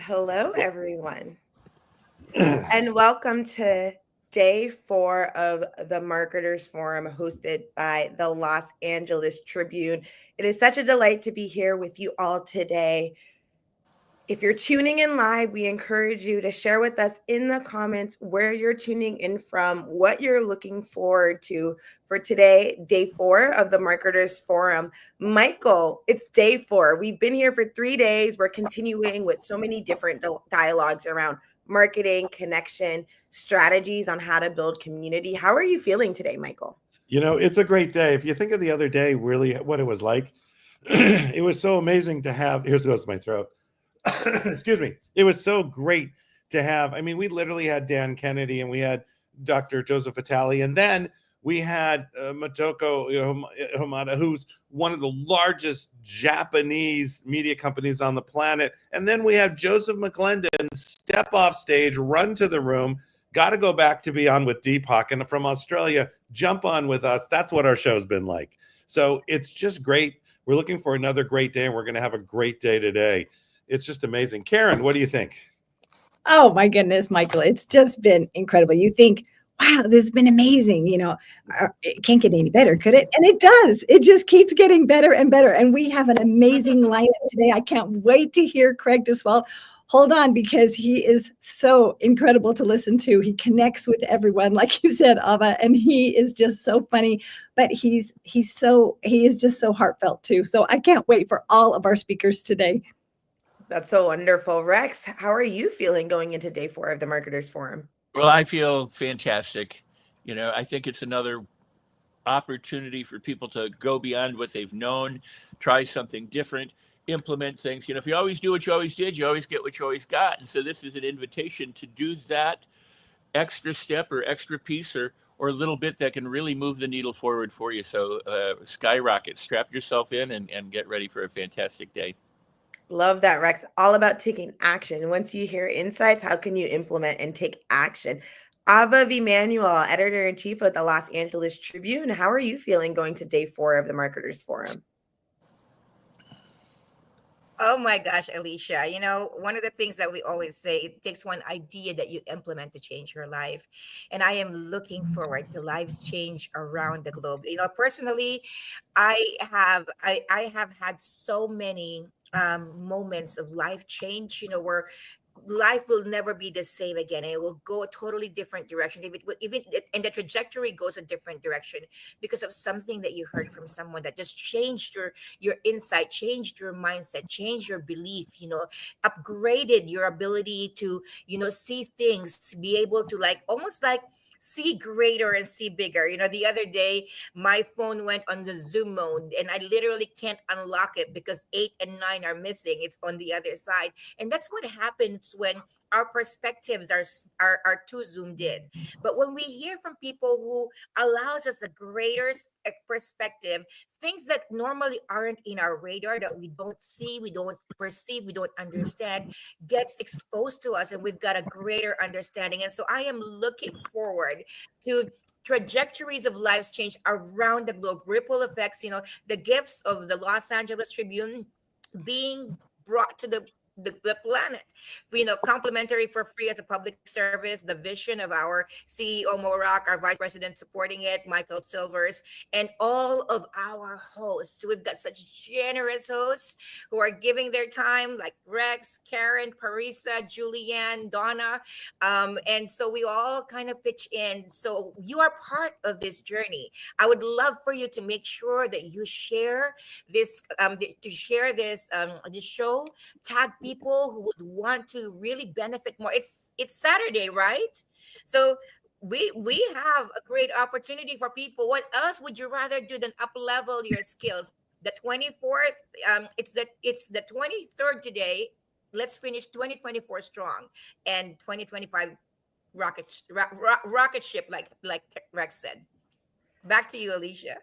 Hello, everyone, and welcome to day 4 of the Marketers Forum hosted by the Los Angeles Tribune. It is such a delight to be here with you all today. If you're tuning in live, we encourage you to share with us in the comments where you're tuning in from, what you're looking forward to for today, day 4 of the Marketers Forum. Michael, it's day 4. We've been here for 3 days. We're continuing with so many different dialogues around marketing, connection, strategies on how to build community. How are you feeling today, Michael? You know, it's a great day. If you think of the other day, really what it was like, it was so amazing to have. Here goes my throat. Excuse me. It was so great to have. I mean, we literally had Dan Kennedy and we had Dr. Joseph Vitale, and then we had Motoko Hamada, who's one of the largest Japanese media companies on the planet. And then we have Joseph McClendon step off stage, run to the room, got to go back to be on with Deepak, and from Australia, jump on with us. That's what our show's been like. So it's just great. We're looking for another great day, and we're going to have a great day today. It's just amazing. Karen, what do you think? Oh, my goodness, Michael. It's just been incredible. You think, wow, this has been amazing. It can't get any better, could it? And it does. It just keeps getting better and better. And we have an amazing lineup today. I can't wait to hear Craig Duswalt. Hold on, because he is so incredible to listen to. He connects with everyone, like you said, Ava, and he is just so funny, but he is just so heartfelt too. So I can't wait for all of our speakers today. That's so wonderful. Rex, how are you feeling going into day 4 of the Marketers Forum? Well, I feel fantastic. I think it's another opportunity for people to go beyond what they've known, try something different, implement things. If you always do what you always did, you always get what you always got. And so this is an invitation to do that extra step or extra piece or a little bit that can really move the needle forward for you. So skyrocket, strap yourself in and get ready for a fantastic day. Love that, Rex. All about taking action. Once you hear insights, how can you implement and take action? Ava Emanuel, editor-in-chief of the Los Angeles Tribune. How are you feeling going to day 4 of the Marketers Forum? Oh my gosh, Alicia. One of the things that we always say, it takes one idea that you implement to change your life. And I am looking forward to lives change around the globe. Personally, I have had so many moments of life change, where life will never be the same again, and it will go a totally different direction, and the trajectory goes a different direction because of something that you heard from someone that just changed your insight, changed your mindset, changed your belief, upgraded your ability to see things, be able to almost see greater and see bigger. The other day, my phone went on the Zoom mode and I literally can't unlock it because 8 and 9 are missing. It's on the other side. And that's what happens when our perspectives are too zoomed in. But when we hear from people who allows us a greater perspective, things that normally aren't in our radar, that we don't see, we don't perceive, we don't understand, gets exposed to us, and we've got a greater understanding. And so I am looking forward to trajectories of lives change around the globe, ripple effects, the gifts of the Los Angeles Tribune being brought to the planet, complimentary for free as a public service. The vision of our CEO Morak, our vice president supporting it, Michael Silvers, and all of our hosts. We've got such generous hosts who are giving their time, like Rex, Karen, Parisa, Julianne, Donna, and so we all kind of pitch in. So you are part of this journey. I would love for you to make sure that you share this, this show. Tag people who would want to really benefit more. It's Saturday, right? So we have a great opportunity for people. What else would you rather do than up level your skills? The 24th, it's the 23rd today. Let's finish 2024 strong and 2025 rocket ship, like Rex said. Back to you, Alicia.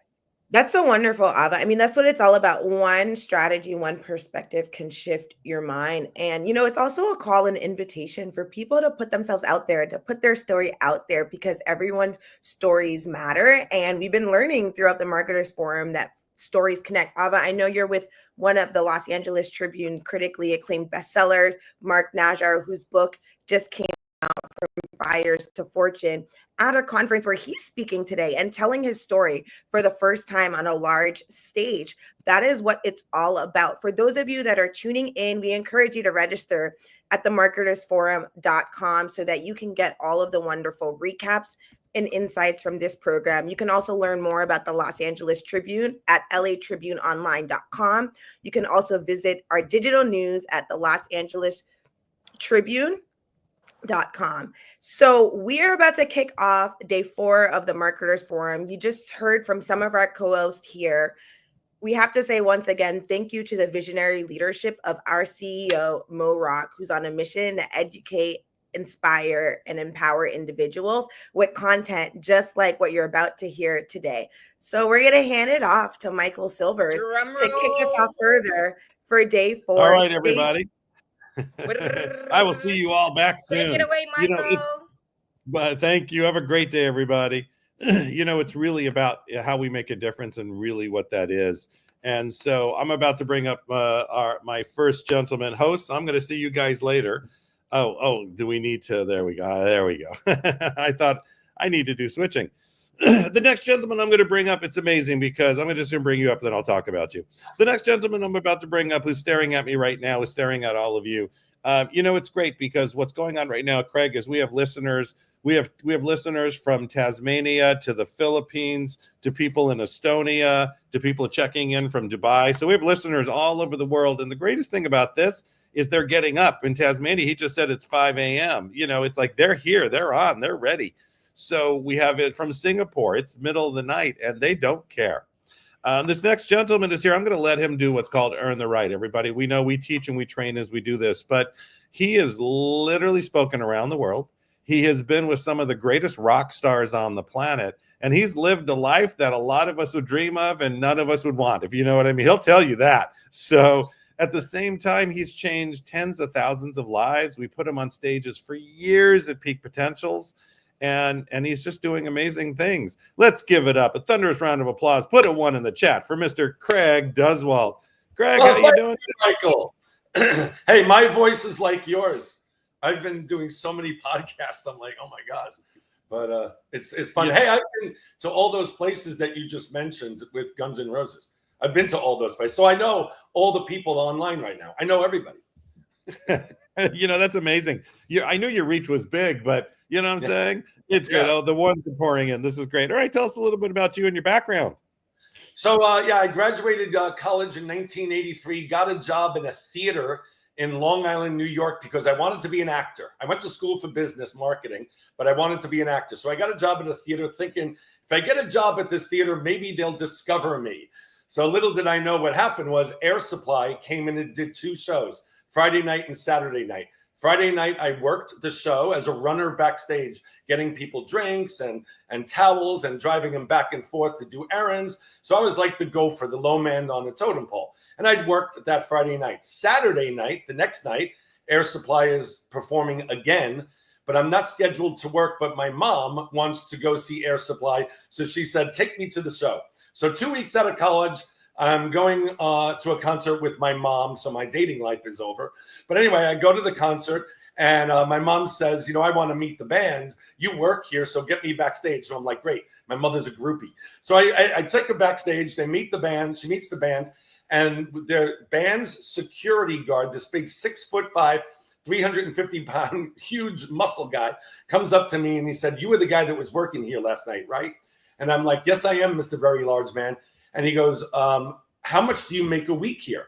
That's so wonderful, Ava. I mean, that's what it's all about. One strategy, one perspective can shift your mind. And, it's also a call and invitation for people to put themselves out there, to put their story out there, because everyone's stories matter. And we've been learning throughout the Marketers Forum that stories connect. Ava, I know you're with one of the Los Angeles Tribune critically acclaimed bestsellers, Mark Najar, whose book just came out, From Fires to Fortune, at a conference where he's speaking today and telling his story for the first time on a large stage. That is what it's all about. For those of you that are tuning in, we encourage you to register at themarketersforum.com so that you can get all of the wonderful recaps and insights from this program. You can also learn more about the Los Angeles Tribune at latribuneonline.com. You can also visit our digital news at the Los Angeles Tribune.com. So we're about to kick off day 4 of the Marketers Forum. You just heard from some of our co-hosts here. We have to say once again, thank you to the visionary leadership of our CEO, Mo Rock, who's on a mission to educate, inspire, and empower individuals with content just like what you're about to hear today. So we're going to hand it off to Michael Silvers to kick us off further for day 4. All right, everybody. I will see you all back soon. Take it away, Michael. But thank you. Have a great day, everybody. It's really about how we make a difference and really what that is. And so I'm about to bring up my first gentleman host. I'm going to see you guys later. Oh, do we need to? There we go. There we go. I thought I need to do switching. The next gentleman I'm going to bring up, it's amazing because I'm just going to bring you up, then I'll talk about you. The next gentleman I'm about to bring up who's staring at me right now is staring at all of you. It's great because what's going on right now, Craig, is we have listeners. We have listeners from Tasmania to the Philippines to people in Estonia to people checking in from Dubai. So we have listeners all over the world. And the greatest thing about this is they're getting up. In Tasmania, he just said it's 5 a.m. It's like they're here, they're on, they're ready. So we have it from Singapore. It's middle of the night, and they don't care. This next gentleman is here. I'm going to let him do what's called earn the right. Everybody, we know we teach and we train as we do this, but he has literally spoken around the world. He has been with some of the greatest rock stars on the planet, and he's lived a life that a lot of us would dream of and none of us would want, if you know what I mean. He'll tell you that. So at the same time, he's changed tens of thousands of lives. We put him on stages for years at Peak Potentials. And he's just doing amazing things. Let's give it up. A thunderous round of applause. Put a 1 in the chat for Mr. Craig Duswalt. Craig, how you doing? Michael. Hey, my voice is like yours. I've been doing so many podcasts. I'm like, oh my gosh. But it's fun. Yeah. Hey, I've been to all those places that you just mentioned with Guns N' Roses. I've been to all those places. So I know all the people online right now. I know everybody. That's amazing. I knew your reach was big, but you know what I'm saying? It's good. Oh, the ones are pouring in. This is great. All right, tell us a little bit about you and your background. So, I graduated college in 1983, got a job in a theater in Long Island, New York, because I wanted to be an actor. I went to school for business marketing, but I wanted to be an actor. So I got a job at a theater thinking, if I get a job at this theater, maybe they'll discover me. So little did I know what happened was Air Supply came in and did 2 shows, Friday night and Saturday night. Friday night, I worked the show as a runner backstage, getting people drinks and towels and driving them back and forth to do errands. So I was like the gopher, the low man on the totem pole. And I'd worked that Friday night. Saturday night, the next night, Air Supply is performing again, but I'm not scheduled to work, but my mom wants to go see Air Supply. So she said, take me to the show. So 2 weeks out of college, I'm going to a concert with my mom, so my dating life is over. But anyway, I go to the concert, and my mom says, I want to meet the band. You work here, so get me backstage. So I'm like, great. My mother's a groupie. So I take her backstage. They meet the band. She meets the band, and their band's security guard, this big 6'5", 350-pound, huge muscle guy, comes up to me, and he said, you were the guy that was working here last night, right? And I'm like, yes, I am, Mr. Very Large Man. And he goes, how much do you make a week here?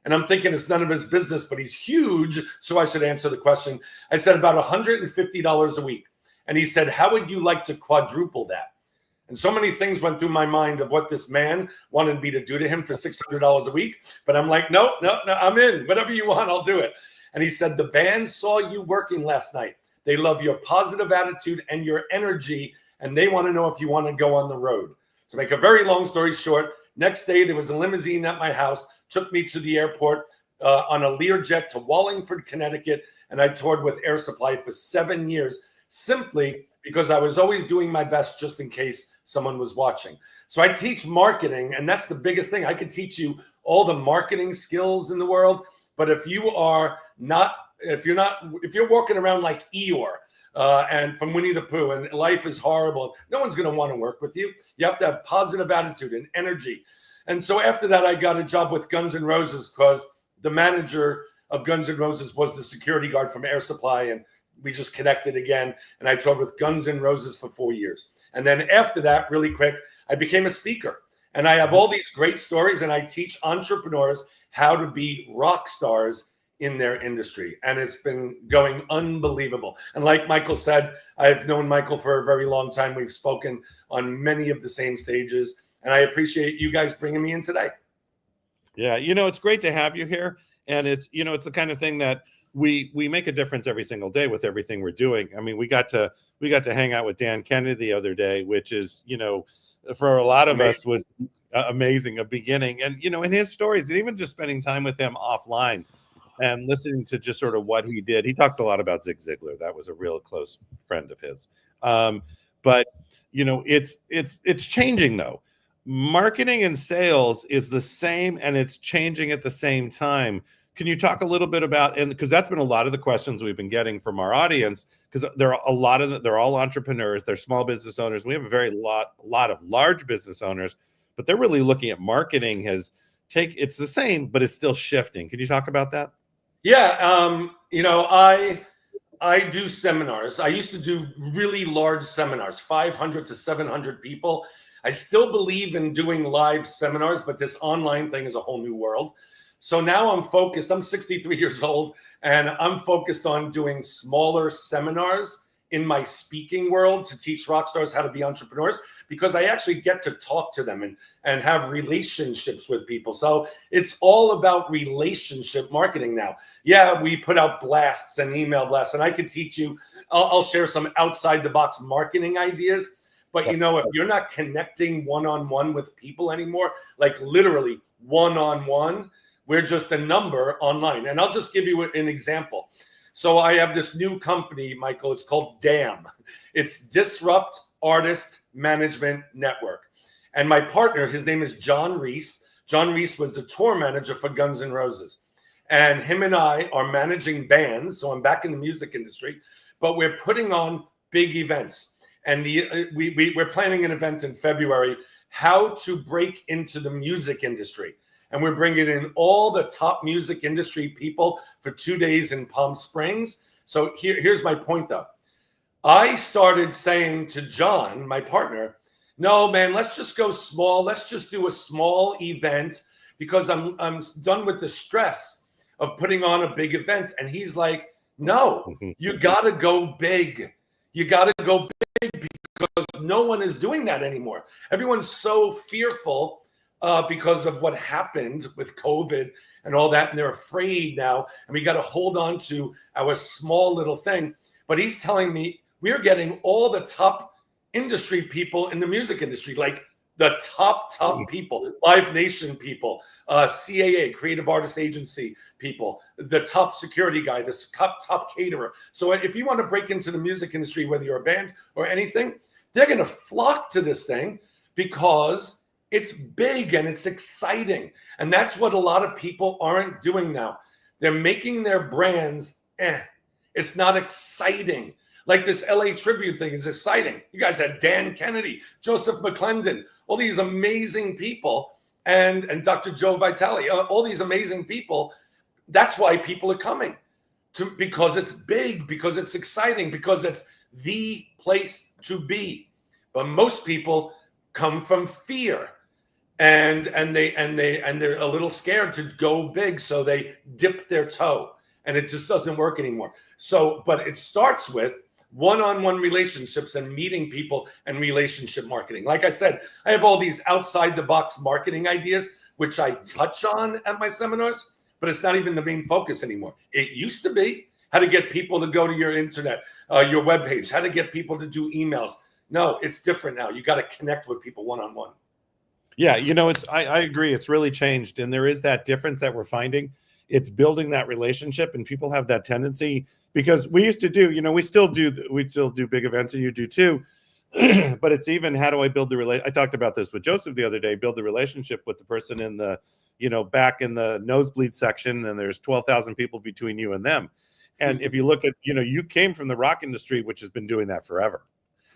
And I'm thinking it's none of his business, but he's huge, so I should answer the question. I said about $150 a week. And he said, how would you like to quadruple that? And so many things went through my mind of what this man wanted me to do to him for $600 a week. But I'm like, no, I'm in. Whatever you want, I'll do it. And he said, the band saw you working last night. They love your positive attitude and your energy, and they want to know if you want to go on the road. To make a very long story short, next day there was a limousine at my house, took me to the airport on a Learjet to Wallingford, Connecticut, and I toured with Air Supply for 7 years, simply because I was always doing my best just in case someone was watching. So I teach marketing, and that's the biggest thing. I could teach you all the marketing skills in the world, but if you're walking around like Eeyore and from Winnie the Pooh, and life is horrible, no one's going to want to work with you. You have to have positive attitude and energy. And so after that, I got a job with Guns N' Roses because the manager of Guns N' Roses was the security guard from Air Supply, and we just connected again. And I toured with Guns N' Roses for 4 years. And then after that, really quick, I became a speaker. And I have all these great stories, and I teach entrepreneurs how to be rock stars in their industry. And it's been going unbelievable. And like Michael said, I've known Michael for a very long time. We've spoken on many of the same stages. And I appreciate you guys bringing me in today. Yeah, it's great to have you here. And it's the kind of thing that we make a difference every single day with everything we're doing. I mean, we got to hang out with Dan Kennedy the other day, which is, for a lot of us was amazing, a beginning. And, in his stories, and even just spending time with him offline and listening to just sort of what he did. He talks a lot about Zig Ziglar. That was a real close friend of his. But, it's changing, though. Marketing and sales is the same, and it's changing at the same time. Can you talk a little bit about, and because that's been a lot of the questions we've been getting from our audience, because they're all entrepreneurs, they're small business owners. We have a lot of large business owners, but they're really looking at marketing it's the same, but it's still shifting. Can you talk about that? Yeah. I do seminars. I used to do really large seminars, 500 to 700 people. I still believe in doing live seminars, but this online thing is a whole new world. So now I'm focused. I'm 63 years old, and I'm focused on doing smaller seminars in my speaking world to teach rock stars how to be entrepreneurs, because I actually get to talk to them and have relationships with people. So it's all about relationship marketing now. Yeah, we put out blasts and email blasts, and I could teach you. I'll share some outside the box marketing ideas. But, if you're not connecting one-on-one with people anymore, like literally one-on-one, we're just a number online. And I'll just give you an example. So I have this new company, Michael. It's called DAM. It's Disrupt Artist Management Network. And my partner, his name is John Reese. John Reese was the tour manager for Guns N' Roses. And him and I are managing bands. So I'm back in the music industry. But we're putting on big events. And we're planning an event in February, how to break into the music industry. And we're bringing in all the top music industry people for 2 days in Palm Springs. So here's my point, though. I started saying to John, my partner, no, man, let's just go small. Let's just do a small event, because I'm done with the stress of putting on a big event. And he's like, no, you got to go big. You got to go big, because no one is doing that anymore. Everyone's so fearful because of what happened with COVID and all that. And they're afraid now. And we got to hold on to our small little thing. But he's telling me we're getting all the top industry people in the music industry, like the top people, Live Nation people, CAA, Creative Artist Agency people, the top security guy, the top caterer. So if you want to break into the music industry, whether you're a band or anything, they're going to flock to this thing because it's big and it's exciting. And that's what a lot of people aren't doing now. They're making their brands, it's not exciting. Like this LA Tribune thing is exciting. You guys had Dan Kennedy, Joseph McClendon, all these amazing people, and Dr. Joe Vitale, all these amazing people. That's why people are coming, because it's big, because it's exciting, because it's the place to be. But most people come from fear, and they're a little scared to go big, so they dip their toe, and it just doesn't work anymore. So, but it starts with one-on-one relationships and meeting people and relationship marketing. Like I said, I have all these outside the box marketing ideas, which I touch on at my seminars, but it's not even the main focus anymore. It used to be how to get people to go to your internet, your webpage, how to get people to do emails. No, it's different now. You got to connect with people one-on-one. Yeah, I agree. It's really changed. And there is that difference that we're finding. It's building that relationship, and people have that tendency, because we used to do, we still do big events, and you do too. but it's even, how do I build the I talked about this with Joseph the other day, build the relationship with the person in the, back in the nosebleed section, and there's 12,000 people between you and them. And if you look at, you came from the rock industry, which has been doing that forever.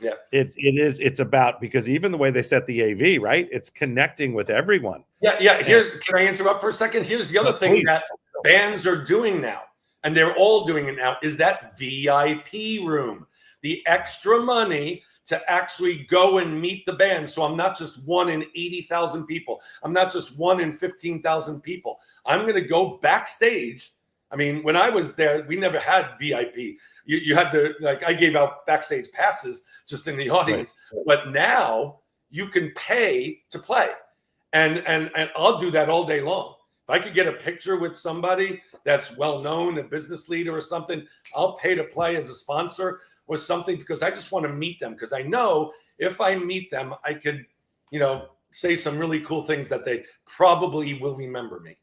Yeah, it's about, because even the way they set the AV, right? It's connecting with everyone. Yeah. Can I interrupt for a second? Here's the other thing that bands are doing now, and they're all doing it now, is that VIP room, the extra money to actually go and meet the band. So I'm not just one in 80,000 people. I'm not just one in 15,000 people. I'm going to go backstage. I mean, when I was there, we never had VIP. You had to, like, I gave out backstage passes just in the audience. Right. But now you can pay to play. And I'll do that all day long. If I could get a picture with somebody that's well-known, a business leader or something, I'll pay to play as a sponsor or something, because I just want to meet them. Because I know if I meet them, I could, say some really cool things that they probably will remember me.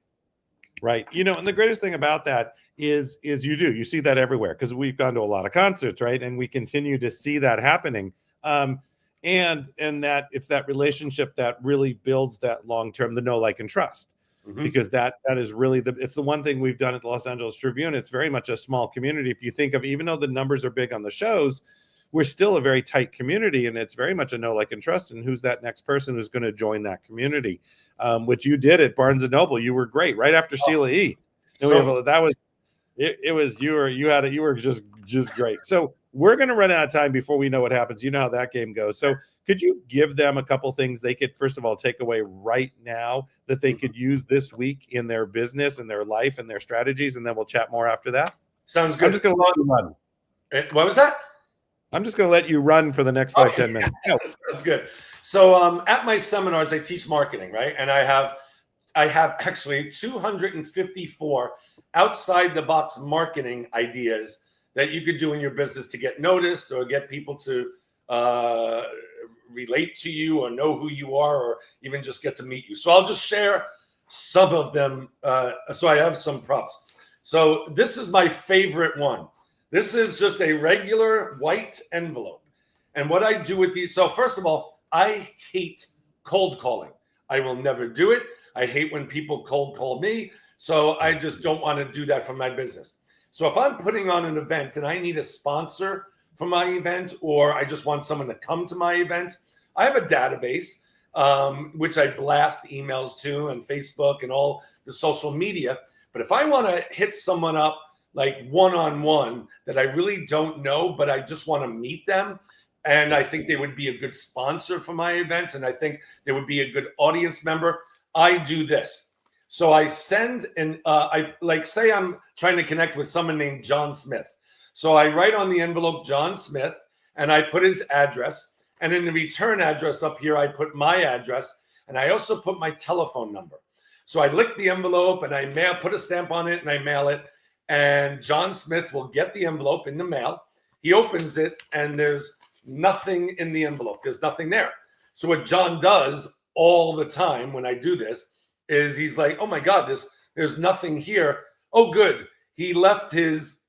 Right. And the greatest thing about that is you see that everywhere, because we've gone to a lot of concerts, right? And we continue to see that happening. And that it's that relationship that really builds that long-term, the know, like, and trust. Mm-hmm. Because that is really it's the one thing we've done at the Los Angeles Tribune. It's very much a small community. If you think of, even though the numbers are big on the shows, we're still a very tight community, and it's very much a know, like, and trust. And who's that next person who's going to join that community? Which you did at Barnes and Noble. You were great right after Sheila E. And you were just great. So we're going to run out of time before we know what happens. You know how that game goes. So could you give them a couple things they could, first of all, take away right now that they could use this week in their business and their life and their strategies? And then we'll chat more after that. Sounds good. I'm just going to let you run. What was that? I'm just going to let you run for the next 5-10 minutes. Yeah, that's good. So at my seminars, I teach marketing, right? And I have actually 254 outside the box marketing ideas that you could do in your business to get noticed or get people to relate to you or know who you are, or even just get to meet you. So I'll just share some of them. So I have some props. So this is my favorite one. This is just a regular white envelope. And what I do with these, so first of all, I hate cold calling. I will never do it. I hate when people cold call me. So I just don't want to do that for my business. So if I'm putting on an event and I need a sponsor for my event, or I just want someone to come to my event, I have a database, which I blast emails to, and Facebook and all the social media. But if I want to hit someone up like one-on-one that I really don't know, but I just want to meet them, and I think they would be a good sponsor for my event, and I think they would be a good audience member, I do this. So I send, and say I'm trying to connect with someone named John Smith. So I write on the envelope John Smith, and I put his address, and in the return address up here, I put my address, and I also put my telephone number. So I lick the envelope, and I put a stamp on it, and I mail it. And John Smith will get the envelope in the mail. He opens it, and there's nothing in the envelope. There's nothing there. So what John does all the time when I do this is he's like, oh my God, there's nothing here. Oh, good. He left his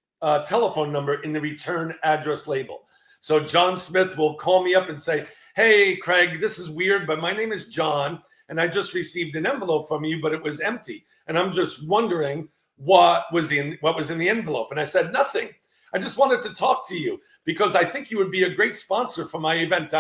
telephone number in the return address label. So John Smith will call me up and say, hey, Craig, this is weird, but my name is John, and I just received an envelope from you, but it was empty. And I'm just wondering what was in the envelope. And I said, nothing. I just wanted to talk to you because I think you would be a great sponsor for my event.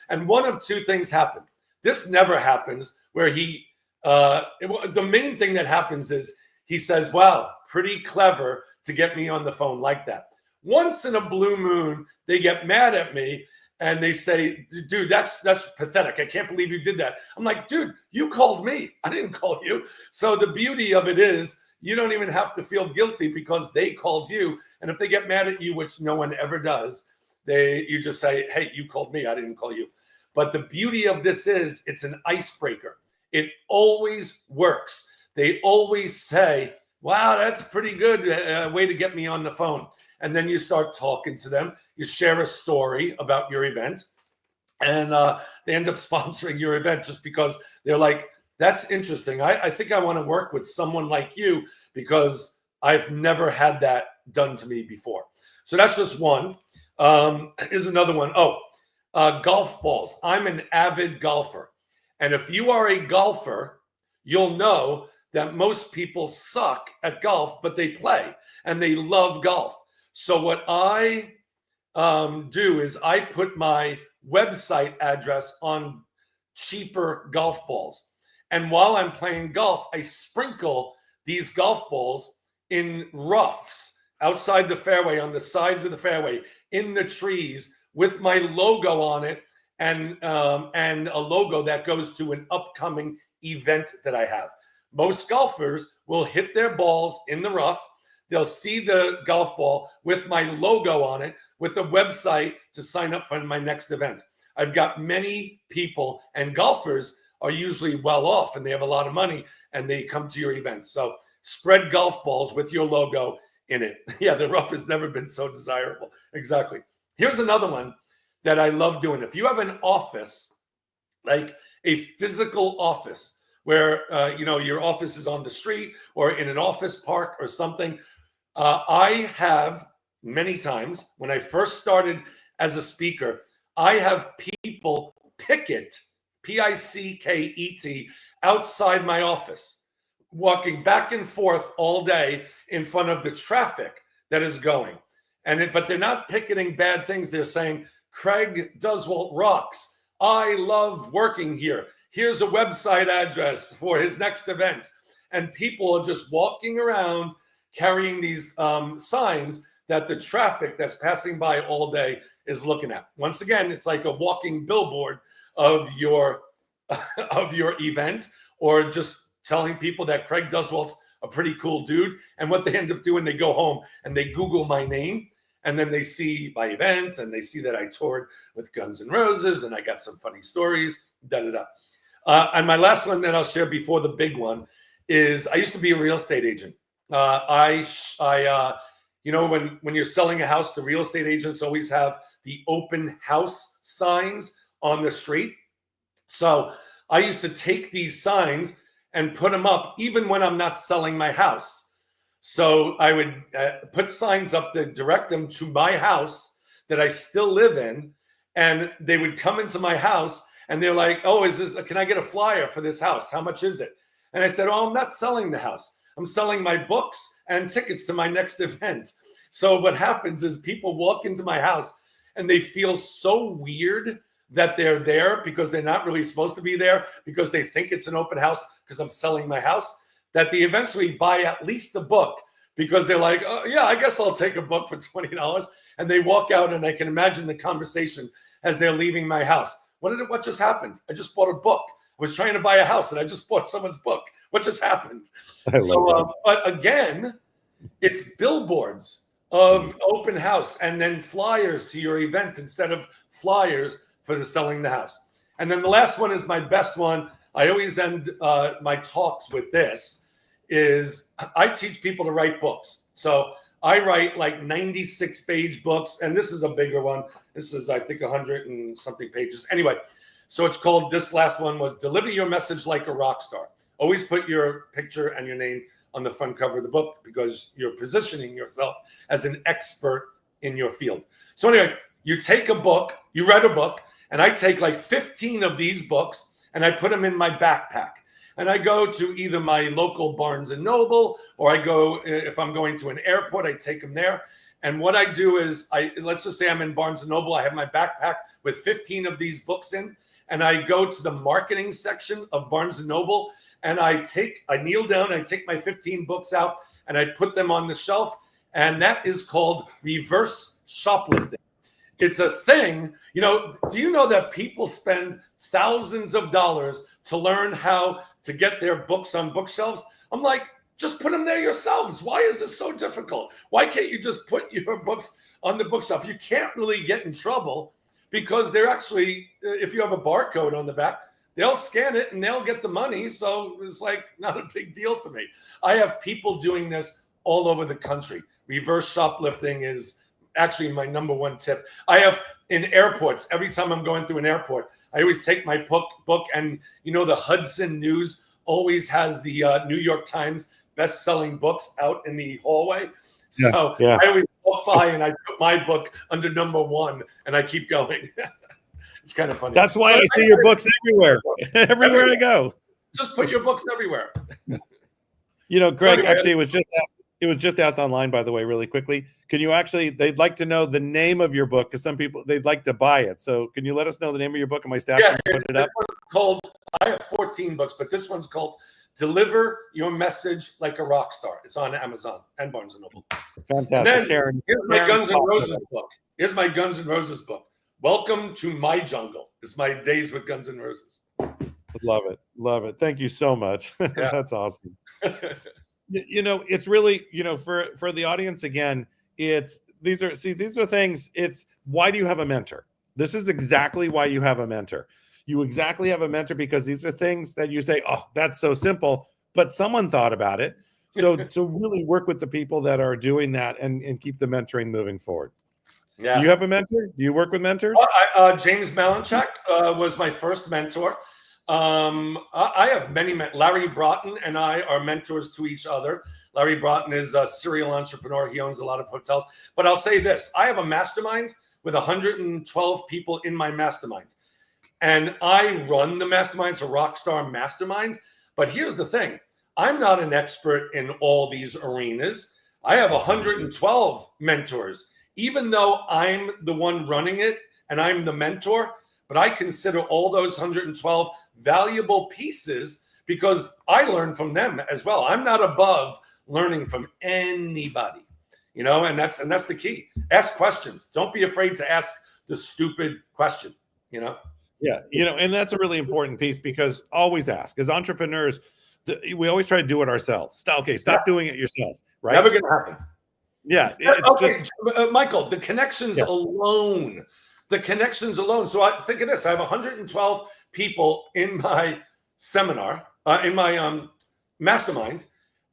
And one of two things happened. This never happens where the main thing that happens is he says, wow, pretty clever to get me on the phone like that. Once in a blue moon, they get mad at me and they say, dude, that's pathetic. I can't believe you did that. I'm like, dude, you called me. I didn't call you. So the beauty of it is you don't even have to feel guilty because they called you. And if they get mad at you, which no one ever does, you just say, hey, you called me. I didn't call you. But the beauty of this is it's an icebreaker. It always works. They always say, wow, that's a pretty good way to get me on the phone. And then you start talking to them. You share a story about your event. And they end up sponsoring your event just because they're like, that's interesting. I think I want to work with someone like you because I've never had that done to me before. So that's just one. Here's another one. golf balls. I'm an avid golfer. And if you are a golfer, you'll know that most people suck at golf, but they play and they love golf. So what I do is I put my website address on cheaper golf balls. And while I'm playing golf, I sprinkle these golf balls in roughs outside the fairway, on the sides of the fairway, in the trees, with my logo on it, and a logo that goes to an upcoming event that I have. Most golfers will hit their balls in the rough. They'll see the golf ball with my logo on it, with a website to sign up for my next event. I've got many people, and golfers are usually well off and they have a lot of money and they come to your events. So spread golf balls with your logo in it. Yeah, the rough has never been so desirable. Exactly. Here's another one that I love doing. If you have an office, like a physical office where, your office is on the street or in an office park or something, I have many times, when I first started as a speaker, I have people picket, Picket, outside my office, walking back and forth all day in front of the traffic that is going. But they're not picketing bad things. They're saying, Craig Duswalt rocks. I love working here. Here's a website address for his next event. And people are just walking around carrying these signs that the traffic that's passing by all day is looking at. Once again, it's like a walking billboard of your event, or just telling people that Craig Duswalt's a pretty cool dude. And what they end up doing, they go home and they Google my name, and then they see my events and they see that I toured with Guns N' Roses and I got some funny stories, And my last one that I'll share before the big one is, I used to be a real estate agent. When you're selling a house, the real estate agents always have the open house signs on the street. So I used to take these signs and put them up even when I'm not selling my house. So I would put signs up to direct them to my house that I still live in. And they would come into my house and they're like, oh, can I get a flyer for this house? How much is it? And I said, oh, I'm not selling the house. I'm selling my books and tickets to my next event. So what happens is people walk into my house and they feel so weird that they're there, because they're not really supposed to be there, because they think it's an open house because I'm selling my house, that they eventually buy at least a book, because they're like, oh, yeah, I guess I'll take a book for $20. And they walk out, and I can imagine the conversation as they're leaving my house. What just happened? I just bought a book. I was trying to buy a house and I just bought someone's book. What just happened? But again, it's billboards of open house and then flyers to your event instead of flyers for the selling the house. And then the last one is my best one. I always end my talks with this, is I teach people to write books. So I write like 96-page books, and this is a bigger one. This is, I think, 100 and something pages. Anyway, so it's called, this last one was Deliver Your Message Like a Rock Star. Always put your picture and your name on the front cover of the book, because you're positioning yourself as an expert in your field. So anyway, you take a book, you read a book, and I take like 15 of these books and I put them in my backpack. And I go to either my local Barnes and Noble, or I go, if I'm going to an airport, I take them there. And what I do is, let's just say I'm in Barnes and Noble. I have my backpack with 15 of these books in, and I go to the marketing section of Barnes and Noble, and I kneel down, I take my 15 books out, and I put them on the shelf. And that is called reverse shoplifting. It's a thing. Do you know that people spend thousands of dollars to learn how to get their books on bookshelves? I'm like, just put them there yourselves. Why is this so difficult? Why can't you just put your books on the bookshelf? You can't really get in trouble, because they're actually, if you have a barcode on the back, they'll scan it and they'll get the money. So it's like not a big deal to me. I have people doing this all over the country. Reverse shoplifting is actually my number one tip. I have in airports, every time I'm going through an airport, I always take my book, and the Hudson News always has the New York Times best-selling books out in the hallway. So I always walk by and I put my book under number one, and I keep going. It's kind of funny. That's why I see your books everywhere. Everywhere I go. Just put your books everywhere. You know, Greg, anyway, actually, it was just asked online, by the way, really quickly. Can you actually, they'd like to know the name of your book, because some people, they'd like to buy it. So can you let us know the name of your book, and my staff can put it up? Called, I have 14 books, but this one's called Deliver Your Message Like a Rock Star. It's on Amazon and Barnes & Noble. Fantastic. Then, Karen, here's my Guns N' Roses book. Here's my Guns N' Roses book. Welcome to My Jungle. It's my days with Guns N' Roses. Love it. Love it. Thank you so much. Yeah. That's awesome. You know, it's really, you know, for the audience, again, these are things. It's why do you have a mentor? This is exactly why you have a mentor. You exactly have a mentor because these are things that you say, oh, that's so simple, but someone thought about it. So really work with the people that are doing that and keep the mentoring moving forward. Yeah. Do you have a mentor? Do you work with mentors? James Malinchak was my first mentor. I have many Larry Broughton and I are mentors to each other. Larry Broughton is a serial entrepreneur. He owns a lot of hotels. But I'll say this, I have a mastermind with 112 people in my mastermind. And I run the mastermind, so Rockstar Masterminds. But here's the thing, I'm not an expert in all these arenas. I have 112 mentors, even though I'm the one running it and I'm the mentor. But I consider all those 112 valuable pieces because I learn from them as well. I'm not above learning from anybody, you know, and that's the key. Ask questions. Don't be afraid to ask the stupid question, you know? Yeah, you know, and that's a really important piece because always ask. As entrepreneurs, we always try to do it ourselves. Stop doing it yourself, right? Never going to happen. Yeah. Michael, the connections alone. The connections alone. So I think of this. I have 112 people in my seminar, in my mastermind.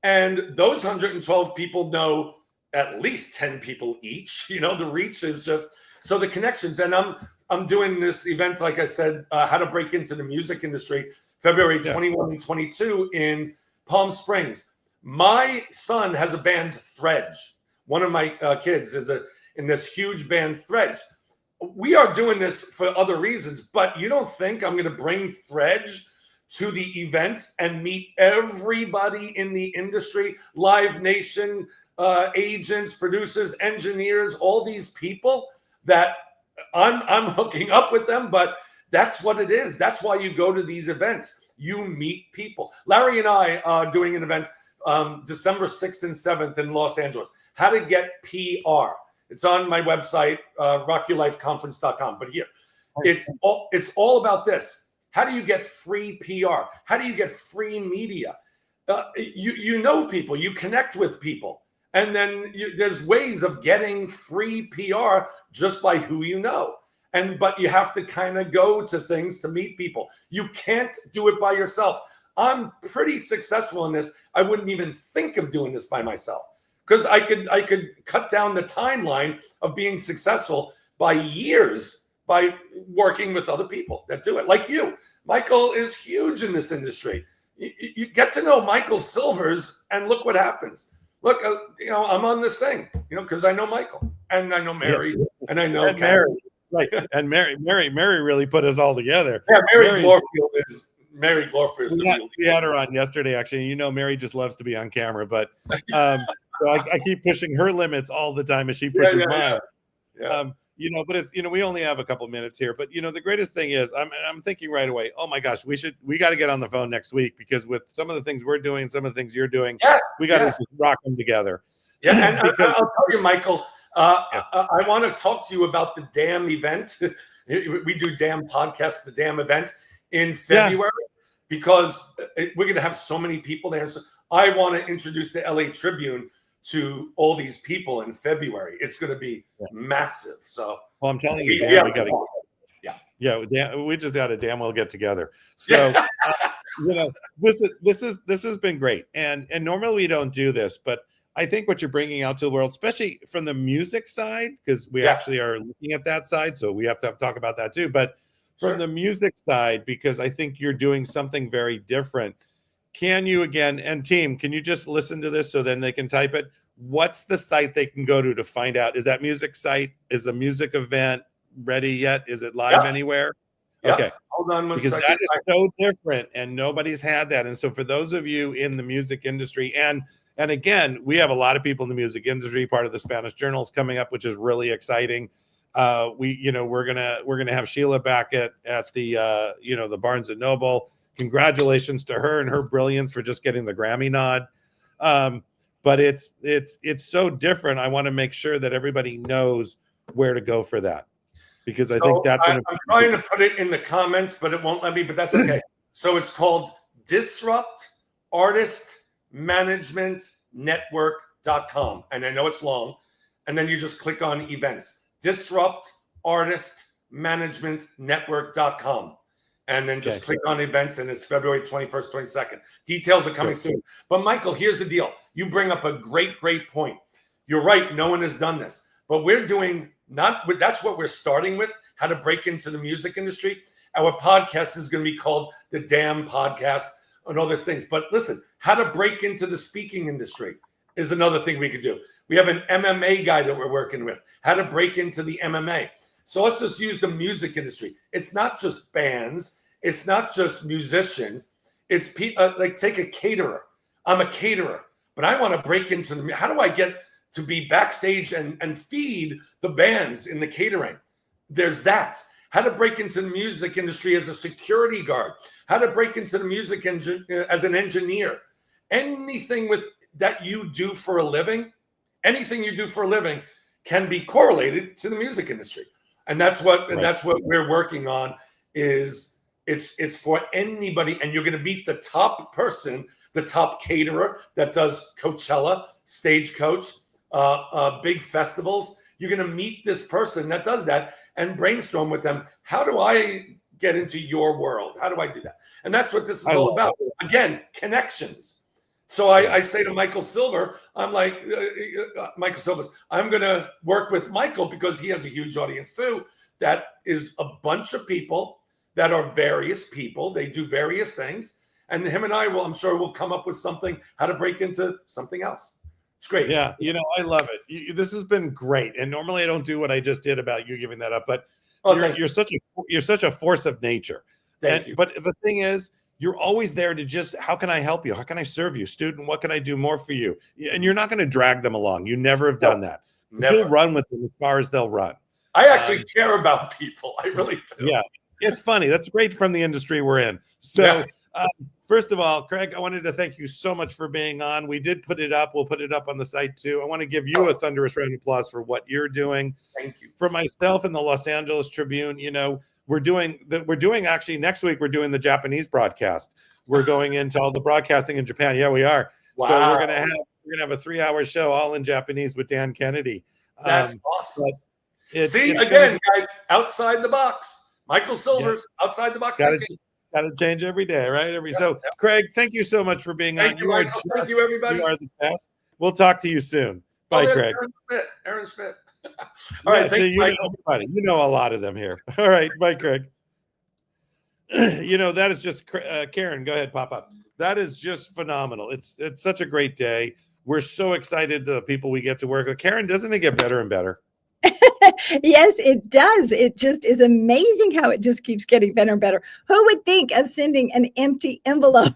And those 112 people know at least 10 people each. You know, the reach is just, so the connections. And I'm doing this event, like I said, how to break into the music industry, February 21 and 22 in Palm Springs. My son has a band, Thredge. One of my kids is in this huge band, Thredge. We are doing this for other reasons, but you don't think I'm going to bring Thredge to the event and meet everybody in the industry, Live Nation, agents, producers, engineers, all these people that I'm hooking up with them, but that's what it is. That's why you go to these events. You meet people. Larry and I are doing an event December 6th and 7th in Los Angeles. How to get PR. It's on my website, rockyourlifeconference.com. But here, it's all about this. How do you get free PR? How do you get free media? You know people, you connect with people. And then there's ways of getting free PR just by who you know. But you have to kind of go to things to meet people. You can't do it by yourself. I'm pretty successful in this. I wouldn't even think of doing this by myself. Because I could cut down the timeline of being successful by years by working with other people that do it. Like you. Michael is huge in this industry. You get to know Michael Silvers and look what happens. Look, you know, I'm on this thing, you know, because I know Michael and I know Mary and I know Mary. Right. And Mary really put us all together. Yeah, Mary Glorfield. We had her on yesterday, actually. You know, Mary just loves to be on camera, but so I keep pushing her limits all the time as she pushes mine. Yeah. You know, but it's, you know, we only have a couple minutes here, but you know, the greatest thing is I'm thinking right away, oh my gosh, we got to get on the phone next week because with some of the things we're doing, some of the things you're doing, we got to rock them together. Yeah. And because I'll tell you, Michael, I want to talk to you about the DAM event. We do DAM podcast, the DAM event in February, because we're going to have so many people there. So I want to introduce the LA Tribune to all these people in February. It's going to be massive. So, well, I'm telling you, Dan, we got to, Dan, we just got to damn well get together. So, you know, this has been great. And normally we don't do this, but I think what you're bringing out to the world, especially from the music side, because we actually are looking at that side, so we have to talk about that too. But from the music side, because I think you're doing something very different. Can you again, and team, can you just listen to this so then they can type it? What's the site they can go to find out? Is that music site? Is the music event ready yet? Is it live anywhere? Yeah. Okay. Hold on one Because second. that is so different, and nobody's had that. And so for those of you in the music industry, and again, we have a lot of people in the music industry. Part of the Spanish Journal is coming up, which is really exciting. We're gonna have Sheila back at the the Barnes and Noble. Congratulations to her and her brilliance for just getting the Grammy nod. But it's so different. I want to make sure that everybody knows where to go for that, because I think that's I'm trying to put it in the comments, but it won't let me, but that's okay. So it's called disruptartistmanagementnetwork.com. And I know it's long. And then you just click on events. Disruptartistmanagementnetwork.com. And then just click on events, and it's February 21st, 22nd. Details are coming soon. But Michael, here's the deal. You bring up a great point. You're right. No one has done this. But we're doing that's what we're starting with, how to break into the music industry. Our podcast is going to be called The Damn Podcast and all these things. But listen, how to break into the speaking industry is another thing we could do. We have an MMA guy that we're working with, how to break into the MMA. So let's just use the music industry. It's not just bands. It's not just musicians. It's people like take a caterer. I'm a caterer, but I want to break into the, how do I get to be backstage and feed the bands in the catering? There's that. How to break into the music industry as a security guard. How to break into the music as an engineer. Anything that you do for a living, anything you do for a living can be correlated to the music industry. And that's what we're working on. Is it's for anybody, and you're going to meet the top person, the top caterer that does Coachella, Stagecoach, big festivals. You're going to meet this person that does that and brainstorm with them. How do I get into your world? How do I do that? And that's what this is all about. Again, connections. So I say to Michael Silver, I'm like, Michael Silvers, I'm going to work with Michael because he has a huge audience too. That is a bunch of people that are various people. They do various things. And him and I I'm sure we'll come up with something, how to break into something else. It's great. Yeah, I love it. This has been great. And normally I don't do what I just did about you giving that up, but you're such a force of nature. Thank you. But the thing is, you're always there to just, how can I help you? How can I serve you? Student, what can I do more for you? And you're not going to drag them along. You never have done that. Never. You'll run with them as far as they'll run. I actually care about people. I really do. Yeah, it's funny. That's great from the industry we're in. So first of all, Craig, I wanted to thank you so much for being on. We did put it up. We'll put it up on the site too. I want to give you a thunderous round of applause for what you're doing. Thank you. For myself and the Los Angeles Tribune, we're doing actually next week, we're doing the Japanese broadcast. We're going into all the broadcasting in Japan. Yeah, we are. Wow. So we're gonna have a 3-hour show all in Japanese with Dan Kennedy. That's awesome. It's again, guys, outside the box. Michael Silvers, outside the box. Got to change every day, right? So, Craig, thank you so much for being on. Thank you, Michael. Thank you, everybody. You are the best. We'll talk to you soon. Bye, Craig. Aaron Smith. All right, thank you, Michael. Everybody. You know a lot of them here. All right, bye, Craig. That is just Karen. Go ahead, pop up. That is just phenomenal. It's such a great day. We're so excited the people we get to work with. Karen, doesn't it get better and better? Yes, it does. It just is amazing how it just keeps getting better and better. Who would think of sending an empty envelope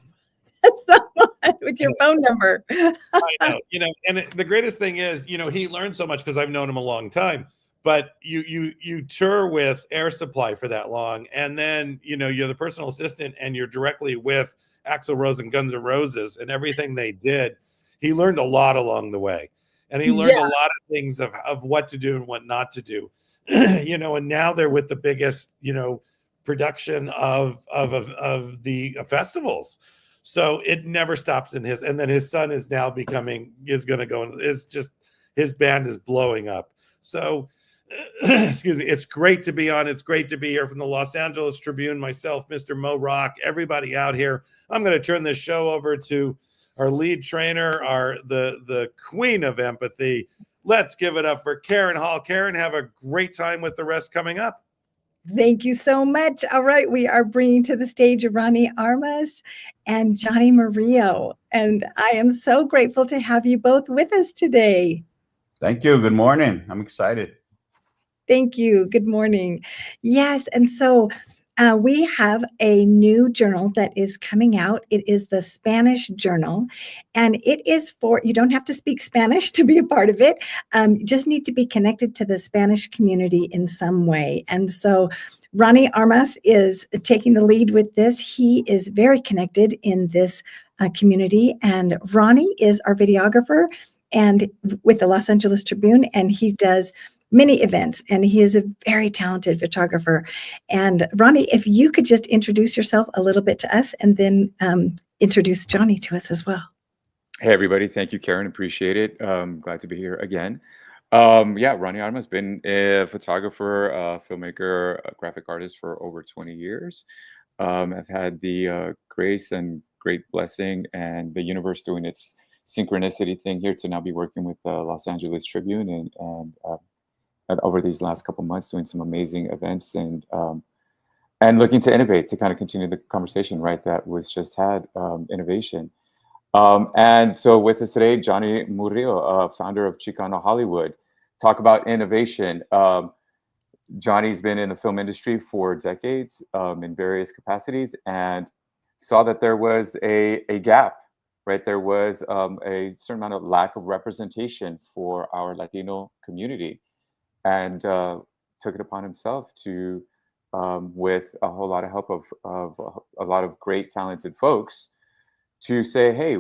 to someone with your phone number? I know, and the greatest thing is, he learned so much because I've known him a long time. But you tour with Air Supply for that long, and then you're the personal assistant, and you're directly with Axl Rose and Guns N' Roses and everything they did. He learned a lot along the way. And he learned a lot of things of what to do and what not to do, and now they're with the biggest, production of the festivals. So it never stops in and then his son is now his band is blowing up. So, excuse me, it's great to be on. It's great to be here from the Los Angeles Tribune, myself, Mr. Mo Rock, everybody out here. I'm going to turn this show over to our lead trainer, the queen of empathy. Let's give it up for Karen Hall. Karen, have a great time with the rest coming up. Thank you so much. All right, we are bringing to the stage Ronnie Armas and Johnny Murillo. And I am so grateful to have you both with us today. Thank you. Good morning. I'm excited. Thank you. Good morning. Yes. And so we have a new journal that is coming out. It is the Spanish Journal, and it is for, you don't have to speak Spanish to be a part of it. You just need to be connected to the Spanish community in some way. And so Ronnie Armas is taking the lead with this. He is very connected in this community, and Ronnie is our videographer and with the Los Angeles Tribune, and he does many events, and he is a very talented photographer. And Ronnie, if you could just introduce yourself a little bit to us, and then introduce Johnny to us as well. Hey, everybody. Thank you, Karen. Appreciate it. Glad to be here again. Yeah, Ronnie Armas has been a photographer, filmmaker, a graphic artist for over 20 years. I've had the grace and great blessing and the universe doing its synchronicity thing here to now be working with the Los Angeles Tribune and over these last couple months doing some amazing events and looking to innovate, to kind of continue the conversation, right, that was just had, innovation. And so with us today, Johnny Murillo, founder of Chicano Hollywood. Talk about innovation. Johnny's been in the film industry for decades in various capacities, and saw that there was a gap, right? There was a certain amount of lack of representation for our Latino community, and took it upon himself to, with a whole lot of help of a lot of great talented folks, to say, hey,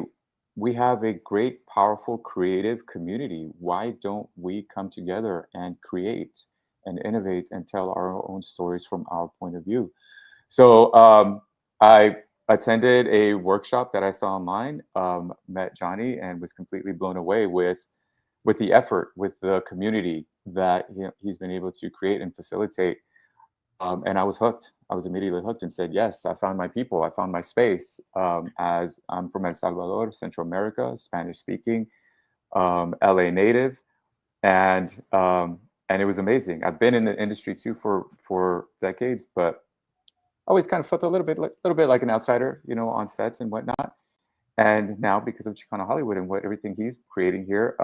we have a great, powerful, creative community. Why don't we come together and create and innovate and tell our own stories from our point of view? So I attended a workshop that I saw online, met Johnny, and was completely blown away with the effort, with the community that he's been able to create and facilitate. And I was hooked. I was immediately hooked and said, yes, I found my people. I found my space. As I'm from El Salvador, Central America, Spanish speaking, LA native. And it was amazing. I've been in the industry too for decades, but always kind of felt a little bit like an outsider, on sets and whatnot. And now, because of Chicano Hollywood and everything he's creating here,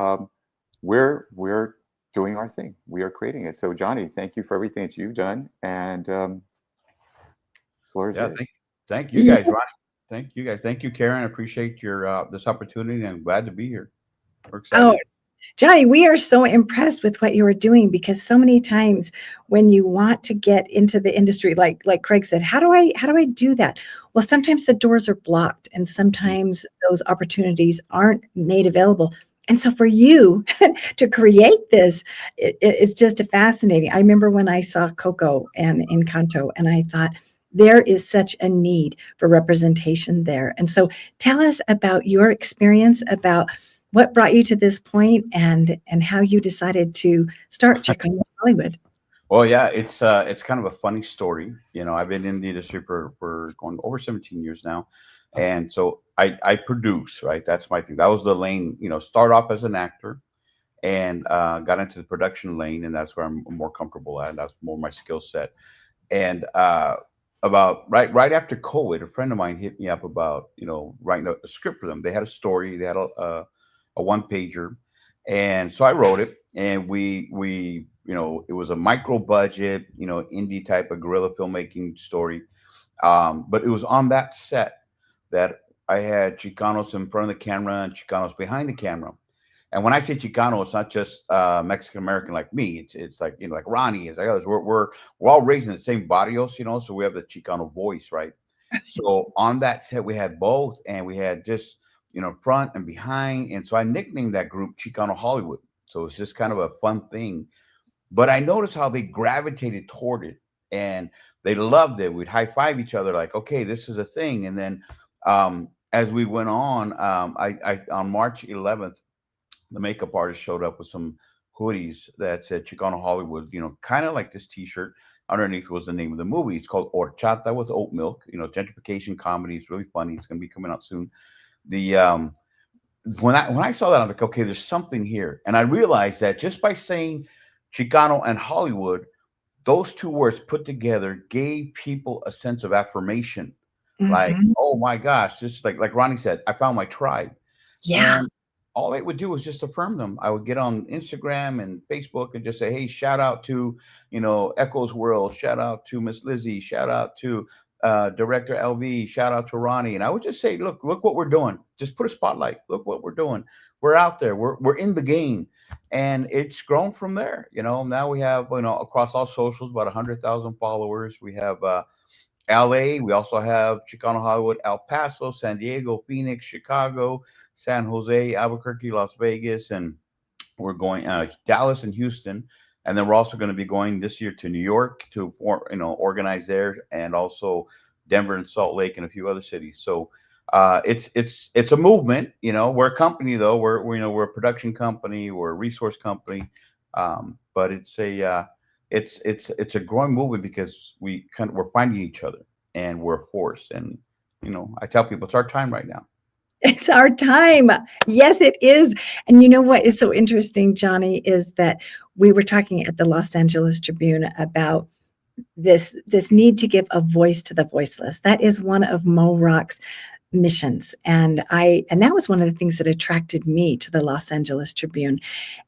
we're doing our thing. We are creating it. So Johnny, thank you for everything that you've done. And thank you guys, Ronnie. Thank you guys. Thank you, Karen. I appreciate your this opportunity, and I'm glad to be here. We're excited. Oh, Johnny, we are so impressed with what you are doing, because so many times when you want to get into the industry, like Craig said, how do I do that? Well, sometimes the doors are blocked, and sometimes those opportunities aren't made available. And so for you to create this, it's just fascinating. I remember when I saw Coco and Encanto, and I thought, there is such a need for representation there. And so tell us about your experience, about what brought you to this point, and how you decided to start Chicano Hollywood. Well, yeah, it's kind of a funny story. I've been in the industry for going over 17 years now. And so I produce, right? That's my thing. That was the lane, start off as an actor and got into the production lane. And that's where I'm more comfortable at. That's more my skill set. And about right after COVID, a friend of mine hit me up about, writing a script for them. They had a story. They had a one-pager. And so I wrote it, and we it was a micro budget, indie type of guerrilla filmmaking story. But it was on that set that I had Chicanos in front of the camera and Chicanos behind the camera. And when I say Chicano, it's not just Mexican American like me. It's like, like Ronnie is like others. We're all raised in the same barrios, so we have the Chicano voice, right? So on that set, we had both, and we had just, front and behind. And so I nicknamed that group Chicano Hollywood. So it's just kind of a fun thing. But I noticed how they gravitated toward it, and they loved it. We'd high five each other like, okay, this is a thing. And then as we went on, I on March 11th, the makeup artist showed up with some hoodies that said Chicano Hollywood, kind of like this t-shirt. Underneath was the name of the movie. It's called Horchata with Oat Milk, gentrification comedy. It's really funny. It's going to be coming out soon. The when I saw that, I was like, okay, there's something here. And I realized that just by saying Chicano and Hollywood, those two words put together gave people a sense of affirmation. Like, oh my gosh, this is like Ronnie said, I found my tribe. Yeah. And all they would do was just affirm them. I would get on Instagram and Facebook and just say, hey, shout out to, Echo's World, shout out to Miss Lizzie, shout out to Director LV, shout out to Ronnie. And I would just say, look what we're doing. Just put a spotlight. Look what we're doing. We're out there. We're in the game. And it's grown from there. Now we have, across all socials, about 100,000 followers. We have LA. We also have Chicano Hollywood, El Paso, San Diego, Phoenix, Chicago, San Jose, Albuquerque, Las Vegas, and we're going Dallas and Houston. And then we're also going to be going this year to New York to organize there, and also Denver and Salt Lake and a few other cities. So it's a movement. We're a company though. We're a production company. We're a resource company. But it's a growing movement because we're finding each other and we're a force. And I tell people it's our time right now. It's our time. Yes, it is. And you know what is so interesting, Johnny, is that we were talking at the Los Angeles Tribune about this need to give a voice to the voiceless. That is one of Mo Rock's missions. And that was one of the things that attracted me to the Los Angeles Tribune.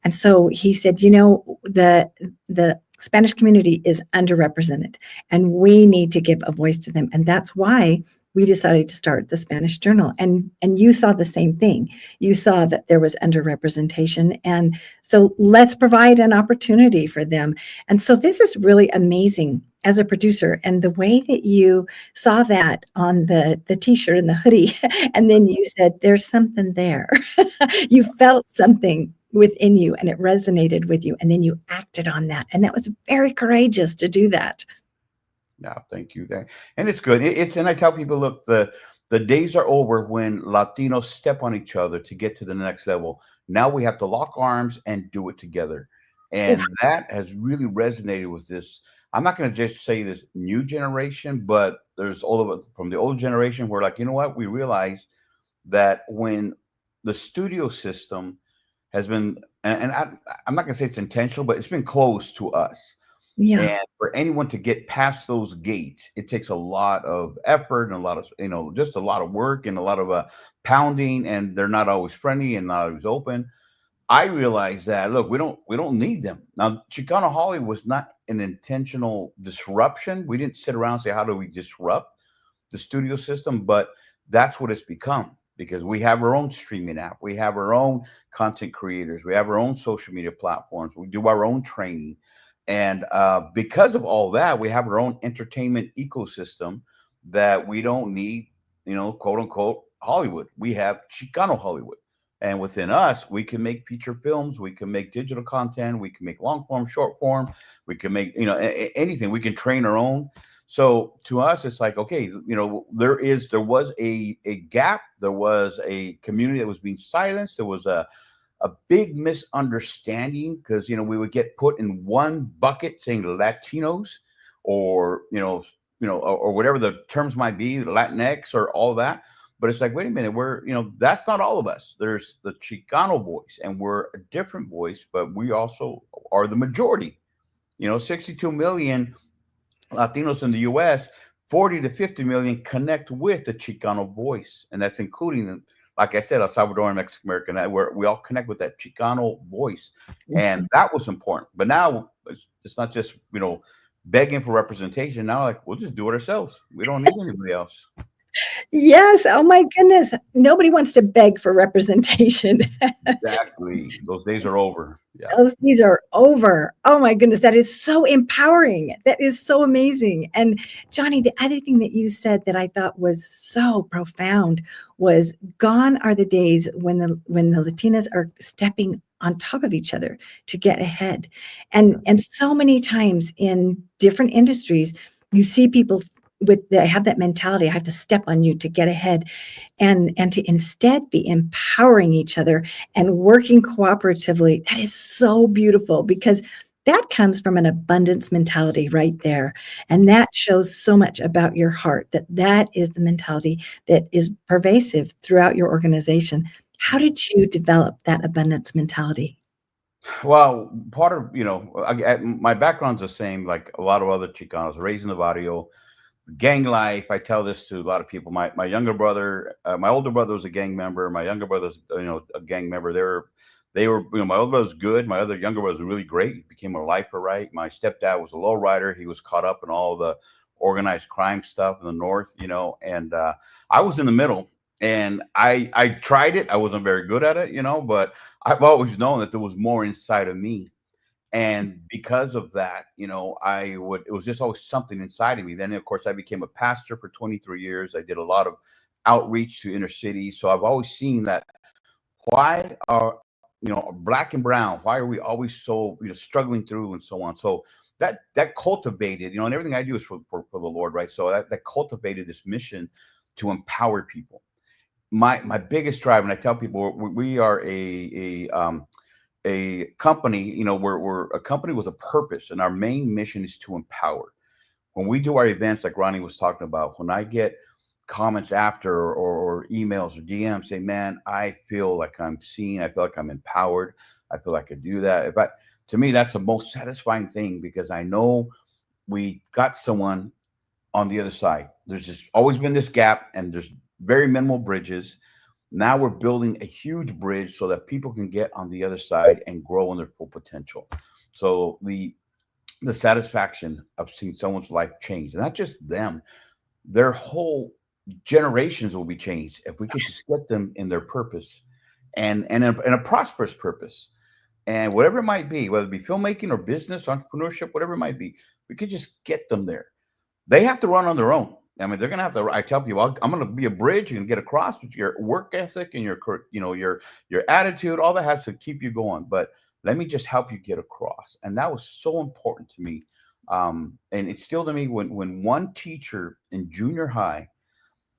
And so he said, the Spanish community is underrepresented and we need to give a voice to them. And that's why we decided to start the Spanish Journal. And you saw the same thing. You saw that there was underrepresentation. And so let's provide an opportunity for them. And so this is really amazing as a producer. And the way that you saw that on the t-shirt and the hoodie, and then you said, there's something there. You felt something within you and it resonated with you. And then you acted on that. And that was very courageous to do that. No, thank you. And it's good. And I tell people, look, the days are over when Latinos step on each other to get to the next level. Now we have to lock arms and do it together. And that has really resonated with this. I'm not going to just say this new generation, but there's all of it from the old generation. We're like, you know what? We realize that when the studio system has been, and I'm not going to say it's intentional, but it's been closed to us. Yeah. And for anyone to get past those gates, it takes a lot of effort and a lot of, just a lot of work and a lot of pounding, and they're not always friendly and not always open. I realized that, look, we don't need them. Now, Chicano Hollywood was not an intentional disruption. We didn't sit around and say, how do we disrupt the studio system? But that's what it's become, because we have our own streaming app. We have our own content creators. We have our own social media platforms. We do our own training. And because of all that, we have our own entertainment ecosystem that we don't need, quote unquote, Hollywood. We have Chicano Hollywood. And within us, we can make feature films. We can make digital content. We can make long form, short form. We can make, anything. We can train our own. So to us, it's like, okay, there was a gap. There was a community that was being silenced. There was a big misunderstanding because, we would get put in one bucket saying Latinos or, or whatever the terms might be, Latinx or all that. But it's like, wait a minute, that's not all of us. There's the Chicano voice, and we're a different voice, but we also are the majority. 62 million Latinos in the U.S., 40 to 50 million connect with the Chicano voice. And that's including, like I said, El Salvadoran, Mexican American, where we all connect with that Chicano voice. And that was important. But now it's not just, begging for representation. Now, like, we'll just do it ourselves. We don't need anybody else. Yes. Oh my goodness. Nobody wants to beg for representation. Exactly. Those days are over. Yeah. Those days are over. Oh my goodness. That is so empowering. That is so amazing. And Johnny, the other thing that you said that I thought was so profound was, gone are the days when the Latinas are stepping on top of each other to get ahead. And so many times in different industries, you see people they have that mentality, I have to step on you to get ahead, and to instead be empowering each other and working cooperatively. That is so beautiful, because that comes from an abundance mentality right there. And that shows so much about your heart, that is the mentality that is pervasive throughout your organization. How did you develop that abundance mentality? Well, part of, my background's the same, like a lot of other Chicanos, raised in the barrio. gang life. I tell this to a lot of people. My younger brother, my older brother was a gang member. My younger brother's, a gang member. They were, my older brother was good. My other younger brother was really great. He became a lifer, right? My stepdad was a low rider. He was caught up in all the organized crime stuff in the North, and I was in the middle. And I tried it. I wasn't very good at it, but I've always known that there was more inside of me. And because of that, it was just always something inside of me. Then, of course, I became a pastor for 23 years. I did a lot of outreach to inner cities. So I've always seen that why are, black and brown, why are we always so, struggling through and so on. So that cultivated, and everything I do is for the Lord, right? So that cultivated this mission to empower people. My biggest drive, and I tell people, we are a company, we're a company with a purpose, and our main mission is to empower. When we do our events, like Ronnie was talking about, when I get comments after or emails or DMs say, man, I feel like I'm seen, I feel like I'm empowered, I feel like I could do that. But to me, that's the most satisfying thing, because I know we got someone on the other side. There's just always been this gap, and there's very minimal bridges. Now we're building a huge bridge so that people can get on the other side and grow in their full potential. So the satisfaction of seeing someone's life change, and not just them, their whole generations will be changed if we could just get them in their purpose and a prosperous purpose. And whatever it might be, whether it be filmmaking or business, entrepreneurship, whatever it might be, we could just get them there. They have to run on their own. I mean, they're going to have to, I tell people, I'm going to be a bridge. You can get across, but your work ethic and your attitude, all that has to keep you going. But let me just help you get across. And that was so important to me. And it's still to me when one teacher in junior high,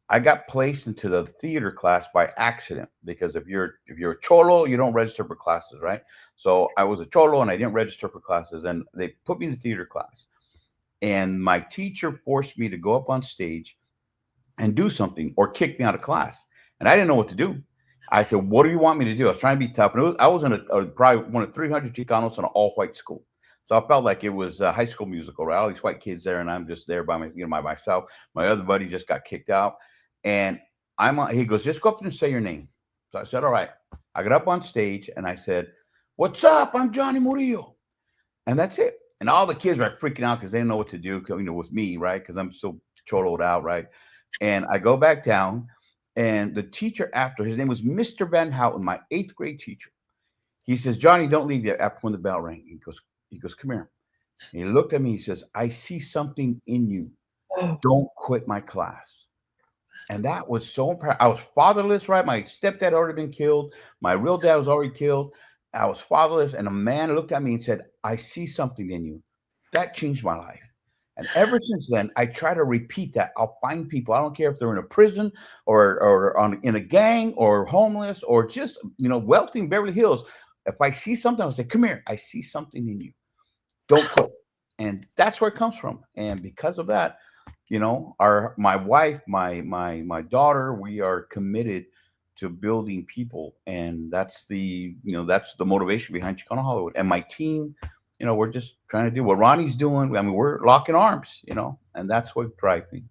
I got placed into the theater class by accident, because if you're a cholo, you don't register for classes, right? So I was a cholo and I didn't register for classes, and they put me in the theater class. And my teacher forced me to go up on stage and do something, or kick me out of class. And I didn't know what to do. I said, what do you want me to do? I was trying to be tough. And I was in probably one of 300 Chicanos in an all-white school. So I felt like it was a High School Musical, right? All these white kids there, and I'm just there by myself. My other buddy just got kicked out. And he goes, just go up and say your name. So I said, all right. I got up on stage and I said, what's up? I'm Johnny Murillo. And that's it. And all the kids were freaking out because they didn't know what to do, with me, right? Because I'm so choloed out, right? And I go back down, and the teacher after, his name was Mr. Van Houten, my 8th grade teacher. He says, Johnny, don't leave yet after when the bell rang. He goes, come here. And he looked at me. He says, I see something in you. Don't quit my class. And that was so proud. I was fatherless, right? My stepdad had already been killed. My real dad was already killed. I was fatherless, and a man looked at me and said, I see something in you. That changed my life. And ever since then, I try to repeat that. I'll find people. I don't care if they're in a prison or in a gang or homeless or just, wealthy in Beverly Hills. If I see something, I'll say, come here. I see something in you. Don't quit. And that's where it comes from. And because of that, my wife, my daughter, we are committed to building people, and that's the motivation behind Chicano Hollywood. And my team, we're just trying to do what Ronnie's doing. I mean, we're locking arms, and that's what drives me.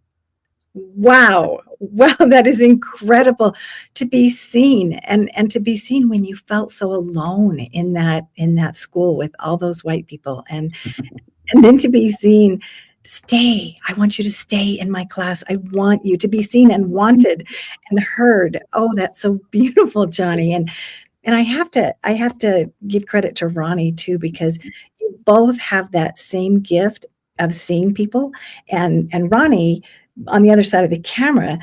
Wow. Well, that is incredible to be seen, and to be seen when you felt so alone in that school with all those white people, and then to be seen. Stay. I want you to stay in my class. I want you to be seen and wanted and heard. Oh, that's so beautiful, Johnny. And I have to give credit to Ronnie too, because you both have that same gift of seeing people. And Ronnie, on the other side of the camera,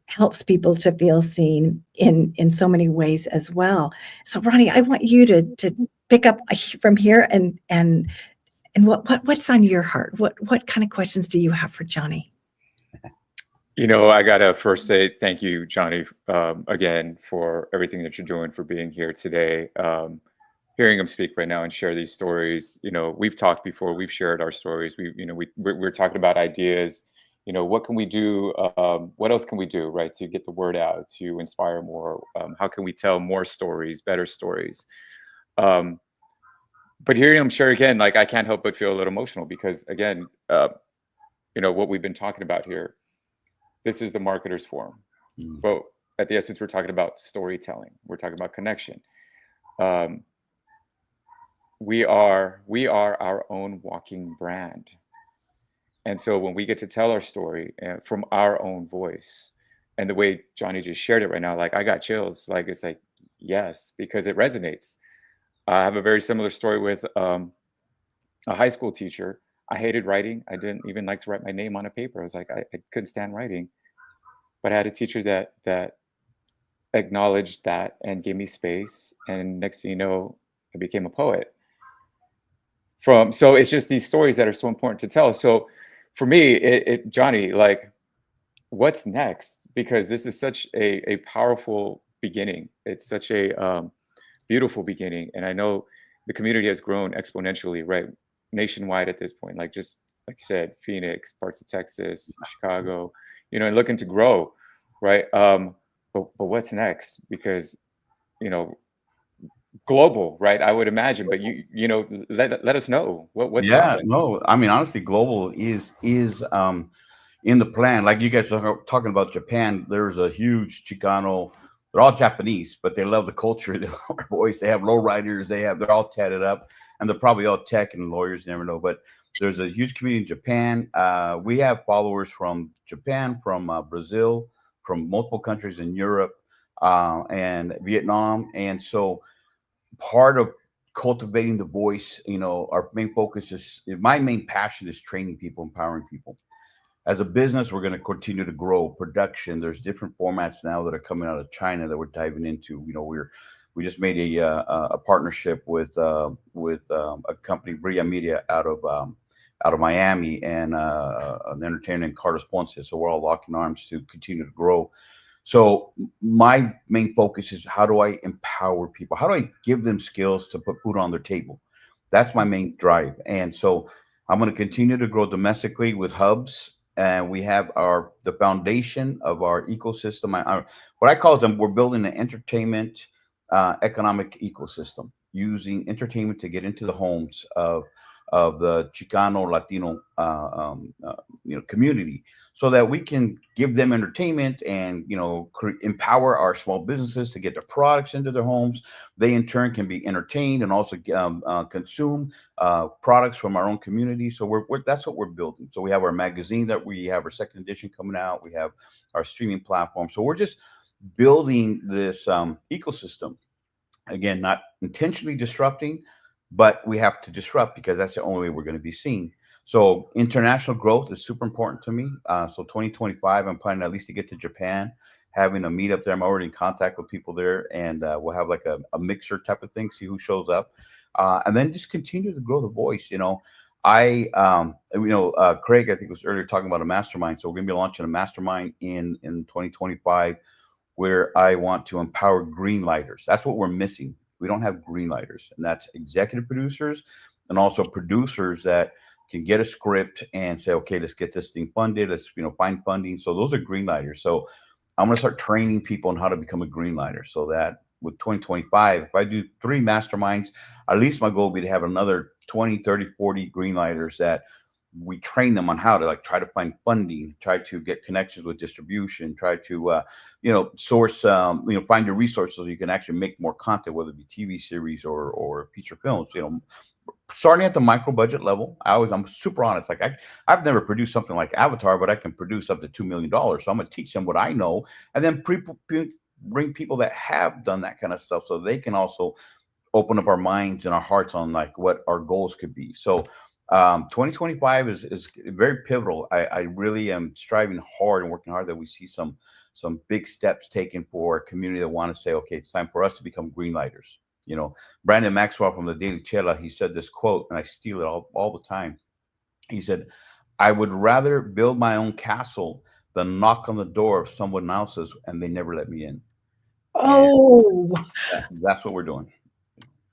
helps people to feel seen in so many ways as well. So Ronnie, I want you to pick up from here and what's on your heart? What kind of questions do you have for Johnny? I gotta first say thank you, Johnny, again, for everything that you're doing, for being here today. Hearing him speak right now and share these stories, we've talked before, we've shared our stories. We're talking about ideas. What can we do? What else can we do, right, to get the word out, to inspire more? How can we tell more stories, better stories? But hearing him share again, like, I can't help but feel a little emotional, because again, what we've been talking about here. This is the Marketers Forum. But at the essence, we're talking about storytelling. We're talking about connection. We are our own walking brand. And so when we get to tell our story from our own voice, and the way Johnny just shared it right now, like I got chills. Like it's like, yes, because it resonates. I have a very similar story with a high school teacher. I hated writing. I didn't even like to write my name on a paper. I was like, I couldn't stand writing. But I had a teacher that acknowledged that and gave me space. And next thing you know, I became a poet. So it's just these stories that are so important to tell. So for me, Johnny, like, what's next? Because this is such a powerful beginning. It's such a beautiful beginning. And I know the community has grown exponentially, right? Nationwide at this point, like just like you said, Phoenix, parts of Texas, Chicago, and looking to grow, right? But what's next? Because, global, right? I would imagine, but let us know what's happening. No, I mean, honestly, global is in the plan. Like you guys are talking about Japan, there's a huge Chicano. They're all Japanese, but they love the culture. They love our voice. They have lowriders. They're all tatted up, and they're probably all tech and lawyers. You never know. But there's a huge community in Japan. We have followers from Japan, from Brazil, from multiple countries in Europe, and Vietnam. And so part of cultivating the voice, our main focus is, my main passion is training people, empowering people. As a business, we're going to continue to grow production. There's different formats now that are coming out of China that we're diving into. We just made a partnership with a company, Bria Media, out of Miami, and an entertainer named Carlos Ponce. So we're all locking arms to continue to grow. So my main focus is, how do I empower people? How do I give them skills to put food on their table? That's my main drive. And so I'm going to continue to grow domestically with hubs. And we have the foundation of our ecosystem. What I call them, we're building an entertainment economic ecosystem, using entertainment to get into the homes of the Chicano Latino community, so that we can give them entertainment and empower our small businesses to get their products into their homes. They in turn can be entertained and also consume products from our own community. So that's what we're building. So we have our magazine that we have our second edition coming out. We have our streaming platform. So we're just building this ecosystem. Again, not intentionally disrupting, but we have to disrupt, because that's the only way we're going to be seen. So international growth is super important to me. So 2025, I'm planning at least to get to Japan, having a meetup there. I'm already in contact with people there, and we'll have like a mixer type of thing, see who shows up, and then just continue to grow the voice. Craig, I think was earlier talking about a mastermind. So we're going to be launching a mastermind in 2025, where I want to empower green lighters. That's what we're missing. We don't have green lighters, and that's executive producers and also producers that can get a script and say, okay, let's get this thing funded. Let's, find funding. So those are green lighters. So I'm going to start training people on how to become a green lighter, so that with 2025, if I do 3 masterminds, at least my goal will be to have another 20, 30, 40 green lighters that we train them on how to try to find funding, try to get connections with distribution, try to, source, find your resources so you can actually make more content, whether it be TV series or feature films, starting at the micro budget level. I'm super honest. Like I've never produced something like Avatar, but I can produce up to $2 million. So I'm going to teach them what I know, and then bring people that have done that kind of stuff, so they can also open up our minds and our hearts on what our goals could be. So 2025 is very pivotal. I really am striving hard and working hard that we see some big steps taken for a community that want to say, okay, it's time for us to become green lighters. Brandon Maxwell from the Daily Chela, he said this quote, and I steal it all the time. He said, "I would rather build my own castle than knock on the door of someone else's and they never let me in." Oh, that's what we're doing.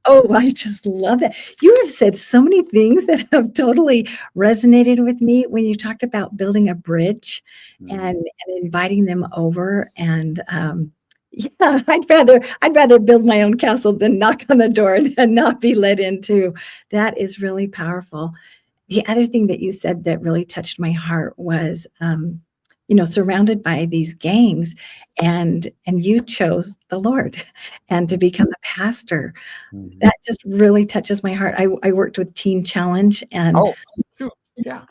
Oh, I just love that. You have said so many things that have totally resonated with me when you talked about building a bridge and inviting them over. And yeah, I'd rather build my own castle than knock on the door and not be let into. That is really powerful. the other thing that you said that really touched my heart was, surrounded by these gangs, and you chose the Lord and to become a pastor. Mhm. That just really touches my heart. I worked with Teen Challenge, and Oh, shoot. Yeah.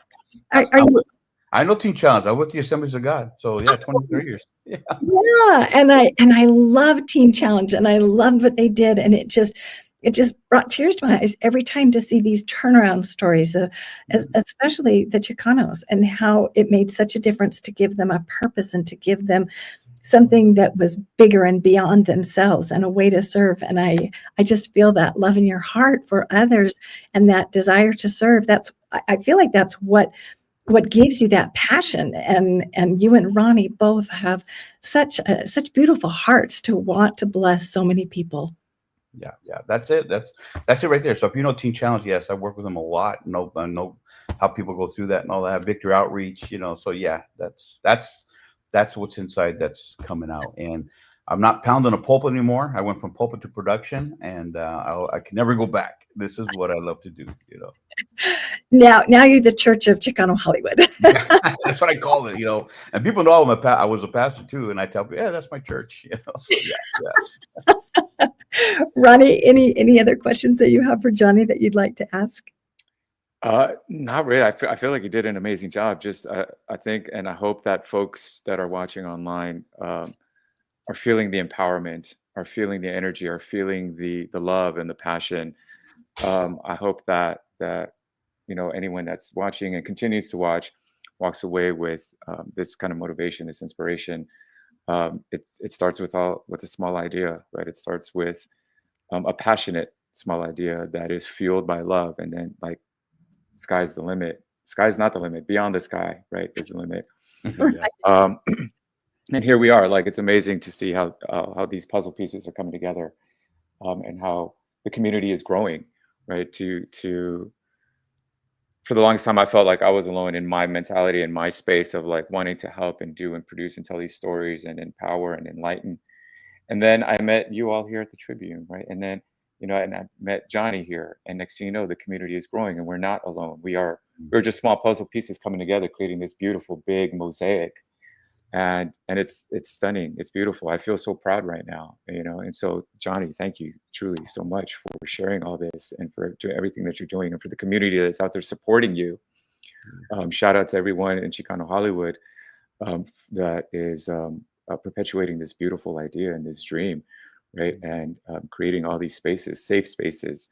I know Teen Challenge. I was with the Assemblies of God. So yeah, 23 years. Yeah. yeah, and I love Teen Challenge, and I loved what they did, and it just brought tears to my eyes every time to see these turnaround stories, especially the Chicanos, and how it made such a difference to give them a purpose and to give them something that was bigger and beyond themselves and a way to serve. And I just feel that love in your heart for others and that desire to serve. I feel like that's what gives you that passion. And you and Ronnie both have such beautiful hearts to want to bless so many people. Yeah, that's it. That's it right there. So if you know Teen Challenge, yes, I work with them a lot. I know how people go through that and all that. Victory Outreach, So yeah, that's what's inside that's coming out. And I'm not pounding a pulpit anymore. I went from pulpit to production, and I can never go back. This is what I love to do. Now you're the Church of Chicano Hollywood. That's what I call it. And people know I was a pastor too, and I tell people, yeah, that's my church. So yeah. Ronnie, any other questions that you have for Johnny that you'd like to ask? Not really. I feel like you did an amazing job. Just I think, and I hope that folks that are watching online are feeling the empowerment, are feeling the energy, are feeling the love and the passion. I hope that anyone that's watching and continues to watch walks away with this kind of motivation, this inspiration. It starts with a small idea, right? It starts with a passionate small idea that is fueled by love, and then like sky's the limit. Sky's not the limit. Beyond the sky, right, is the limit. And here we are. Like, it's amazing to see how these puzzle pieces are coming together, and how the community is growing, right? For the longest time, I felt like I was alone in my mentality and my space of like wanting to help and do and produce and tell these stories and empower and enlighten. And then I met you all here at the Tribune, right? And then, and I met Johnny here. And next thing you know, the community is growing, and we're not alone. We're just small puzzle pieces coming together, creating this beautiful, big mosaic. And it's stunning. It's beautiful. I feel so proud right now, And so, Johnny, thank you truly so much for sharing all this and for everything that you're doing, and for the community that's out there supporting you. Shout out to everyone in Chicano Hollywood that is perpetuating this beautiful idea and this dream, right? And creating all these spaces, safe spaces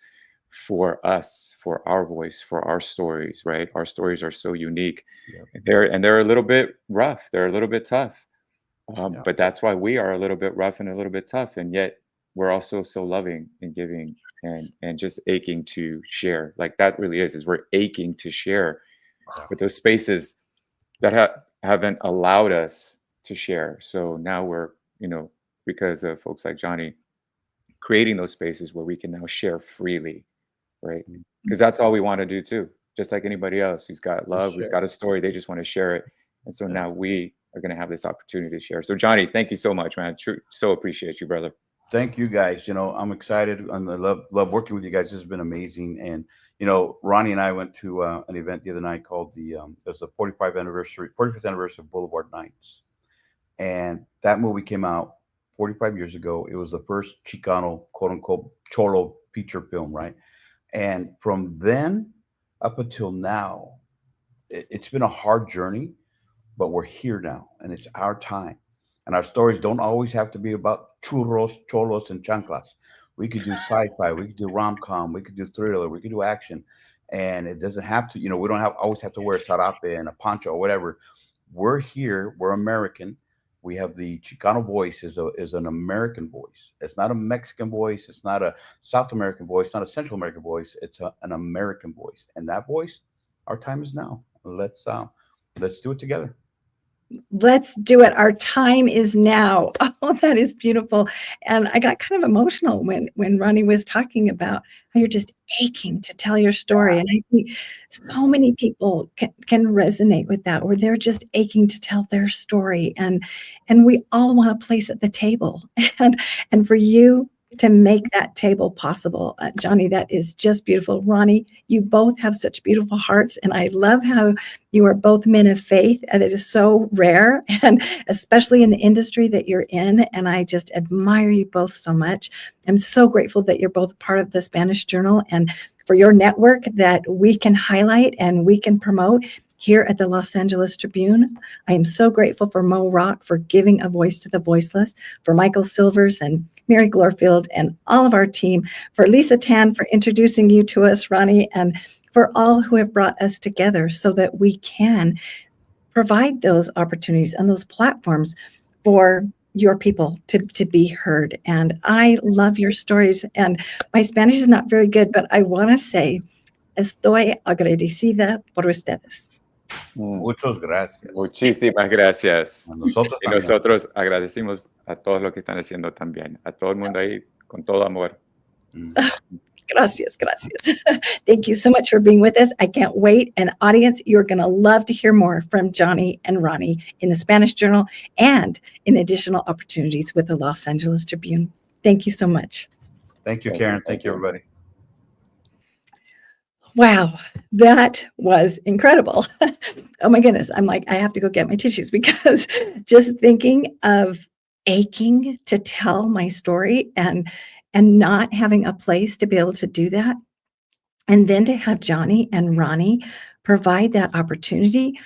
for us, for our voice, for our stories, right? Our stories are so unique. They're a little bit rough. They're a little bit tough. But that's why we are a little bit rough and a little bit tough. And yet we're also so loving and giving and just aching to share. Like, that really is we're aching to share with those spaces that haven't allowed us to share. So now we're, because of folks like Johnny, creating those spaces where we can now share freely, right? Because that's all we want to do too. Just like anybody else who's got love, who's got a story, they just want to share it. And so now we are going to have this opportunity to share. So Johnny, thank you so much, man. So appreciate you, brother. Thank you, guys. I'm excited, and I love working with you guys. This has been amazing. And Ronnie and I went to an event the other night called it was the 45th anniversary of Boulevard Nights, and that movie came out 45 years ago. It was the first Chicano, quote unquote, cholo feature film, right? And from then up until now, it's been a hard journey, but we're here now, and it's our time. And our stories don't always have to be about churros, cholos, and chanclas. We could do sci-fi, we could do rom-com, we could do thriller, we could do action. And it doesn't have to, we don't always have to wear a sarape and a poncho or whatever. We're here, we're American. We have the Chicano voice is an American voice. It's not a Mexican voice. It's not a South American voice. It's not a Central American voice. It's an American voice. And that voice, our time is now. Let's do it together. Let's do it. Our time is now. Oh, that is beautiful. And I got kind of emotional when Ronnie was talking about how you're just aching to tell your story. And I think so many people can resonate with that, where they're just aching to tell their story. And we all want a place at the table. And for you, to make that table possible. Johnny, that is just beautiful. Ronnie, you both have such beautiful hearts, and I love how you are both men of faith, and it is so rare, and especially in the industry that you're in, and I just admire you both so much. I'm so grateful that you're both part of the Spanish Journal and for your network that we can highlight and we can promote here at the Los Angeles Tribune. I am so grateful for Mo Rock for giving a voice to the voiceless, for Michael Silvers and Mary Glorfield and all of our team, for Lisa Tan for introducing you to us, Ronnie, and for all who have brought us together so that we can provide those opportunities and those platforms for your people to be heard. And I love your stories. And my Spanish is not very good, but I want to say, estoy agradecida por ustedes. Muchas gracias. Muchísimas gracias. A nosotros Y también. nosotros agradecimos a todos los que están haciendo también, a todo el mundo ahí con todo amor. Gracias, gracias. Thank you so much for being with us. I can't wait. And audience, you're going to love to hear more from Johnny and Ronnie in the Spanish Journal and in additional opportunities with the Los Angeles Tribune. Thank you so much. Thank you, Karen. Thank you, everybody. Wow, that was incredible. Oh my goodness. I'm like, I have to go get my tissues because just thinking of aching to tell my story and not having a place to be able to do that. And then to have Johnny and Ronnie provide that opportunity,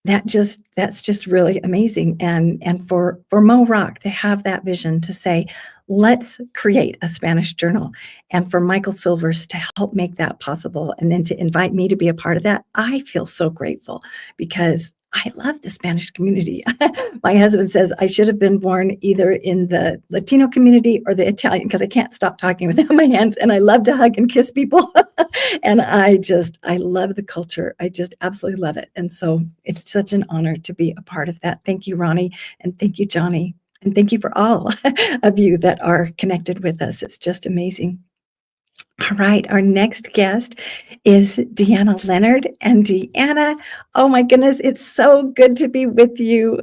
that's just really amazing. And for Mo Rock to have that vision to say, let's create a Spanish Journal, and for Michael Silvers to help make that possible, and then to invite me to be a part of that, I feel so grateful because I love the Spanish community. My husband says I should have been born either in the Latino community or the Italian because I can't stop talking without my hands, and I love to hug and kiss people. And I love the culture. I just absolutely love it. And so it's such an honor to be a part of that. Thank you, Ronnie, and thank you, Johnny. And thank you for all of you that are connected with us. It's just amazing. All right, our next guest is Deanna Leonard. And Deanna, oh my goodness, it's so good to be with you.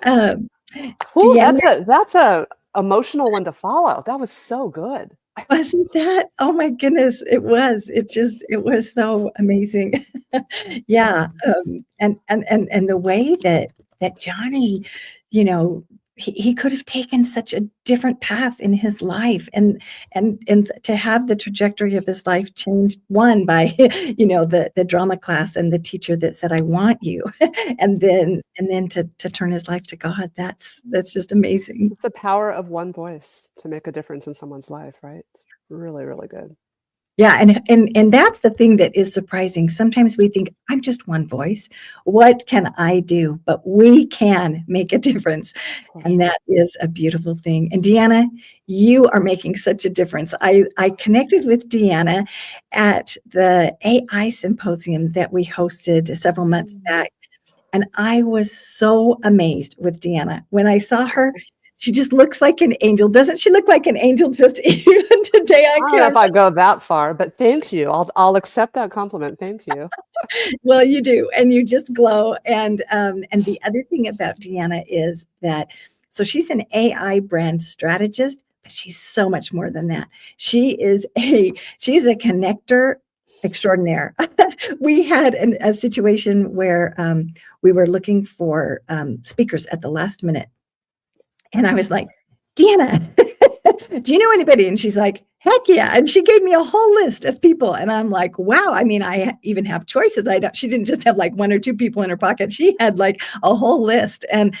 Ooh, Deanna, that's a emotional one to follow. That was so good. wasn't that? Oh my goodness, it was. It was so amazing. Yeah, and the way that Johnny, you know, he could have taken such a different path in his life, and to have the trajectory of his life changed, one by the drama class and the teacher that said, I want you, and then to turn his life to God. That's just amazing. It's the power of one voice to make a difference in someone's life, right? Really, really good. Yeah, and that's the thing that is surprising. Sometimes we think, I'm just one voice. What can I do? But we can make a difference. And that is a beautiful thing. And Deanna, you are making such a difference. I connected with Deanna at the AI symposium that we hosted several months back. And I was so amazed with Deanna. When I saw her, she just looks like an angel. Doesn't she look like an angel just even today on I don't know if I go that far, but thank you. I'll accept that compliment. Thank you. Well, you do, and you just glow. And the other thing about Deanna is that, so she's an AI brand strategist, but she's so much more than that. She's a connector extraordinaire. We had a situation where we were looking for speakers at the last minute. And I was like, Deanna, do you know anybody? And she's like, heck yeah. And she gave me a whole list of people. And I'm like, wow. I mean, I even have choices. She didn't just have like one or two people in her pocket. She had like a whole list. And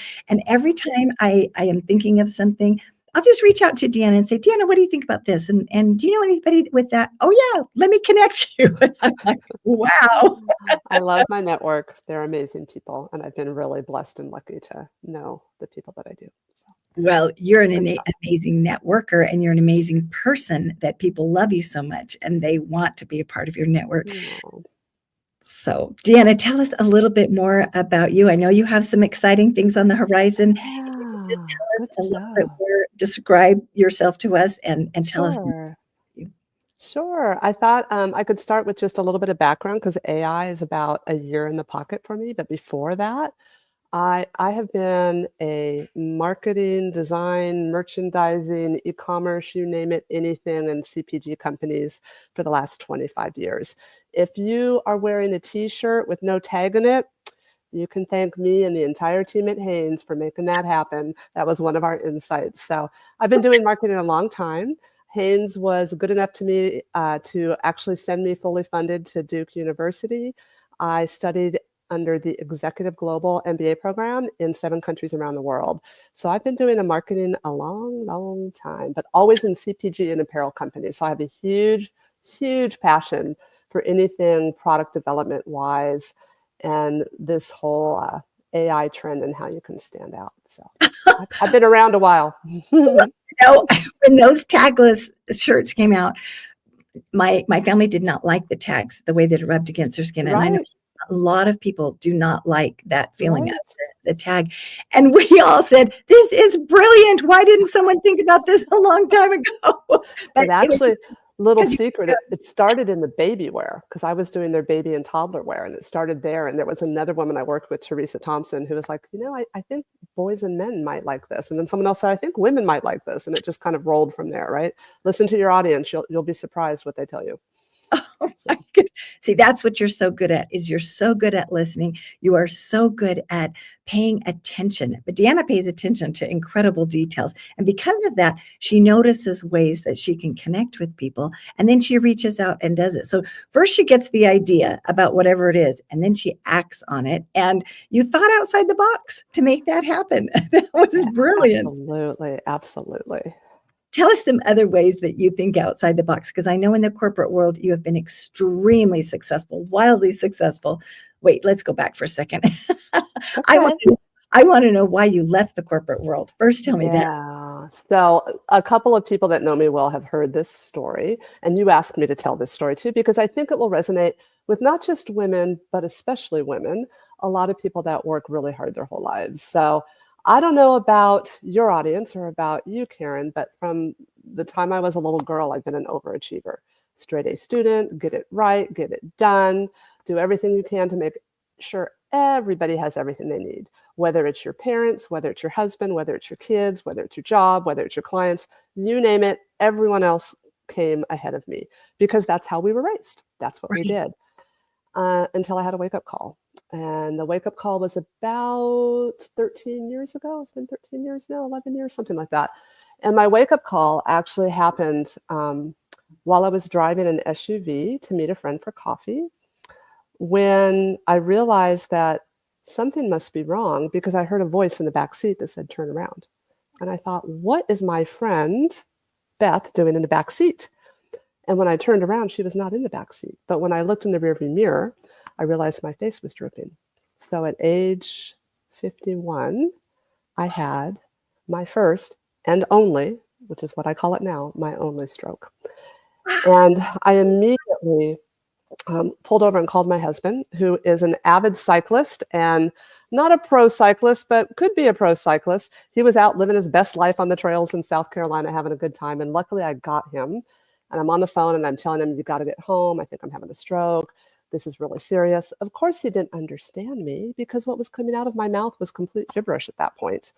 every time I am thinking of something, I'll just reach out to Deanna and say, Deanna, what do you think about this? And do you know anybody with that? Oh yeah, let me connect you. And I'm like, wow. I love my network. They're amazing people. And I've been really blessed and lucky to know the people that I do. So. Well, you're an amazing networker, and you're an amazing person that people love you so much and they want to be a part of your network. Oh. So, Deanna, tell us a little bit more about you. I know you have some exciting things on the horizon. Yeah, just tell us a little bit more, describe yourself to us and tell us. Sure. I thought I could start with just a little bit of background because AI is about a year in the pocket for me. But before that, I have been a marketing, design, merchandising, e-commerce, you name it, anything in CPG companies for the last 25 years. If you are wearing a t-shirt with no tag in it, you can thank me and the entire team at Hanes for making that happen. That was one of our insights. So I've been doing marketing a long time. Hanes was good enough to me to actually send me fully funded to Duke University. I studied under the Executive Global MBA program in 7 countries around the world. So I've been doing marketing a long, long time, but always in CPG and apparel companies. So I have a huge, huge passion for anything product development wise and this whole AI trend and how you can stand out. So I've been around a while. When those tagless shirts came out, my family did not like the tags, the way that it rubbed against their skin. And I know a lot of people do not like that feeling of the tag. And we all said, this is brilliant. Why didn't someone think about this a long time ago? But it actually, little secret, it started in the baby wear because I was doing their baby and toddler wear, and it started there. And there was another woman I worked with, Teresa Thompson, who was like, I think boys and men might like this. And then someone else said, I think women might like this. And it just kind of rolled from there, right? Listen to your audience. You'll be surprised what they tell you. Oh my goodness. See, that's what you're so good at, is you're so good at listening. You are so good at paying attention. But Deanna pays attention to incredible details. And because of that, she notices ways that she can connect with people. And then she reaches out and does it. So first she gets the idea about whatever it is, and then she acts on it. And you thought outside the box to make that happen. That was brilliant. Absolutely. Absolutely. Tell us some other ways that you think outside the box, because I know in the corporate world, you have been extremely successful, wildly successful. Wait, let's go back for a second. Okay. I want to know why you left the corporate world. First, tell me that. So a couple of people that know me well have heard this story, and you asked me to tell this story too, because I think it will resonate with not just women, but especially women, a lot of people that work really hard their whole lives. So I don't know about your audience or about you, Karen, but from the time I was a little girl, I've been an overachiever. Straight A student, get it right, get it done, do everything you can to make sure everybody has everything they need, whether it's your parents, whether it's your husband, whether it's your kids, whether it's your job, whether it's your clients, you name it, everyone else came ahead of me because that's how we were raised. That's what we did until I had a wake-up call. And the wake-up call was about 13 years ago. It's been 13 years now, 11 years, something like that. And my wake-up call actually happened while I was driving an SUV to meet a friend for coffee, when I realized that something must be wrong because I heard a voice in the back seat that said, turn around. And I thought, what is my friend Beth doing in the back seat? And when I turned around, she was not in the back seat. But when I looked in the rearview mirror, I realized my face was drooping. So at age 51, I had my first and only, which is what I call it now, my only stroke. And I immediately pulled over and called my husband, who is an avid cyclist and not a pro cyclist, but could be a pro cyclist. He was out living his best life on the trails in South Carolina, having a good time. And luckily I got him, and I'm on the phone and I'm telling him, you got to get home. I think I'm having a stroke. This is really serious. Of course, he didn't understand me because what was coming out of my mouth was complete gibberish at that point.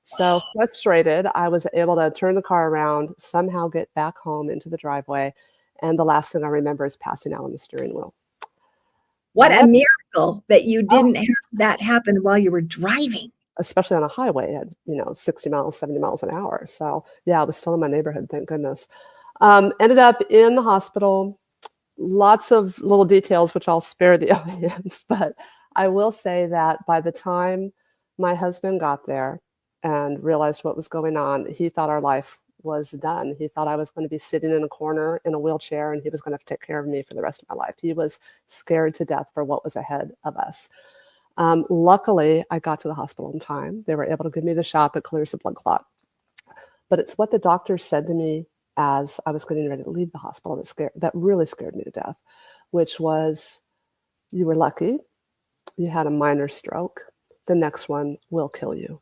So frustrated, I was able to turn the car around, somehow get back home into the driveway. And the last thing I remember is passing out on the steering wheel. What a miracle that you didn't have that happen while you were driving. Especially on a highway at, 60 miles, 70 miles an hour. So yeah, I was still in my neighborhood, thank goodness. Ended up in the hospital. Lots of little details, which I'll spare the audience. But I will say that by the time my husband got there and realized what was going on, he thought our life was done. He thought I was going to be sitting in a corner in a wheelchair and he was going to have to take care of me for the rest of my life. He was scared to death for what was ahead of us. Luckily, I got to the hospital in time. They were able to give me the shot that clears the blood clot. But it's what the doctor said to me as I was getting ready to leave the hospital that really scared me to death, which was, you were lucky. You had a minor stroke. The next one will kill you.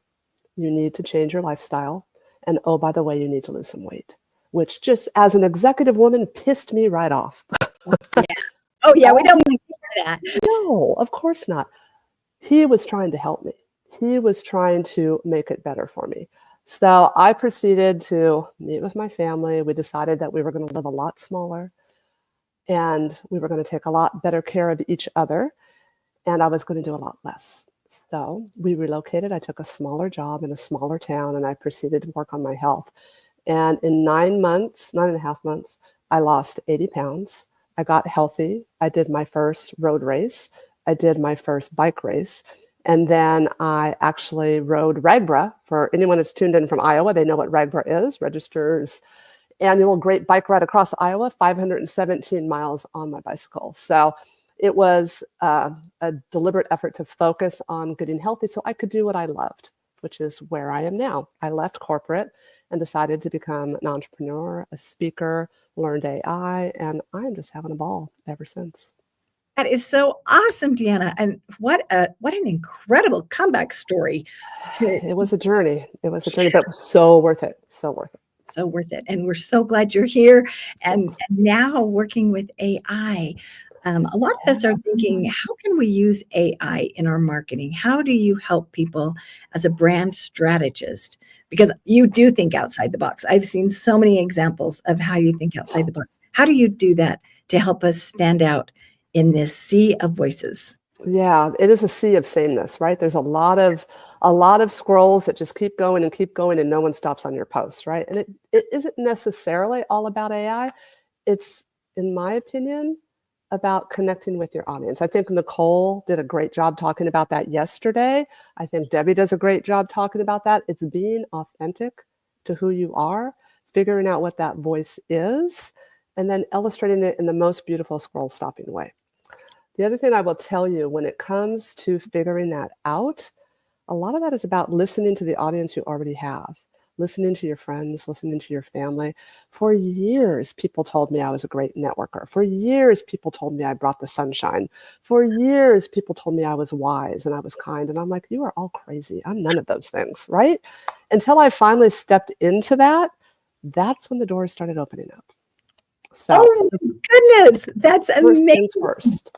You need to change your lifestyle. And oh, by the way, you need to lose some weight, which just as an executive woman pissed me right off. Yeah. Oh, yeah, we don't want to hear that. No, of course not. He was trying to help me. he was trying to make it better for me. So I proceeded to meet with my family. We decided that we were going to live a lot smaller and we were going to take a lot better care of each other, and I was going to do a lot less. So we relocated. I took a smaller job in a smaller town, and I proceeded to work on my health. And in 9.5 months, I lost 80 pounds. I got healthy. I did my first road race. I did my first bike race. And then I actually rode RAGBRA. For anyone that's tuned in from Iowa, they know what RAGBRA is, Register's Annual Great Bike Ride Across Iowa, 517 miles on my bicycle. So it was a deliberate effort to focus on getting healthy so I could do what I loved, which is where I am now. I left corporate and decided to become an entrepreneur, a speaker, learned AI, and I'm just having a ball ever since. That is so awesome, Deanna. And what an incredible comeback story. It was a journey. It was a journey, but it was so worth it. So worth it. So worth it. And we're so glad you're here. And now working with AI. A lot of us are thinking, how can we use AI in our marketing? How do you help people as a brand strategist? Because you do think outside the box. I've seen so many examples of how you think outside the box. How do you do that to help us stand out in this sea of voices? Yeah, it is a sea of sameness, right? There's a lot of scrolls that just keep going and no one stops on your post, right? And it isn't necessarily all about AI. It's, in my opinion, about connecting with your audience. I think Nicole did a great job talking about that yesterday. I think Debbie does a great job talking about that. It's being authentic to who you are, figuring out what that voice is, and then illustrating it in the most beautiful scroll stopping way. The other thing I will tell you when it comes to figuring that out, a lot of that is about listening to the audience you already have, listening to your friends, listening to your family. For years, people told me I was a great networker. For years, people told me I brought the sunshine. For years, people told me I was wise and I was kind. And I'm like, you are all crazy. I'm none of those things, right? Until I finally stepped into that, that's when the doors started opening up. So, oh my goodness, that's amazing.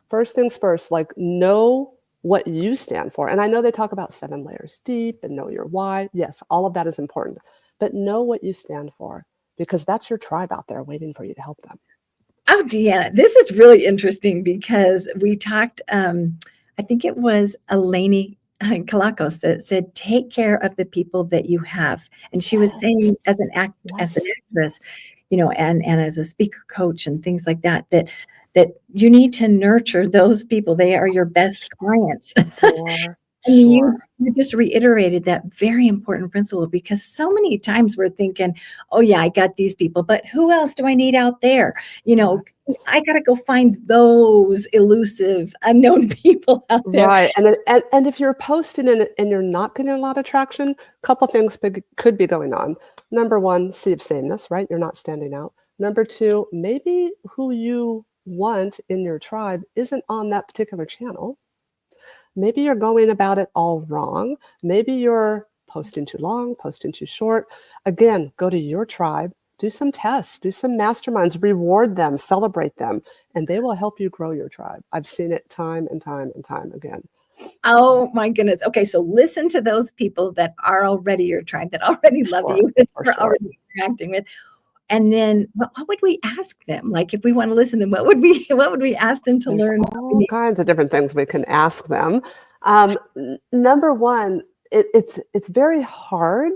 First things first, like know what you stand for. And I know they talk about 7 layers deep and know your why. Yes, all of that is important, but know what you stand for, because that's your tribe out there waiting for you to help them. Oh, Deanna, this is really interesting because we talked, I think it was Eleni Kalakos that said, take care of the people that you have. And she was saying as an actress, you know, and as a speaker coach and things like that, that you need to nurture those people. They are your best clients. And you just reiterated that very important principle, because so many times we're thinking, oh yeah, I got these people, but who else do I need out there? You know, I got to go find those elusive, unknown people out there. Right. And if you're posting and you're not getting a lot of traction, a couple things could be going on. Number one, sea of sameness, right? You're not standing out. Number two, maybe who you want in your tribe isn't on that particular channel. Maybe you're going about it all wrong. Maybe you're posting too long, posting too short. Again, go to your tribe, do some tests, do some masterminds, reward them, celebrate them, and they will help you grow your tribe. I've seen it time and time and time again. Oh my goodness. Okay, so listen to those people that are already your tribe, that already love you, that you're already interacting with. And then what would we ask them? Like, if we want to listen to them, what would we ask them to learn? All kinds of different things we can ask them. Number one, it's very hard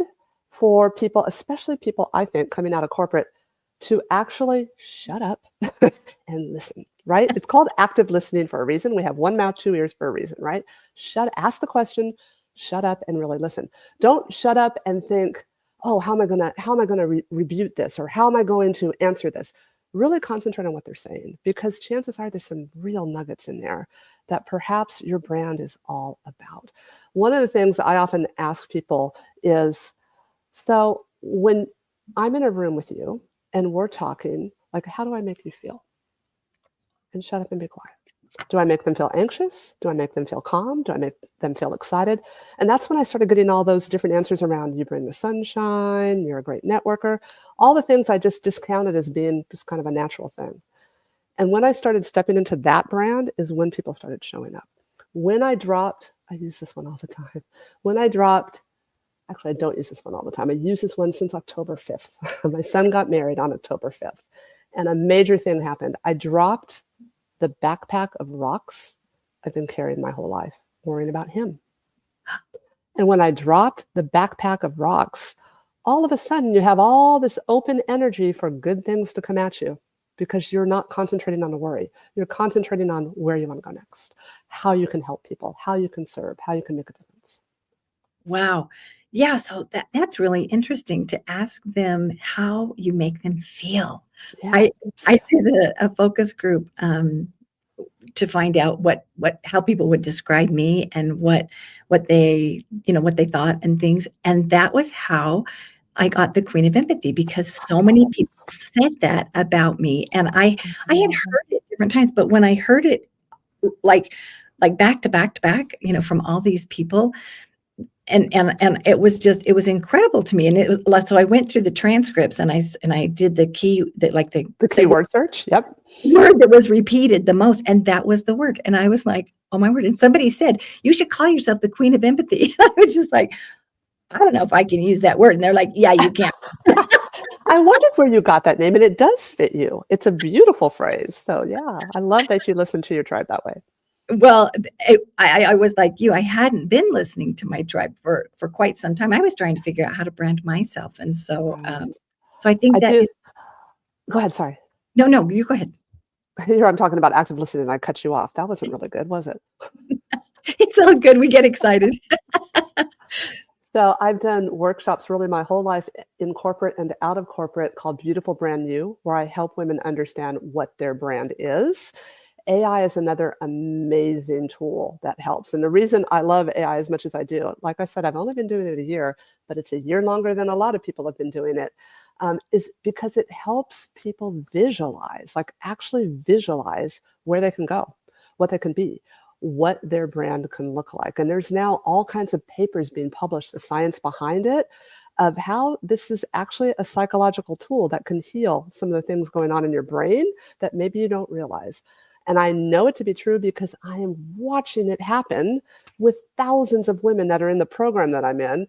for people, especially people, I think, coming out of corporate, to actually shut up and listen, right? It's called active listening for a reason. We have one mouth, 2 ears for a reason, right? Ask the question, shut up and really listen. Don't shut up and think, oh, how am I gonna rebuke this, or how am I going to answer this? Really concentrate on what they're saying, because chances are there's some real nuggets in there that perhaps your brand is all about. One of the things I often ask people is, so when I'm in a room with you and we're talking, like, how do I make you feel? And shut up and be quiet. Do I make them feel anxious? Do I make them feel calm? Do I make them feel excited? And that's when I started getting all those different answers around, you bring the sunshine, you're a great networker, all the things I just discounted as being just kind of a natural thing. And when I started stepping into that brand is when people started showing up. When I dropped I use this one all the time. When I dropped, actually, I don't use this one all the time. I use this one since October 5th. My son got married on October 5th. And a major thing happened. I dropped the backpack of rocks I've been carrying my whole life, worrying about him. And when I dropped the backpack of rocks, all of a sudden you have all this open energy for good things to come at you because you're not concentrating on the worry. You're concentrating on where you want to go next, how you can help people, how you can serve, how you can make a difference. Wow. Yeah. So that's really interesting to ask them how you make them feel. Yeah. I did a focus group to find out how people would describe me and what they thought and things. And that was how I got the Queen of Empathy, because so many people said that about me. And I had heard it different times, but when I heard it like back to back to back, from all these people, and it was incredible to me. And it was, so I went through the transcripts and I did the keyword search. Yep. Word that was repeated the most, and that was the word. And I was like, oh my word. And somebody said, you should call yourself the Queen of Empathy. I was just like, I don't know if I can use that word. And they're like, yeah, you can. I wondered where you got that name, and it does fit you. It's a beautiful phrase. So yeah, I love that you listen to your tribe that way. Well, I was like you. I hadn't been listening to my tribe for quite some time. I was trying to figure out how to brand myself. And so, so I think Go ahead. Sorry. No, you go ahead. Here I'm talking about active listening and I cut you off. That wasn't really good, was it? It's all good. We get excited. So I've done workshops really my whole life in corporate and out of corporate called Beautiful Brand New, where I help women understand what their brand is. AI is another amazing tool that helps. And the reason I love AI as much as I do, like I said, I've only been doing it a year, but it's a year longer than a lot of people have been doing it, is because it helps people visualize, like actually visualize where they can go, what they can be, what their brand can look like. And there's now all kinds of papers being published, the science behind it, of how this is actually a psychological tool that can heal some of the things going on in your brain that maybe you don't realize. And I know it to be true because I am watching it happen with thousands of women that are in the program that I'm in,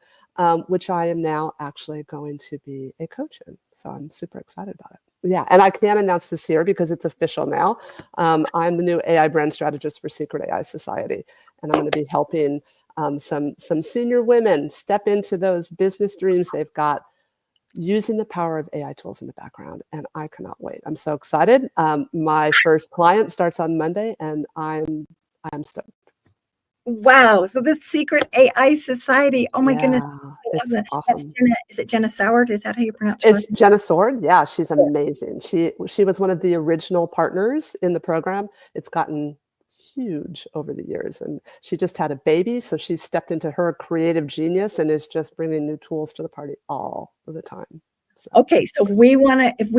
which I am now actually going to be a coach in. So I'm super excited about it. Yeah, and I can't announce this here because it's official now. I'm the new AI brand strategist for Secret AI Society, and I'm going to be helping some senior women step into those business dreams they've got using the power of AI tools in the background. And I cannot wait. I'm so excited. My first client starts on Monday, and I'm stoked. Wow. So the Secret AI Society. Oh my goodness. It's awesome. Is it Jenna Soward? Is that how you pronounce her? It's Jenna Sword. Yeah, she's amazing. She was one of the original partners in the program. It's gotten huge over the years, and she just had a baby, so she stepped into her creative genius and is just bringing new tools to the party all the time. So. Okay, so if we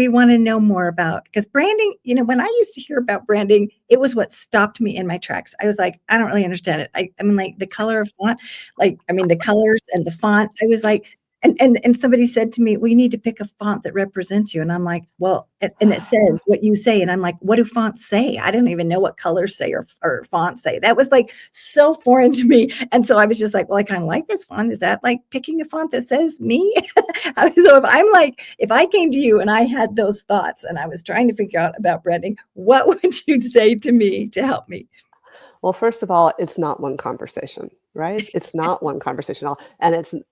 want to know more about, because branding, when I used to hear about branding, it was what stopped me in my tracks. I was like, I don't really understand it. I mean, like the color of font, the colors and the font. I was like, and somebody said to me, well, you need to pick a font that represents you. And I'm like, well, and it says what you say. And I'm like, what do fonts say? I don't even know what colors say or fonts say. That was like so foreign to me. And so I was just like, well, I kind of like this font. Is that like picking a font that says me? So if I came to you and I had those thoughts and I was trying to figure out about branding, what would you say to me to help me? Well, first of all, it's not one conversation, right? It's not one conversation at all.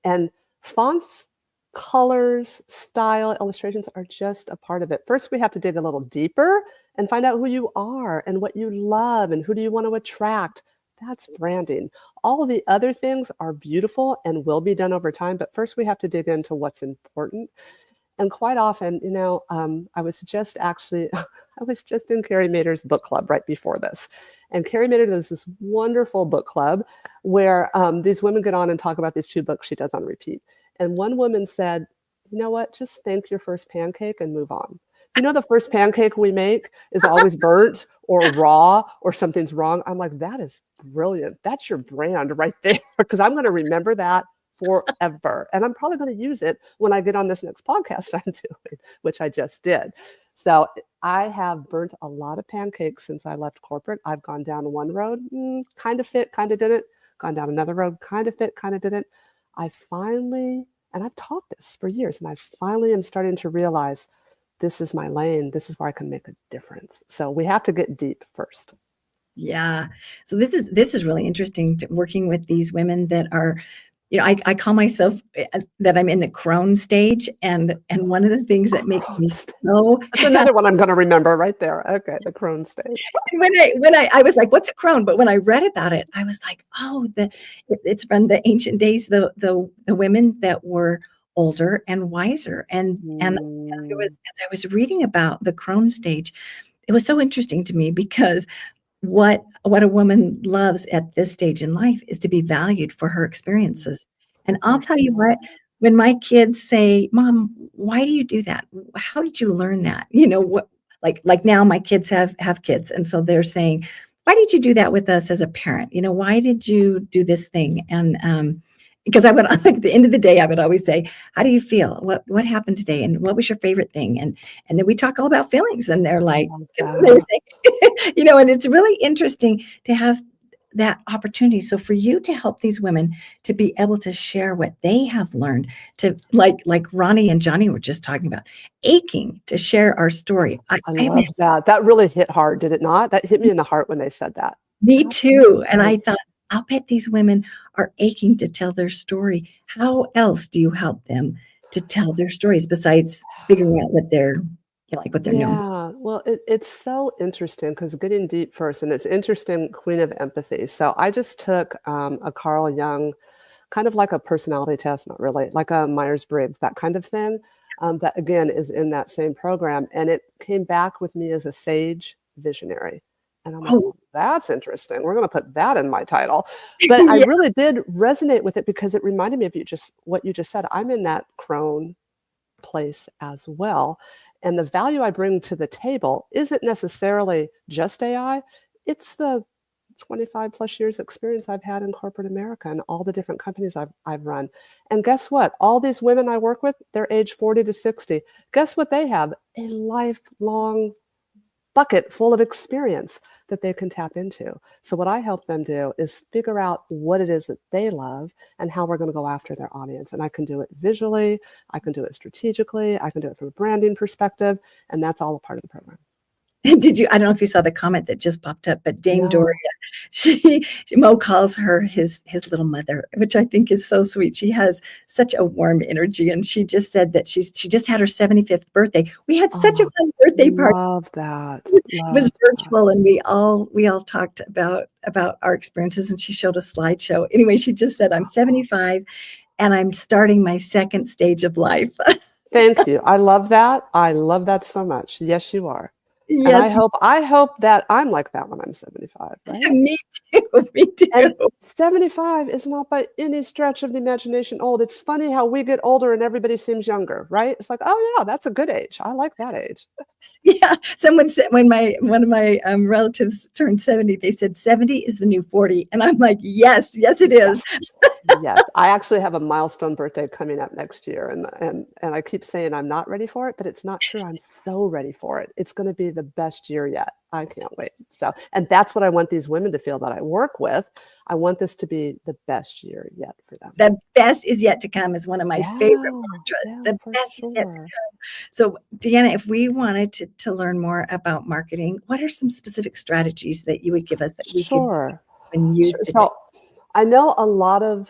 And fonts, colors, style, illustrations are just a part of it. First, we have to dig a little deeper and find out who you are and what you love and who do you want to attract. That's branding. All of the other things are beautiful and will be done over time. But first, we have to dig into what's important. And quite often, I was just in Carrie Mader's book club right before this. And Carrie Mader does this wonderful book club where these women get on and talk about these 2 books she does on repeat. And one woman said, you know what, just thank your first pancake and move on. The first pancake we make is always burnt or raw or something's wrong. I'm like, that is brilliant. That's your brand right there, because I'm going to remember that forever. And I'm probably going to use it when I get on this next podcast I'm doing, which I just did. So I have burnt a lot of pancakes since I left corporate. I've gone down one road, kind of fit, kind of didn't, gone down another road, kind of fit, kind of didn't. I finally, and I've taught this for years, and I finally am starting to realize this is my lane. This is where I can make a difference. So we have to get deep first. Yeah. So this is really interesting, working with these women that are, I call myself that I'm in the crone stage, and one of the things that makes me so that's another one I'm going to remember right there. Okay, the crone stage. when I was like, what's a crone? But when I read about it, I was like, oh, it's from the ancient days, the women that were older and wiser, and as I was reading about the crone stage, it was so interesting to me, because what a woman loves at this stage in life is to be valued for her experiences. And I'll tell you what, when my kids say, Mom, why do you do that? How did you learn that? What, like now my kids have kids. And so they're saying, why did you do that with us as a parent? Why did you do this thing? And, because I would, like, at the end of the day, I would always say, how do you feel? What happened today? And what was your favorite thing? And then we talk all about feelings, and they're like, they're saying, and it's really interesting to have that opportunity. So for you to help these women to be able to share what they have learned, to like Ronnie and Johnny were just talking about, aching to share our story. I love that. That really hit hard, did it not? That hit me in the heart when they said that. Me too. And I thought, I'll bet these women are aching to tell their story. How else do you help them to tell their stories besides figuring out what they're known? Yeah, well, it's so interesting, because getting deep first, and it's interesting, Queen of Empathy. So I just took a Carl Jung, kind of like a personality test, not really, like a Myers-Briggs, that kind of thing, that again is in that same program. And it came back with me as a sage visionary. And I'm like, oh, that's interesting. We're going to put that in my title. But I really did resonate with it, because it reminded me of what you just said. I'm in that crone place as well. And the value I bring to the table isn't necessarily just AI. It's the 25 plus years experience I've had in corporate America and all the different companies I've run. And guess what? All these women I work with, they're age 40 to 60. Guess what they have? A lifelong bucket full of experience that they can tap into. So what I help them do is figure out what it is that they love and how we're going to go after their audience. And I can do it visually, I can do it strategically, I can do it from a branding perspective, and that's all a part of the program. Did you? I don't know if you saw the comment that just popped up, but Dame Doria, Mo calls her his little mother, which I think is so sweet. She has such a warm energy, and she just said that she just had her 75th birthday. We had such a fun birthday party. Love that. It was virtual, and we all talked about our experiences, and she showed a slideshow. Anyway, she just said, "I'm 75, and I'm starting my second stage of life." Thank you. I love that. I love that so much. Yes, you are. Yes, and I hope that I'm like that when I'm 75. Right? Me too. Me too. And 75 is not by any stretch of the imagination old. It's funny how we get older and everybody seems younger, right? It's like, oh yeah, that's a good age. I like that age. Yeah. Someone said when one of my relatives turned 70, they said 70 is the new 40, and I'm like, yes, it is. Yes, I actually have a milestone birthday coming up next year, and I keep saying I'm not ready for it, but it's not true. I'm so ready for it. It's going to be the best year yet. I can't wait. So, and that's what I want these women to feel that I work with. I want this to be the best year yet for them. The best is yet to come is one of my favorite mantras. The best is yet to come. So, Deanna, if we wanted to learn more about marketing, what are some specific strategies that you would give us that we can use today? So, I know a lot of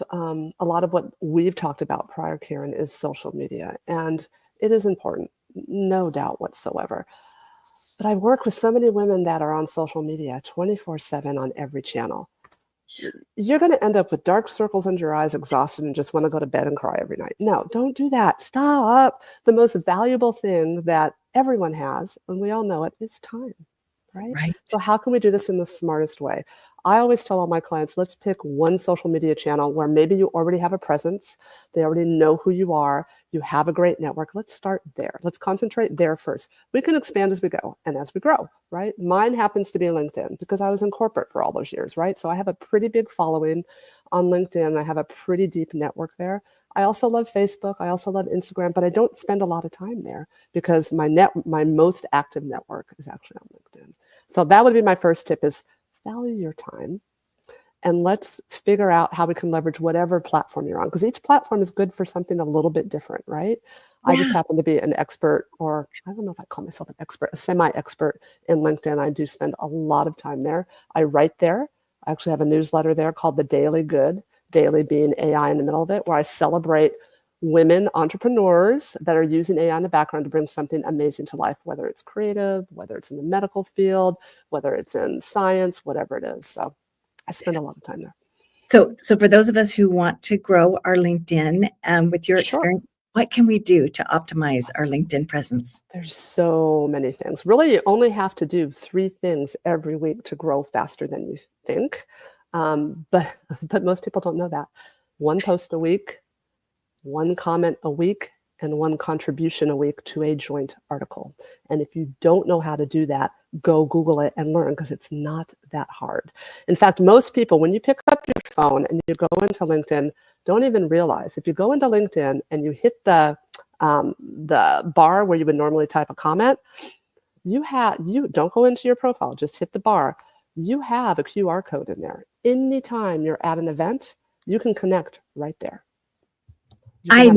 what we've talked about prior, Karen, is social media, and it is important, no doubt whatsoever. But I work with so many women that are on social media 24/7 on every channel. You're going to end up with dark circles under your eyes, exhausted, and just want to go to bed and cry every night. No, don't do that. Stop. The most valuable thing that everyone has, and we all know it, is time. Right? So how can we do this in the smartest way? I always tell all my clients, let's pick one social media channel where maybe you already have a presence. They already know who you are. You have a great network. Let's start there. Let's concentrate there first. We can expand as we go and as we grow, right? Mine happens to be LinkedIn because I was in corporate for all those years, right? So I have a pretty big following on LinkedIn. I have a pretty deep network there. I also love Facebook. I also love Instagram, but I don't spend a lot of time there because my most active network is actually on LinkedIn. So that would be my first tip: is value your time and let's figure out how we can leverage whatever platform you're on, because each platform is good for something a little bit different, right? I just happen to be an expert, or I don't know if I call myself an expert, a semi-expert in LinkedIn. I do spend a lot of time there. I write there. I actually have a newsletter there called The Daily Good, daily being AI in the middle of it, where I celebrate women entrepreneurs that are using AI in the background to bring something amazing to life, whether it's creative, whether it's in the medical field, whether it's in science, whatever it is. So I spend a lot of time there. So for those of us who want to grow our LinkedIn, with your experience, what can we do to optimize our LinkedIn presence? There's so many things. Really, you only have to do 3 things every week to grow faster than you think. But most people don't know that. 1 post a week, 1 comment a week, and 1 contribution a week to a joint article. And if you don't know how to do that, go Google it and learn, because it's not that hard. In fact, most people, when you pick up your phone and you go into LinkedIn, don't even realize, if you go into LinkedIn and you hit the bar where you would normally type a comment, you don't go into your profile, just hit the bar. You have a QR code in there. Anytime you're at an event, you can connect right there. I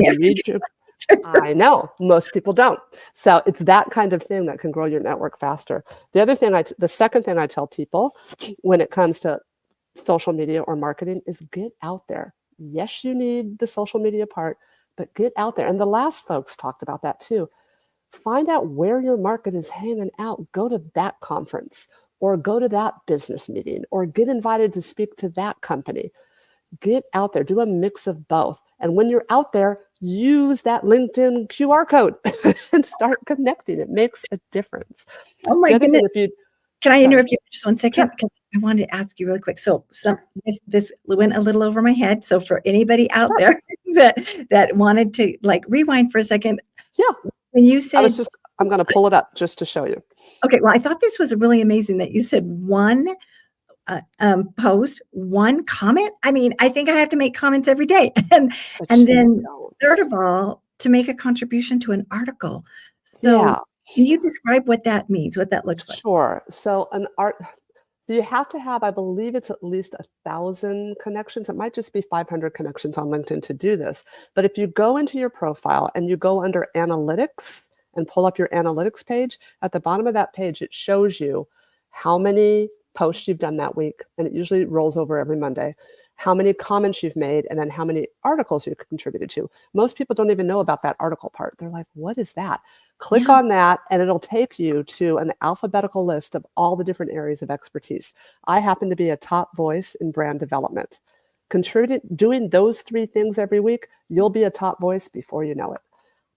know most people don't. So it's that kind of thing that can grow your network faster. The second thing I tell people when it comes to social media or marketing is get out there. Yes, you need the social media part, but get out there. And the last folks talked about that too. Find out where your market is hanging out. Go to that conference, or go to that business meeting, or get invited to speak to that company. Get out there. Do a mix of both. And when you're out there, use that LinkedIn QR code and start connecting. It makes a difference. Oh my goodness. Can I interrupt you for just 1 second? Because I wanted to ask you really quick. So this went a little over my head. So for anybody out there that wanted to rewind for a second. Yeah. When you said, I'm going to pull it up just to show you. Okay. Well, I thought this was really amazing that you said 1 post, 1 comment. I mean, I think I have to make comments every day. And then third of all, to make a contribution to an article. So can you describe what that means, what that looks like? Sure. So you have to have, I believe it's at least 1,000 connections. It might just be 500 connections on LinkedIn to do this. But if you go into your profile and you go under analytics and pull up your analytics page, at the bottom of that page, it shows you how many posts you've done that week. And it usually rolls over every Monday. How many comments you've made, and then how many articles you've contributed to. Most people don't even know about that article part. They're like, what is that? Click on that, and it'll take you to an alphabetical list of all the different areas of expertise. I happen to be a top voice in brand development. Doing those 3 things every week, you'll be a top voice before you know it.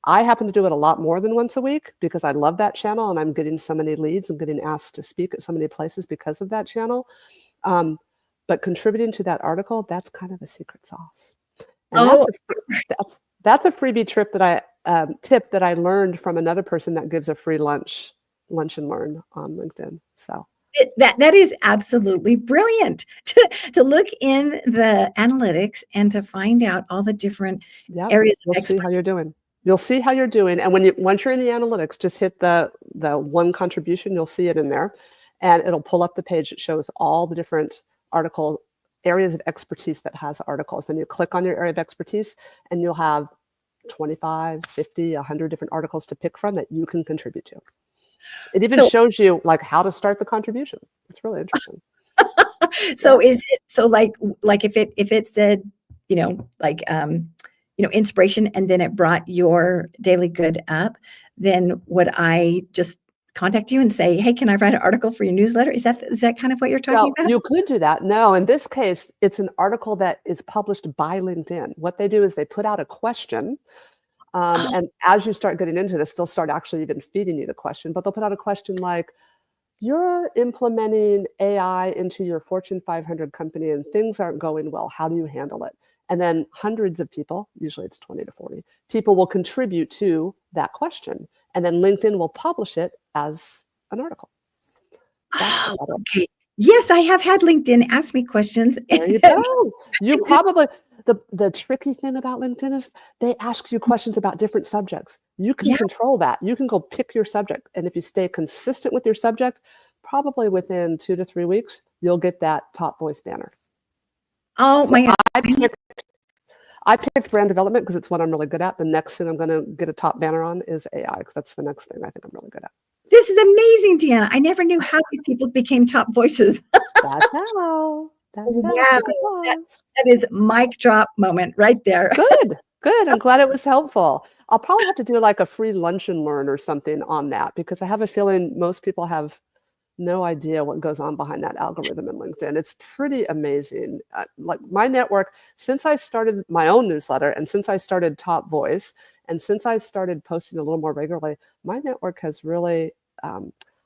I happen to do it a lot more than once a week because I love that channel, and I'm getting so many leads and getting asked to speak at so many places because of that channel. But contributing to that article, that's kind of a secret sauce. And that's a freebie tip that I learned from another person that gives a free lunch and learn on LinkedIn. So that is absolutely brilliant to look in the analytics and to find out all the different areas. You'll see how you're doing. You'll see how you're doing. And once you're in the analytics, just hit the 1 contribution. You'll see it in there, and it'll pull up the page. It shows all the different article areas of expertise that has articles. Then you click on your area of expertise and you'll have 25, 50, 100 different articles to pick from that you can contribute to. It even shows you how to start the contribution. It's really interesting. So is it like if it said, inspiration, and then it brought your Daily Good up, then would I just contact you and say, hey, can I write an article for your newsletter? Is that kind of what you're talking about? You could do that. No, in this case, it's an article that is published by LinkedIn. What they do is they put out a question. And as you start getting into this, they'll start actually even feeding you the question, but they'll put out a question like, you're implementing AI into your Fortune 500 company and things aren't going well. How do you handle it? And then hundreds of people, usually it's 20 to 40 people, will contribute to that question. And then LinkedIn will publish it as an article. Okay. Yes, I have had LinkedIn ask me questions. There you go. You probably, the tricky thing about LinkedIn is they ask you questions about different subjects. You can control that. You can go pick your subject. And if you stay consistent with your subject, probably within 2 to 3 weeks, you'll get that top voice banner. Oh So my God. I picked brand development because it's what I'm really good at. The next thing I'm going to get a top banner on is AI, because that's the next thing I think I'm really good at. This is amazing, Deanna. I never knew how these people became top voices. That's how. Wow. That is mic drop moment right there. Good. I'm glad it was helpful. I'll probably have to do like a free lunch and learn or something on that, because I have a feeling most people have no idea what goes on behind that algorithm in LinkedIn. It's pretty amazing. Like my network, since I started my own newsletter, and since I started Top Voice, and since I started posting a little more regularly, my network has really, I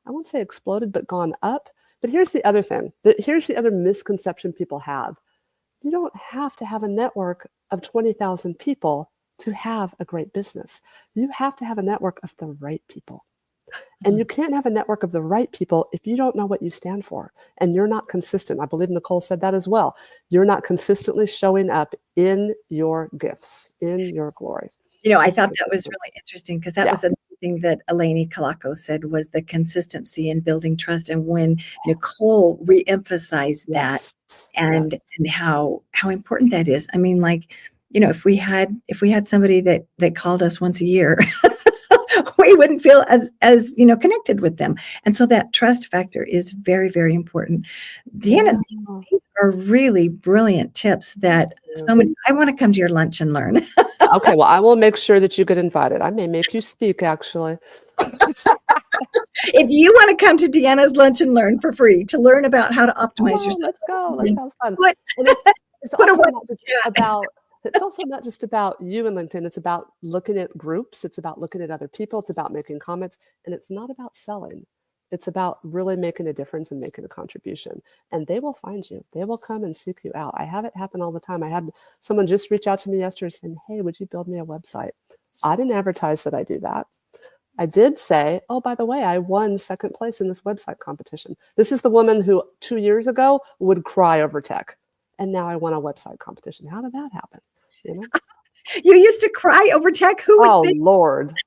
won't say exploded, but gone up. But here's the other thing. Here's the other misconception people have. You don't have to have a network of 20,000 people to have a great business. You have to have a network of the right people. And you can't have a network of the right people if you don't know what you stand for and you're not consistent. I believe Nicole said that as well. You're not consistently showing up in your gifts, in your glory. You know, I thought that was really interesting, because that was another thing that Eleni Kalako said, was the consistency in building trust. And when Nicole reemphasized that and how important that is. I mean, like, you know, if we had somebody that called us once a year, we wouldn't feel as you know, connected with them. And so that trust factor is very, very important. Deanna, these are really brilliant tips that I want to come to your lunch and learn. Okay, well, I will make sure that you get invited. I may make you speak, actually. If you want to come to Deanna's Lunch and Learn for free to learn about how to optimize yourself, let's go. Let's have fun. It's also not just about you and LinkedIn. It's about looking at groups. It's about looking at other people. It's about making comments. And it's not about selling. It's about really making a difference and making a contribution. And they will find you. They will come and seek you out. I have it happen all the time. I had someone just reach out to me yesterday saying, hey, would you build me a website? I didn't advertise that I do that. I did say, oh, by the way, I won second place in this website competition. This is the woman who 2 years ago would cry over tech. And now I won a website competition. How did that happen? You know? You used to cry over tech? Who would think?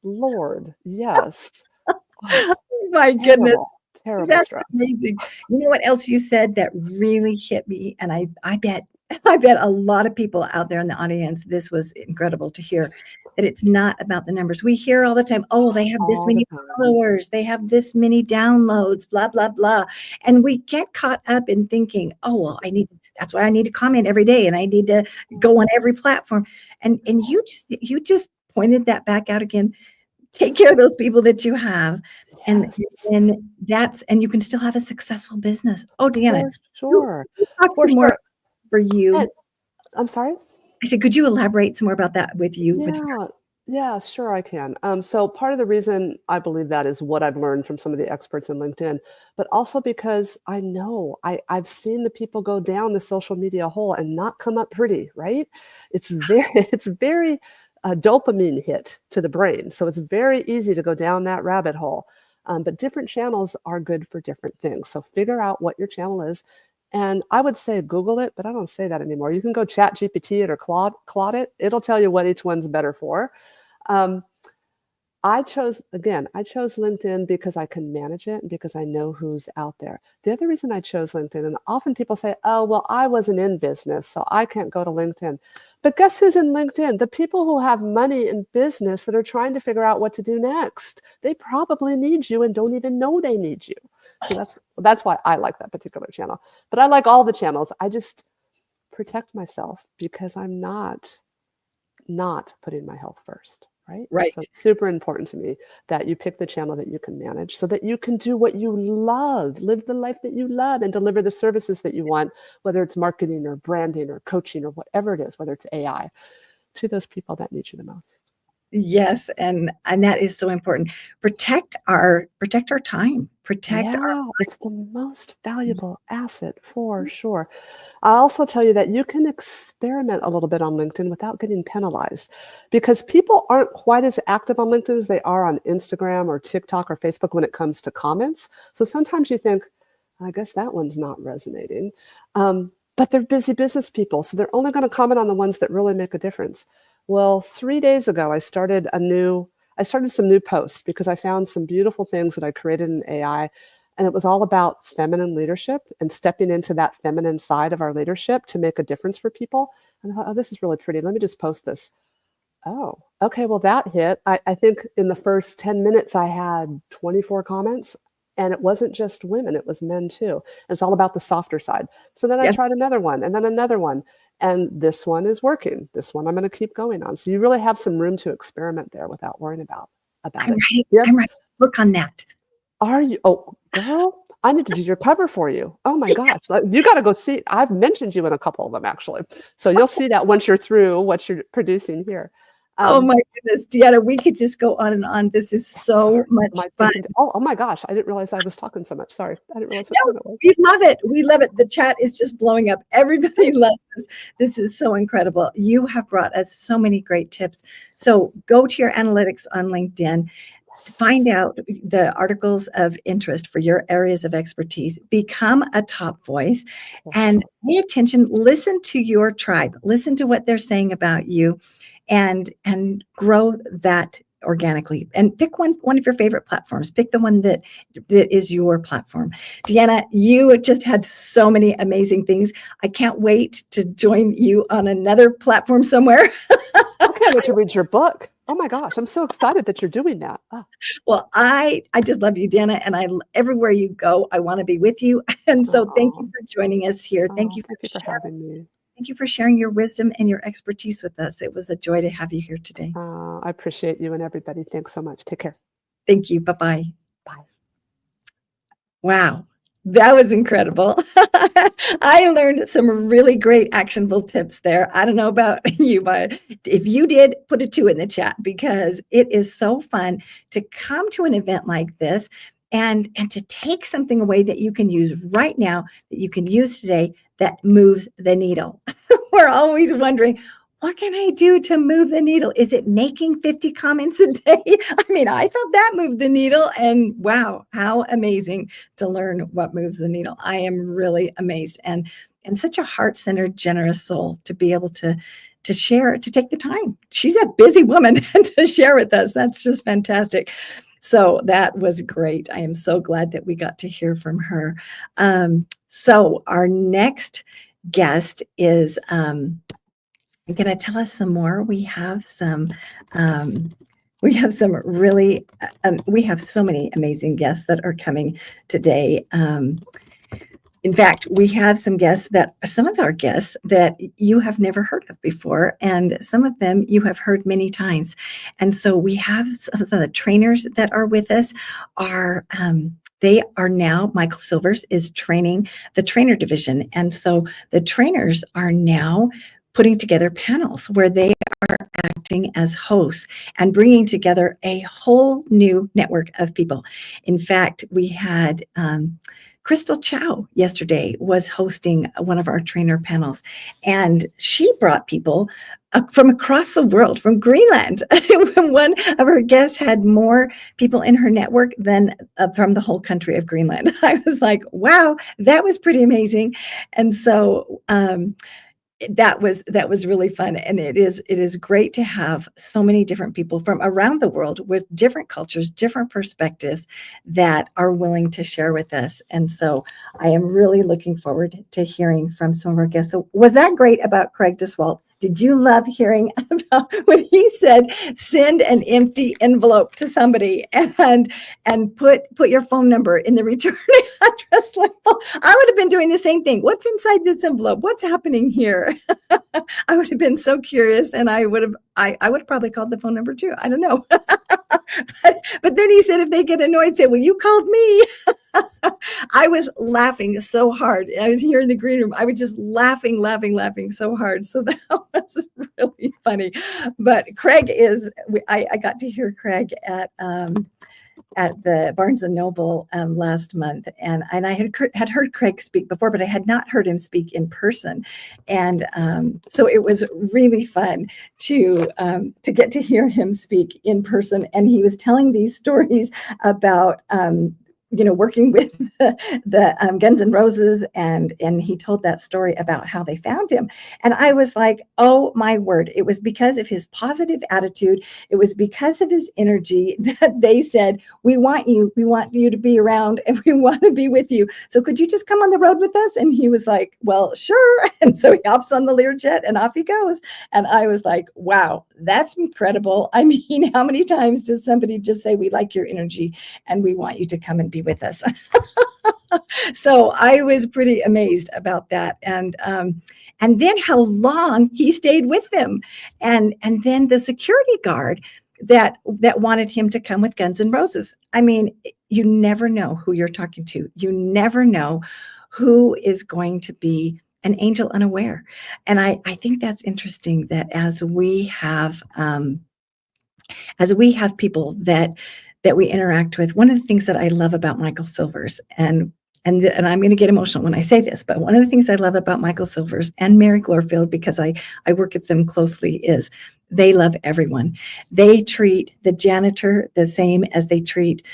Lord, yes. Oh, my goodness. Terrible That's stress. amazing. You know what else you said that really hit me? And I bet a lot of people out there in the audience, this was incredible to hear, that it's not about the numbers. We hear all the time, oh, they have this many followers, they have this many downloads, blah, blah, blah. And we get caught up in thinking, oh, well, that's why I need to comment every day, and I need to go on every platform. And you just pointed that back out again. Take care of those people that you have. And you can still have a successful business. Oh, Deanna, sure. Talk some more for you. I'm sorry? I said, could you elaborate some more about that with you? Yeah, sure I can. So part of the reason I believe that is what I've learned from some of the experts in LinkedIn, but also because I know I've seen the people go down the social media hole and not come up pretty, right? It's very dopamine hit to the brain. So it's very easy to go down that rabbit hole. But different channels are good for different things. So figure out what your channel is. And I would say Google it, but I don't say that anymore. You can go chat GPT it or Claude it. It'll tell you what each one's better for. I chose LinkedIn because I can manage it and because I know who's out there. The other reason I chose LinkedIn, and often people say, oh, well, I wasn't in business, so I can't go to LinkedIn. But guess who's in LinkedIn? The people who have money in business that are trying to figure out what to do next. They probably need you and don't even know they need you. So that's why I like that particular channel. But I like all the channels. I just protect myself because I'm not putting my health first. Right. So it's super important to me that you pick the channel that you can manage so that you can do what you love, live the life that you love, and deliver the services that you want, whether it's marketing or branding or coaching or whatever it is, whether it's AI, to those people that need you the most. Yes, and that is so important. Protect our time. It's the most valuable asset for sure. I'll also tell you that you can experiment a little bit on LinkedIn without getting penalized, because people aren't quite as active on LinkedIn as they are on Instagram or TikTok or Facebook when it comes to comments. So sometimes you think, I guess that one's not resonating. But they're busy business people, so they're only going to comment on the ones that really make a difference. Well, 3 days ago, I started some new posts because I found some beautiful things that I created in AI. And it was all about feminine leadership and stepping into that feminine side of our leadership to make a difference for people. And I thought, oh, this is really pretty. Let me just post this. Oh, okay. Well, that hit. I think in the first 10 minutes, I had 24 comments. And it wasn't just women, it was men too. And it's all about the softer side. So then I tried another one and then another one. And this one is working. This one I'm going to keep going on. So you really have some room to experiment there without worrying about it. I'm right. Work on that. Are you? Oh, girl, I need to do your cover for you. Oh my gosh. You got to go see. I've mentioned you in a couple of them actually. So you'll see that once you're through what you're producing here. Oh my goodness, Deanna, we could just go on and on. This is so much fun. Oh my gosh, I didn't realize I was talking so much. Sorry, I didn't realize what time it was. We love it. We love it. The chat is just blowing up. Everybody loves this. This is so incredible. You have brought us so many great tips. So go to your analytics on LinkedIn. Find out the articles of interest for your areas of expertise. Become a top voice and pay attention. Listen to your tribe. Listen to what they're saying about you. And grow that organically, and pick one of your favorite platforms. Pick the one that is your platform. Deanna, you just had so many amazing things. I can't wait to join you on another platform somewhere. I can't wait to read your book. Oh my gosh, I'm so excited that you're doing that. Oh. Well, I just love you, Deanna, and everywhere you go, I want to be with you. And so thank you for joining us here. Thank you for having me. Thank you for sharing your wisdom and your expertise with us. It was a joy to have you here today. I appreciate you and everybody. Thanks so much. Take care. Thank you. Bye-bye. Bye. Wow. That was incredible. I learned some really great actionable tips there. I don't know about you, but if you did, put a 2 in the chat, because it is so fun to come to an event like this and to take something away that you can use right now, that you can use today, that moves the needle. We're always wondering, what can I do to move the needle? Is it making 50 comments a day? I mean, I thought that moved the needle, and wow, how amazing to learn what moves the needle. I am really amazed, and such a heart-centered, generous soul to be able to share, to take the time. She's a busy woman to share with us. That's just fantastic. So that was great. I am so glad that we got to hear from her. So our next guest is going to tell us some more. We have some really, we have so many amazing guests that are coming today. In fact, we have some of our guests that you have never heard of before, and some of them you have heard many times. And so we have some of the trainers that are with us they are now, Michael Silvers is training the trainer division. And so the trainers are now putting together panels where they are acting as hosts and bringing together a whole new network of people. In fact, we had Crystal Chow yesterday was hosting one of our trainer panels, and she brought people from across the world, from Greenland. One of her guests had more people in her network than from the whole country of Greenland. I was like, wow, that was pretty amazing. And so that was really fun. And it is great to have so many different people from around the world with different cultures, different perspectives that are willing to share with us. And so I am really looking forward to hearing from some of our guests. So was that great about Craig Duswalt? Did you love hearing about when he said, send an empty envelope to somebody and put your phone number in the return address label? I would have been doing the same thing. What's inside this envelope? What's happening here? I would have been so curious, and I would have probably called the phone number too. I don't know. But then he said, if they get annoyed, say, well, you called me. I was laughing so hard. I was here in the green room. I was just laughing so hard. So that was really funny. But Craig I got to hear Craig at the Barnes & Noble last month. And I had heard Craig speak before, but I had not heard him speak in person. And so it was really fun to get to hear him speak in person. And he was telling these stories about working with the Guns N' Roses, and he told that story about how they found him. And I was like, oh my word, it was because of his positive attitude. It was because of his energy that they said, we want you to be around, and we want to be with you. So could you just come on the road with us? And he was like, well, sure. And so he hops on the Learjet and off he goes. And I was like, wow, that's incredible. I mean, how many times does somebody just say, we like your energy and we want you to come and be with us? So I was pretty amazed about that. And then how long he stayed with them. And then the security guard that wanted him to come with Guns N' Roses. I mean, you never know who you're talking to. You never know who is going to be an angel unaware. And I think that's interesting, that as we have people that we interact with, one of the things that I love about Michael Silvers, and I'm going to get emotional when I say this, but one of the things I love about Michael Silvers and Mary Glorfield, because I work with them closely, is they love everyone. They treat the janitor the same as they treat,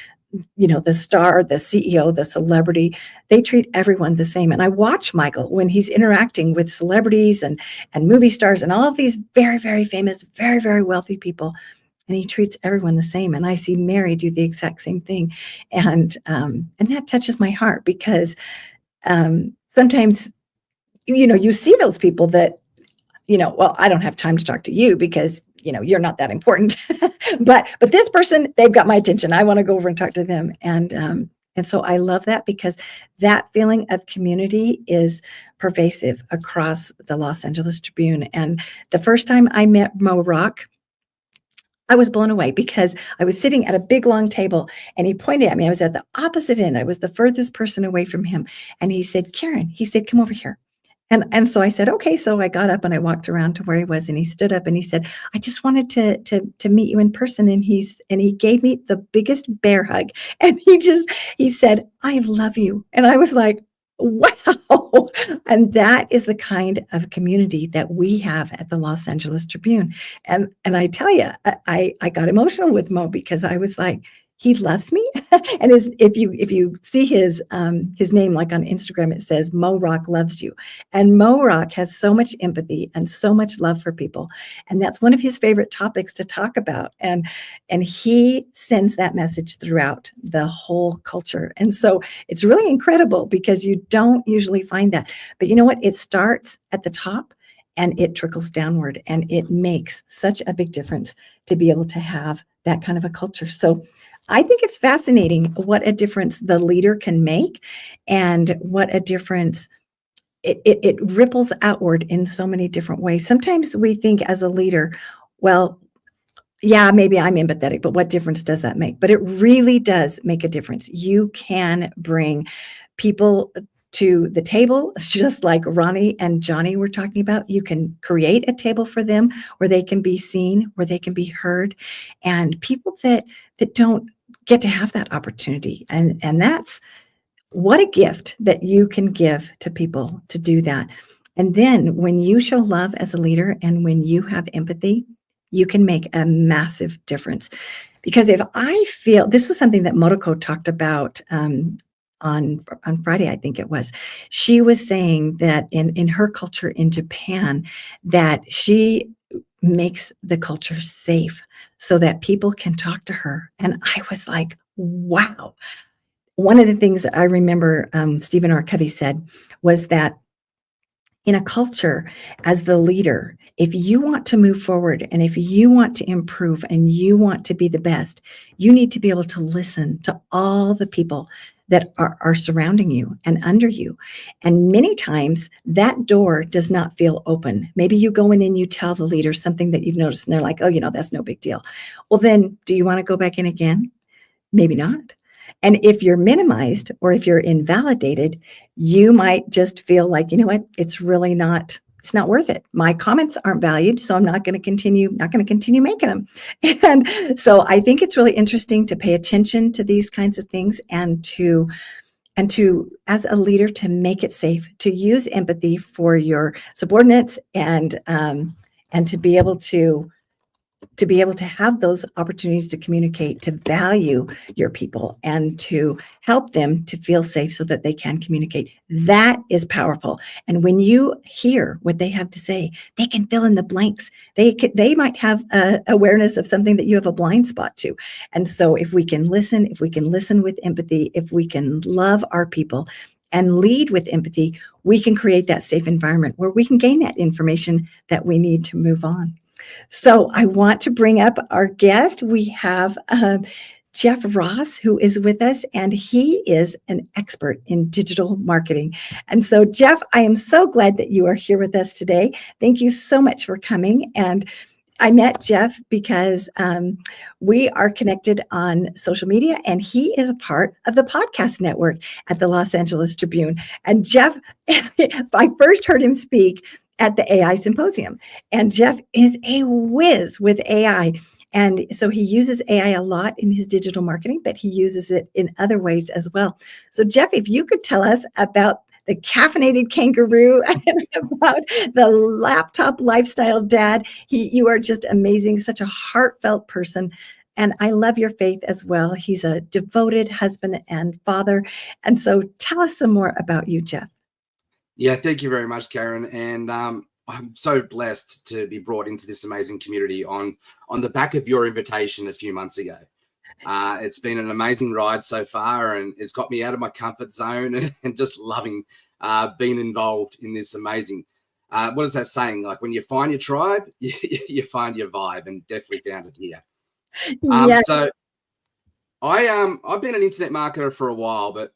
the star, the CEO, the celebrity. They treat everyone the same. And I watch Michael when he's interacting with celebrities and movie stars and all of these very, very famous, very, very wealthy people. And he treats everyone the same. And I see Mary do the exact same thing. And that touches my heart, because sometimes, you see those people that, well, I don't have time to talk to you because, you're not that important. but this person, they've got my attention. I want to go over and talk to them. And so I love that, because that feeling of community is pervasive across the Los Angeles Tribune. And the first time I met Mo Rock, I was blown away, because I was sitting at a big, long table and he pointed at me. I was at the opposite end. I was the furthest person away from him. And he said, Karen, he said, come over here. And so I said, okay. So I got up and I walked around to where he was, and he stood up and he said, I just wanted to meet you in person. And he gave me the biggest bear hug. And he said, I love you. And I was like, wow. And that is the kind of community that we have at the Los Angeles Tribune. And I tell you, I got emotional with Mo, because I was like, he loves me. And if you see his name, like on Instagram, it says Mo Rock loves you. And Mo Rock has so much empathy and so much love for people. And that's one of his favorite topics to talk about. And he sends that message throughout the whole culture. And so it's really incredible, because you don't usually find that. But you know what? It starts at the top and it trickles downward, and it makes such a big difference to be able to have that kind of a culture. So I think it's fascinating what a difference the leader can make, and what a difference it ripples outward in so many different ways. Sometimes we think as a leader, well, yeah, maybe I'm empathetic, but what difference does that make? But it really does make a difference. You can bring people to the table, just like Ronnie and Johnny were talking about. You can create a table for them where they can be seen, where they can be heard, and people that don't get to have that opportunity. And that's what a gift that you can give to people to do that. And then when you show love as a leader, and when you have empathy, you can make a massive difference. Because if I feel, this was something that Motoko talked about on Friday, I think it was. She was saying that in her culture in Japan, that she makes the culture safe so that people can talk to her. And I was like, wow. One of the things that I remember Stephen R. Covey said was that in a culture, as the leader, if you want to move forward, and if you want to improve, and you want to be the best, you need to be able to listen to all the people that are surrounding you and under you. And many times that door does not feel open. Maybe you go in and you tell the leader something that you've noticed, and they're like, oh, that's no big deal. Well, then do you want to go back in again? Maybe not. And if you're minimized, or if you're invalidated, you might just feel like, you know what, it's not worth it. My comments aren't valued, so I'm not going to continue making them. And so I think it's really interesting to pay attention to these kinds of things, and to, as a leader, to make it safe, to use empathy for your subordinates, and to be able to to be able to have those opportunities to communicate, to value your people, and to help them to feel safe so that they can communicate. That is powerful. And when you hear what they have to say, they can fill in the blanks. They might have awareness of something that you have a blind spot to. And so if we can listen with empathy, if we can love our people and lead with empathy, we can create that safe environment where we can gain that information that we need to move on. So I want to bring up our guest. We have Jeff Ross, who is with us, and he is an expert in digital marketing. And so, Jeff, I am so glad that you are here with us today. Thank you so much for coming. And I met Jeff because we are connected on social media, and he is a part of the podcast network at the Los Angeles Tribune. And Jeff, I first heard him speak at the AI Symposium. And Jeff is a whiz with AI. And so he uses AI a lot in his digital marketing, but he uses it in other ways as well. So Jeff, if you could tell us about the caffeinated kangaroo and about the laptop lifestyle dad. You are just amazing, such a heartfelt person. And I love your faith as well. He's a devoted husband and father. And so tell us some more about you, Jeff. Yeah, thank you very much, Karen. And I'm so blessed to be brought into this amazing community on the back of your invitation a few months ago. It's been an amazing ride so far, and it's got me out of my comfort zone and just loving being involved in this amazing. What is that saying? Like when you find your tribe, you find your vibe, and definitely found it here. Yes. So I've been an internet marketer for a while, but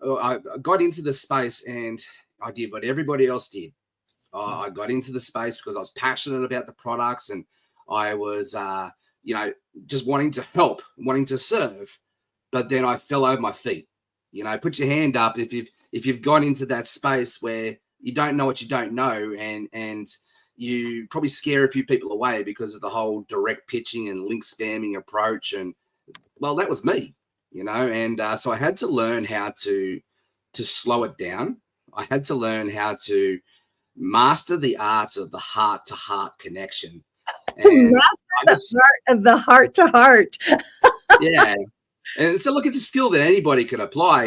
I got into the space and I did what everybody else did. I got into the space because I was passionate about the products, and I was, just wanting to help, wanting to serve. But then I fell over my feet. Put your hand up if you've gone into that space where you don't know what you don't know, and you probably scare a few people away because of the whole direct pitching and link spamming approach. And well, that was me, and so I had to learn how to slow it down. I had to learn how to master the art of the heart-to-heart connection. And master the heart-to-heart. Yeah. And so look, it's a skill that anybody can apply.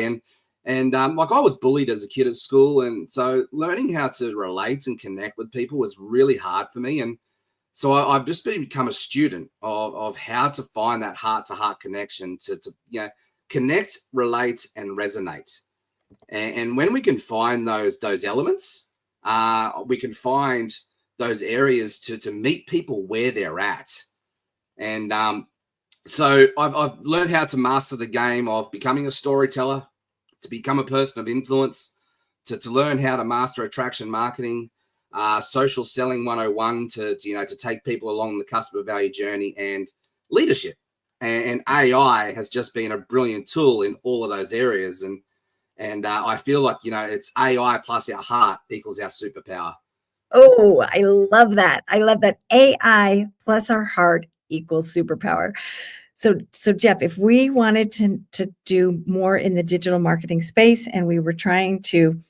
And like I was bullied as a kid at school. And so learning how to relate and connect with people was really hard for me. And so I've just become a student of how to find that heart-to-heart connection to connect, relate, and resonate. And when we can find those elements, we can find those areas to meet people where they're at. And so I've learned how to master the game of becoming a storyteller, to become a person of influence, to learn how to master attraction marketing, social selling 101, to take people along the customer value journey, and leadership. And AI has just been a brilliant tool in all of those areas. And I feel like, it's AI plus our heart equals our superpower. Oh, I love that. I love that. AI plus our heart equals superpower. So Jeff, if we wanted to do more in the digital marketing space, and we were trying to,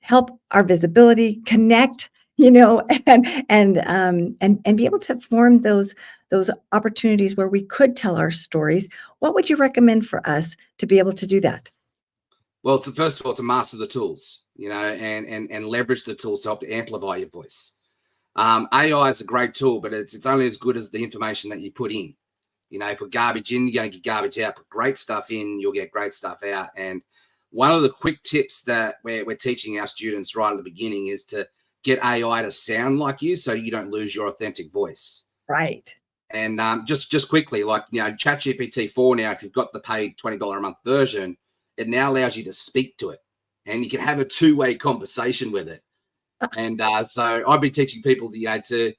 help our visibility, connect, and be able to form those opportunities where we could tell our stories, what would you recommend for us to be able to do that? Well, first of all, to master the tools, and leverage the tools to help to amplify your voice. AI is a great tool, but it's only as good as the information that you put in. Put garbage in, you're going to get garbage out. Put great stuff in, you'll get great stuff out. And one of the quick tips that we're teaching our students right at the beginning is to get AI to sound like you, so you don't lose your authentic voice. Right. And just quickly, like, ChatGPT 4 now, if you've got the paid $20 a month version, it now allows you to speak to it, and you can have a two-way conversation with it. And so I've been teaching people to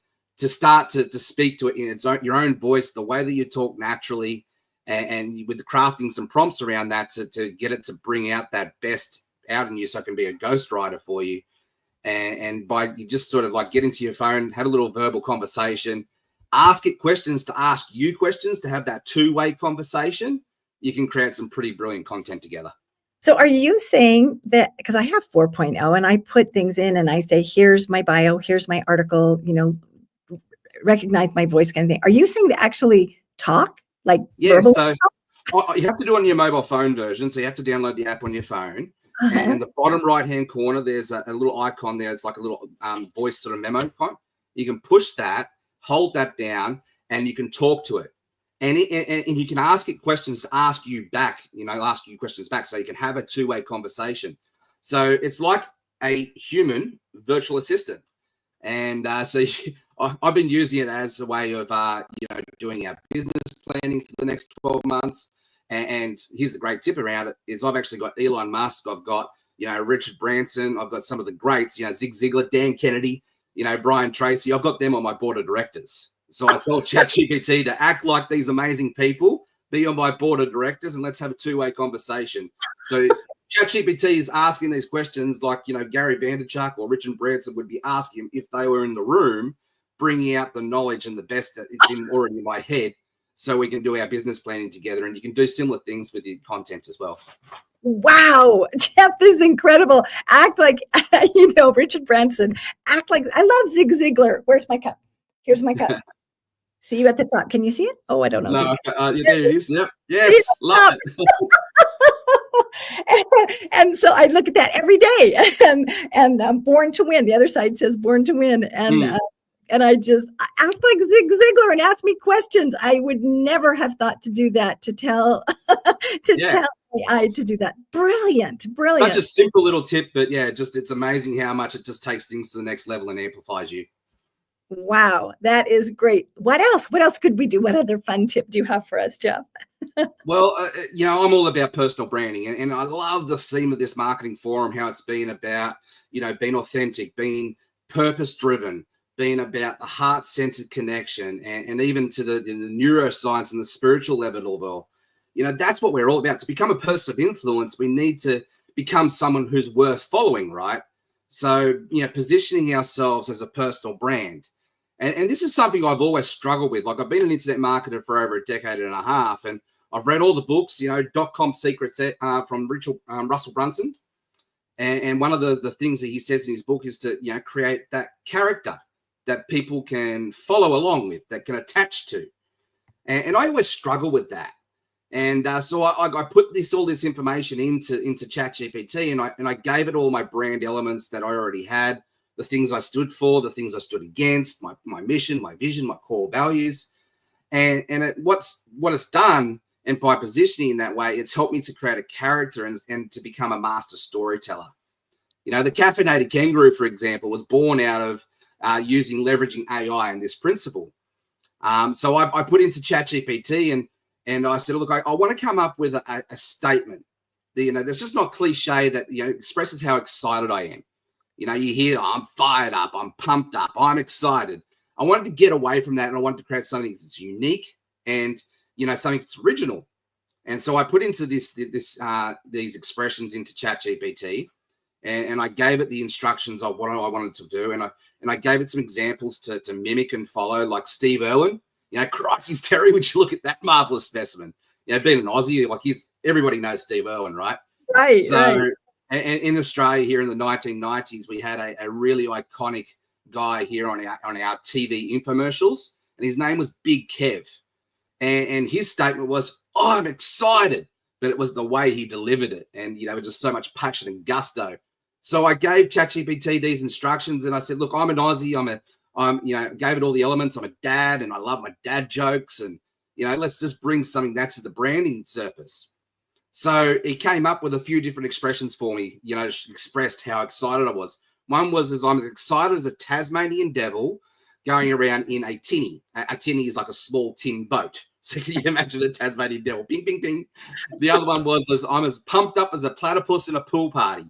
start to speak to it in your own voice, the way that you talk naturally, and with the crafting some prompts around that to get it to bring out that best out in you, so it can be a ghostwriter for you. And by you just sort of like get into your phone, have a little verbal conversation, ask it questions to ask you questions, to have that two-way conversation, you can create some pretty brilliant content together. So are you saying that, because I have 4.0 and I put things in and I say, here's my bio, here's my article, recognize my voice kind of thing. Are you saying to actually talk? Like Yeah, verbally? so you have to do it on your mobile phone version. So you have to download the app on your phone. Uh-huh. And in the bottom right-hand corner, there's a little icon there. It's like a little voice sort of memo icon. You can push that, hold that down, and you can talk to it. And you can ask it questions, ask you back, ask you questions back, so you can have a two-way conversation. So it's like a human virtual assistant. And I've been using it as a way of, doing our business planning for the next 12 months. And here's the great tip around it is I've actually got Elon Musk. I've got, Richard Branson. I've got some of the greats, Zig Ziglar, Dan Kennedy, Brian Tracy. I've got them on my board of directors. So I told ChatGPT to act like these amazing people, be on my board of directors, and let's have a two-way conversation. So ChatGPT is asking these questions like, Gary Vaynerchuk or Richard Branson would be asking if they were in the room, bringing out the knowledge and the best that it's already in my head, so we can do our business planning together. And you can do similar things with your content as well. Wow, Jeff, this is incredible. Act like, Richard Branson. Act like, I love Zig Ziglar. Where's my cup? Here's my cup. See you at the top. Can you see it? Oh, I don't know. No, there it is. Yep. Yes, love it. And so I look at that every day, and I'm born to win. The other side says born to win. And I just act like Zig Ziglar and ask me questions. I would never have thought to do that, to tell tell AI to do that. Brilliant. Not just simple little tip, but it's amazing how much it just takes things to the next level and amplifies you. Wow, that is great. What else? What else could we do? What other fun tip do you have for us, Jeff? Well, I'm all about personal branding, and I love the theme of this marketing forum, how it's been about, being authentic, being purpose-driven, being about the heart-centered connection, and even to the neuroscience and the spiritual level. That's what we're all about. To become a person of influence, we need to become someone who's worth following, right? So, positioning ourselves as a personal brand. And this is something I've always struggled with. Like, I've been an internet marketer for over a decade and a half, and I've read all the books, .com secrets from Russell Brunson. And one of the things that he says in his book is to, create that character that people can follow along with, that can attach to. And I always struggle with that. And so I put all this information into ChatGPT, and I gave it all my brand elements that I already had, the things I stood for, the things I stood against, my mission, my vision, my core values. And what it's done, and by positioning in that way, it's helped me to create a character and to become a master storyteller. The caffeinated kangaroo, for example, was born out of leveraging AI and this principle. So I put into ChatGPT and I said, look, I want to come up with a statement that's just not cliche, that expresses how excited I am. You hear, I'm fired up, I'm pumped up, I'm excited. I wanted to get away from that, and I wanted to create something that's unique and something that's original. And so I put into these expressions into ChatGPT, and I gave it the instructions of what I wanted to do, and I gave it some examples to mimic and follow, like Steve Irwin. Crikey's Terry, would you look at that marvelous specimen? Being an Aussie, like everybody knows Steve Irwin, right? Right. So, right. And in Australia here in the 1990s, we had a really iconic guy here on our TV infomercials, and his name was Big Kev. And his statement was, "Oh, I'm excited," but it was the way he delivered it, and with just so much passion and gusto. So I gave ChatGPT these instructions, and I said, "Look, I'm an Aussie. Gave it all the elements. I'm a dad, and I love my dad jokes, and let's just bring something that's to the branding surface." So he came up with a few different expressions for me. Expressed how excited I was. One was I'm as excited as a Tasmanian devil going around in a tinny. A tinny is like a small tin boat. So can you imagine a Tasmanian devil? Bing, bing, bing. The other one was I'm as pumped up as a platypus in a pool party.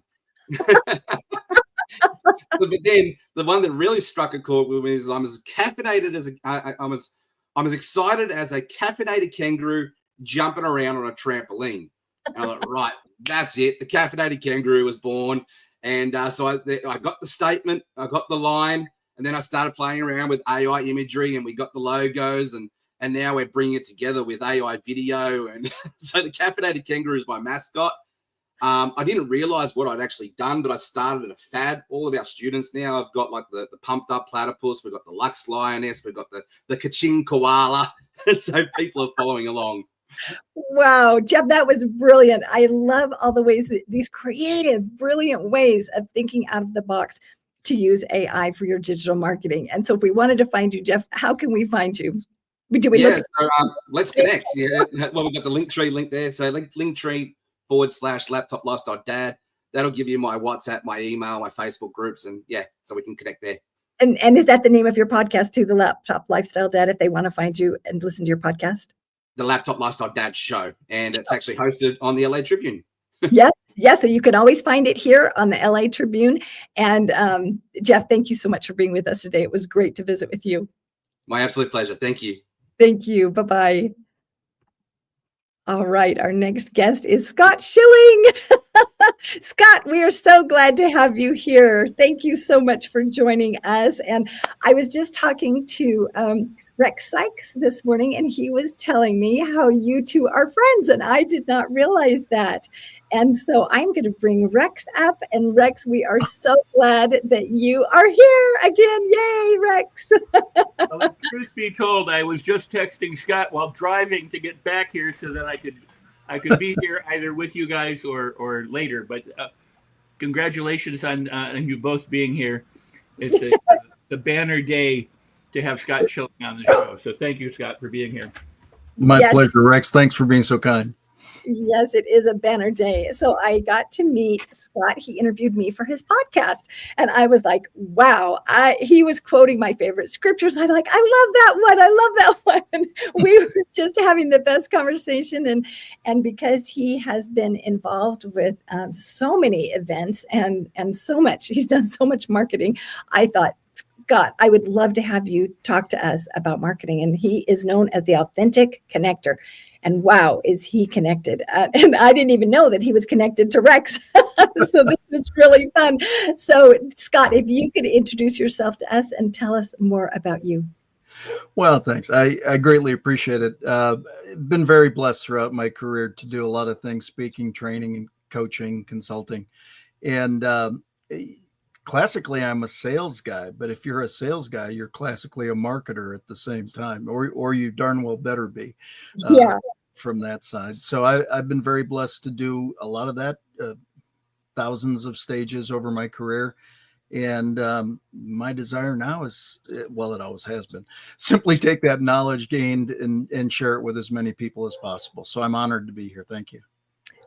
But then the one that really struck a chord with me is I'm as caffeinated as I'm as excited as a caffeinated kangaroo jumping around on a trampoline. And I thought, right, that's it. The caffeinated kangaroo was born. And so I got the statement, I got the line, and then I started playing around with AI imagery, and we got the logos, and now we're bringing it together with AI video. And so the caffeinated kangaroo is my mascot. I didn't realize what I'd actually done, but I started a fad. All of our students now have got like the pumped up platypus. We've got the Lux lioness. We've got the Kaching koala. So people are following along. Wow, Jeff, that was brilliant. I love all the ways that these creative, brilliant ways of thinking out of the box to use AI for your digital marketing. And so if we wanted to find you, Jeff, how can we find you? So let's connect. Yeah, well, we've got the Linktree link there. So Linktree/laptoplifestyle-dad. That'll give you my WhatsApp, my email, my Facebook groups, and yeah, so we can connect there. And is that the name of your podcast too, the Laptop Lifestyle Dad, if they want to find you and listen to your podcast? The Laptop Lifestyle Dad Show, and it's actually hosted on the LA Tribune. Yes. So you can always find it here on the LA Tribune. And Jeff, thank you so much for being with us today. It was great to visit with you. My absolute pleasure. Thank you. Thank you. Bye-bye. All right. Our next guest is Scott Schilling. Scott, we are so glad to have you here. Thank you so much for joining us. And I was just talking to Rex Sykes this morning, and he was telling me how you two are friends, and I did not realize that. And so I'm going to bring Rex up. And Rex, we are so glad that you are here again. Yay, Rex. Well, truth be told, I was just texting Scott while driving to get back here so that I could be here either with you guys or later. But congratulations on you both being here. It's the banner day to have Scott Schilling on the show. So thank you, Scott, for being here. My pleasure, Rex. Thanks for being so kind. Yes, it is a banner day. So I got to meet Scott. He interviewed me for his podcast. And I was like, wow, he was quoting my favorite scriptures. I'm like, I love that one. I love that one. We were just having the best conversation. And because he has been involved with so many events and so much, he's done so much marketing, I thought, Scott, I would love to have you talk to us about marketing. And he is known as the authentic connector. And wow, is he connected? And I didn't even know that he was connected to Rex. So this was really fun. So Scott, if you could introduce yourself to us and tell us more about you. Well, thanks. I greatly appreciate it. Been very blessed throughout my career to do a lot of things, speaking, training, and coaching, consulting. And classically, I'm a sales guy, but if you're a sales guy, you're classically a marketer at the same time, or you darn well better be from that side. So I've been very blessed to do a lot of that, thousands of stages over my career. And my desire now is, well, it always has been, simply take that knowledge gained and share it with as many people as possible. So I'm honored to be here. Thank you.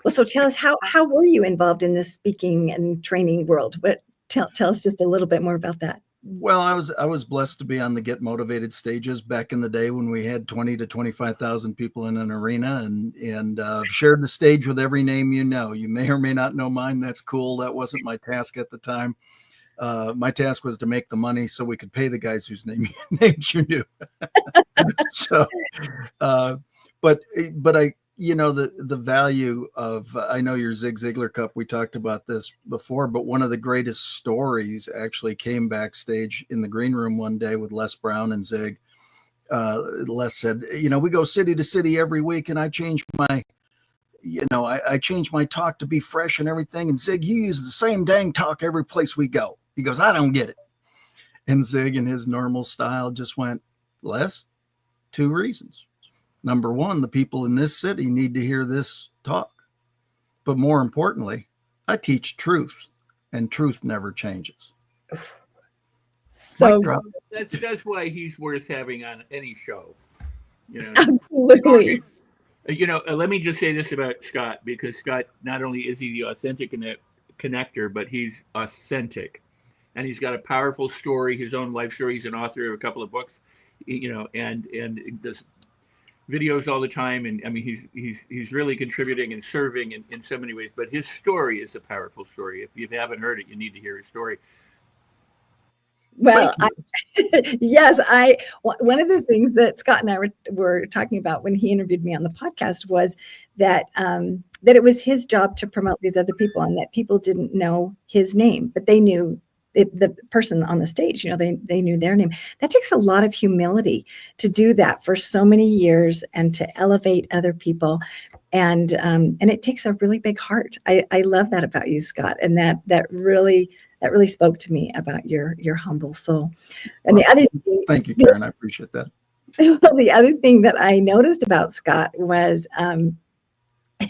Well, so tell us, how were you involved in this speaking and training world? Tell us just a little bit more about that. Well, I was blessed to be on the Get Motivated stages back in the day when we had 20 to 25,000 people in an arena, and shared the stage with every name you know. You may or may not know mine. That's cool. That wasn't my task at the time. My task was to make the money so we could pay the guys whose names you knew. So, but I. The value of, I know your Zig Ziglar Cup, we talked about this before, but one of the greatest stories actually came backstage in the green room one day with Les Brown and Zig. Les said, we go city to city every week, and I change my, I change my talk to be fresh and everything. And Zig, you use the same dang talk every place we go. He goes, I don't get it. And Zig, in his normal style, just went, Les, 2 reasons. Number one, the people in this city need to hear this talk. But more importantly, I teach truth, and truth never changes. So that's why he's worth having on any show. Absolutely. Let me just say this about Scott, because Scott, not only is he the authentic connector, but he's authentic, and he's got a powerful story, his own life story. He's an author of a couple of books, and does videos all the time, and I mean he's really contributing and serving in so many ways, but his story is a powerful story. If you haven't heard it, you need to hear his story. Well, yes, one of the things that Scott and I were talking about when he interviewed me on the podcast was that it was his job to promote these other people, and that people didn't know his name, but they knew the person on the stage, they knew their name. That takes a lot of humility to do that for so many years and to elevate other people. And it takes a really big heart. I love that about you, Scott. And that really spoke to me about your humble soul. And the other thing, thank you, Karen. I appreciate that. Well, the other thing that I noticed about Scott was,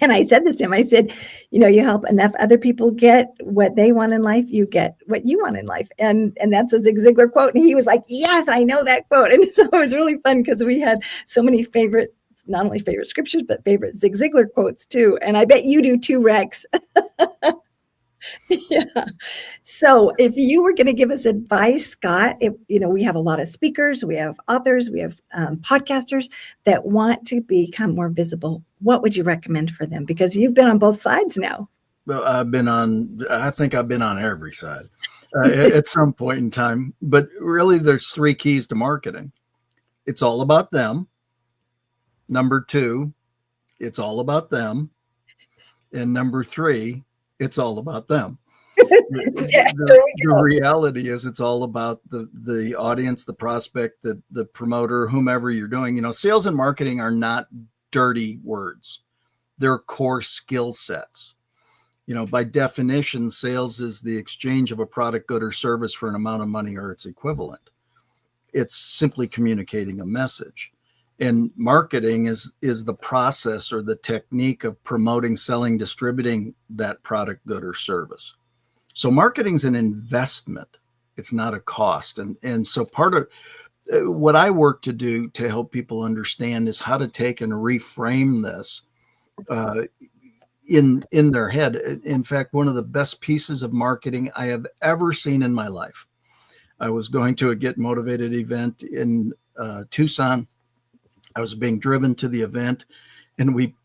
and I said this to him, I said, you help enough other people get what they want in life, you get what you want in life. And that's a Zig Ziglar quote. And he was like, yes, I know that quote. And so it was really fun because we had so many favorite, not only favorite scriptures, but favorite Zig Ziglar quotes too. And I bet you do too, Rex. Yeah. So if you were going to give us advice, Scott, we have a lot of speakers, we have authors, we have podcasters that want to become more visible. What would you recommend for them? Because you've been on both sides now. Well, I think I've been on every side at some point in time. But really, there's 3 keys to marketing. It's all about them. Number 2, it's all about them. And number 3, it's all about them. The reality is it's all about the audience, the prospect, the promoter, whomever you're doing. Sales and marketing are not dirty words. They're core skill sets. By definition, sales is the exchange of a product, good, or service for an amount of money or its equivalent. It's simply communicating a message. And marketing is the process or the technique of promoting, selling, distributing that product, good, or service. So marketing is an investment. It's not a cost. And so part of what I work to do to help people understand is how to take and reframe this in their head. In fact, one of the best pieces of marketing I have ever seen in my life. I was going to a Get Motivated event in Tucson. I was being driven to the event, and we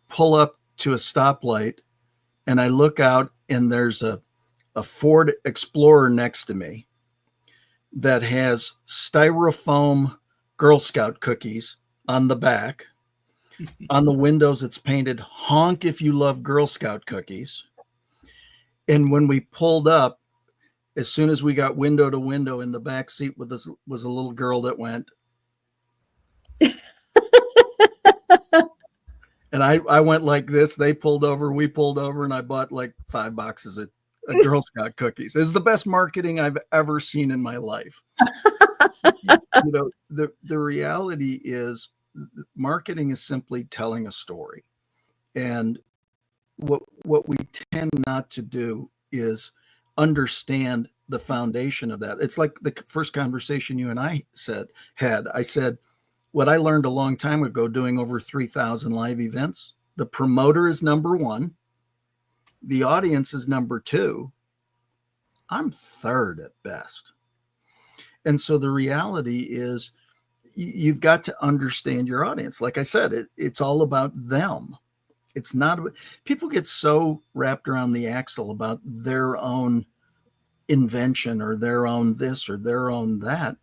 pull up to a stoplight, and I look out, and there's a Ford Explorer next to me that has styrofoam Girl Scout cookies on the back. On the windows, it's painted "Honk if you love Girl Scout cookies." And when we pulled up, as soon as we got window to window, in the back seat with us was a little girl that went. And I went like this. They pulled over, we pulled over, and I bought like 5 boxes of Girl Scout cookies. It's the best marketing I've ever seen in my life. The reality is marketing is simply telling a story. And what we tend not to do is understand the foundation of that. It's like the first conversation you and I had. I said, what I learned a long time ago doing over 3,000 live events, the promoter is number 1. The audience is number 2. I'm third at best. And so the reality is you've got to understand your audience. Like I said, it's all about them. It's not, people get so wrapped around the axle about their own invention or their own this or their own that.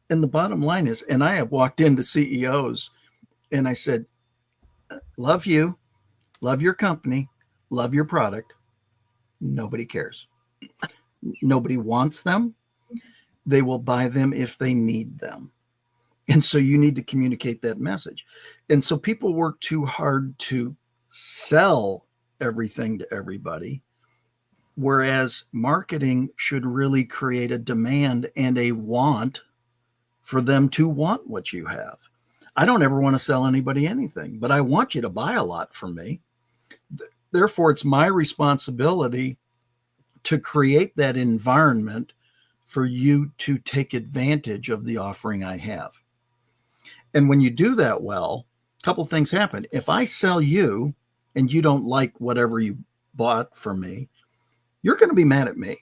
And the bottom line is, and I have walked into CEOs and I said, love you, love your company, love your product. Nobody cares. Nobody wants them. They will buy them if they need them. And so you need to communicate that message. And so people work too hard to sell everything to everybody, whereas marketing should really create a demand and a want for them to want what you have. I don't ever want to sell anybody anything, but I want you to buy a lot from me. Therefore, it's my responsibility to create that environment for you to take advantage of the offering I have. And when you do that well, a couple things happen. If I sell you and you don't like whatever you bought from me, you're going to be mad at me.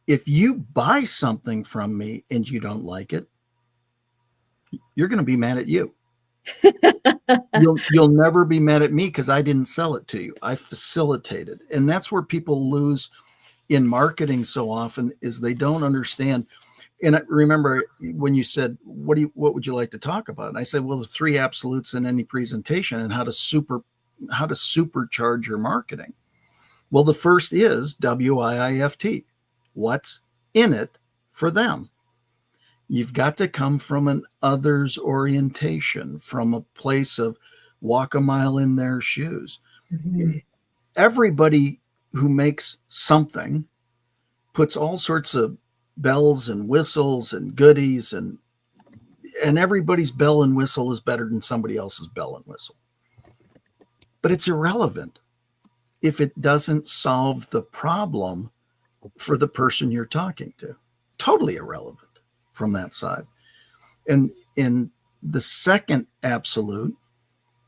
If you buy something from me and you don't like it, you're going to be mad at you. You'll never be mad at me because I didn't sell it to you. I facilitated. And that's where people lose in marketing so often, is they don't understand. And I remember when you said, what would you like to talk about? And I said, well, the 3 absolutes in any presentation and how to supercharge your marketing. Well, the first is WIIFT, what's in it for them. You've got to come from an others orientation, from a place of walk a mile in their shoes. Mhm. Everybody who makes something puts all sorts of bells and whistles and goodies, and everybody's bell and whistle is better than somebody else's bell and whistle. But it's irrelevant if it doesn't solve the problem for the person you're talking to. Totally irrelevant from that side. And the second absolute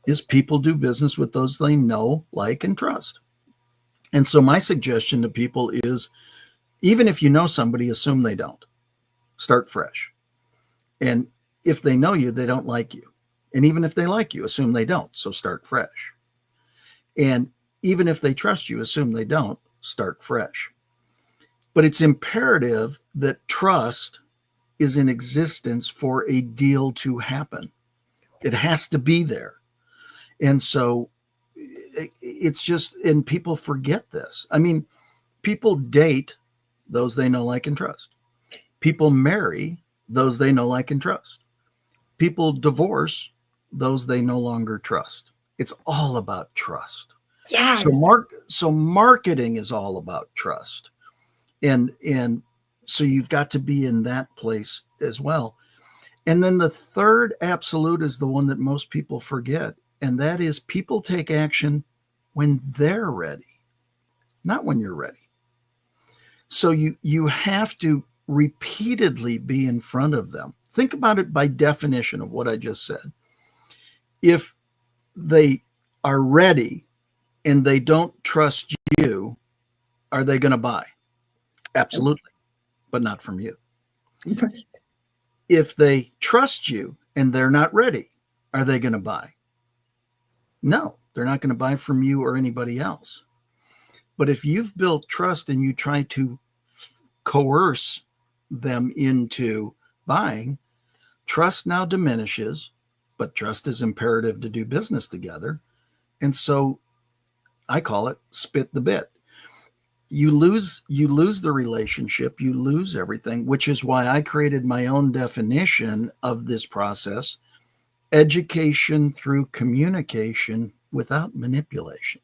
is people do business with those they know, like, and trust. And so my suggestion to people is, even if you know somebody, assume they don't. Start fresh. And if they know you, they don't like you. And even if they like you, assume they don't. So start fresh. And even if they trust you, assume they don't. Start fresh. But it's imperative that trust is in existence for a deal to happen. It has to be there. And so it's just, and people forget this. I mean, people date those they know, like, and trust. People marry those they know, like, and trust. People divorce those they no longer trust. It's all about trust. Yes. So marketing is all about trust. And so you've got to be in that place as well. And then the third absolute is the one that most people forget. And that is, people take action when they're ready, not when you're ready. So you have to repeatedly be in front of them. Think about it by definition of what I just said. If they are ready and they don't trust you, are they going to buy? Absolutely, but not from you. Right. If they trust you and they're not ready, are they going to buy? No, they're not going to buy from you or anybody else. But if you've built trust and you try to coerce them into buying, trust now diminishes, but trust is imperative to do business together. And so I call it spit the bit. You lose the relationship, you lose everything, which is why I created my own definition of this process: education through communication without manipulation.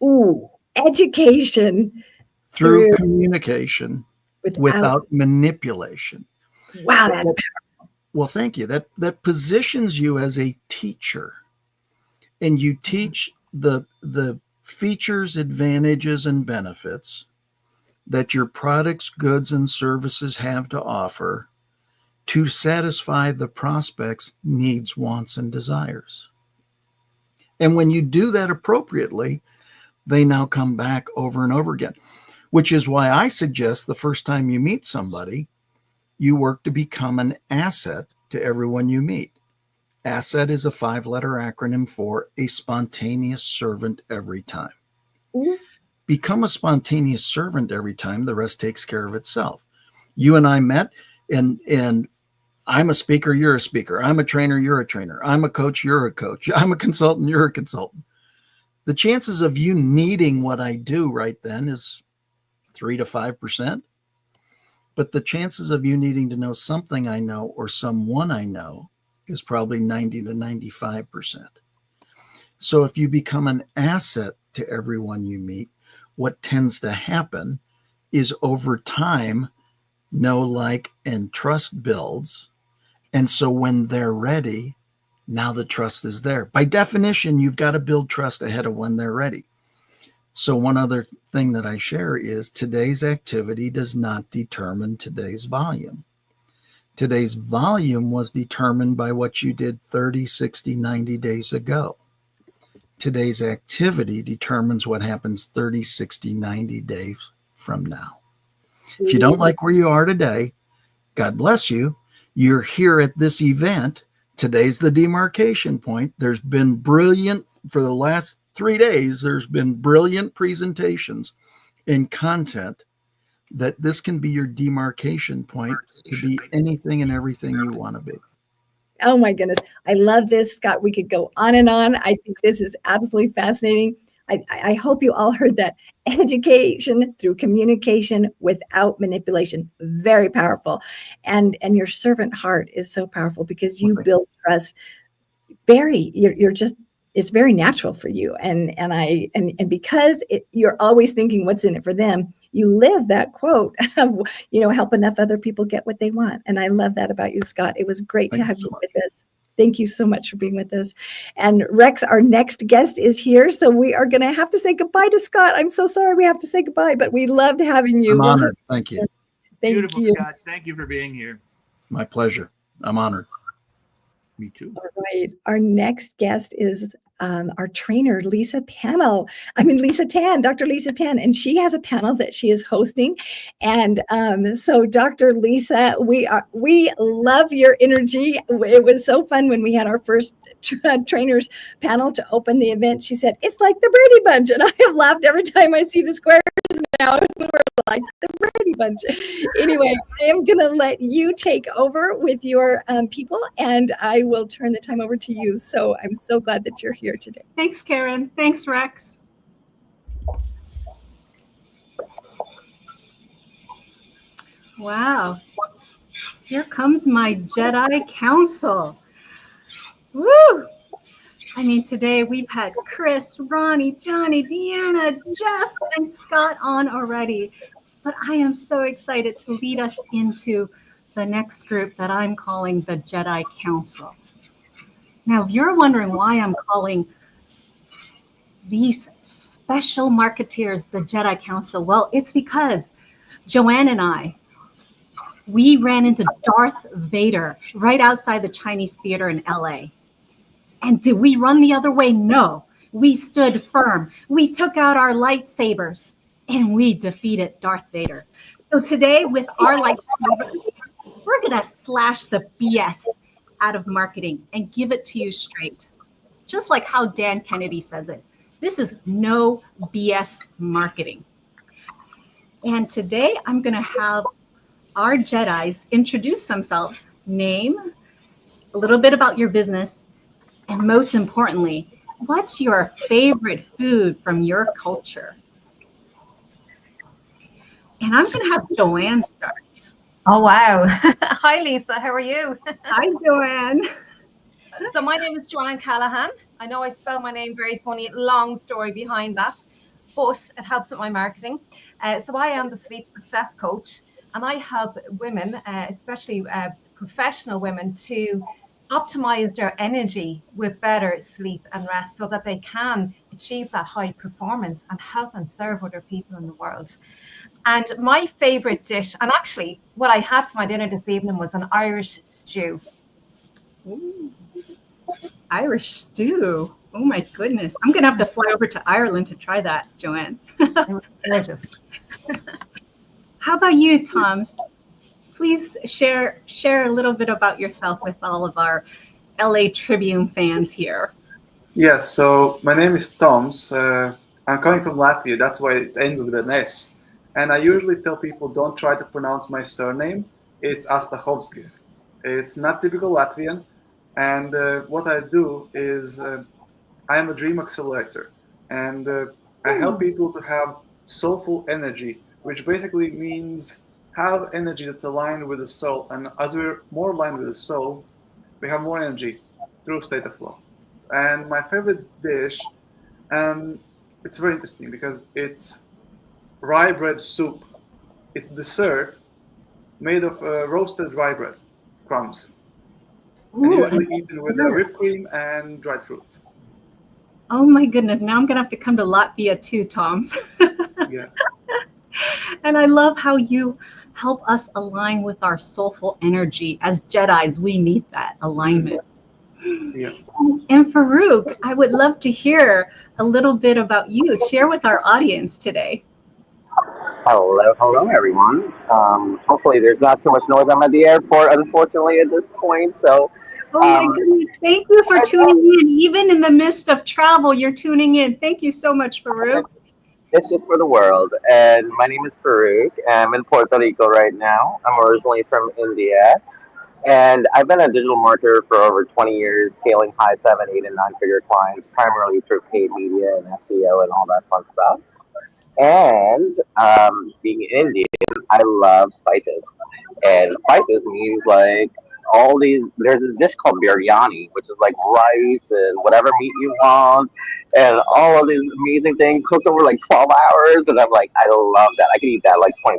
Ooh, education Through communication without manipulation. Wow, that's powerful. Well, thank you. That positions you as a teacher, and you teach the features, advantages, and benefits that your products, goods, and services have to offer to satisfy the prospect's needs, wants, and desires. And when you do that appropriately, they now come back over and over again, which is why I suggest the first time you meet somebody, you work to become an asset to everyone you meet. ASSET is a 5-letter acronym for a spontaneous servant every time. Mhm. Become a spontaneous servant every time, the rest takes care of itself. You and I met, and I'm a speaker, you're a speaker. I'm a trainer, you're a trainer. I'm a coach, you're a coach. I'm a consultant, you're a consultant. The chances of you needing what I do right then is 3 to 5%. But the chances of you needing to know something I know or someone I know is probably 90 to 95%. So if you become an asset to everyone you meet, what tends to happen is over time, know, like, and trust builds. And so when they're ready, now the trust is there. By definition, you've got to build trust ahead of when they're ready. So one other thing that I share is today's activity does not determine today's volume. Today's volume was determined by what you did 30, 60, 90 days ago. Today's activity determines what happens 30, 60, 90 days from now. If you don't like where you are today, God bless you. You're here at this event. Today's the demarcation point. There's been brilliant, for the last 3 days, there's been brilliant presentations and content that this can be your demarcation point to be anything and everything you want to be. Oh my goodness. I love this, Scott. We could go on and on. I think this is absolutely fascinating. I hope you all heard that. Education through communication without manipulation. Very powerful. And your servant heart is so powerful because you build trust. You're just, it's very natural for you. And because you're always thinking what's in it for them, you live that quote of, help enough other people get what they want. And I love that about you, Scott. It was great to have you with us. Thank you so much for being with us. And Rex, our next guest, is here. So we are going to have to say goodbye to Scott. I'm so sorry we have to say goodbye, but we loved having you. I'm honored. Thank you. Thank Beautiful, you. Scott. Thank you for being here. My pleasure. I'm honored. Me too. All right. Our next guest is our trainer, Lisa Tan, Dr. Lisa Tan, and she has a panel that she is hosting. And so, Dr. Lisa, we love your energy. It was so fun when we had our first trainers panel to open the event. She said, it's like the Brady Bunch. And I have laughed every time I see the squares now. We're like the Brady Bunch. Anyway, I am going to let you take over with your people, and I will turn the time over to you. So I'm so glad that you're here today. Thanks, Karen. Thanks, Rex. Wow. Here comes my Jedi Council. Woo! I mean, today we've had Chris, Ronnie, Johnny, Deanna, Jeff, and Scott on already. But I am so excited to lead us into the next group that I'm calling the Jedi Council. Now, if you're wondering why I'm calling these special marketeers the Jedi Council, well, it's because Joanne and I, we ran into Darth Vader right outside the Chinese Theater in LA. And did we run the other way? No. We stood firm. We took out our lightsabers and we defeated Darth Vader. So today with our lightsabers, we're going to slash the BS out of marketing and give it to you straight. Just like how Dan Kennedy says it. This is no BS marketing. And today I'm going to have our Jedis introduce themselves, name, a little bit about your business, and most importantly, what's your favorite food from your culture? And I'm going to have Joanne start. Oh, wow. Hi, Lisa. How are you? Hi, Joanne. So my name is Joanne Callahan. I know I spell my name very funny, long story behind that, but it helps with my marketing. So I am the sleep success coach, and I help women, especially professional women, to optimize their energy with better sleep and rest so that they can achieve that high performance and help and serve other people in the world. And my favorite dish, and actually what I had for my dinner this evening, was an Irish stew. Ooh. Irish stew. Oh my goodness. I'm going to have to fly over to Ireland to try that, Joanne. It was gorgeous. How about you, Toms? Please share a little bit about yourself with all of our LA Tribune fans here. Yes, so my name is Toms. I'm coming from Latvia. That's why it ends with an S. And I usually tell people don't try to pronounce my surname. It's Astachovskis. It's not typical Latvian. And what I do is I am a dream accelerator. And I help people to have soulful energy, which basically means have energy that's aligned with the soul. And as we're more aligned with the soul, we have more energy through state of flow. And my favorite dish, it's very interesting because it's rye bread soup. It's dessert made of roasted rye bread crumbs. And usually eaten with whipped cream and dried fruits. Oh my goodness. Now I'm going to have to come to Latvia too, Toms. Yeah. And I love how you help us align with our soulful energy. As Jedis, we need that alignment. Yeah. And Farouk, I would love to hear a little bit about you. Share with our audience today. Hello, everyone. Hopefully there's not too much noise. I'm at the airport, unfortunately, at this point. So, oh my goodness, thank you for tuning in. Even in the midst of travel, you're tuning in. Thank you so much, Farouk. This is for the world. And my name is Farouk. I'm in Puerto Rico right now. I'm originally from India. And I've been a digital marketer for over 20 years, scaling high 7, 8, and 9-figure clients, primarily through paid media and SEO and all that fun stuff. And being Indian, I love spices. And spices means like all these, there's this dish called biryani, which is like rice and whatever meat you want, and all of these amazing things cooked over like 12 hours. And I'm like, I love that. I can eat that like 24/7.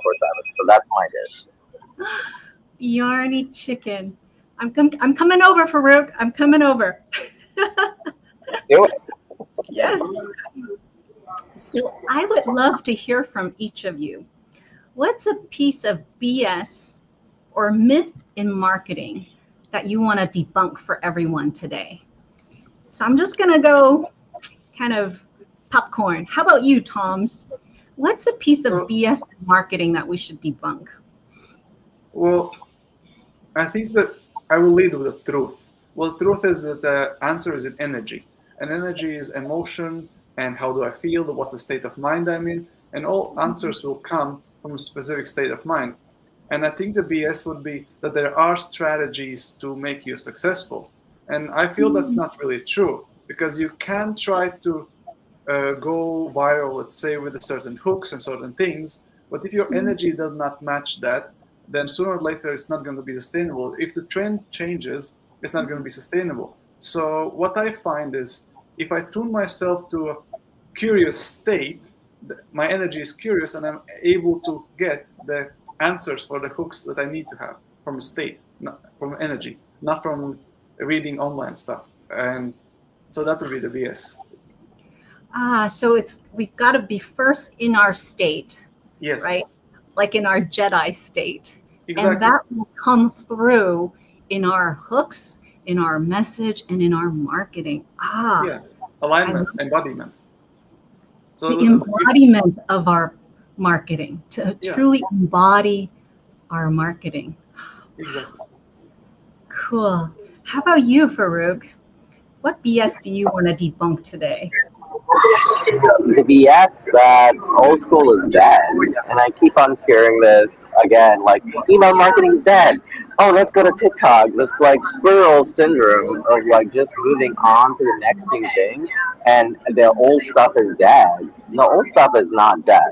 So that's my dish. Biryani chicken. I'm coming over, Farouk. I'm coming over. Do it. Yes. So I would love to hear from each of you. What's a piece of BS or myth in marketing that you want to debunk for everyone today? So I'm just going to go kind of popcorn. How about you, Toms? What's a piece of BS in marketing that we should debunk? Well, I think that I will lead with the truth. Well, the truth is that the answer is in energy. And energy is emotion and how do I feel, what's the state of mind I'm in, and all answers will come from a specific state of mind. And I think the BS would be that there are strategies to make you successful. And I feel that's not really true, because you can try to go viral, let's say, with certain hooks and certain things, but if your energy does not match that, then sooner or later it's not going to be sustainable. If the trend changes, it's not going to be sustainable. So what I find is, if I tune myself to a curious state, my energy is curious and I'm able to get the answers for the hooks that I need to have from a state, not from energy, not from reading online stuff. And so that would be the BS. So we've got to be first in our state. Yes. Right? Like in our Jedi state. Exactly. And that will come through in our hooks, in our message, and in our marketing. Yeah. Alignment, embodiment. So the embodiment of our marketing, to truly embody our marketing. Exactly. Cool. How about you, Farouk? What BS do you want to debunk today? The BS that old school is dead, and I keep on hearing this again, like email marketing's dead. Oh, let's go to TikTok. This like squirrel syndrome of like just moving on to the next new thing, and the old stuff is dead. The old stuff is not dead.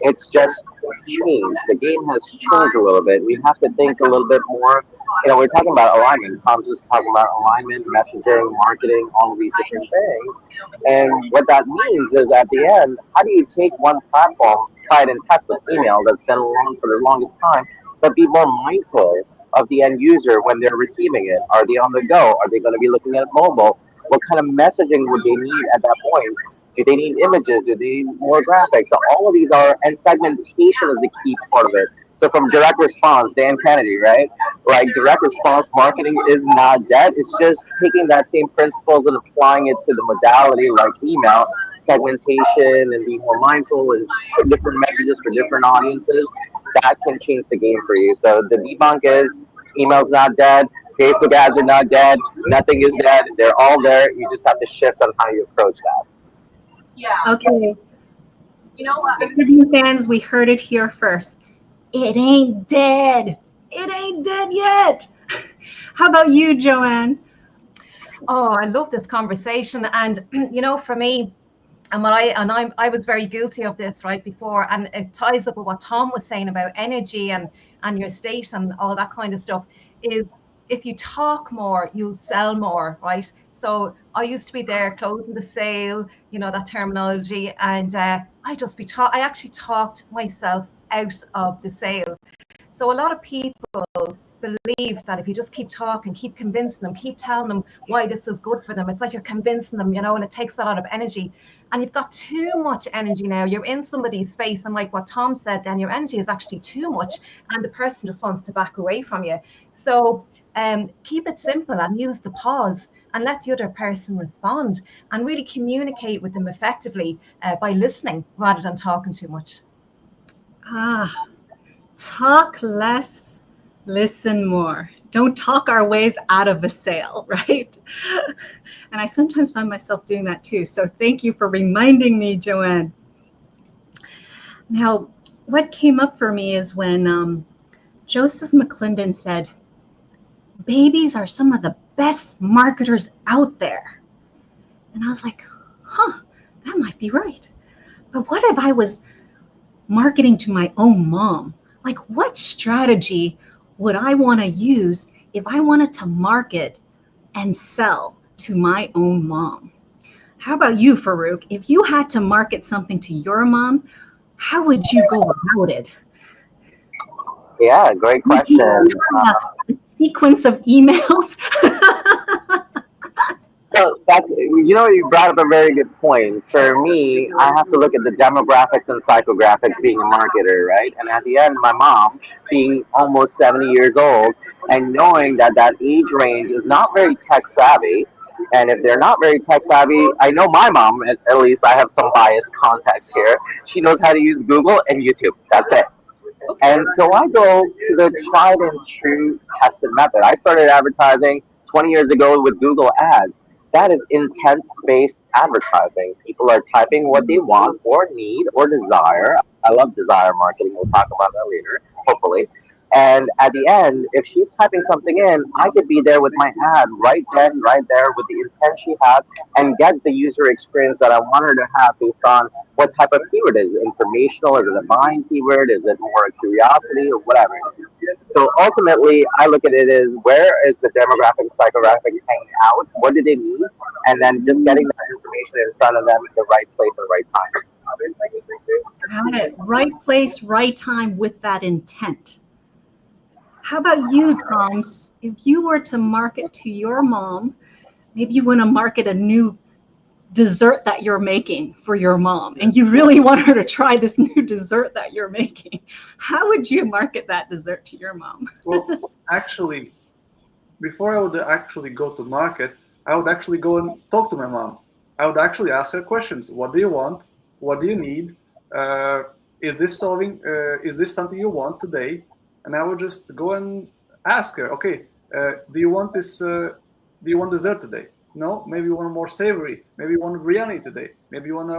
It's just changed. The game has changed a little bit. We have to think a little bit more. You know, we're talking about alignment. Tom's just talking about alignment, messaging, marketing, all of these different things. And what that means is at the end, how do you take one platform, try it and test it, email that's been around for the longest time, but be more mindful of the end user when they're receiving it? Are they on the go? Are they going to be looking at mobile? What kind of messaging would they need at that point? Do they need images? Do they need more graphics? So all of these are, and segmentation is the key part of it. So from direct response, Dan Kennedy, right? Like direct response marketing is not dead. It's just taking that same principles and applying it to the modality like email, segmentation, and being more mindful and different messages for different audiences. That can change the game for you. So the debunk is email's not dead. Facebook ads are not dead. Nothing is dead. They're all there. You just have to shift on how you approach that. Yeah. Okay. You know what? Tribune fans, we heard it here first. It ain't dead. It ain't dead yet. How about you, Joanne? Oh, I love this conversation. And, you know, for me, and I was very guilty of this right before, and it ties up with what Tom was saying about energy and your state and all that kind of stuff, is if you talk more, you'll sell more, right? So I used to be there closing the sale, you know, that terminology, and I actually talked myself out of the sale. So a lot of people believe that if you just keep talking, keep convincing them, keep telling them why this is good for them, it's like you're convincing them, you know, and it takes a lot of energy. And you've got too much energy now. You're in somebody's space, and like what Tom said, then your energy is actually too much, and the person just wants to back away from you. So keep it simple and use the pause and let the other person respond, and really communicate with them effectively by listening rather than talking too much. Talk less, listen more. Don't talk our ways out of a sale, right? And I sometimes find myself doing that too. So thank you for reminding me, Joanne. Now, what came up for me is when Joseph McClendon said, babies are some of the best marketers out there. And I was like, huh, that might be right. But what if I was marketing to my own mom? Like, what strategy would I want to use if I wanted to market and sell to my own mom? How about you, Farouk? If you had to market something to your mom, how would you go about it? Yeah, great question. A sequence of emails. So that's, you brought up a very good point. For me, I have to look at the demographics and psychographics being a marketer, right? And at the end, my mom being almost 70 years old and knowing that that age range is not very tech savvy. And if they're not very tech savvy, I know my mom, at least I have some biased context here. She knows how to use Google and YouTube. That's it. And so I go to the tried and true tested method. I started advertising 20 years ago with Google Ads. That is intent-based advertising. People are typing what they want or need or desire. I love desire marketing. We'll talk about that later, hopefully. And at the end, if she's typing something in, I could be there with my ad right then, right there with the intent she has and get the user experience that I want her to have based on what type of keyword it is. Informational, is it a buying keyword? Is it more a curiosity or whatever? So ultimately, I look at it as where is the demographic, psychographic hanging out? What do they need? And then just getting that information in front of them at the right place and right time. Got it. Right place, right time with that intent. How about you, Toms? If you were to market to your mom, maybe you want to market a new dessert that you're making for your mom, and you really want her to try this new dessert that you're making. How would you market that dessert to your mom? Well, actually, before I would actually go to market, I would actually go and talk to my mom. I would actually ask her questions. What do you want? What do you need? Is this something you want today? And I would just go and ask her, okay, do you want this? Do you want dessert today? No, maybe you want more savory. Maybe you want biryani today. Maybe you want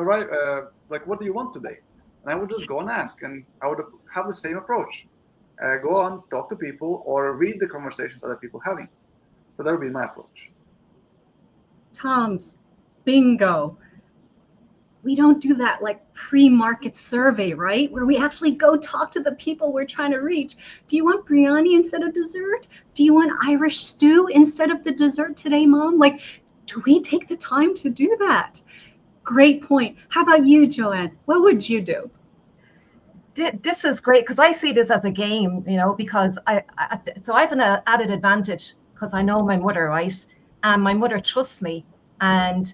like, what do you want today? And I would just go and ask, and I would have the same approach. Go on, talk to people, or read the conversations other people having. So that would be my approach. Toms, bingo. We don't do that like pre-market survey, right? Where we actually go talk to the people we're trying to reach. Do you want biryani instead of dessert? Do you want Irish stew instead of the dessert today, Mom? Like, do we take the time to do that? Great point. How about you, Joanne? What would you do? This is great because I see this as a game, because I have an added advantage because I know my mother, right? And my mother trusts me, and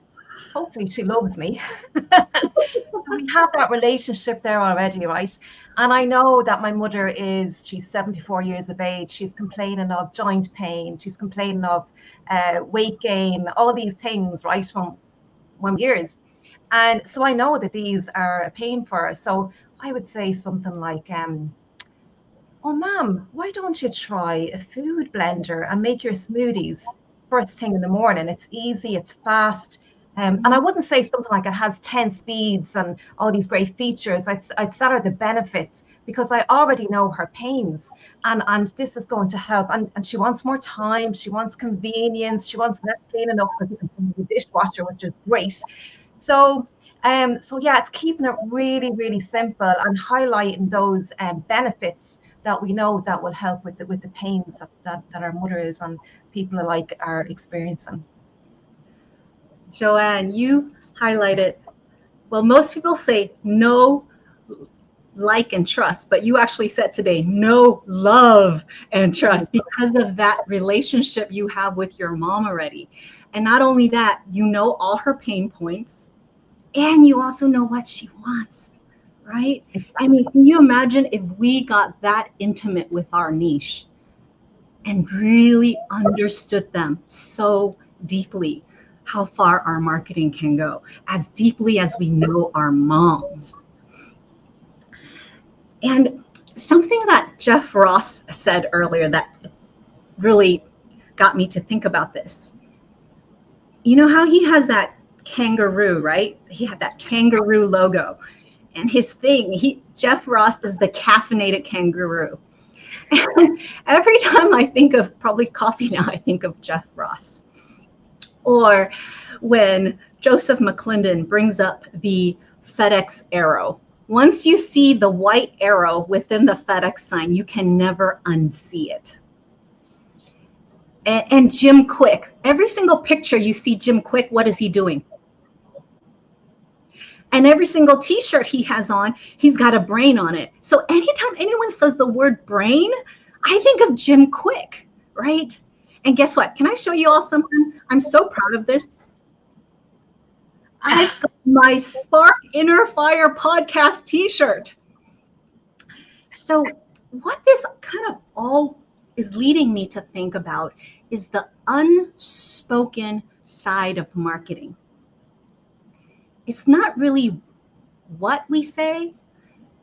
hopefully she loves me. We have that relationship there already, right? And I know that my mother she's 74 years of age. She's complaining of joint pain. She's complaining of weight gain, all these things, right, from years. And so I know that these are a pain for her. So I would say something like, oh, Mom, why don't you try a food blender and make your smoothies first thing in the morning? It's easy, it's fast. And I wouldn't say something like it has 10 speeds and all these great features. I'd tell her the benefits because I already know her pains, and this is going to help. And she wants more time. She wants convenience. She wants less cleaning up with the dishwasher, which is great. So yeah, it's keeping it really, really simple and highlighting those benefits that we know that will help with the pains that our mothers and people alike are experiencing. Joanne, you highlighted, well, most people say know, like, and trust, but you actually said today, know, love, and trust because of that relationship you have with your mom already. And not only that, you know all her pain points, and you also know what she wants, right? I mean, can you imagine if we got that intimate with our niche and really understood them so deeply? How far our marketing can go, as deeply as we know our moms. And something that Jeff Ross said earlier that really got me to think about this. You know how he has that kangaroo, right? He had that kangaroo logo. And his thing, Jeff Ross is the caffeinated kangaroo. And every time I think of probably coffee now, I think of Jeff Ross. Or when Joseph McClendon brings up the FedEx arrow. Once you see the white arrow within the FedEx sign, you can never unsee it. And Jim Quick, every single picture you see Jim Quick, what is he doing? And every single t-shirt he has on, he's got a brain on it. So anytime anyone says the word brain, I think of Jim Quick, right? And guess what? Can I show you all something? I'm so proud of this. I've got my Spark Inner Fire podcast t-shirt. So what this kind of all is leading me to think about is the unspoken side of marketing. It's not really what we say,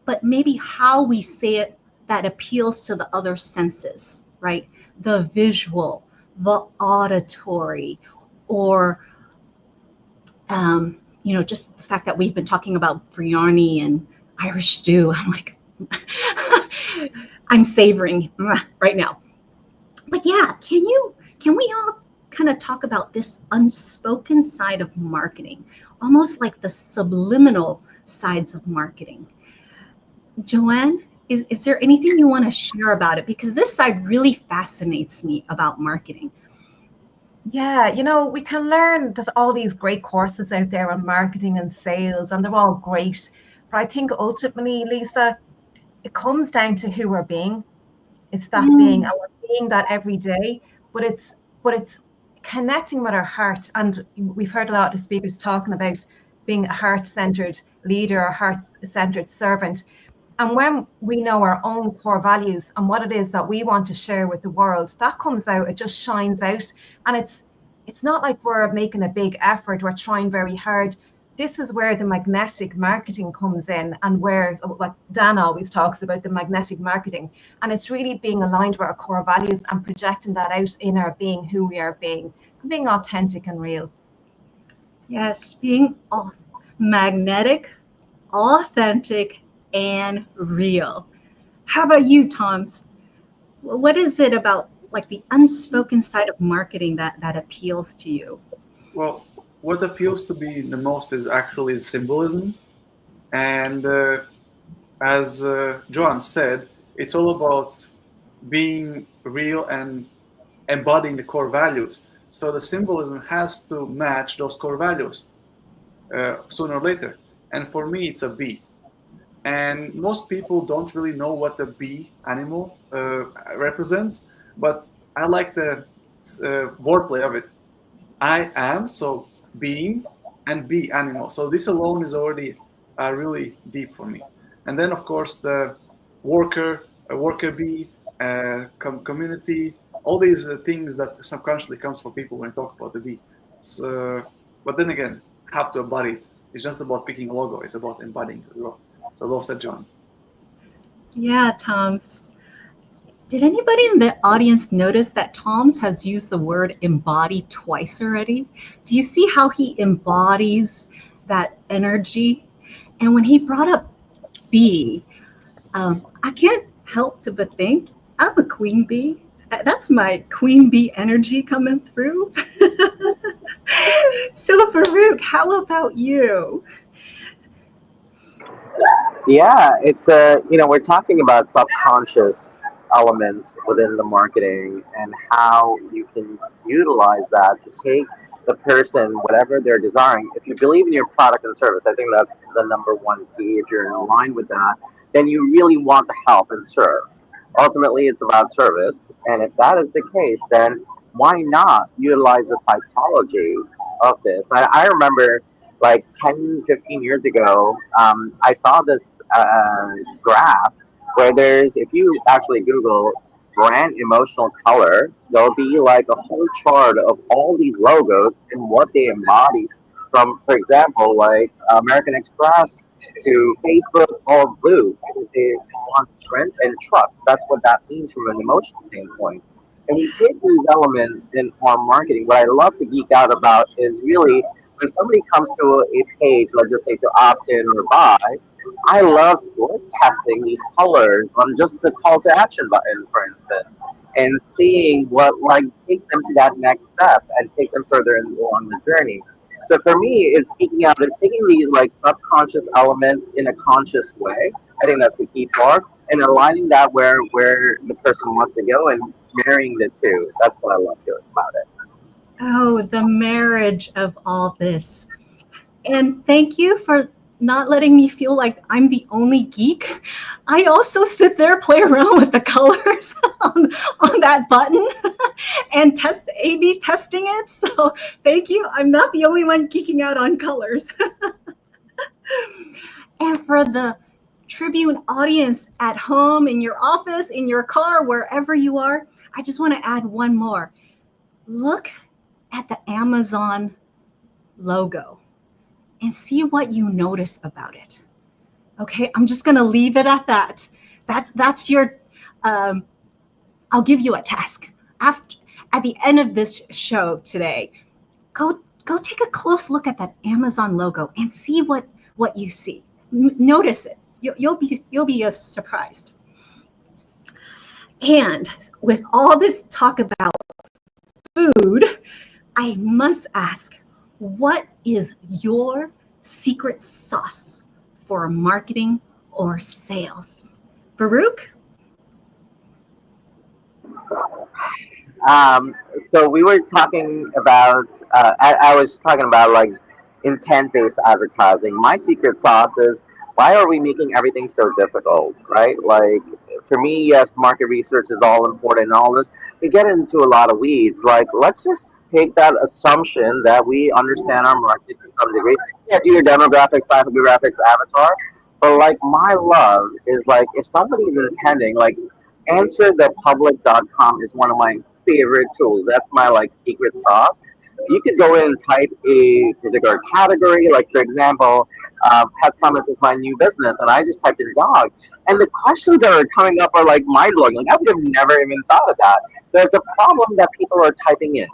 but maybe how we say it that appeals to the other senses, right? The visual, the auditory, or just the fact that we've been talking about biryani and Irish stew. I'm like, I'm savoring right now. But yeah, can we all kind of talk about this unspoken side of marketing, almost like the subliminal sides of marketing? Joanne, is there anything you want to share about it? Because this side really fascinates me about marketing. Yeah, we can learn. There's all these great courses out there on marketing and sales, and they're all great. But I think ultimately, Lisa, it comes down to who we're being. It's that being, and we're being that every day. But it's connecting with our heart. And we've heard a lot of the speakers talking about being a heart-centered leader, a heart-centered servant. And when we know our own core values and what it is that we want to share with the world, that comes out, it just shines out. And it's not like we're making a big effort, we're trying very hard. This is where the magnetic marketing comes in, and where what Dan always talks about, the magnetic marketing. And it's really being aligned with our core values and projecting that out in our being, who we are being, and being authentic and real. Yes, being magnetic, authentic, and real. How about you, Toms? What is it about like the unspoken side of marketing that appeals to you? Well, what appeals to me the most is actually symbolism. And as Joan said, it's all about being real and embodying the core values. So the symbolism has to match those core values sooner or later. And for me, it's a bee. And most people don't really know what the bee animal represents, but I like the wordplay of it. I am, so being, and bee animal. So this alone is already really deep for me. And then, of course, the worker bee, community, all these things that subconsciously comes for people when you talk about the bee. So, but then again, have to embody it. It's just about picking a logo. It's about embodying it as well. So well said, John. Yeah, Toms. Did anybody in the audience notice that Toms has used the word embody twice already? Do you see how he embodies that energy? And when he brought up bee, I can't help but think I'm a queen bee. That's my queen bee energy coming through. So Farouk, how about you? Yeah, it's we're talking about subconscious elements within the marketing and how you can utilize that to take the person, whatever they're desiring. If you believe in your product and service, I think that's the number one key. If you're in line with that, then you really want to help and serve. Ultimately, it's about service. And if that is the case, then why not utilize the psychology of this? I remember like 10, 15 years ago, I saw this graph where if you actually Google brand emotional color, there'll be like a whole chart of all these logos and what they embody. From, for example, like American Express to Facebook, all blue, because they want strength and trust. That's what that means from an emotional standpoint. And we take these elements in our marketing. What I love to geek out about is really when somebody comes to a page, let's just say to opt in or buy, I love split testing these colors on just the call to action button, for instance, and seeing what like takes them to that next step and take them further along the journey. So for me, it's speaking out, it's taking these like subconscious elements in a conscious way. I think that's the key part, and aligning that where the person wants to go and marrying the two. That's what I love doing about it. Oh, the marriage of all this. And thank you for not letting me feel like I'm the only geek. I also sit there, play around with the colors on that button and test A/B testing it. So thank you. I'm not the only one geeking out on colors. And for the Tribune audience at home, in your office, in your car, wherever you are, I just want to add one more. Look at the Amazon logo and see what you notice about it. Okay, I'm just gonna leave it at that. That's your, I'll give you a task. At the end of this show today, go take a close look at that Amazon logo and see what you see. Notice it. You'll be surprised. And with all this talk about food, I must ask, what is your secret sauce for marketing or sales? Farouk? So we were talking about, I was just talking about like intent-based advertising. My secret sauce is, why are we making everything so difficult, right? Like for me, yes, market research is all important and all this. We get into a lot of weeds. Like, let's just take that assumption that we understand our market to some degree. Yeah, do your demographics, psychographics, avatar. But like my love is like, if somebody's intending, like answerthepublic.com is one of my favorite tools. That's my like secret sauce. You could go in and type a particular category, like for example, Pet Summits is my new business, and I just typed in dog, and the questions that are coming up are like mind blowing. Like I would have never even thought of that. There's a problem that people are typing in.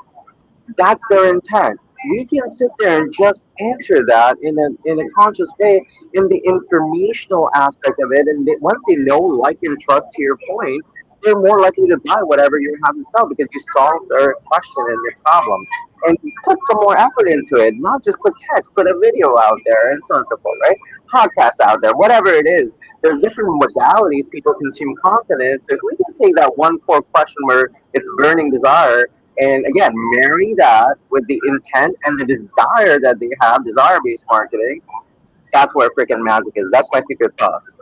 That's their intent. We can sit there and just answer that in a conscious way in the informational aspect of it, and once they know, like, and trust, to your point, they're more likely to buy whatever you have to sell because you solved their question and their problem. And put some more effort into it, not just put text, put a video out there and so on and so forth, right? Podcasts out there, whatever it is. There's different modalities people consume content in. So if we can take that one core question where it's burning desire, and again, marry that with the intent and the desire that they have, desire-based marketing, that's where freaking magic is. That's my secret sauce.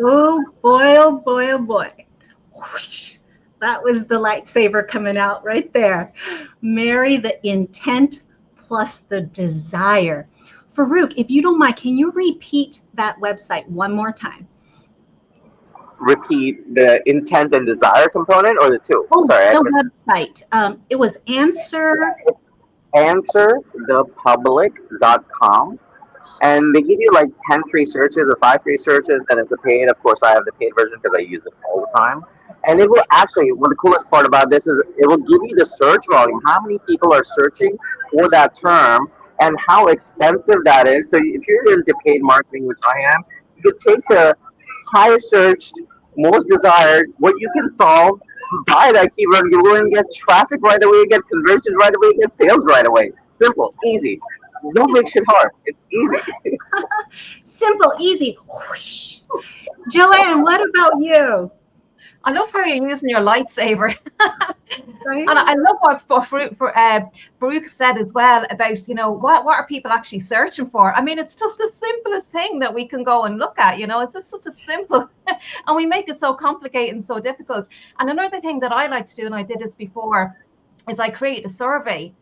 Oh boy, oh boy, oh boy. Whoosh. That was the lightsaber coming out right there. Marry the intent plus the desire. Farouk, if you don't mind, can you repeat that website one more time? Repeat the intent and desire component, or the two? Oh, sorry, the website. It was answerthepublic.com. And they give you like 10 free searches or 5 free searches, and it's a paid. Of course, I have the paid version because I use it all the time. And it will actually, well, the coolest part about this is it will give you the search volume, how many people are searching for that term and how expensive that is. So if you're into paid marketing, which I am, you could take the highest searched, most desired, what you can solve, buy that keyword, you will get traffic right away, get conversions right away, get sales right away. Simple, easy. Don't make shit hard. It's easy. simple, easy. Whoosh. Joanne, what about you? I love how you're using your lightsaber. Right. And I love what Farouk said as well about, you know, what are people actually searching for? I mean, it's just the simplest thing that we can go and look at, you know, it's just such a simple, and we make it so complicated and so difficult. And another thing that I like to do, and I did this before, is I create a survey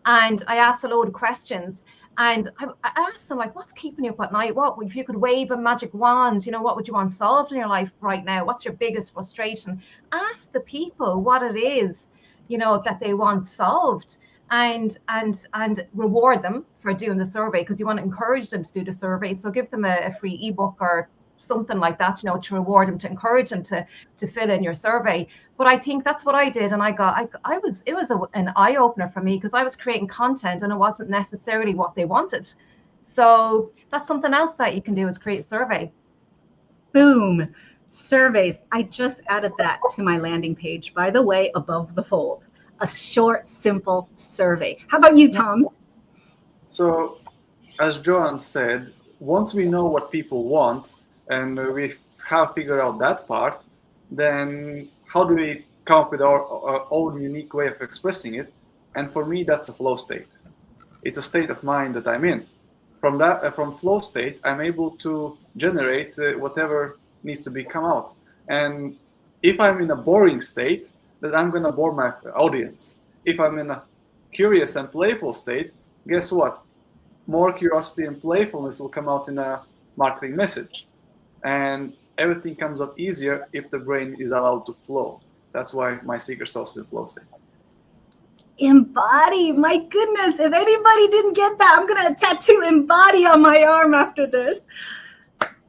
and I asked a load of questions. And I asked them, like, what's keeping you up at night? What, if you could wave a magic wand, you know, what would you want solved in your life right now? What's your biggest frustration? Ask the people what it is, you know, that they want solved, and reward them for doing the survey, because you want to encourage them to do the survey. So give them a free ebook or something like that, to reward them, to encourage them to fill in your survey. But I think that's what I did, and it was an eye opener for me, because I was creating content and it wasn't necessarily what they wanted. So that's something else that you can do, is create a survey. Boom. Surveys. I just added that to my landing page, by the way, above the fold. A short, simple survey. How about you, Tom? So, as Joanne said, once we know what people want and we have figured out that part, then how do we come up with our own unique way of expressing it? And for me, that's a flow state. It's a state of mind that I'm in. From flow state, I'm able to generate whatever needs to be come out. And if I'm in a boring state, then I'm going to bore my audience. If I'm in a curious and playful state, guess what? More curiosity and playfulness will come out in a marketing message. And everything comes up easier if the brain is allowed to flow. That's why my secret sauce is a flow state. Embody. My goodness, if anybody didn't get that, I'm going to tattoo embody on my arm after this.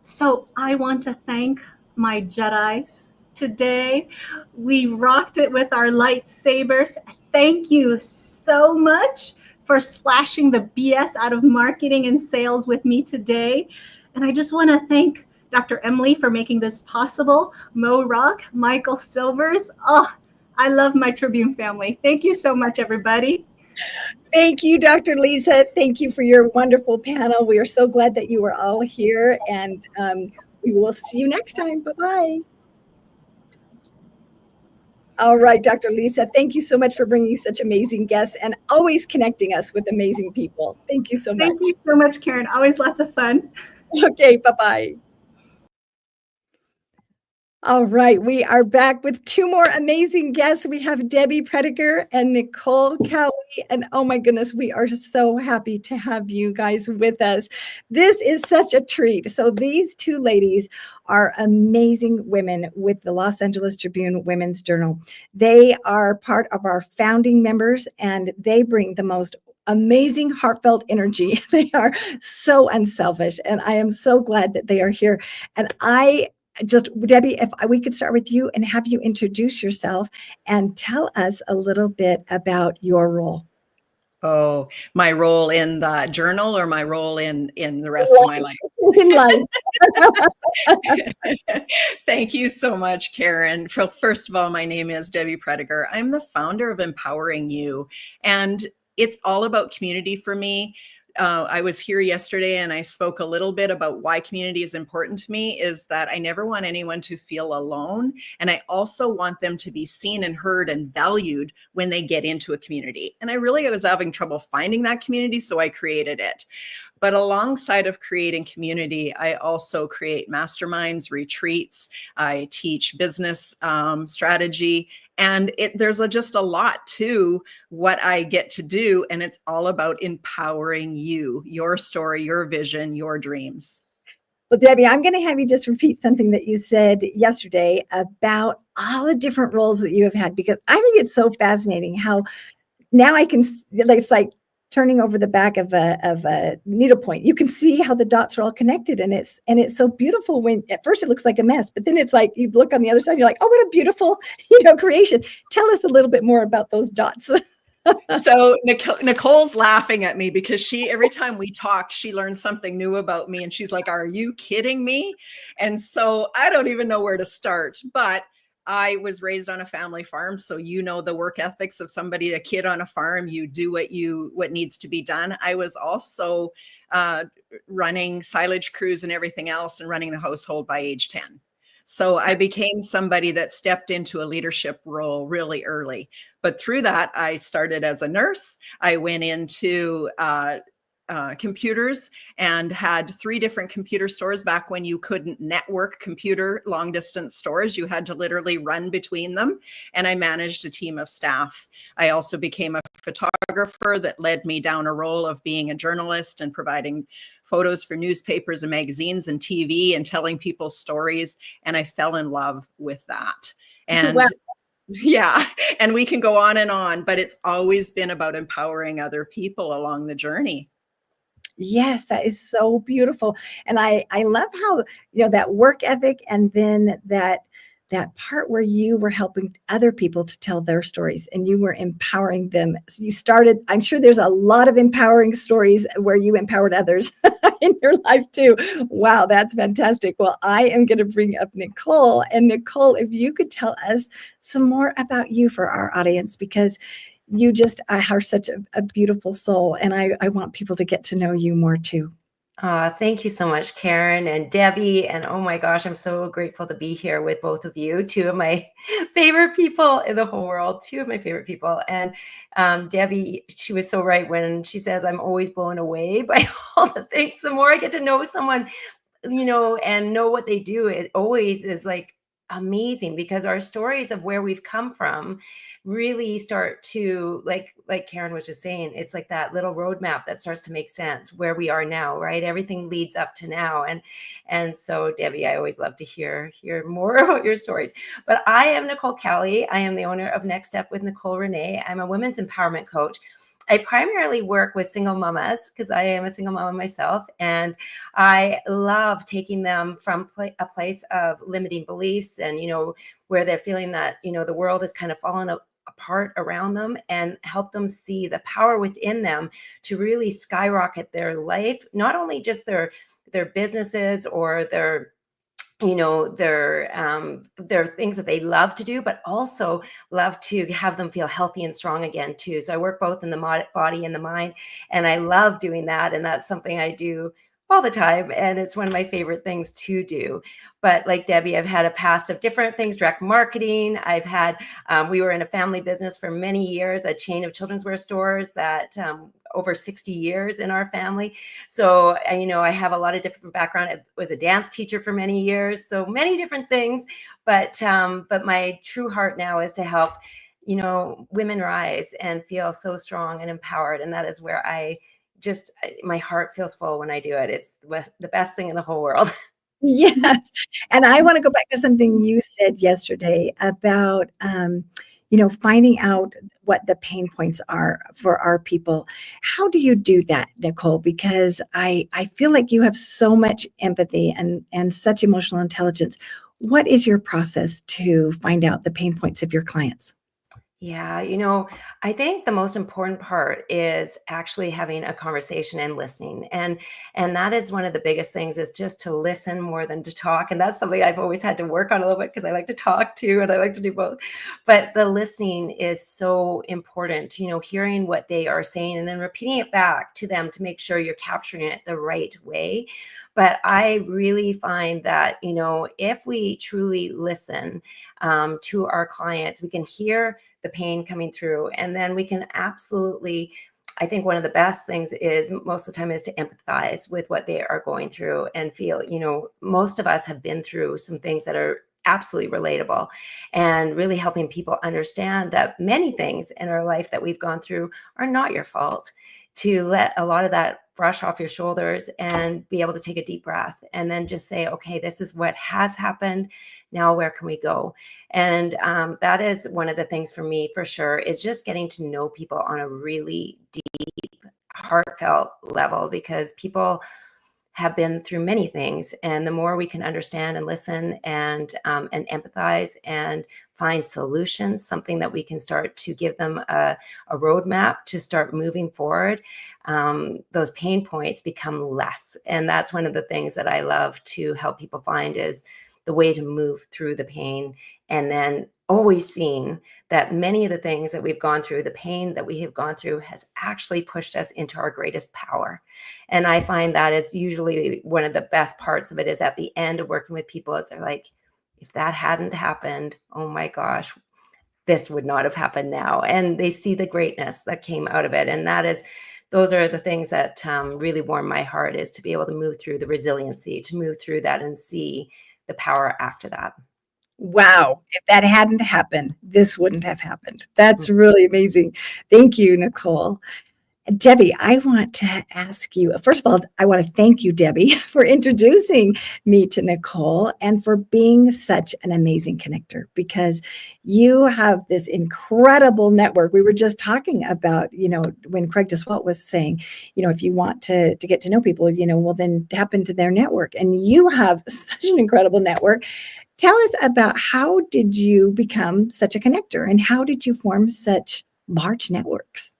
So I want to thank my Jedis today. We rocked it with our lightsabers. Thank you so much for slashing the BS out of marketing and sales with me today. And I just want to thank Dr. Emily for making this possible. Mo Rock, Michael Silvers. Oh, I love my Tribune family. Thank you so much, everybody. Thank you, Dr. Lisa. Thank you for your wonderful panel. We are so glad that you were all here, and we will see you next time. Bye-bye. All right, Dr. Lisa, thank you so much for bringing such amazing guests and always connecting us with amazing people. Thank you so much. Thank you so much, Karen. Always lots of fun. Okay, bye-bye. All right, we are back with two more amazing guests. We have Debbie Prediger and Nicole Cowie, and oh my goodness, we are so happy to have you guys with us. This is such a treat. So these two ladies are amazing women with the Los Angeles Tribune Women's Journal. They are part of our founding members, and they bring the most amazing heartfelt energy. They are so unselfish, and I am so glad that they are here. And Debbie, if we could start with you and have you introduce yourself and tell us a little bit about your role. Oh, my role in the journal, or my role in the rest of my life? In life. Thank you so much, Karen. First of all, my name is Debbie Prediger. I'm the founder of Empowering You, and it's all about community for me. I was here yesterday and I spoke a little bit about why community is important to me, is that I never want anyone to feel alone. And I also want them to be seen and heard and valued when they get into a community. And I was having trouble finding that community, so I created it. But alongside of creating community, I also create masterminds, retreats. I teach business strategy. And there's just a lot to what I get to do. And it's all about empowering you, your story, your vision, your dreams. Well, Debbie, I'm going to have you just repeat something that you said yesterday about all the different roles that you have had, because I think it's so fascinating how now I can, it's like turning over the back of a needlepoint. You can see how the dots are all connected, and it's so beautiful. When at first it looks like a mess, but then it's like you look on the other side, you're like, oh, what a beautiful, creation. Tell us a little bit more about those dots. So Nicole's laughing at me because every time we talk, she learns something new about me, and she's like, are you kidding me? And so I don't even know where to start, but I was raised on a family farm. So, the work ethics of a kid on a farm, you do what needs to be done. I was also running silage crews and everything else, and running the household by age 10. So I became somebody that stepped into a leadership role really early. But through that, I started as a nurse. I went into computers and had 3 different computer stores back when you couldn't network computer long distance stores. You had to literally run between them. And I managed a team of staff. I also became a photographer that led me down a role of being a journalist and providing photos for newspapers and magazines and TV and telling people's stories. And I fell in love with that. And wow. Yeah, and we can go on and on, but it's always been about empowering other people along the journey. Yes, that is so beautiful. And I love how, that work ethic, and then that part where you were helping other people to tell their stories and you were empowering them. So you started, I'm sure there's a lot of empowering stories where you empowered others in your life too. Wow, that's fantastic. Well, I am going to bring up Nicole. And Nicole, if you could tell us some more about you for our audience, because you just are such a beautiful soul. And I want people to get to know you more too. Thank you so much, Karen and Debbie. And oh my gosh, I'm so grateful to be here with both of you, two of my favorite people in the whole world, two of my favorite people. And Debbie, she was so right when she says, I'm always blown away by all the things. The more I get to know someone, and know what they do, it always is like amazing, because our stories of where we've come from really start to, like Karen was just saying, it's like that little roadmap that starts to make sense where we are now, right? Everything leads up to now. And so Debbie, I always love to hear more about your stories. But I am Nicole Kelly. I am the owner of Next Step with Nicole Renee. I'm a women's empowerment coach. I primarily work with single mamas because I am a single mama myself, and I love taking them from a place of limiting beliefs and, where they're feeling that, the world is kind of falling apart around them, and help them see the power within them to really skyrocket their life, not only just their businesses or their their things that they love to do, but also love to have them feel healthy and strong again too. So I work both in the body and the mind, and I love doing that. And that's something I do all the time. And it's one of my favorite things to do. But like Debbie, I've had a past of different things, direct marketing. I've had, we were in a family business for many years, a chain of children's wear stores that over 60 years in our family. So, I have a lot of different background. I was a dance teacher for many years, so many different things. But my true heart now is to help, women rise and feel so strong and empowered. And that is where my heart feels full when I do it. It's the best thing in the whole world. Yes. And I want to go back to something you said yesterday about, finding out what the pain points are for our people. How do you do that, Nicole? Because I feel like you have so much empathy and such emotional intelligence. What is your process to find out the pain points of your clients? Yeah, I think the most important part is actually having a conversation and listening. And that is one of the biggest things, is just to listen more than to talk. And that's something I've always had to work on a little bit, because I like to talk too, and I like to do both. But the listening is so important, hearing what they are saying and then repeating it back to them to make sure you're capturing it the right way. But I really find that, if we truly listen to our clients, we can hear the pain coming through, and then we can absolutely, I think one of the best things is most of the time is to empathize with what they are going through and feel, most of us have been through some things that are absolutely relatable, and really helping people understand that many things in our life that we've gone through are not your fault, to let a lot of that brush off your shoulders and be able to take a deep breath and then just say, okay, this is what has happened. Now, where can we go? And that is one of the things for me, for sure, is just getting to know people on a really deep, heartfelt level, because people have been through many things. And the more we can understand and listen and empathize and find solutions, something that we can start to give them a roadmap to start moving forward, those pain points become less. And that's one of the things that I love to help people find, is the way to move through the pain. And then always seeing that many of the things that we've gone through, the pain that we have gone through, has actually pushed us into our greatest power. And I find that it's usually one of the best parts of it, is at the end of working with people, is they're like, if that hadn't happened, oh my gosh, this would not have happened now. And they see the greatness that came out of it. And those are the things that really warm my heart, is to be able to move through the resiliency, to move through that and see the power after that. Wow. If that hadn't happened, this wouldn't have happened. That's really amazing. Thank you, Nicole. Debbie, I want to ask you, first of all, I want to thank you, Debbie, for introducing me to Nicole and for being such an amazing connector, because you have this incredible network. We were just talking about, when Craig Duswalt was saying, if you want to get to know people, well, then tap into their network. And you have such an incredible network. Tell us about, how did you become such a connector, and how did you form such large networks?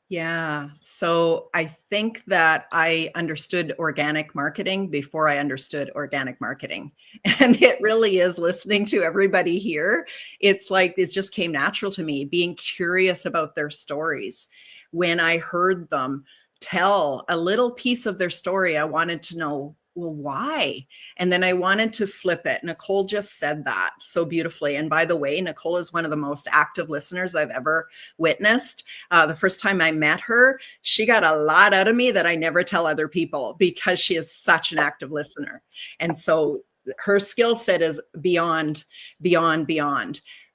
Yeah. So I think that I understood organic marketing before I understood organic marketing. And it really is listening to everybody here. It's like, it just came natural to me, being curious about their stories. When I heard them tell a little piece of their story, I wanted to know, well, why? And then I wanted to flip it. Nicole just said that so beautifully. And by the way, Nicole is one of the most active listeners I've ever witnessed. The first time I met her, she got a lot out of me that I never tell other people, because she is such an active listener. And so her skill set is beyond.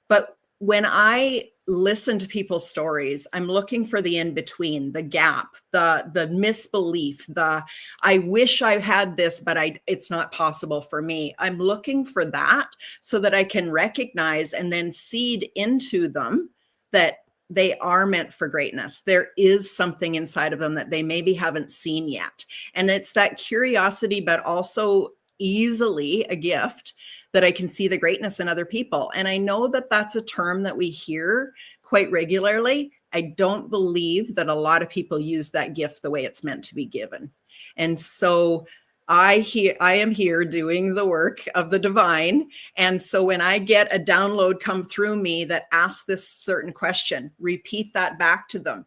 But when I listen to people's stories, I'm looking for the in-between, the gap, the misbelief, I wish I had this, but it's not possible for me. I'm looking for that so that I can recognize and then seed into them that they are meant for greatness. There is something inside of them that they maybe haven't seen yet. And it's that curiosity, but also easily a gift, that I can see the greatness in other people. And I know that that's a term that we hear quite regularly. I don't believe that a lot of people use that gift the way it's meant to be given. And so I am here doing the work of the divine. And so when I get a download come through me that asks this certain question, repeat that back to them.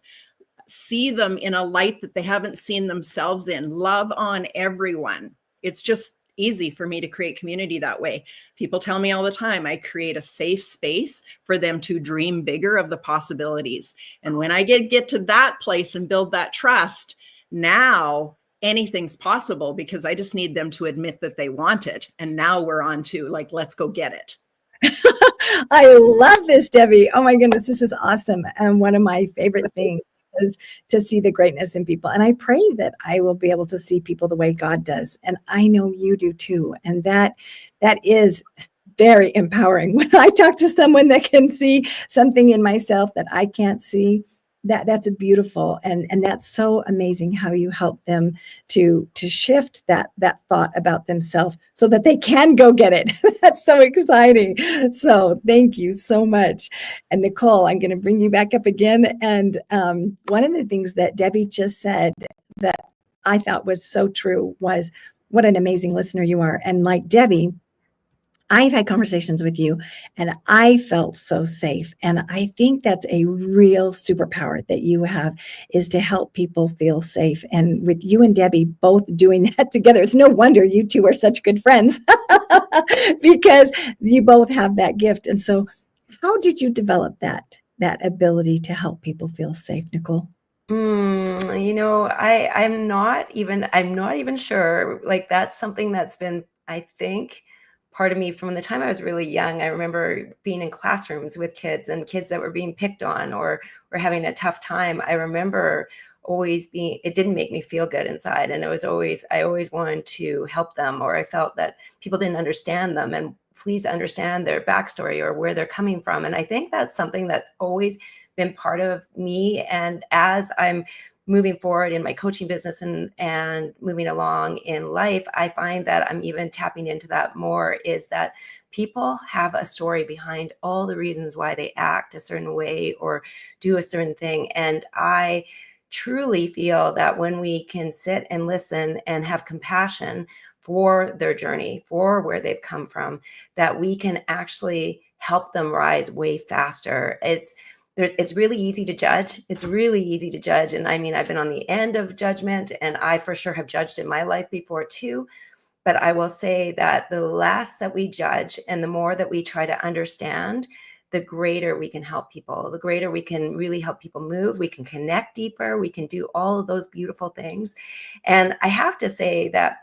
See them in a light that they haven't seen themselves in. Love on everyone. It's just easy for me to create community that way. People tell me all the time, I create a safe space for them to dream bigger of the possibilities. And when I get to that place and build that trust, now anything's possible, because I just need them to admit that they want it. And now we're on to, like, let's go get it. I love this, Debbie. Oh my goodness, this is awesome. And one of my favorite things is to see the greatness in people. And I pray that I will be able to see people the way God does. And I know you do too. And that is very empowering. When I talk to someone that can see something in myself that I can't see, that's a beautiful, and that's so amazing how you help them to shift that thought about themselves so that they can go get it. That's so exciting. So thank you so much. And Nicole, I'm going to bring you back up again. And one of the things that Debbie just said that I thought was so true was, what an amazing listener you are. And like Debbie, I've had conversations with you and I felt so safe. And I think that's a real superpower that you have, is to help people feel safe. And with you and Debbie both doing that together, it's no wonder you two are such good friends because you both have that gift. And so how did you develop that ability to help people feel safe, Nicole? I'm not even sure. Like, that's something that's been, I think, part of me from the time I was really young. I remember being in classrooms with kids and kids that were being picked on or were having a tough time. I remember it didn't make me feel good inside. And I always wanted to help them, or I felt that people didn't understand them, and please understand their backstory or where they're coming from. And I think that's something that's always been part of me. And as I'm moving forward in my coaching business and moving along in life, I find that I'm even tapping into that more, is that people have a story behind all the reasons why they act a certain way or do a certain thing. And I truly feel that when we can sit and listen and have compassion for their journey, for where they've come from, that we can actually help them rise way faster. It's really easy to judge. It's really easy to judge. And I mean, I've been on the end of judgment, and I for sure have judged in my life before too. But I will say that the less that we judge and the more that we try to understand, the greater we can help people, the greater we can really help people move. We can connect deeper. We can do all of those beautiful things. And I have to say that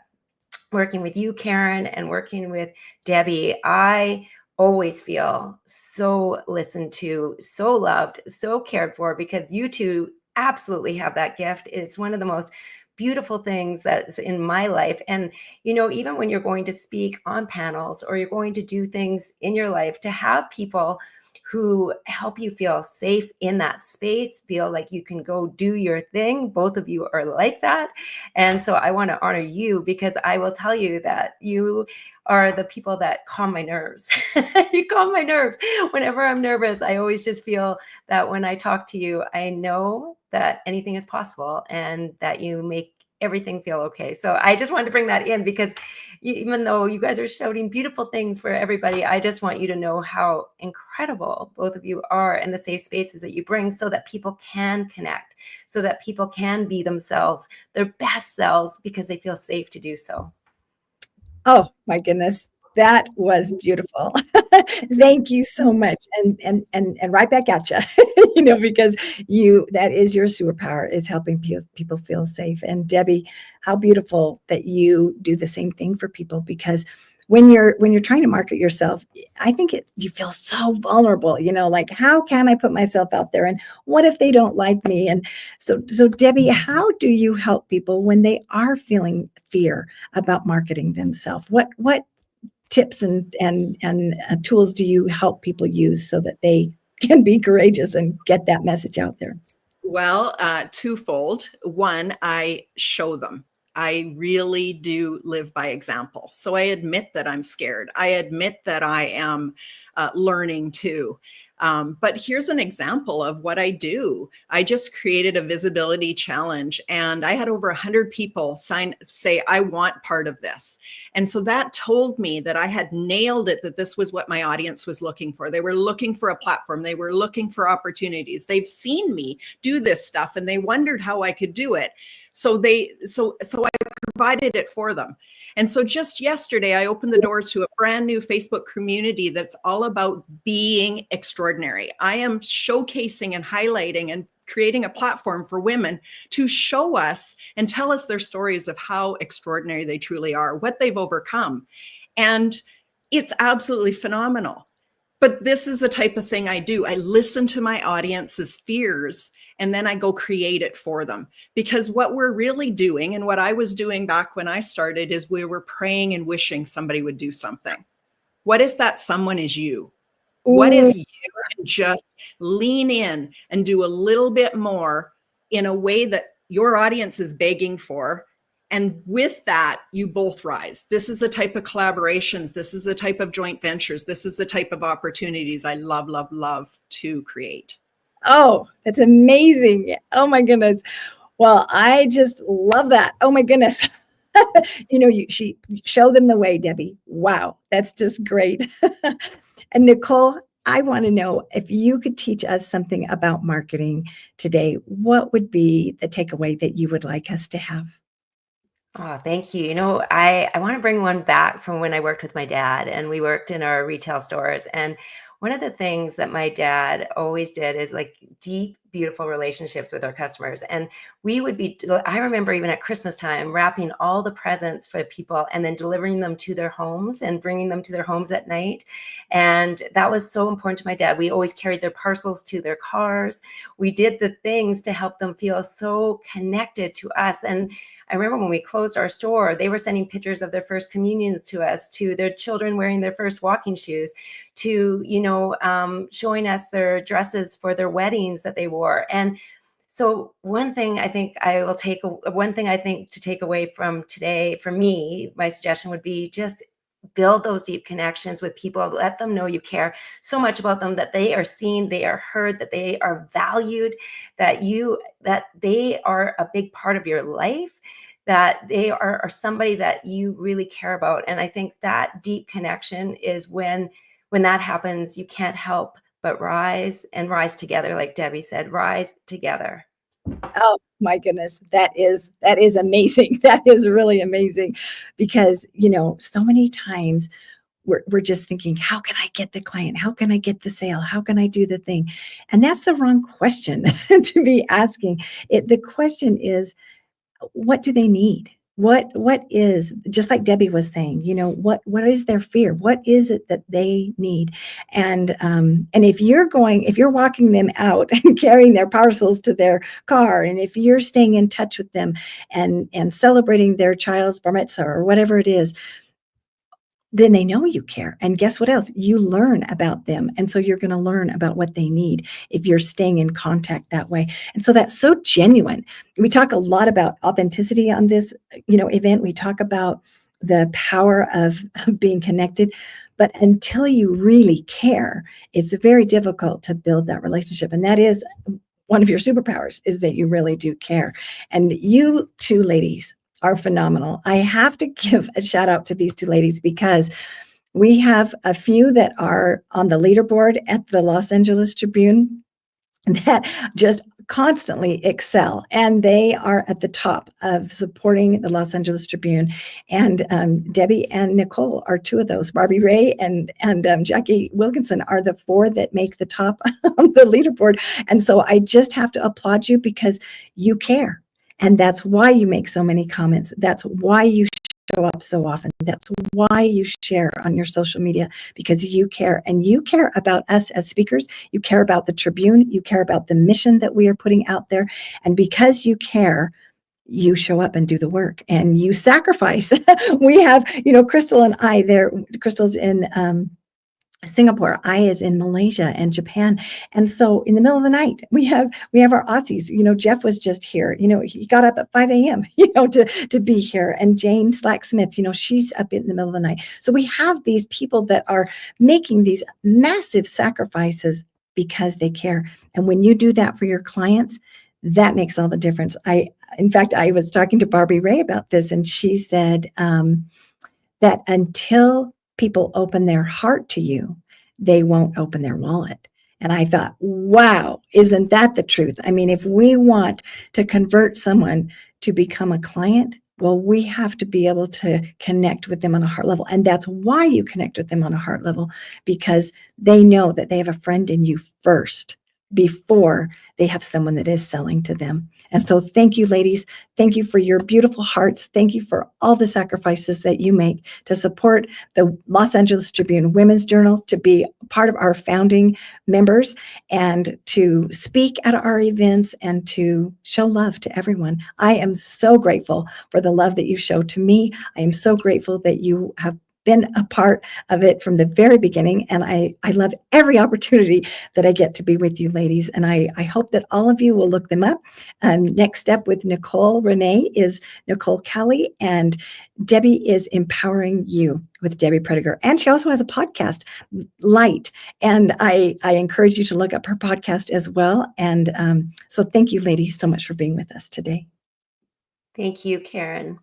working with you, Karen, and working with Debbie, I always feel so listened to, so loved, so cared for, because you two absolutely have that gift. It's one of the most beautiful things that's in my life. And, you know, even when you're going to speak on panels or you're going to do things in your life, to have people who help you feel safe in that space, feel like you can go do your thing. Both of you are like that. And so I want to honor you, because I will tell you that you are the people that calm my nerves. You calm my nerves. Whenever I'm nervous, I always just feel that when I talk to you, I know that anything is possible and that you make everything feel okay. So I just wanted to bring that in, because even though you guys are shouting beautiful things for everybody, I just want you to know how incredible both of you are and the safe spaces that you bring, so that people can connect, so that people can be themselves, their best selves, because they feel safe to do so. Oh my goodness, that was beautiful. Thank you so much, and right back at you. You know, because that is your superpower, is helping people feel safe. And Debbie, how beautiful that you do the same thing for people, because when you're trying to market yourself, I think you feel so vulnerable, you know, like, how can I put myself out there, and what if they don't like me? And so Debbie, how do you help people when they are feeling fear about marketing themselves? What tips and tools do you help people use so that they can be courageous and get that message out there? Well, twofold. One, I show them. I really do live by example. So I admit that I'm scared. I admit that I am learning too. But here's an example of what I do. I just created a visibility challenge, and I had over 100 people say, I want part of this. And so that told me that I had nailed it, that this was what my audience was looking for. They were looking for a platform. They were looking for opportunities. They've seen me do this stuff, and they wondered how I could do it. So I provided it for them. And so just yesterday, I opened the doors to a brand new Facebook community that's all about being extraordinary. I am showcasing and highlighting and creating a platform for women to show us and tell us their stories of how extraordinary they truly are, what they've overcome. And it's absolutely phenomenal. But this is the type of thing I do. I listen to my audience's fears, and then I go create it for them. Because what we're really doing, and what I was doing back when I started, is we were praying and wishing somebody would do something. What if that someone is you? What if you can just lean in and do a little bit more in a way that your audience is begging for? And with that, you both rise. This is the type of collaborations. This is the type of joint ventures. This is the type of opportunities I love, love, love to create. Oh, that's amazing. Oh my goodness. Well, I just love that. Oh my goodness. You know, she show them the way, Debbie. Wow, that's just great. And Nicole, I want to know, if you could teach us something about marketing today, what would be the takeaway that you would like us to have? Oh, thank you. You know, I want to bring one back from when I worked with my dad, and we worked in our retail stores. And one of the things that my dad always did is like deep, beautiful relationships with our customers. And I remember even at Christmas time, wrapping all the presents for people and then delivering them to their homes and bringing them to their homes at night. And that was so important to my dad. We always carried their parcels to their cars. We did the things to help them feel so connected to us. And I remember when we closed our store, they were sending pictures of their first communions to us, to their children wearing their first walking shoes, to, showing us their dresses for their weddings that they wore. And so one thing I think to take away from today, for me, my suggestion would be just build those deep connections with people. Let them know you care so much about them, that they are seen, they are heard, that they are valued, that they are a big part of your life, that they are somebody that you really care about. And I think that deep connection is when that happens, you can't help but rise together. Like Debbie said, rise together. Oh my goodness, that is amazing. That is really amazing, because so many times we're just thinking, how can I get the client? How can I get the sale? How can I do the thing? And that's the wrong question to be asking. The question is, what do they need? What is, just like Debbie was saying, what is their fear? What is it that they need? And if you're walking them out and carrying their parcels to their car, and if you're staying in touch with them and celebrating their child's bar mitzvah or whatever it is, then they know you care. And guess what else? You learn about them. And so you're going to learn about what they need if you're staying in contact that way. And so that's so genuine. We talk a lot about authenticity on this, event. We talk about the power of being connected. But until you really care, it's very difficult to build that relationship. And that is one of your superpowers, is that you really do care. And you two ladies are phenomenal. I have to give a shout out to these two ladies because we have a few that are on the leaderboard at the Los Angeles Tribune that just constantly excel, and they are at the top of supporting the Los Angeles Tribune. And Debbie and Nicole are two of those. Barbie Ray and Jackie Wilkinson are the four that make the top on the leaderboard. And so I just have to applaud you because you care. And that's why you make so many comments. That's why you show up so often. That's why you share on your social media, because you care. And you care about us as speakers. You care about the Tribune. You care about the mission that we are putting out there. And because you care, you show up and do the work and you sacrifice. We have, Crystal and I there. Crystal's in Singapore, I is in Malaysia and Japan. And so in the middle of the night, we have our Aussies. Jeff was just here. He got up at 5 a.m., to be here. And Jane Slack-Smith, she's up in the middle of the night. So we have these people that are making these massive sacrifices because they care. And when you do that for your clients, that makes all the difference. In fact, I was talking to Barbie Ray about this, and she said that until people open their heart to you, they won't open their wallet. And I thought, wow, isn't that the truth? I mean, if we want to convert someone to become a client, well, we have to be able to connect with them on a heart level. And that's why you connect with them on a heart level, because they know that they have a friend in you first before they have someone that is selling to them. And so thank you, ladies. Thank you for your beautiful hearts. Thank you for all the sacrifices that you make to support the Los Angeles Tribune Women's Journal, to be part of our founding members, and to speak at our events and to show love to everyone. I am so grateful for the love that you show to me. I am so grateful that you have been a part of it from the very beginning. And I love every opportunity that I get to be with you ladies. And I hope that all of you will look them up. Next up with Nicole Renee is Nicole Kelly, and Debbie is Empowering You with Debbie Prediger. And she also has a podcast, Light. And I encourage you to look up her podcast as well. And so thank you, ladies, so much for being with us today. Thank you, Karen.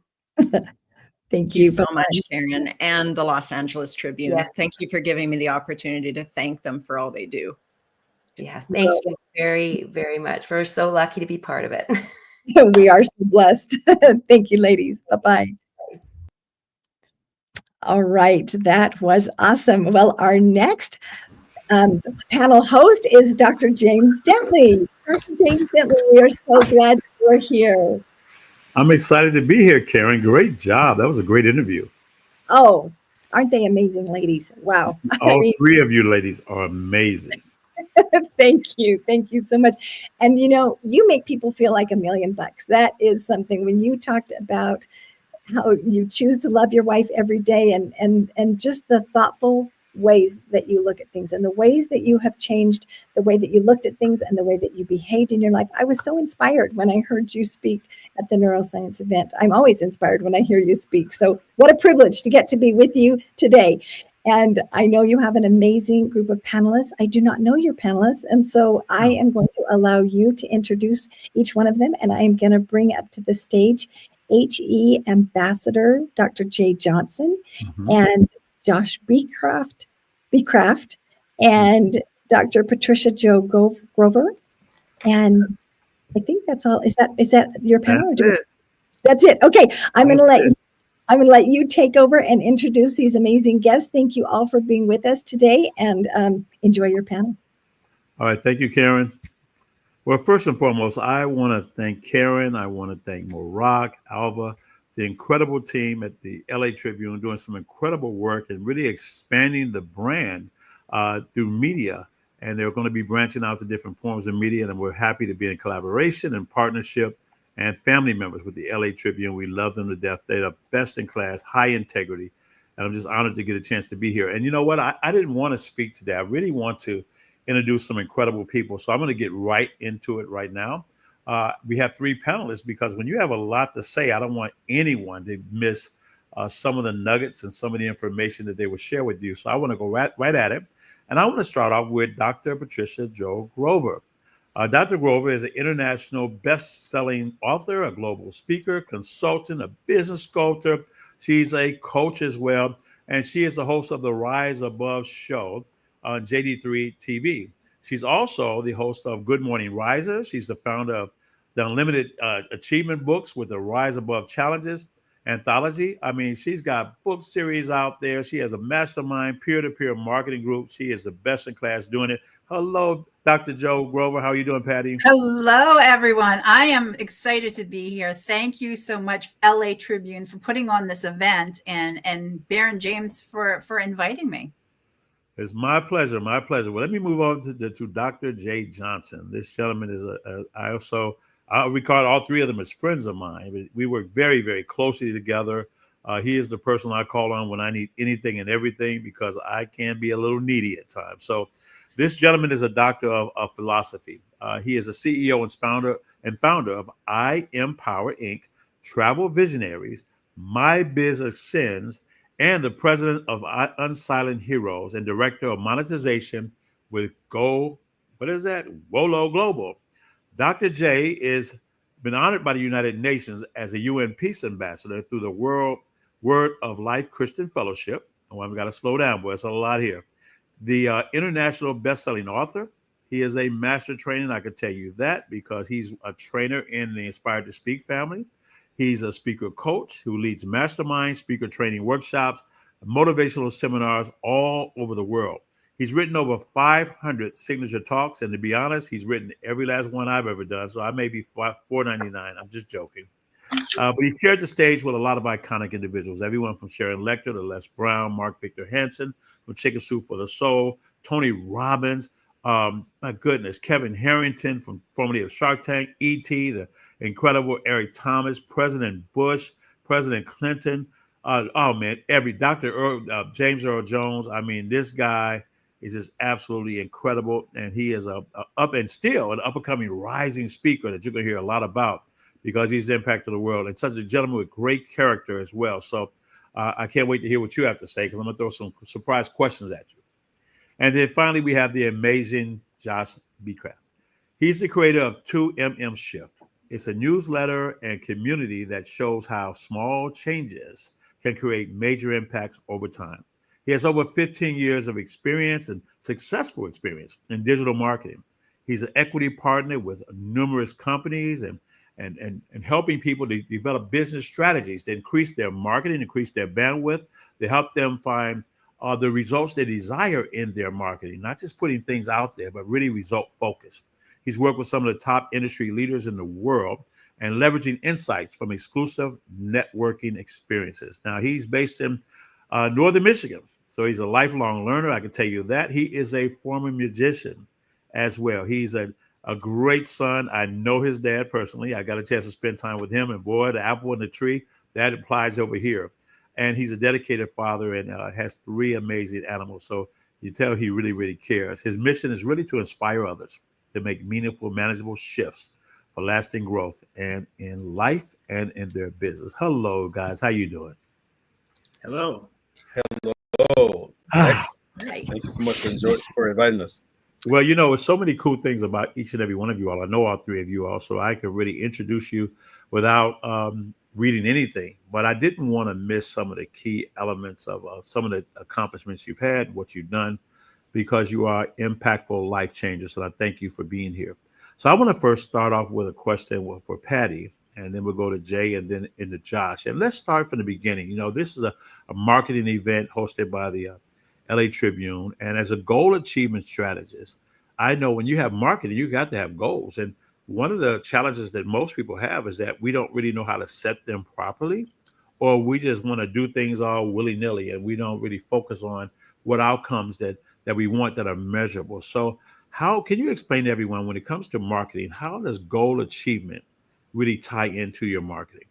Thank you you so much, Karen, and the Los Angeles Tribune. Yes. Thank you for giving me the opportunity to thank them for all they do. Yeah, thank you very, very much. We're so lucky to be part of it. We are so blessed. Thank you, ladies. Bye-bye. All right, that was awesome. Well, our next panel host is Dr. James Dentley. Dr. James Dentley, we are so glad you're here. I'm excited to be here, Karen. Great job. That was a great interview. Oh, aren't they amazing, ladies? Wow. All three of you ladies are amazing. Thank you. Thank you so much. And you make people feel like $1 million. That is something. When you talked about how you choose to love your wife every day, and just the thoughtful ways that you look at things, and the ways that you have changed the way that you looked at things and the way that you behaved in your life. I was so inspired when I heard you speak at the neuroscience event. I'm always inspired when I hear you speak. So what a privilege to get to be with you today. And I know you have an amazing group of panelists. I do not know your panelists. And so I am going to allow you to introduce each one of them. And I am going to bring up to the stage HE Ambassador, Dr. Jay Johnson, and Josh Beecraft, and Dr. Patricia Jo Grover. And I think that's all. Is that your panel? That's it. Okay. I'm going to let you take over and introduce these amazing guests. Thank you all for being with us today, and enjoy your panel. All right. Thank you, Karen. Well, first and foremost, I want to thank Karen. I want to thank Morak, Alva the incredible team at the LA Tribune doing some incredible work and really expanding the brand through media. And they're going to be branching out to different forms of media. And we're happy to be in collaboration and partnership and family members with the LA Tribune. We love them to death. They're the best in class, high integrity. And I'm just honored to get a chance to be here. And you know what? I didn't want to speak today. I really want to introduce some incredible people. So I'm going to get right into it right now. We have three panelists because when you have a lot to say, I don't want anyone to miss some of the nuggets and some of the information that they will share with you. So I want to go right at it. And I want to start off with Dr. Patricia Jo Grover. Dr. Grover is an international best-selling author, a global speaker, consultant, a business sculptor. She's a coach as well. And she is the host of the Rise Above show on JD3 TV. She's also the host of Good Morning Risers. She's the founder of the Unlimited Achievement Books with the Rise Above Challenges anthology. I mean, she's got book series out there. She has a mastermind peer-to-peer marketing group. She is the best in class doing it. Hello, Dr. Jo Grover. How are you doing, Patty? Hello, everyone. I am excited to be here. Thank you so much, LA Tribune, for putting on this event, and Baron James for inviting me. It's my pleasure. My pleasure. Well, let me move on to Dr. Jay Johnson. This gentleman is I regard all three of them as friends of mine. We work very, very closely together. He is the person I call on when I need anything and everything because I can be a little needy at times. So this gentleman is a doctor of philosophy. He is a CEO and founder of I Empower Inc., Travel Visionaries, My Business Sins, and the president of Unsilent Heroes and director of monetization with Wolo Global. Dr. J has been honored by the United Nations as a UN Peace Ambassador through the Word of Life Christian Fellowship. Oh, I've got to slow down, boy. It's a lot here. The international best-selling author. He is a master trainer. I could tell you that because he's a trainer in the Inspired to Speak family. He's a speaker coach who leads mastermind speaker training workshops, motivational seminars all over the world. He's written over 500 signature talks, and to be honest, he's written every last one I've ever done. So I may be $4.99. I'm just joking. But he shared the stage with a lot of iconic individuals, everyone from Sharon Lechter to Les Brown, Mark Victor Hansen from Chicken Soup for the Soul, Tony Robbins, my goodness, Kevin Harrington from formerly of Shark Tank, E.T., the incredible Eric Thomas, President Bush, President Clinton. Dr. James Earl Jones. I mean, this guy is just absolutely incredible, and he is an up-and-coming rising speaker that you're going to hear a lot about because he's impacted the world, and such a gentleman with great character as well. So I can't wait to hear what you have to say because I'm going to throw some surprise questions at you. And then finally, we have the amazing Josh Becraft. He's the creator of 2MM Shift. It's a newsletter and community that shows how small changes can create major impacts over time. He has over 15 years of experience and successful experience in digital marketing. He's an equity partner with numerous companies and helping people to develop business strategies to increase their marketing, increase their bandwidth, to help them find the results they desire in their marketing, not just putting things out there, but really result focused. He's worked with some of the top industry leaders in the world and leveraging insights from exclusive networking experiences. Now, he's based in Northern Michigan, so he's a lifelong learner. I can tell you that. He is a former musician as well. He's a great son. I know his dad personally. I got a chance to spend time with him, and boy, the apple in the tree, that applies over here. And he's a dedicated father and has 3 amazing animals. So you tell he really, really cares. His mission is really to inspire others to make meaningful, manageable shifts for lasting growth and in life and in their business. Hello, guys. How you doing? Hello. Hello. Thank you so much for inviting us. Well, you know, there's so many cool things about each and every one of you all. I know all 3 of you all, so I could really introduce you without reading anything. But I didn't want to miss some of the key elements of some of the accomplishments you've had, what you've done, because you are impactful life changers. So I thank you for being here. So I want to first start off with a question for Patty, and then we'll go to Jay and then into Josh. And let's start from the beginning. You know, this is a marketing event hosted by the LA Tribune. And as a goal achievement strategist, I know when you have marketing, you got to have goals. And one of the challenges that most people have is that we don't really know how to set them properly. or we just want to do things all willy-nilly and we don't really focus on what outcomes that we want that are measurable. So how can you explain to everyone when it comes to marketing, how does goal achievement really tie into your marketing?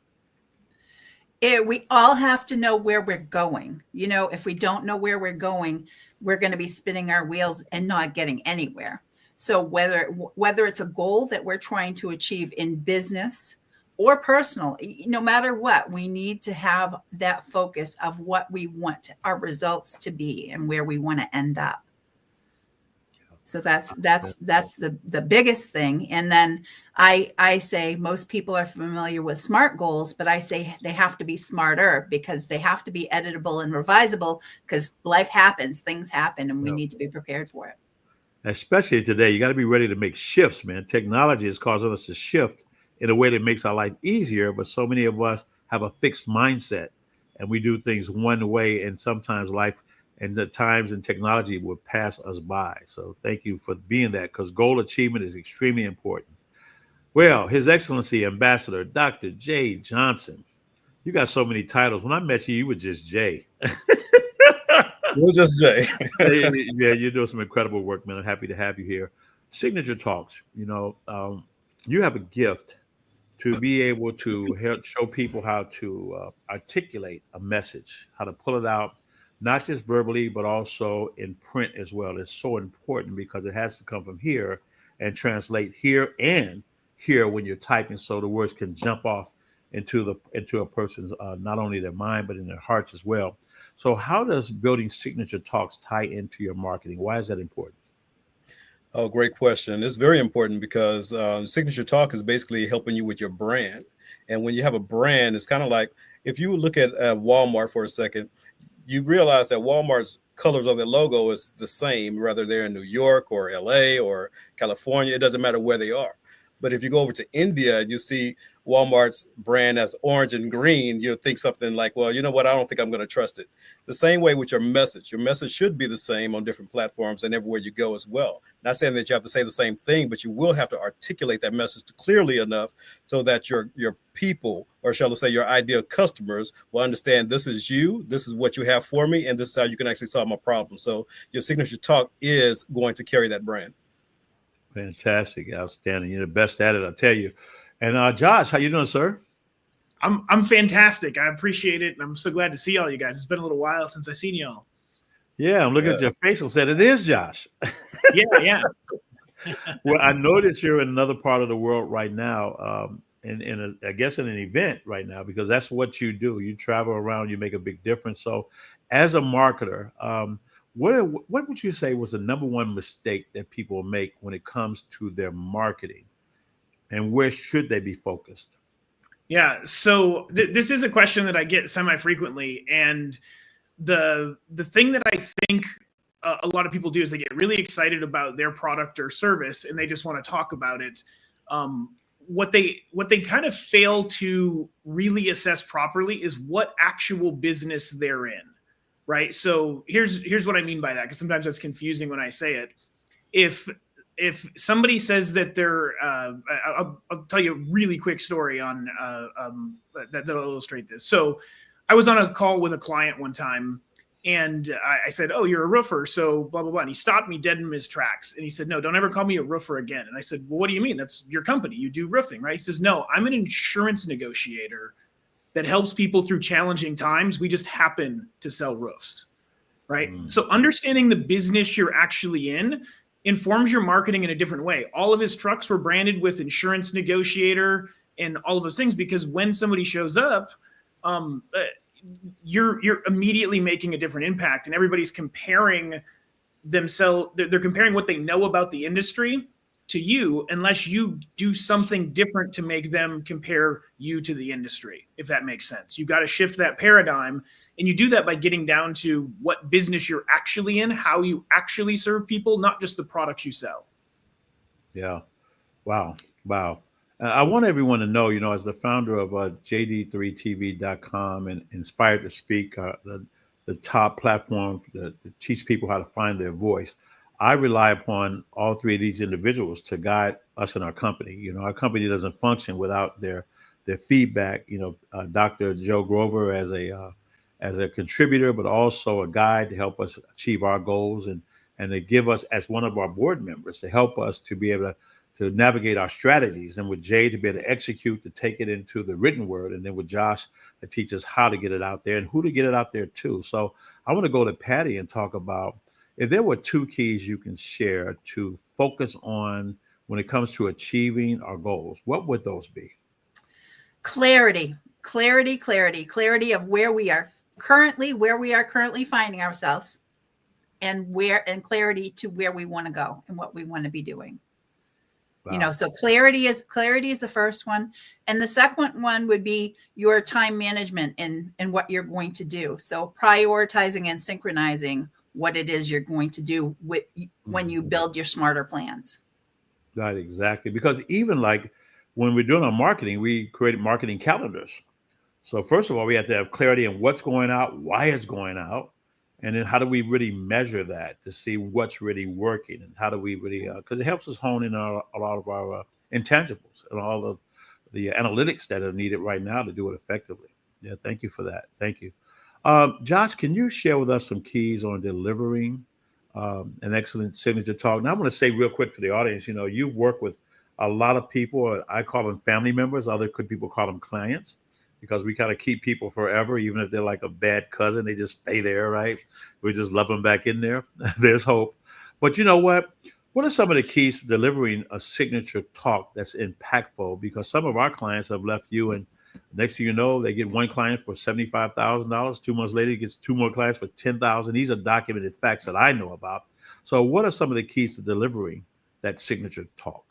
We all have to know where we're going. You know, if we don't know where we're going, we're going to be spinning our wheels and not getting anywhere. So whether it's a goal that we're trying to achieve in business or personal, no matter what, we need to have that focus of what we want our results to be and where we want to end up. So that's the biggest thing. And then I say most people are familiar with SMART goals, but I say they have to be smarter because they have to be editable and revisable because life happens, things happen, and we need to be prepared for it. Especially today, you got to be ready to make shifts, man. Technology is causing us to shift in a way that makes our life easier, but so many of us have a fixed mindset and we do things one way, and sometimes life and the times and technology will pass us by. So thank you for being that, because goal achievement is extremely important. Well, His Excellency Ambassador Dr. Jay Johnson, you got so many titles. When I met you, you were just Jay. You're just Jay. Yeah, you're doing some incredible work, man. I'm happy to have you here. Signature Talks, you have a gift to be able to help show people how to articulate a message, how to pull it out, not just verbally, but also in print as well. It's so important because it has to come from here and translate here and here when you're typing, so the words can jump off into a person's not only their mind but in their hearts as well. So how does building Signature Talks tie into your marketing? Why is that important? Oh, great question. It's very important because Signature Talk is basically helping you with your brand. And when you have a brand, it's kind of like if you look at Walmart for a second, you realize that Walmart's colors of their logo is the same, whether they're in New York or LA or California. It doesn't matter where they are. But if you go over to India and you see Walmart's brand as orange and green, you'll think something like, well, you know what? I don't think I'm going to trust it. The same way with your message. Your message should be the same on different platforms and everywhere you go as well. Not saying that you have to say the same thing, but you will have to articulate that message clearly enough so that your people, or shall I say your ideal customers, will understand this is you, this is what you have for me, and this is how you can actually solve my problem. So your Signature Talk is going to carry that brand. Fantastic, outstanding. You're the best at it, I tell you. And Josh, how you doing, sir? I'm fantastic. I appreciate it, and I'm so glad to see all you guys. It's been a little while since I've seen y'all. Yeah, I'm looking at your facial set. It is Josh. Yeah. Well, I noticed you're in another part of the world right now, I guess in an event right now, because that's what you do. You travel around, you make a big difference. So, as a marketer, what would you say was the number one mistake that people make when it comes to their marketing, and where should they be focused? Yeah, so this is a question that I get semi-frequently, and the thing that I think a lot of people do is they get really excited about their product or service, and they just want to talk about it. What they kind of fail to really assess properly is what actual business they're in, right? So here's what I mean by that, because sometimes that's confusing when I say it. If somebody says that they're, I'll tell you a really quick story on that'll illustrate this. So I was on a call with a client one time, and I said, "Oh, you're a roofer, so blah, blah, blah." And he stopped me dead in his tracks. And he said, "No, don't ever call me a roofer again." And I said, "Well, what do you mean? That's your company. You do roofing, right?" He says, "No, I'm an insurance negotiator that helps people through challenging times. We just happen to sell roofs," right? So understanding the business you're actually in informs your marketing in a different way. All of his trucks were branded with insurance negotiator and all of those things, because when somebody shows up, you're immediately making a different impact, and everybody's comparing themselves. They're comparing what they know about the industry to you, unless you do something different to make them compare you to the industry, if that makes sense. You got to shift that paradigm, and you do that by getting down to what business you're actually in, how you actually serve people, not just the products you sell. Yeah. Wow. I want everyone to know, as the founder of JD3TV.com and Inspired to Speak, the top platform to teach people how to find their voice, I rely upon all three of these individuals to guide us in our company. Our company doesn't function without their their feedback. Dr. Joe Grover as a contributor, but also a guide to help us achieve our goals, and they give us as one of our board members to help us to be able to navigate our strategies, and with Jay to be able to execute, to take it into the written word, and then with Josh to teach us how to get it out there and who to get it out there to. So I want to go to Patty and talk about if there were 2 keys you can share to focus on when it comes to achieving our goals, what would those be? Clarity of where we are currently finding ourselves, and clarity to where we want to go and what we want to be doing. Wow. So clarity is the first one. And the second one would be your time management and what you're going to do. So prioritizing and synchronizing what it is you're going to do when you build your smarter plans. Right, exactly. Because even like when we're doing our marketing, we created marketing calendars. So first of all, we have to have clarity on what's going out, why it's going out, and then how do we really measure that to see what's really working, and how do we really, because it helps us hone in a lot of our intangibles and all of the analytics that are needed right now to do it effectively. Yeah, thank you for that. Thank you. Josh, can you share with us some keys on delivering an excellent signature talk? Now, I want to say real quick for the audience, you work with a lot of people. I call them family members. Other people call them clients, because we kind of keep people forever, even if they're like a bad cousin, they just stay there, right? We just love them back in there. There's hope. But you know what? What are some of the keys to delivering a signature talk that's impactful? Because some of our clients have left you, and next thing you know, they get one client for $75,000. 2 months later, he gets 2 more clients for $10,000. These are documented facts that I know about. So what are some of the keys to delivering that signature talk?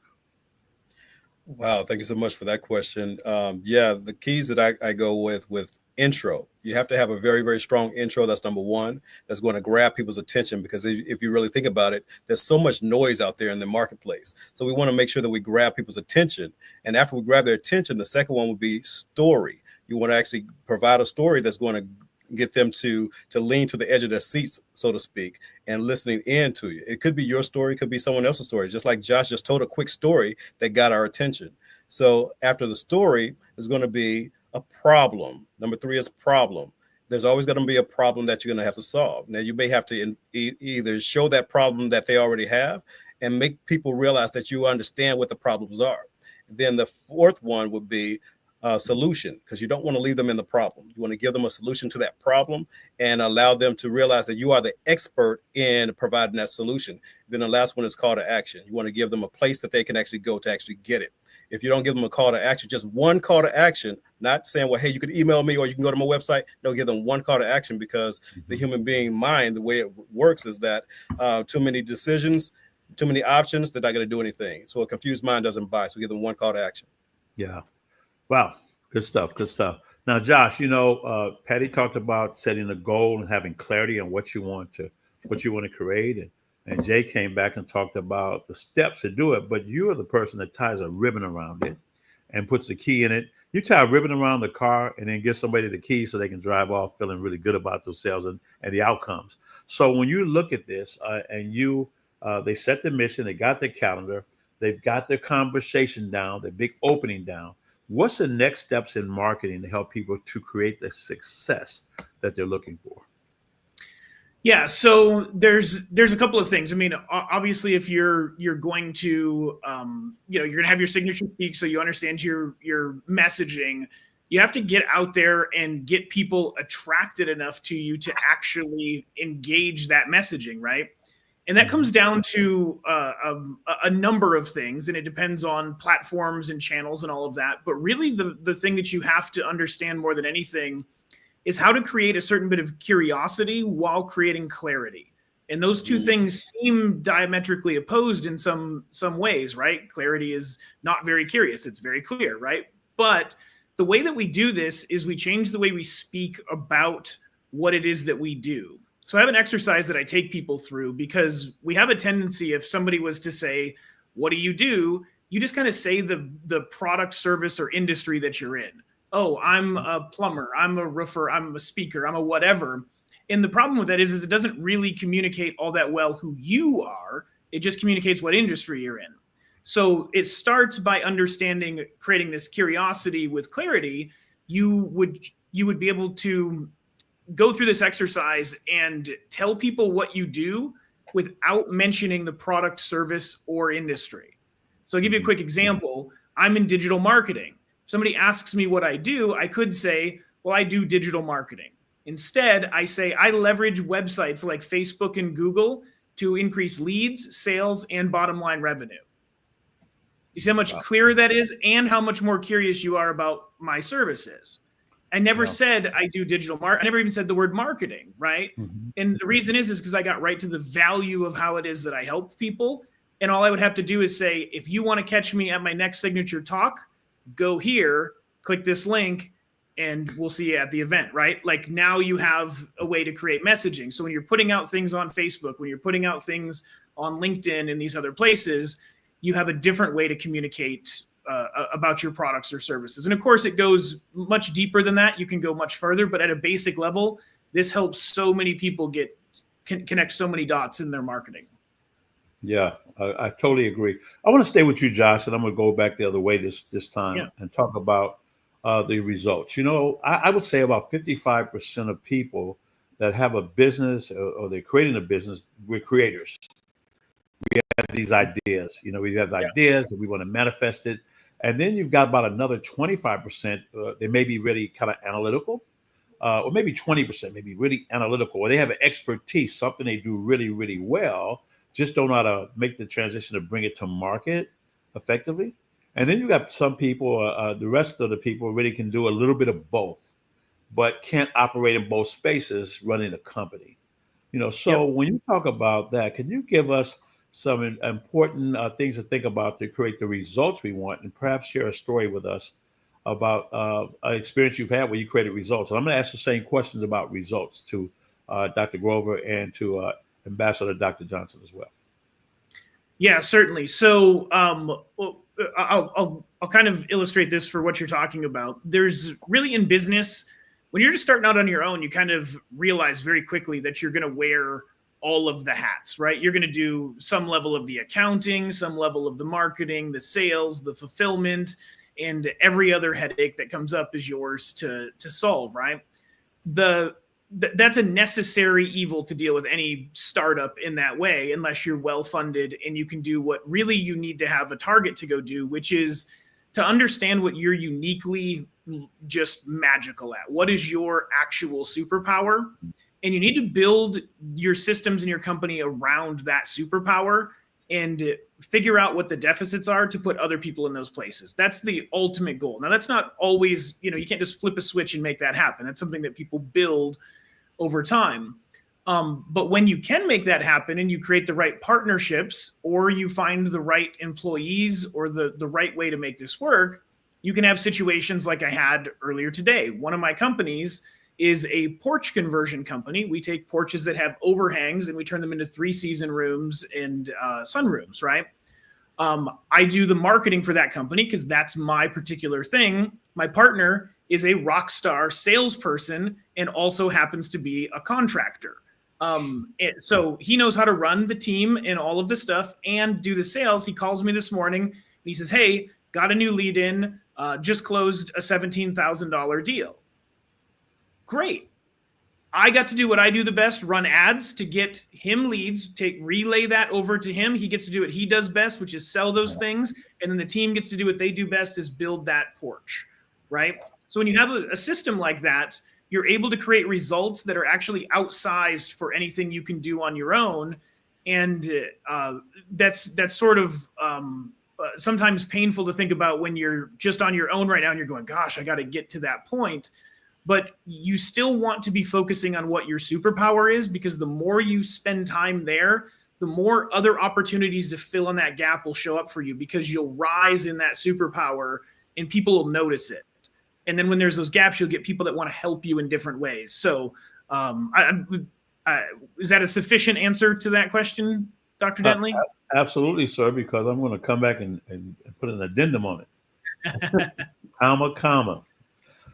Wow, thank you so much for that question. The keys that I go with intro. You have to have a very, very strong intro. That's number one. That's going to grab people's attention, because if you really think about it, there's so much noise out there in the marketplace. So we want to make sure that we grab people's attention. And after we grab their attention, the second one would be story. You want to actually provide a story that's going to get them to lean to the edge of their seats, so to speak, and listening in to you. It could be your story, it could be someone else's story, just like Josh just told a quick story that got our attention. So after the story is going to be a problem. Number 3 is problem. There's always going to be a problem that you're going to have to solve. Now, you may have to either show that problem that they already have and make people realize that you understand what the problems are. Then the fourth one would be solution, because you don't want to leave them in the problem. You want to give them a solution to that problem and allow them to realize that you are the expert in providing that solution. Then the last one is call to action. You want to give them a place that they can actually go to actually get it. If you don't give them a call to action, just one call to action, not saying, well, hey, you can email me or you can go to my website. No, give them one call to action, because the human being mind, the way it works is that too many decisions, too many options, they're not going to do anything. So a confused mind doesn't buy. So give them one call to action. Yeah. Wow. Good stuff. Good stuff. Now, Josh, Patty talked about setting a goal and having clarity on what you want to create. And Jay came back and talked about the steps to do it. But you are the person that ties a ribbon around it and puts the key in it. You tie a ribbon around the car and then give somebody the key so they can drive off feeling really good about themselves and the outcomes. So when you look at this they set the mission, they got their calendar, they've got their conversation down, their big opening down. What's the next steps in marketing to help people to create the success that they're looking for? Yeah, so there's a couple of things. I mean, obviously, if you're going to you're going to have your signature speak, so you understand your messaging. You have to get out there and get people attracted enough to you to actually engage that messaging, right? And that comes down to a number of things, and it depends on platforms and channels and all of that. But really, the thing that you have to understand more than anything is how to create a certain bit of curiosity while creating clarity. And those two things seem diametrically opposed in some ways, right? Clarity is not very curious. It's very clear, right? But the way that we do this is we change the way we speak about what it is that we do. So I have an exercise that I take people through, because we have a tendency, if somebody was to say, what do? You just kind of say the product, service, or industry that you're in. Oh, I'm a plumber, I'm a roofer, I'm a speaker, I'm a whatever. And the problem with that is it doesn't really communicate all that well who you are. It just communicates what industry you're in. So it starts by understanding, creating this curiosity with clarity. You would be able to go through this exercise and tell people what you do without mentioning the product, service, or industry. So I'll give you a quick example. I'm in digital marketing. If somebody asks me what I do, I could say, well, I do digital marketing. Instead, I say I leverage websites like Facebook and Google to increase leads, sales, and bottom line revenue. You see how much clearer that is and how much more curious you are about my services. I never said I do digital marketing. I never even said the word marketing, right? And the reason is because I got right to the value of how it is that I help people. And all I would have to do is say, if you want to catch me at my next signature talk, go here, click this link, and we'll see you at the event, right? Like now you have a way to create messaging. So when you're putting out things on Facebook, when you're putting out things on LinkedIn and these other places, you have a different way to communicate about your products or services. And of course, it goes much deeper than that. You can go much further, but at a basic level, this helps so many people connect so many dots in their marketing. Yeah, I totally agree. I want to stay with you, Josh, and I'm going to go back the other way this time and talk about the results. You know, I would say about 55% of people that have a business or they're creating a business, we're creators. We have these ideas. You know, we have ideas and we want to manifest it. And then you've got about another 25%. They may be really kind of analytical, or maybe 20%, maybe really analytical, or they have an expertise, something they do really, really well, just don't know how to make the transition to bring it to market effectively. And then you got some people, the rest of the people really can do a little bit of both, but can't operate in both spaces running a company. You know, so when you talk about that, can you give us some important things to think about to create the results we want, and perhaps share a story with us about an experience you've had where you created results? And I'm going to ask the same questions about results to Dr. Grover and to Ambassador Dr. Johnson as well. Yeah, certainly. So I'll kind of illustrate this for what you're talking about. There's really in business, when you're just starting out on your own, you kind of realize very quickly that you're going to wear all of the hats, right? You're going to do some level of the accounting, some level of the marketing, the sales, the fulfillment, and every other headache that comes up is yours to solve, right? That's a necessary evil to deal with any startup in that way, unless you're well-funded and you can do what really you need to have a target to go do, which is to understand what you're uniquely just magical at. What is your actual superpower? And you need to build your systems in your company around that superpower and figure out what the deficits are to put other people in those places. That's the ultimate goal. Now, that's not always, you can't just flip a switch and make that happen. That's something that people build over time. But when you can make that happen and you create the right partnerships, or you find the right employees or the right way to make this work, you can have situations like I had earlier today. One of my companies is a porch conversion company. We take porches that have overhangs and we turn them into 3-season rooms and sunrooms, right? I do the marketing for that company because that's my particular thing. My partner is a rock star salesperson and also happens to be a contractor. So he knows how to run the team and all of the stuff and do the sales. He calls me this morning and he says, hey, got a new lead in, just closed a $17,000 deal. Great. I got to do what I do the best, run ads to get him leads, relay that over to him. He gets to do what he does best, which is sell those things. And then the team gets to do what they do best, is build that porch, right? So when you have a system like that, you're able to create results that are actually outsized for anything you can do on your own. And that's sort of sometimes painful to think about when you're just on your own right now and you're going, gosh, I got to get to that point. But you still want to be focusing on what your superpower is, because the more you spend time there, the more other opportunities to fill in that gap will show up for you, because you'll rise in that superpower and people will notice it. And then when there's those gaps, you'll get people that want to help you in different ways. So is that a sufficient answer to that question, Dr. Dentley? Absolutely, sir, because I'm going to come back and put an addendum on it. comma.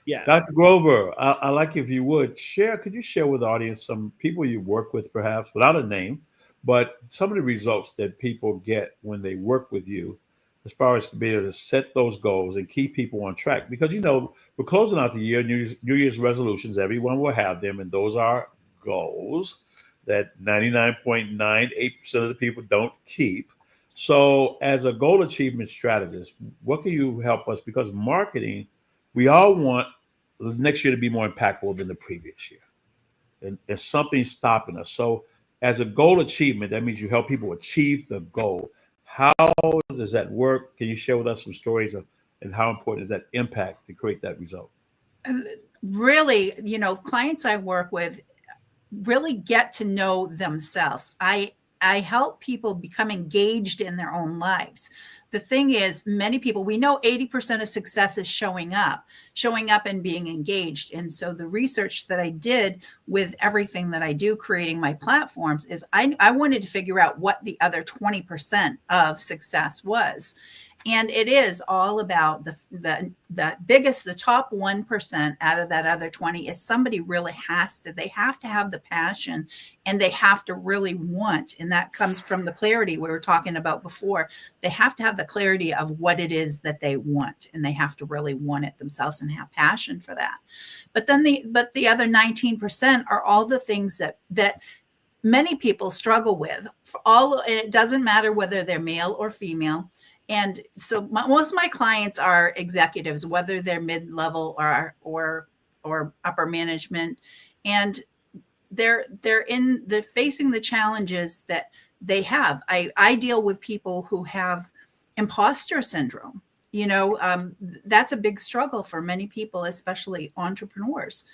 Yeah. Dr. Grover, I like if you would could you share with the audience some people you work with, perhaps without a name, but some of the results that people get when they work with you, as far as to be able to set those goals and keep people on track? Because, we're closing out the year, New Year's resolutions, everyone will have them, and those are goals that 99.98% of the people don't keep. So, as a goal achievement strategist, what can you help us? Because marketing, we all want next year to be more impactful than the previous year. And there's something stopping us. So, as a goal achievement, that means you help people achieve the goal. How does that work? Can you share with us some stories of and how important is that impact to create that result? Really, clients I work with really get to know themselves. I help people become engaged in their own lives. The thing is, many people, we know 80% of success is showing up and being engaged. And so the research that I did with everything that I do, creating my platforms, is I wanted to figure out what the other 20% of success was. And it is all about the biggest, the top 1% out of that other 20 is somebody really they have to have the passion, and they have to really want. And that comes from the clarity we were talking about before. They have to have the clarity of what it is that they want, and they have to really want it themselves and have passion for that. But then the other 19% are all the things that many people struggle with. And it doesn't matter whether they're male or female. And so most of my clients are executives, whether they're mid-level or upper management, and they're facing the challenges that they have. I deal with people who have imposter syndrome. That's a big struggle for many people, especially entrepreneurs.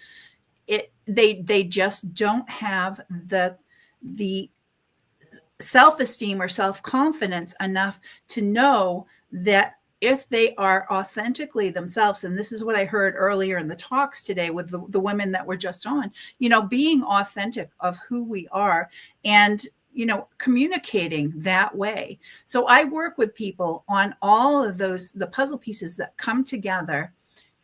They just don't have the self-esteem or self-confidence enough to know that if they are authentically themselves, and this is what I heard earlier in the talks today with the women that were just on, being authentic of who we are and, communicating that way. So I work with people on all of the puzzle pieces that come together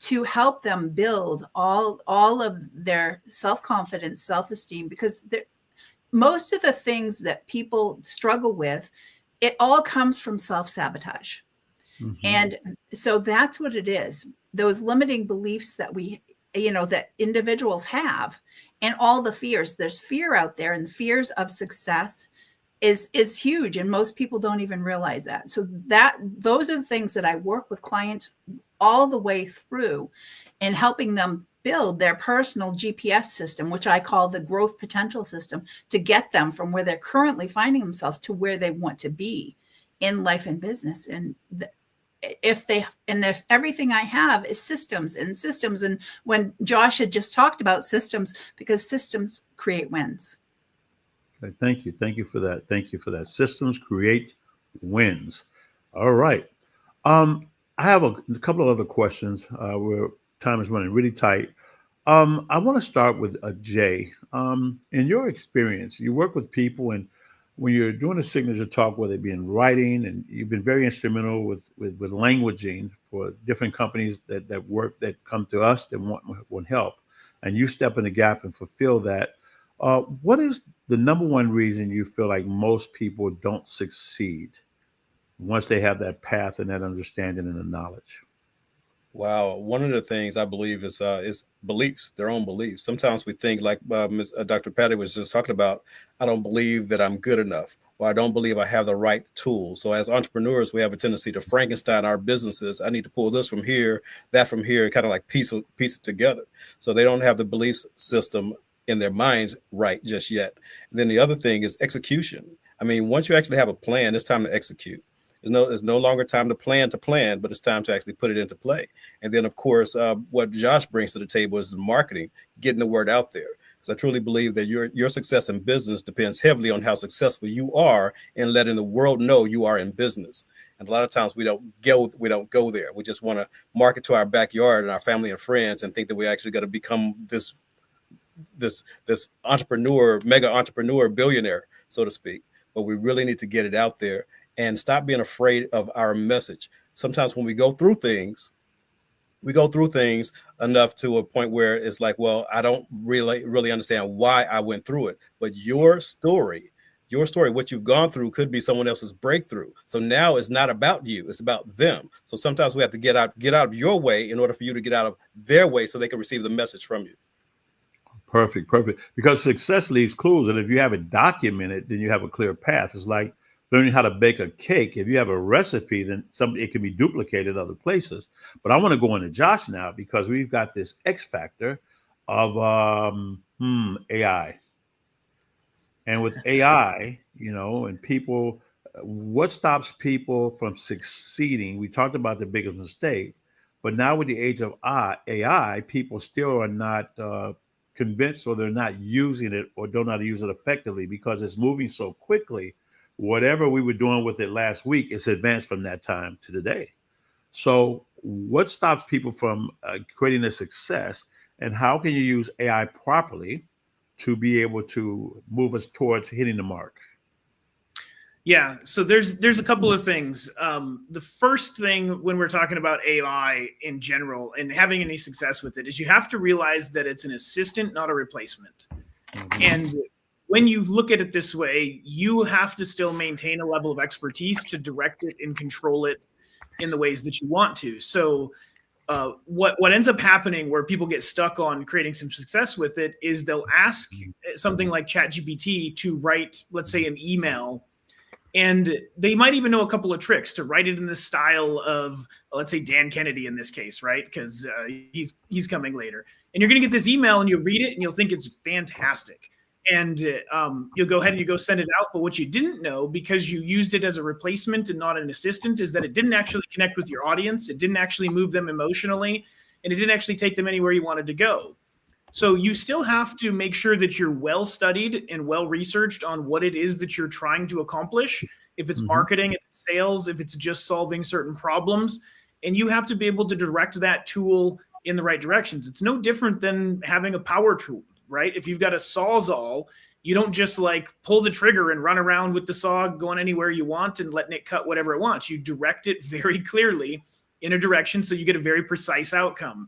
to help them build all of their self-confidence, self-esteem, because most of the things that people struggle with, it all comes from self-sabotage. Mm-hmm. And so that's what it is. Those limiting beliefs that that individuals have, and all the fears. There's fear out there, and the fears of success is huge. And most people don't even realize that. So those are the things that I work with clients all the way through, and helping them build their personal GPS system, which I call the growth potential system, to get them from where they're currently finding themselves to where they want to be in life and business. And there's everything I have is systems. And when Josh had just talked about systems, because systems create wins. Okay, thank you. Thank you for that. Thank you for that. Systems create wins. All right. I have a couple of other questions. Where time is running really tight. I want to start with Jay. In your experience, you work with people, and when you're doing a signature talk, whether it be in writing, and you've been very instrumental with languaging for different companies that come to us that want help, and you step in the gap and fulfill that. What is the number one reason you feel like most people don't succeed once they have that path and that understanding and the knowledge? Wow, one of the things I believe is beliefs, their own beliefs. Sometimes we think, like Dr. Patty was just talking about, I don't believe that I'm good enough, or I don't believe I have the right tools. So as entrepreneurs, we have a tendency to Frankenstein our businesses. I need to pull this from here, that from here, kind of like piece it together. So they don't have the belief system in their minds right just yet. And then the other thing is execution. I mean, once you actually have a plan, it's time to execute. There's no longer time to plan, but it's time to actually put it into play. And then, of course, what Josh brings to the table is the marketing, getting the word out there. Because I truly believe that your success in business depends heavily on how successful you are in letting the world know you are in business. And a lot of times we don't go there. We just want to market to our backyard and our family and friends and think that we're actually going to become this entrepreneur, mega entrepreneur, billionaire, so to speak. But we really need to get it out there and stop being afraid of our message. Sometimes when we go through things enough to a point where it's like, well, I don't really understand why I went through it. But your story your story, what you've gone through, could be someone else's breakthrough. So now it's not about you, it's about them. So sometimes we have to get out of your way in order for you to get out of their way so they can receive the message from you. Perfect. Because success leaves clues. And if you have it documented, then you have a clear path. It's like learning how to bake a cake. If you have a recipe, then it can be duplicated other places. But I want to go into Josh now, because we've got this X factor of AI. And with AI, and people, what stops people from succeeding? We talked about the biggest mistake, but now with the age of AI, people still are not convinced, or they're not using it, or don't know how to use it effectively, because it's moving so quickly. Whatever we were doing with it last week, it's advanced from that time to today. So what stops people from creating a success, and how can you use AI properly to be able to move us towards hitting the mark? Yeah, so there's a couple of things. The first thing, when we're talking about AI in general and having any success with it, is you have to realize that it's an assistant, not a replacement. And when you look at it this way, you have to still maintain a level of expertise to direct it and control it in the ways that you want to. So what ends up happening, where people get stuck on creating some success with it, is they'll ask something like ChatGPT to write, let's say, an email. And they might even know a couple of tricks to write it in the style of, let's say, Dan Kennedy in this case, right? Because he's coming later. And you're going to get this email, and you'll read it, and you'll think it's fantastic. And you'll go ahead and you go send it out. But what you didn't know, because you used it as a replacement and not an assistant, is that it didn't actually connect with your audience. It didn't actually move them emotionally, and it didn't actually take them anywhere you wanted to go. So you still have to make sure that you're well studied and well researched on what it is that you're trying to accomplish. If it's marketing, if it's sales, if it's just solving certain problems, and you have to be able to direct that tool in the right directions. It's no different than having a power tool, right? If you've got a Sawzall, you don't just like pull the trigger and run around with the saw going anywhere you want and letting it cut whatever it wants. You direct it very clearly in a direction so you get a very precise outcome.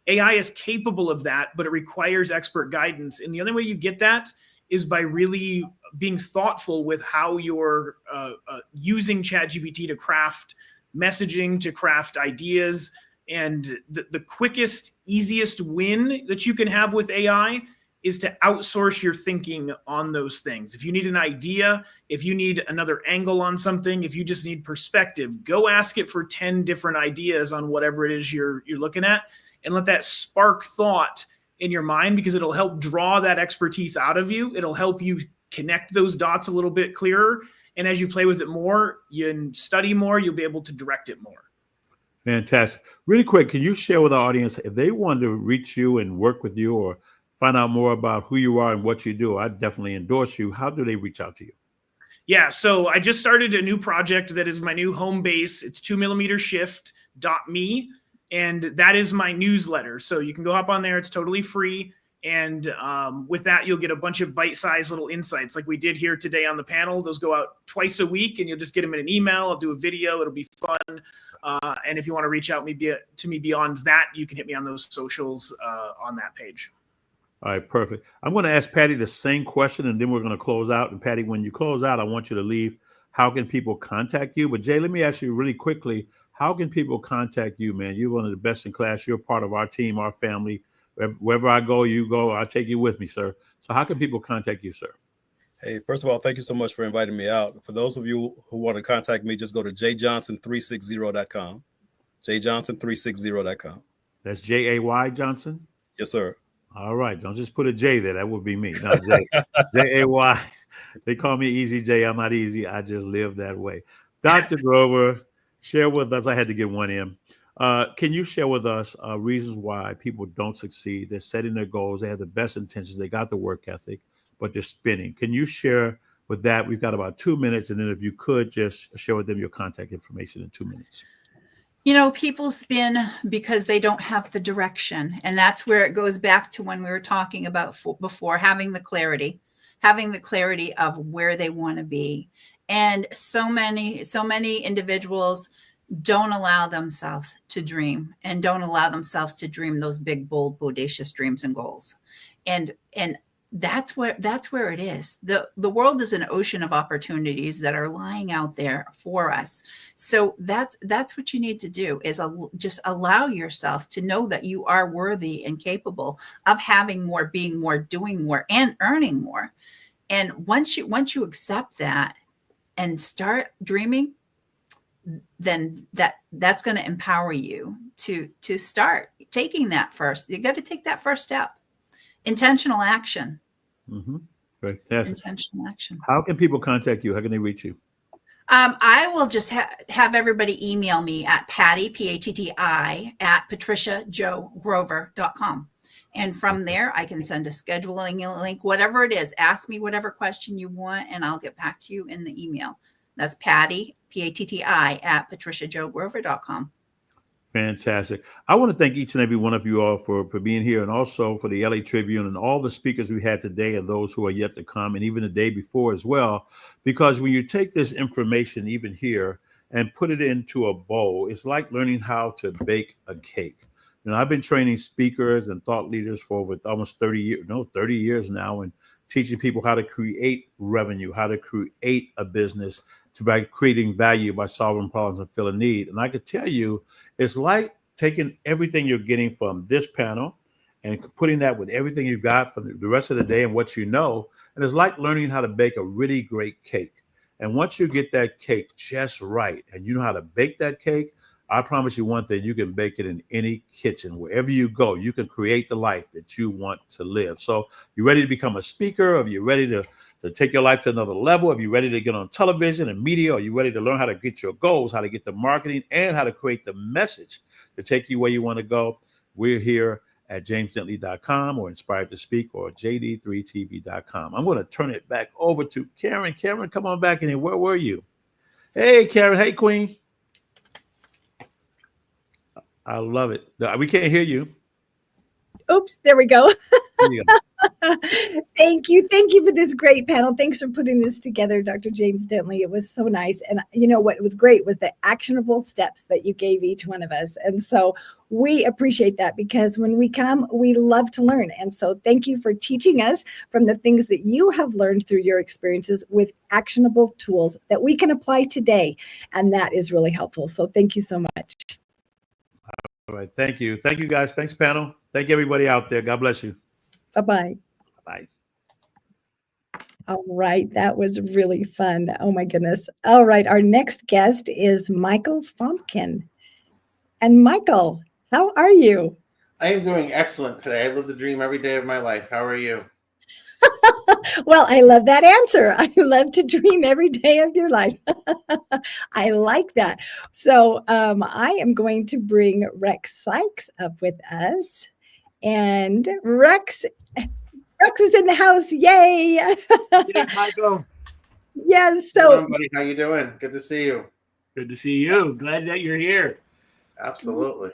AI is capable of that, but it requires expert guidance. And the only way you get that is by really being thoughtful with how you're using ChatGPT to craft messaging, to craft ideas. And the quickest, easiest win that you can have with AI is to outsource your thinking on those things. If you need an idea, if you need another angle on something, if you just need perspective, go ask it for 10 different ideas on whatever it is you're looking at. And let that spark thought in your mind, because it'll help draw that expertise out of you. It'll help you connect those dots a little bit clearer. And as you play with it more, you study more, you'll be able to direct it more. Fantastic. Really quick, can you share with our audience, if they want to reach you and work with you, or find out more about who you are and what you do? I definitely endorse you. How do they reach out to you? Yeah, so I just started a new project that is my new home base. It's 2mmshift.me. And that is my newsletter. So you can go hop on there. It's totally free. And with that, you'll get a bunch of bite-sized little insights like we did here today on the panel. Those go out twice a week, and you'll just get them in an email. I'll do a video. It'll be fun. And if you want to reach out to me beyond that, you can hit me on those socials on that page. All right, perfect. I'm going to ask Patty the same question, and then we're going to close out. And Patty, when you close out, I want you to leave. How can people contact you? But Jay, let me ask you really quickly. How can people contact you, man? You're one of the best in class. You're part of our team, our family. Wherever I go, you go. I'll take you with me, sir. So how can people contact you, sir? Hey, first of all, thank you so much for inviting me out. For those of you who want to contact me, just go to jjohnson360.com. jjohnson360.com. That's J-A-Y Johnson? Yes, sir. All right. Don't just put a J there. That would be me. No, J. J-A-Y. They call me Easy J. I'm not easy. I just live that way. Dr. Grover, share with us. I had to get one in. Can you share with us reasons why people don't succeed? They're setting their goals. They have the best intentions. They got the work ethic, but they're spinning. Can you share with that? We've got about 2 minutes. And then if you could just share with them your contact information in 2 minutes. People spin because they don't have the direction. And that's where it goes back to when we were talking about before, having the clarity of where they want to be. And so many individuals don't allow themselves to dream, and don't allow themselves to dream those big, bold, bodacious dreams and goals. And that's where it is. The world is an ocean of opportunities that are lying out there for us. So that's what you need to do, is just allow yourself to know that you are worthy and capable of having more, being more, doing more, and earning more. And once you accept that and start dreaming, then that's going to empower you to start taking that first. You got to take that first step. Intentional action. Mm-hmm. Fantastic. Intentional action. How can people contact you? How can they reach you? I will just have everybody email me at Patty, P-A-T-T-I, at patriciajogrover.com. And from there, I can send a scheduling link, whatever it is. Ask me whatever question you want, and I'll get back to you in the email. That's Patty, P-A-T-T-I, at patriciajogrover.com. Fantastic. I want to thank each and every one of you all for being here, and also for the LA Tribune and all the speakers we had today and those who are yet to come, and even the day before as well. Because when you take this information, even here, and put it into a bowl, it's like learning how to bake a cake. You know, I've been training speakers and thought leaders for over almost 30 years now, and teaching people how to create revenue, how to create a business, by creating value, by solving problems and filling need. And I could tell you, it's like taking everything you're getting from this panel and putting that with everything you've got for the rest of the day and what you know. And it's like learning how to bake a really great cake. And once you get that cake just right, and you know how to bake that cake, I promise you one thing: you can bake it in any kitchen. Wherever you go, you can create the life that you want to live. So, you ready to become a speaker? Are you ready to take your life to another level? Are you ready to get on television and media? Are you ready to learn how to get your goals, how to get the marketing, and how to create the message to take you where you want to go? We're here at jamesdentley.com or Inspired to Speak or jd3tv.com. I'm going to turn it back over to Karen. Karen, come on back in here. Where were you? Hey, Karen. Hey, Queen. I love it. We can't hear you. Oops, there we go. There you go. Thank you. Thank you for this great panel. Thanks for putting this together, Dr. James Dentley. It was so nice. And you know what was great was the actionable steps that you gave each one of us. And so we appreciate that, because when we come, we love to learn. And so thank you for teaching us from the things that you have learned through your experiences with actionable tools that we can apply today. And that is really helpful. So thank you so much. All right. Thank you. Thank you, guys. Thanks, panel. Thank you, everybody out there. God bless you. Bye-bye. Bye. All right. That was really fun. Oh, my goodness. All right. Our next guest is Michael Fompkin. And Michael, how are you? I am doing excellent today. I live the dream every day of my life. How are you? Well, I love that answer. I love to dream every day of your life. I like that. So I am going to bring Rex Sykes up with us. And Rex is in the house. Yay. Hey, Michael. Yes. Hello, So, buddy. How you doing? Good to see you. Good to see you. Glad that you're here. Absolutely.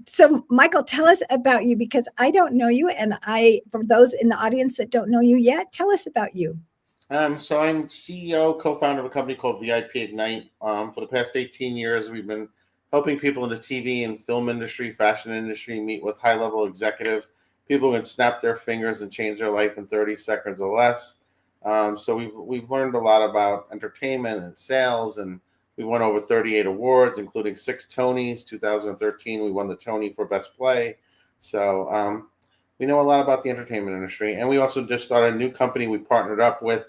so Michael, tell us about you, because I don't know you. And for those in the audience that don't know you yet, tell us about you. So I'm CEO, co-founder of a company called VIP Ignite. For the past 18 years, we've been helping people in the TV and film industry, fashion industry, meet with high-level executives, people who can snap their fingers and change their life in 30 seconds or less. So we've learned a lot about entertainment and sales, and we won over 38 awards, including 6 Tonys. 2013, we won the Tony for Best Play. So we know a lot about the entertainment industry. And we also just started a new company. We partnered up with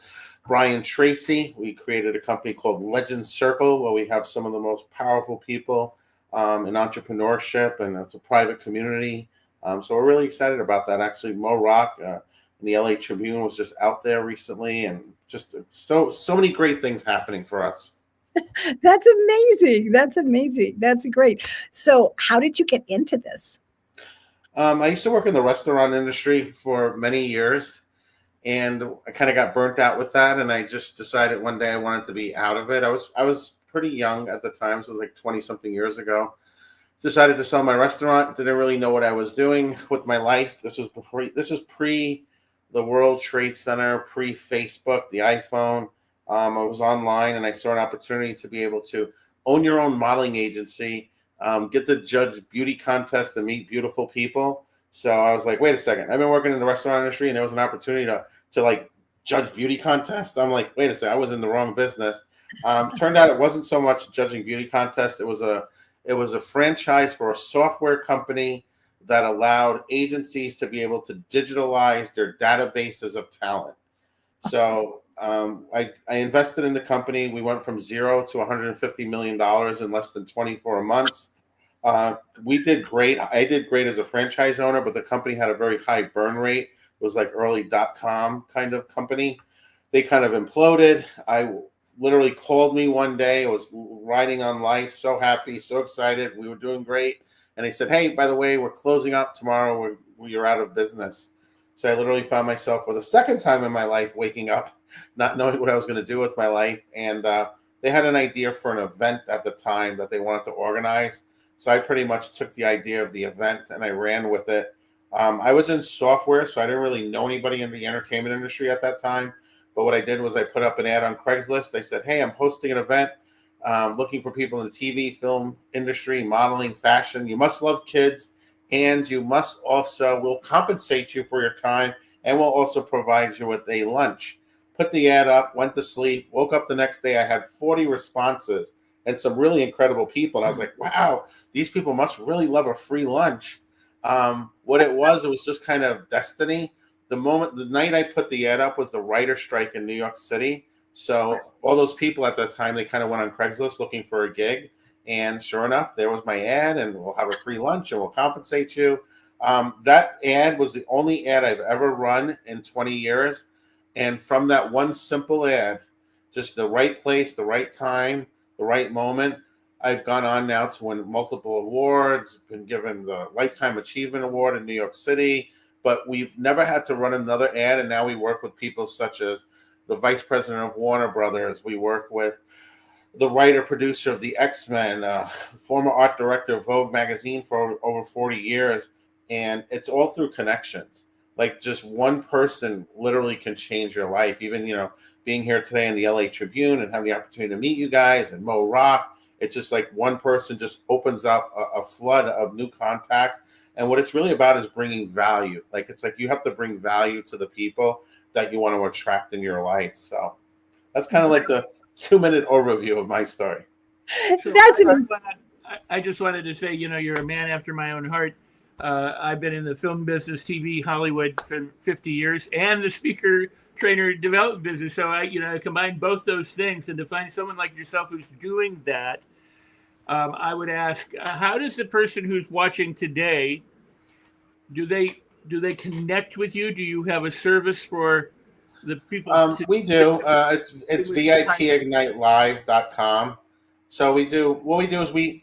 Brian Tracy. We created a company called Legend Circle, where we have some of the most powerful people in entrepreneurship, and it's a private community. So we're really excited about that. Actually, Mo Rock in the LA Tribune was just out there recently, and just so many great things happening for us. That's amazing. That's amazing. That's great. So how did you get into this? I used to work in the restaurant industry for many years, and I kind of got burnt out with that. And I just decided one day I wanted to be out of it. I was pretty young at the time, so it was like 20 something years ago. Decided to sell my restaurant. Didn't really know what I was doing with my life. This was pre the World Trade Center, pre Facebook, the iPhone. I was online, and I saw an opportunity to be able to own your own modeling agency, get to judge beauty contests and meet beautiful people. So I was like, wait a second, I've been working in the restaurant industry, and there was an opportunity to like judge beauty contests. I'm like, wait a second, I was in the wrong business. Turned out it wasn't so much judging beauty contests. It was a franchise for a software company that allowed agencies to be able to digitalize their databases of talent. So I invested in the company. We went from 0 to $150 million in less than 24 months. We did great. I did great as a franchise owner, but the company had a very high burn rate. It was like early .com kind of company. They kind of imploded. I literally called me one day. I was riding on life, so happy, so excited. We were doing great. And they said, hey, by the way, we're closing up tomorrow. We're out of business. So I literally found myself for the second time in my life waking up, not knowing what I was going to do with my life. And they had an idea for an event at the time that they wanted to organize. So I pretty much took the idea of the event and I ran with it. I was in software, so I didn't really know anybody in the entertainment industry at that time. But what I did was I put up an ad on Craigslist. They said, hey, I'm hosting an event, looking for people in the TV, film industry, modeling, fashion. You must love kids, and you must also, we'll compensate you for your time, and we'll also provide you with a lunch. Put the ad up, went to sleep, woke up the next day. I had 40 responses and some really incredible people. And I was like, wow, these people must really love a free lunch. What it was just kind of destiny. The night I put the ad up was the writer strike in New York City. So all those people at that time, they kind of went on Craigslist looking for a gig. And sure enough, there was my ad, and we'll have a free lunch and we'll compensate you. That ad was the only ad I've ever run in 20 years. And from that one simple ad, just the right place, the right time, the right moment, I've gone on now to win multiple awards, been given the Lifetime Achievement Award in New York City, but we've never had to run another ad. And now we work with people such as the vice president of Warner Brothers. We work with the writer producer of the X-Men, former art director of Vogue magazine for over 40 years. And it's all through connections. Like just one person literally can change your life. Even, being here today in the LA Tribune and having the opportunity to meet you guys and Mo Rock, it's just like one person just opens up a flood of new contacts. And what it's really about is bringing value. Like, it's like you have to bring value to the people that you want to attract in your life. So that's kind of like the 2-minute overview of my story. I just wanted to say, you're a man after my own heart. I've been in the film business, TV, Hollywood for 50 years, and the speaker, trainer, development business. So I combine both those things, and to find someone like yourself who's doing that, I would ask, how does the person who's watching today, do they connect with you? Do you have a service for the people? We do. It's VIPignitelive.com. So what we do is we've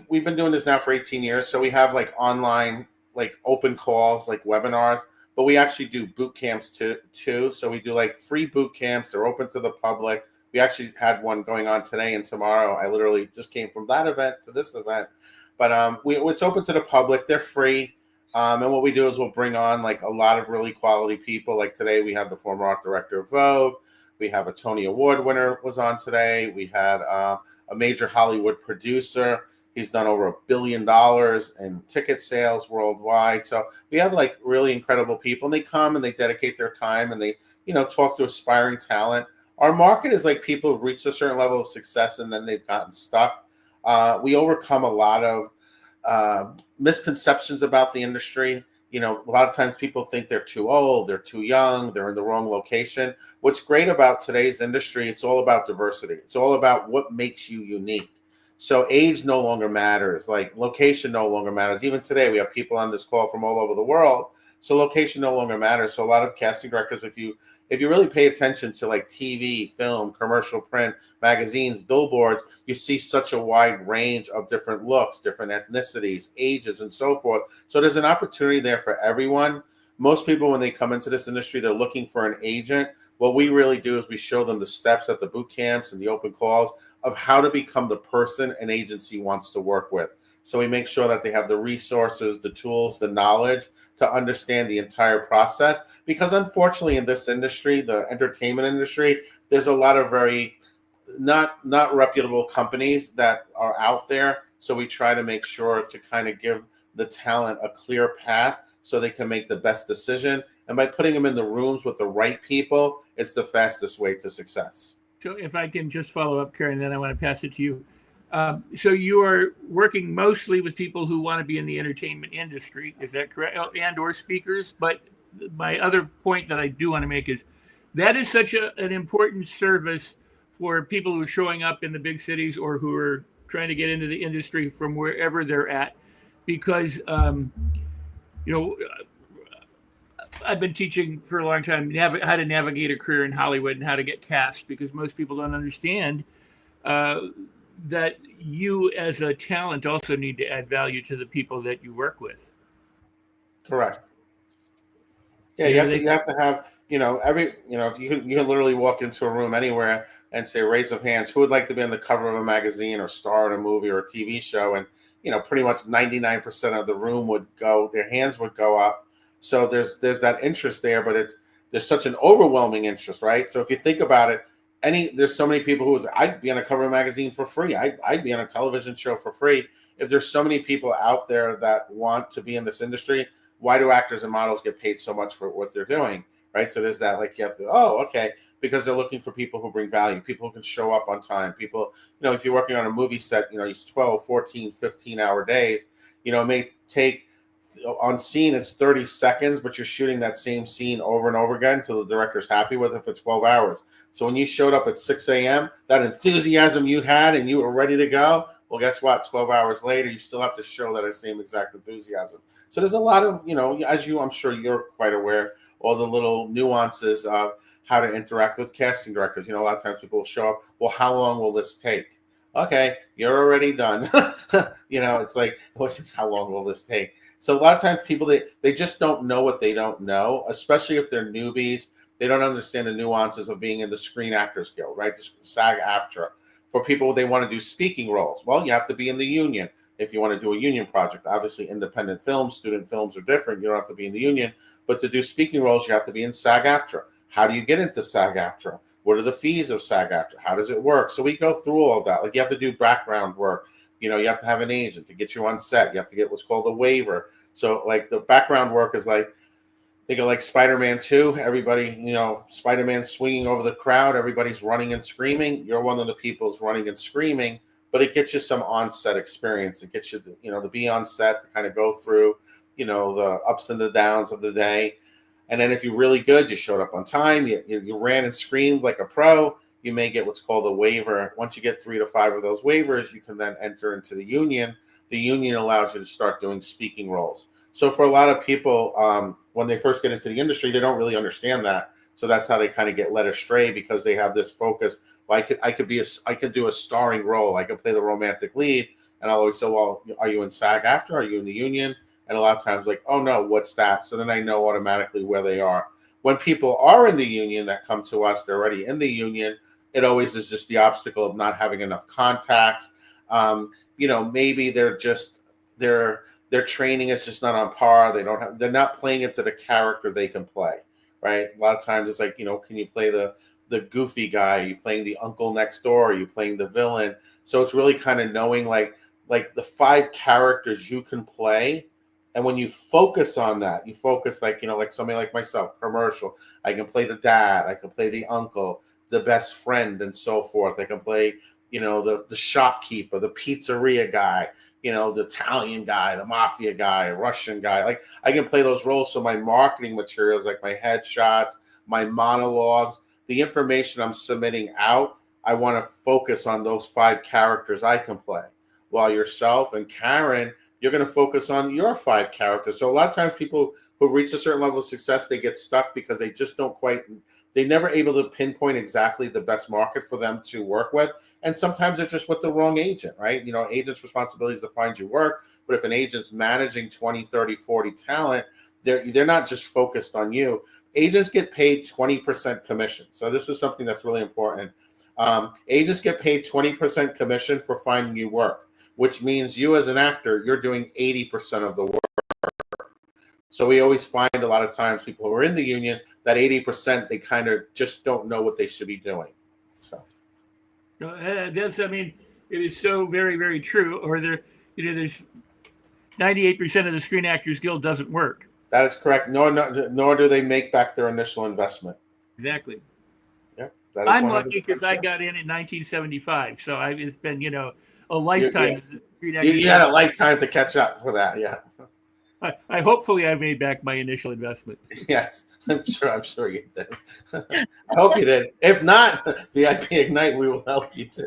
been doing this now for 18 years. So we have like online, like open calls, like webinars, but we actually do boot camps too. So we do like free boot camps. They're open to the public. We actually had one going on today and tomorrow. I literally just came from that event to this event, but it's open to the public. They're free. And what we do is we'll bring on like a lot of really quality people. Like today we have the former art director of Vogue. We have a Tony Award winner was on today. We had a major Hollywood producer. He's done over $1 billion in ticket sales worldwide. So we have like really incredible people, and they come and they dedicate their time and they, talk to aspiring talent. Our market is like people who've reached a certain level of success and then they've gotten stuck. We overcome a lot of misconceptions about the industry. A lot of times people think they're too old, they're too young, they're in the wrong location. What's great about today's industry, it's all about diversity. It's all about what makes you unique. So age no longer matters, like location no longer matters. Even today, we have people on this call from all over the world. So location no longer matters. So a lot of casting directors, if you really pay attention to like TV, film, commercial, print, magazines, billboards, you see such a wide range of different looks, different ethnicities, ages, and so forth. So there's an opportunity there for everyone. Most people, when they come into this industry, they're looking for an agent. What we really do is we show them the steps at the boot camps and the open calls of how to become the person an agency wants to work with. So we make sure that they have the resources, the tools, the knowledge to understand the entire process. Because unfortunately in this industry, the entertainment industry, there's a lot of very not reputable companies that are out there. So we try to make sure to kind of give the talent a clear path so they can make the best decision. And by putting them in the rooms with the right people, it's the fastest way to success. So if I can just follow up, Karen, then I want to pass it to you. So you are working mostly with people who want to be in the entertainment industry, is that correct? And or speakers. But my other point that I do want to make is that is such an important service for people who are showing up in the big cities or who are trying to get into the industry from wherever they're at, because I've been teaching for a long time how to navigate a career in Hollywood and how to get cast, because most people don't understand that you as a talent also need to add value to the people that you work with. Correct. Yeah, you have to have, if you can literally walk into a room anywhere and say, raise of hands, who would like to be on the cover of a magazine or star in a movie or a TV show? And, pretty much 99% of the room their hands would go up. So there's that interest there, but there's such an overwhelming interest, right? So if you think about it, there's so many people who I'd be on a cover of a magazine for free. I'd be on a television show for free. If there's so many people out there that want to be in this industry, why do actors and models get paid so much for what they're doing, right? So there's that, you have to, because they're looking for people who bring value, people who can show up on time, people, if you're working on a movie set, it's 12, 14, 15-hour days, it may take, on scene, it's 30 seconds, but you're shooting that same scene over and over again until the director's happy with it for 12 hours. So when you showed up at 6 a.m., that enthusiasm you had and you were ready to go, well, guess what? 12 hours later, you still have to show that same exact enthusiasm. So there's a lot of, I'm sure you're quite aware, all the little nuances of how to interact with casting directors. A lot of times people will show up, well, how long will this take? Okay, you're already done. It's like, how long will this take? So a lot of times people, they just don't know what they don't know, especially if they're newbies. They don't understand the nuances of being in the Screen Actors Guild, right? The SAG-AFTRA. For people, they want to do speaking roles. Well, you have to be in the union if you want to do a union project. Obviously, independent films, student films are different. You don't have to be in the union. But to do speaking roles, you have to be in SAG-AFTRA. How do you get into SAG-AFTRA? What are the fees of SAG-AFTRA? How does it work? So we go through all of that. You have to do background work. You have to have an agent to get you on set. You have to get what's called a waiver. So the background work is think of Spider-Man 2. Everybody, Spider-Man swinging over the crowd. Everybody's running and screaming. You're one of the people who's running and screaming, but it gets you some on-set experience. It gets you, to be on set, to kind of go through, the ups and the downs of the day. And then if you're really good, you showed up on time, you ran and screamed like a pro, you may get what's called a waiver. Once you get 3 to 5 of those waivers, you can then enter into the union. The union allows you to start doing speaking roles. So for a lot of people, when they first get into the industry, they don't really understand that. So that's how they kind of get led astray, because they have this focus. Well, I could do a starring role. I could play the romantic lead. And I'll always say, well, are you in SAG-AFTRA? Are you in the union? And a lot of times oh no, what's that? So then I know automatically where they are. When people are in the union that come to us, they're already in the union. It always is just the obstacle of not having enough contacts. Maybe their training is just not on par. They're not playing it to the character they can play, right? A lot of times it's can you play the goofy guy? Are you playing the uncle next door? Are you playing the villain? So it's really kind of knowing like the 5 characters you can play. And when you focus on that, you focus like somebody like myself, commercial, I can play the dad, I can play the uncle, the best friend, and so forth. I can play, the shopkeeper, the pizzeria guy, the Italian guy, the mafia guy, Russian guy. I can play those roles. So my marketing materials, like my headshots, my monologues, the information I'm submitting out, I want to focus on those 5 characters I can play. While yourself and Karen, you're going to focus on your 5 characters. So a lot of times people who reach a certain level of success, they get stuck because they just they're never able to pinpoint exactly the best market for them to work with. And sometimes they're just with the wrong agent, right? Agent's responsibility is to find you work. But if an agent's managing 20, 30, 40 talent, they're not just focused on you. Agents get paid 20% commission. So this is something that's really important. Agents get paid 20% commission for finding you work, which means you as an actor, you're doing 80% of the work. So we always find a lot of times people who are in the union, that 80%, they kind of just don't know what they should be doing. So it is so very, very true. Or there's 98% of the Screen Actors Guild doesn't work. That is correct. Nor do they make back their initial investment. Exactly. Yeah, that is I'm lucky 100% because I true. got in 1975, so it's been a lifetime. You had a lifetime to catch up for that. Yeah. I hopefully I made back my initial investment. Yes, I'm sure you did. I hope you did. If not, VIP Ignite, we will help you too.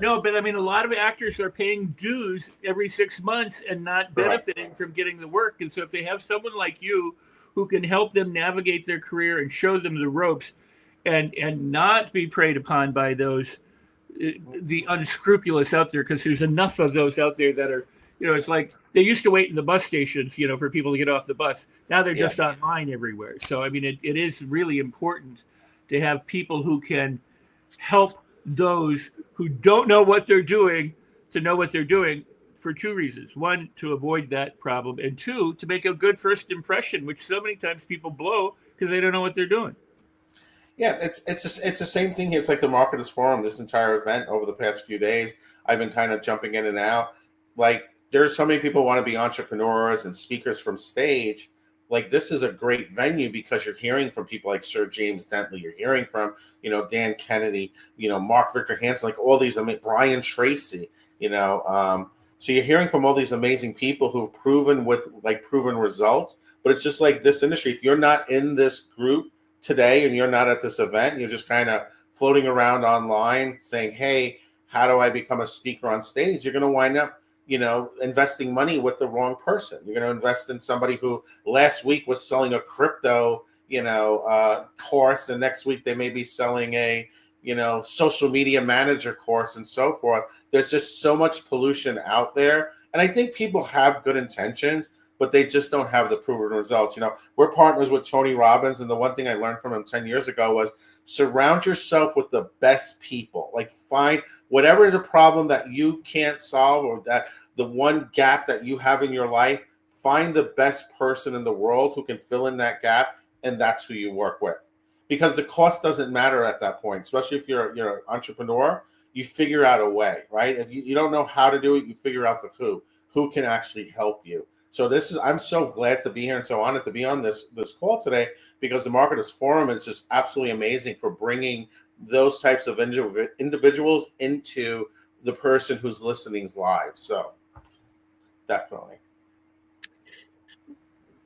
No, but I mean, a lot of actors are paying dues every 6 months and not benefiting from getting the work. And so if they have someone like you who can help them navigate their career and show them the ropes and not be preyed upon by those, the unscrupulous out there, because there's enough of those out there that are, it's like they used to wait in the bus stations, for people to get off the bus. Now they're just online everywhere. So, I mean, it is really important to have people who can help those who don't know what they're doing to know what they're doing for two reasons. One, to avoid that problem, and two, to make a good first impression, which so many times people blow because they don't know what they're doing. Yeah, it's the same thing. It's like the Marketers Forum. This entire event over the past few days, I've been kind of jumping in and out. Like, there's so many people who want to be entrepreneurs and speakers from stage. Like, this is a great venue because you're hearing from people like Sir James Dentley. You're hearing from, Dan Kennedy, Mark Victor Hansen, like all these, Brian Tracy, so you're hearing from all these amazing people who've proven results. But it's just like this industry. If you're not in this group today and you're not at this event, you're just kind of floating around online saying, hey, how do I become a speaker on stage? You're going to wind up investing money with the wrong person. You're going to invest in somebody who last week was selling a crypto, course, and next week they may be selling a, social media manager course and so forth. There's just so much pollution out there. And I think people have good intentions, but they just don't have the proven results. We're partners with Tony Robbins, and the one thing I learned from him 10 years ago was surround yourself with the best people. Like, find whatever is a problem that you can't solve, or that the one gap that you have in your life, find the best person in the world who can fill in that gap, and that's who you work with. Because the cost doesn't matter at that point, especially if you're an entrepreneur. You figure out a way, right? If you don't know how to do it, you figure out the who can actually help you. So I'm so glad to be here and so honored to be on this call today, because the Marketers Forum is just absolutely amazing for bringing those types of individuals into the person who's listening's live. So definitely.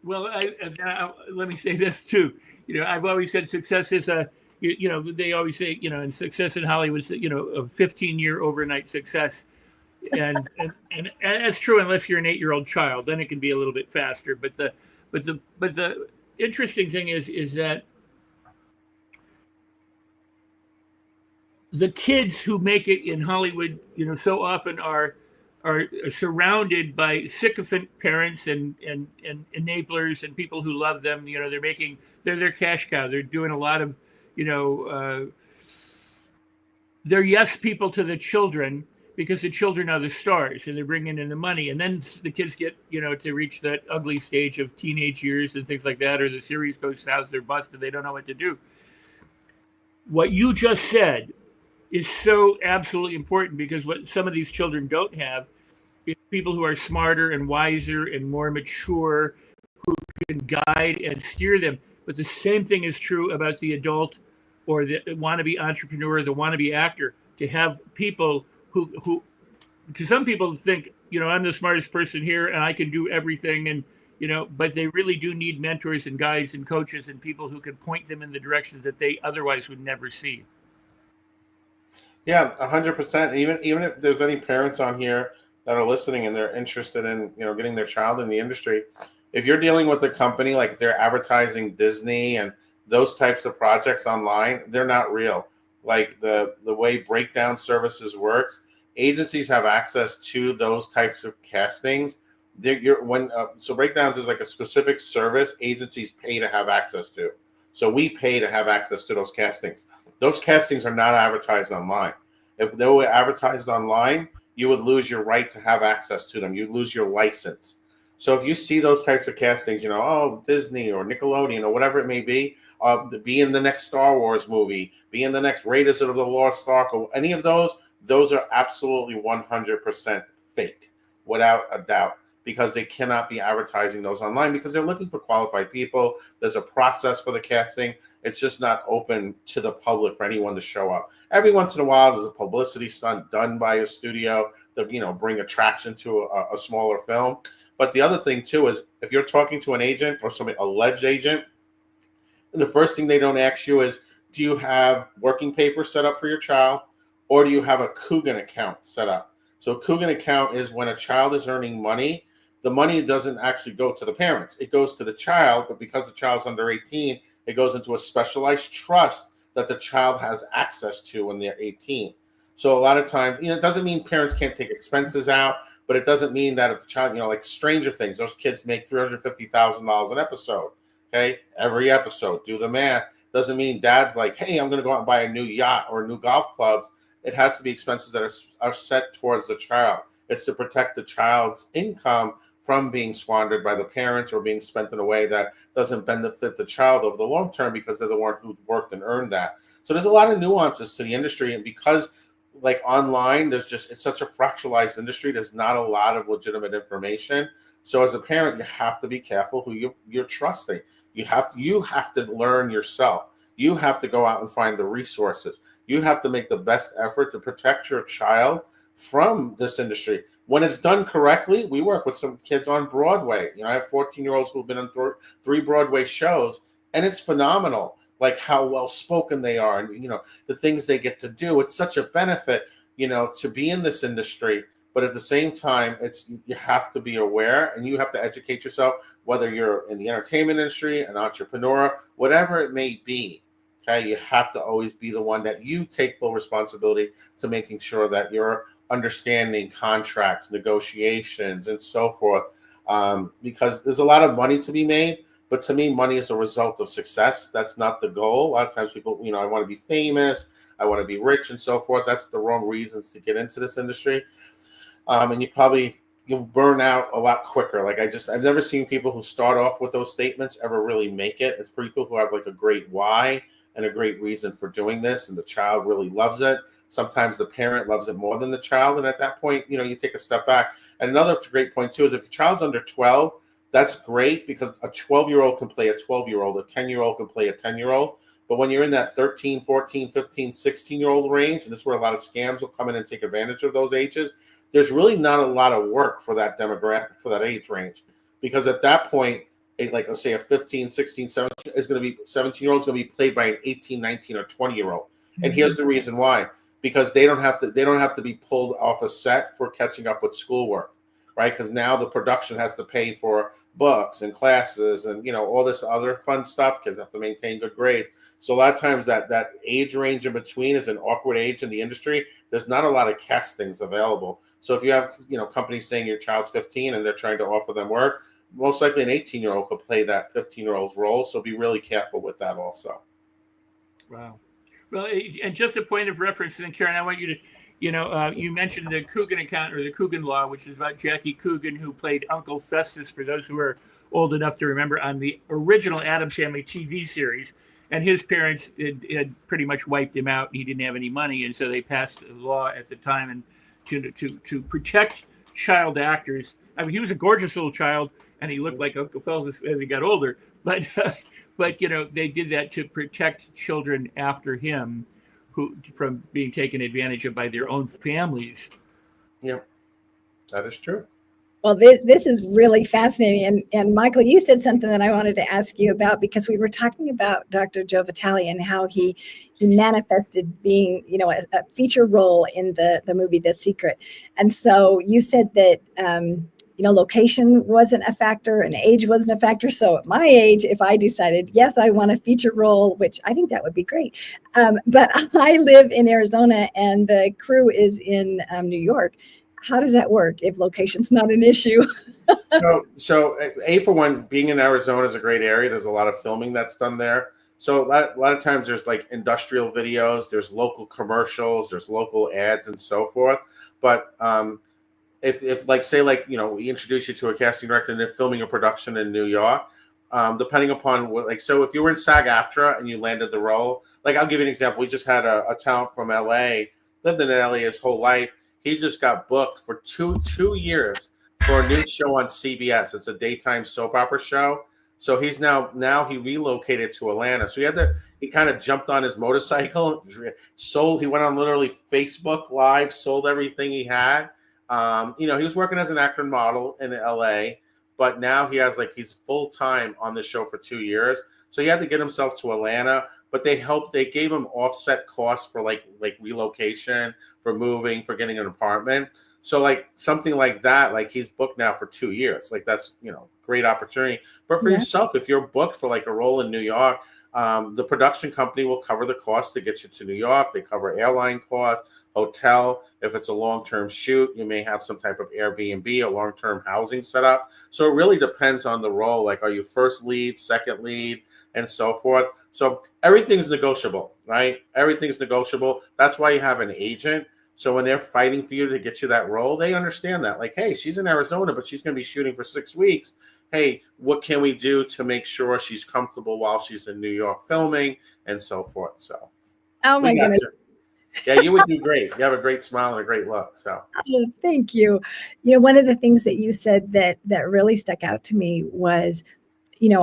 Well, let me say this too. I've always said success is they always say, and success in Hollywood is, a 15-year overnight success. And that's true unless you're an 8-year-old child, then it can be a little bit faster. But the interesting thing is that the kids who make it in Hollywood, so often are surrounded by sycophant parents and enablers and people who love them. They're their cash cow. They're doing a lot of, they're yes people to the children, because the children are the stars and they're bringing in the money. And then the kids get, to reach that ugly stage of teenage years and things like that, or the series goes south, they're busted, they don't know what to do. What you just said is so absolutely important, because what some of these children don't have is people who are smarter and wiser and more mature, who can guide and steer them. But the same thing is true about the adult or the wannabe entrepreneur, the wannabe actor, to have people who, because some people think, I'm the smartest person here and I can do everything, and but they really do need mentors and guides and coaches and people who can point them in the directions that they otherwise would never see. Yeah, 100%. Even if there's any parents on here that are listening and they're interested in getting their child in the industry, if you're dealing with a company like they're advertising Disney and those types of projects online, they're not real. Like the way breakdown services works, agencies have access to those types of castings. So breakdowns is like a specific service agencies pay to have access to. So we pay to have access to those castings. Those castings are not advertised online. If they were advertised online, you would lose your right to have access to them. You'd lose your license. So if you see those types of castings, Disney or Nickelodeon or whatever it may be in the next Star Wars movie, be in the next Raiders of the Lost Ark, or any of those are absolutely 100% fake, without a doubt. because they cannot be advertising those online because they're looking for qualified people. There's a process for the casting. It's just not open to the public for anyone to show up. Every once in a while, there's a publicity stunt done by a studio that, you know, bring attraction to a smaller film. But the other thing too is if you're talking to an agent or some alleged agent, the first thing they don't ask you is, do you have working paper set up for your child, or do you have a Coogan account set up? So a Coogan account is when a child is earning money, the money doesn't actually go to the parents. It goes to the child, but because the child's under 18, it goes into a specialized trust that the child has access to when they're 18. So a lot of times, you know, it doesn't mean parents can't take expenses out, but it doesn't mean that if the child, you know, like Stranger Things, those kids make $350,000 an episode. Okay, every episode, do the math. Doesn't mean dad's like, hey, I'm going to go out and buy a new yacht or new golf clubs. It has to be expenses that are set towards the child. It's to protect the child's income from being squandered by the parents or being spent in a way that doesn't benefit the child over the long term because they're the one who worked and earned that. So there's a lot of nuances to the industry, and because like online, it's such a fractalized industry. There's not a lot of legitimate information. So as a parent, you have to be careful who you're trusting. You have to learn yourself. You have to go out and find the resources. You have to make the best effort to protect your child from this industry. When it's done correctly, we work with some kids on Broadway. You know, I have 14-year-olds who've been on 3 Broadway shows, and it's phenomenal, like how well spoken they are, and you know the things they get to do. It's such a benefit, you know, to be in this industry. But at the same time, you have to be aware and you have to educate yourself, whether you're in the entertainment industry, an entrepreneur, whatever it may be. Okay, you have to always be the one that you take full responsibility to making sure that you're understanding contracts, negotiations, and so forth. Because there's a lot of money to be made, but to me, money is a result of success. That's not the goal. A lot of times people, you know, I want to be famous, I want to be rich, and so forth. That's the wrong reasons to get into this industry. And you'll burn out a lot quicker. Like I've never seen people who start off with those statements ever really make it. It's people who have like a great why and a great reason for doing this, and the child really loves it. Sometimes the parent loves it more than the child, and at that point, you know, you take a step back. And another great point too is if your child's under 12, that's great because a 12-year-old can play a 12-year-old, a 10-year-old can play a 10-year-old. But when you're in that 13, 14, 15, 16-year-old range, and this is where a lot of scams will come in and take advantage of those ages, there's really not a lot of work for that demographic, for that age range. Because at that point, like let's say a 15, 16, 17 is going to be 17-year-old is going to be played by an 18, 19, or 20-year-old. And here's the reason why. Because they don't have to be pulled off a set for catching up with schoolwork, right? Because now the production has to pay for books and classes and, you know, all this other fun stuff. Kids have to maintain good grades. So a lot of times that age range in between is an awkward age in the industry. There's not a lot of castings available. So if you have, you know, companies saying your child's 15 and they're trying to offer them work, most likely an 18-year-old could play that 15-year-old's role. So be really careful with that also. Wow. Well, and just a point of reference, and Karen, I want you to, you know, you mentioned the Coogan account or the Coogan law, which is about Jackie Coogan, who played Uncle Festus, for those who are old enough to remember, on the original Addams Family TV series. And his parents had pretty much wiped him out. He didn't have any money, and so they passed a law at the time and to protect child actors. I mean, he was a gorgeous little child, and he looked like Uncle Festus as he got older. But you know, they did that to protect children after him, from being taken advantage of by their own families. Yep, that is true. Well, this is really fascinating. And Michael, you said something that I wanted to ask you about, because we were talking about Dr. Joe Vitale and how he manifested being, you know, a feature role in the movie The Secret. And so you said that, you know, location wasn't a factor and age wasn't a factor. So at my age, if I decided, yes, I want a feature role, which I think that would be great. But I live in Arizona and the crew is in New York. How does that work if location's not an issue? So for one, being in Arizona is a great area. There's a lot of filming that's done there. So a lot of times there's like industrial videos, there's local commercials, there's local ads and so forth. But if like, say, like, you know, we introduce you to a casting director and they're filming a production in New York, depending upon what, like, so if you were in SAG-AFTRA and you landed the role, like, I'll give you an example. We just had a talent from LA, lived in LA his whole life. He just got booked for two years for a new show on CBS. It's a daytime soap opera show. So he's now he relocated to Atlanta. So he kind of jumped on his motorcycle, he went on literally Facebook Live, sold everything he had. He was working as an actor and model in LA, but now he's full time on the show for 2 years. So he had to get himself to Atlanta, but they gave him offset costs for like relocation, for moving, for getting an apartment. So like something like that, like he's booked now for 2 years. Like that's, great opportunity. But for yourself, if you're booked for like a role in New York, the production company will cover the cost to get you to New York. They cover airline costs, hotel. If it's a long-term shoot, you may have some type of Airbnb or long-term housing set up. So it really depends on the role. Like, are you first lead, second lead, and so forth. So everything's negotiable, right? Everything's negotiable. That's why you have an agent. So when they're fighting for you to get you that role, they understand that. Like, hey, she's in Arizona, but she's going to be shooting for 6 weeks. Hey, what can we do to make sure she's comfortable while she's in New York filming and so forth? So, oh my goodness. Yeah, you would do great. You have a great smile and a great look. So, oh, thank you. One of the things that you said that really stuck out to me was,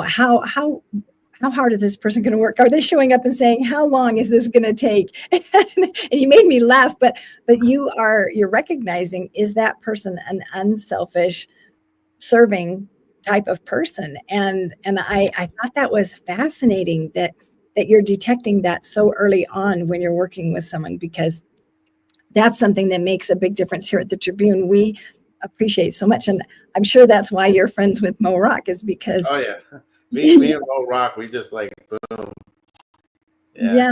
how hard is this person going to work? Are they showing up and saying, how long is this going to take? And you made me laugh, but you're recognizing, is that person an unselfish, serving type of person? And I thought that was fascinating that you're detecting that so early on when you're working with someone, because that's something that makes a big difference here at the Tribune. We appreciate so much. And I'm sure that's why you're friends with Mo Rock, is because oh yeah. Me and Mo Rock, we just like boom. Yeah.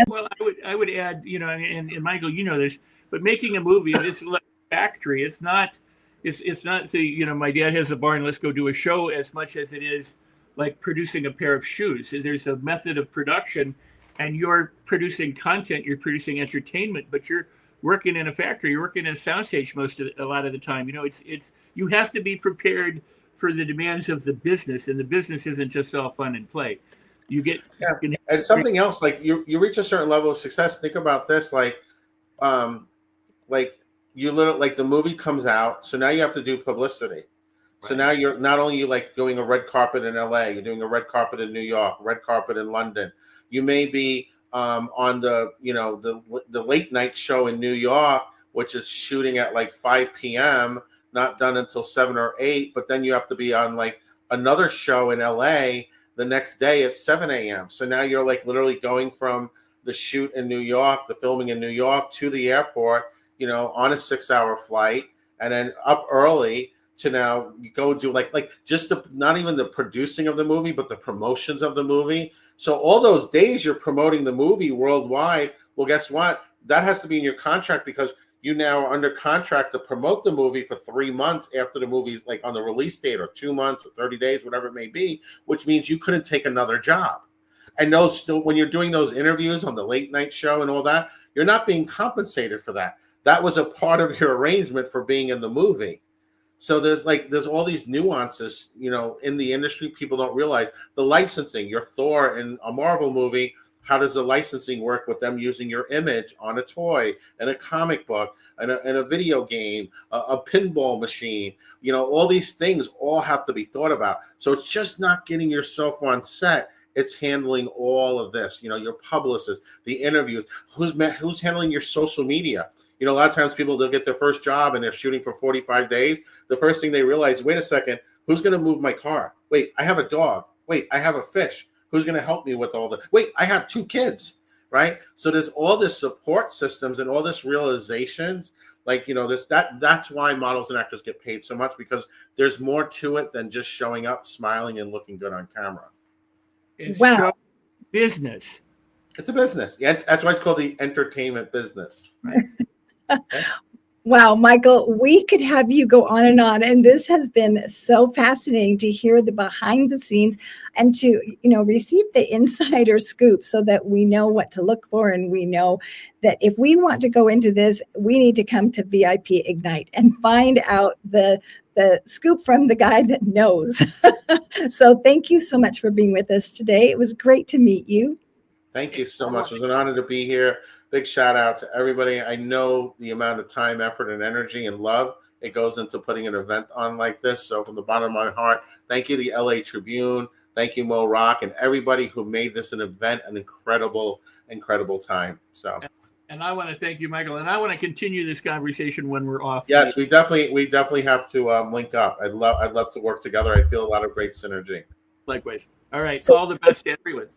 Well, I would add, and Michael, this, but making a movie, it's like a factory. It's not my dad has a barn, let's go do a show, as much as it is like producing a pair of shoes. There's a method of production, and you're producing content, you're producing entertainment, but you're working in a factory, you're working in a soundstage a lot of the time. It's you have to be prepared for the demands of the business, and the business isn't just all fun and play. And something else, like you reach a certain level of success. Think about this, like you literally, like the movie comes out, so now you have to do publicity. Right. So now you're not only doing a red carpet in LA, you're doing a red carpet in New York, red carpet in London. You may be on the late night show in New York, which is shooting at like 5 p.m., not done until 7 or 8, but then you have to be on like another show in LA the next day at 7 a.m. So now you're like literally going from the shoot in New York, the filming in New York, to the airport, on a 6-hour flight, and then up early to now you go do like just not even the producing of the movie, but the promotions of the movie. So all those days you're promoting the movie worldwide. Well, guess what? That has to be in your contract, because you now are under contract to promote the movie for 3 months after the movie's like on the release date, or 2 months or 30 days, whatever it may be, which means you couldn't take another job. And when you're doing those interviews on the late night show and all that, you're not being compensated for that. That was a part of your arrangement for being in the movie. So there's all these nuances, in the industry people don't realize. The licensing, your Thor in a Marvel movie, how does the licensing work with them using your image on a toy and a comic book and a video game, a pinball machine? All these things all have to be thought about. So it's just not getting yourself on set. It's handling all of this, your publicist, the interviews, who's handling your social media. A lot of times they'll get their first job and they're shooting for 45 days. The first thing they realize, wait a second, who's going to move my car? Wait, I have a dog. Wait, I have a fish. Who's going to help me with all the, wait, I have 2 kids, right? So there's all this support systems and all this realizations, that's why models and actors get paid so much, because there's more to it than just showing up, smiling, and looking good on camera. It's wow. Business. It's a business. Yeah, that's why it's called the entertainment business. Right? Wow, Michael, we could have you go on, and this has been so fascinating to hear the behind the scenes and to, receive the insider scoop, so that we know what to look for, and we know that if we want to go into this, we need to come to VIP Ignite and find out the scoop from the guy that knows. So thank you so much for being with us today. It was great to meet you. Thank you so much. It was an honor to be here. Big shout out to everybody. I know the amount of time, effort, and energy and love it goes into putting an event on like this. So from the bottom of my heart, thank you, the LA Tribune. Thank you, Mo Rock, and everybody who made this an event an incredible, incredible time. So, and I want to thank you, Michael, and I want to continue this conversation when we're off. Yes, we definitely have to link up. I'd love to work together. I feel a lot of great synergy. Likewise. All right. All the best to everyone.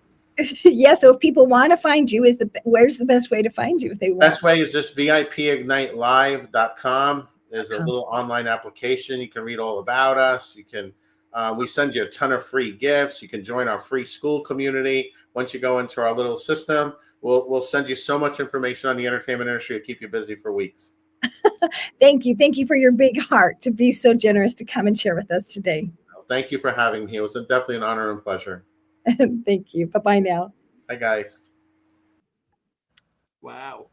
Yeah. So if people want to find you, where's the best way to find you if they want? Best way is just vipignitelive.com. There's a little online application. You can read all about us. You can we send you a ton of free gifts. You can join our free school community. Once you go into our little system, we'll send you so much information on the entertainment industry to keep you busy for weeks. Thank you. Thank you for your big heart to be so generous to come and share with us today. Thank you for having me. It was definitely an honor and pleasure. Thank you. Bye-bye now. Bye, guys. Wow.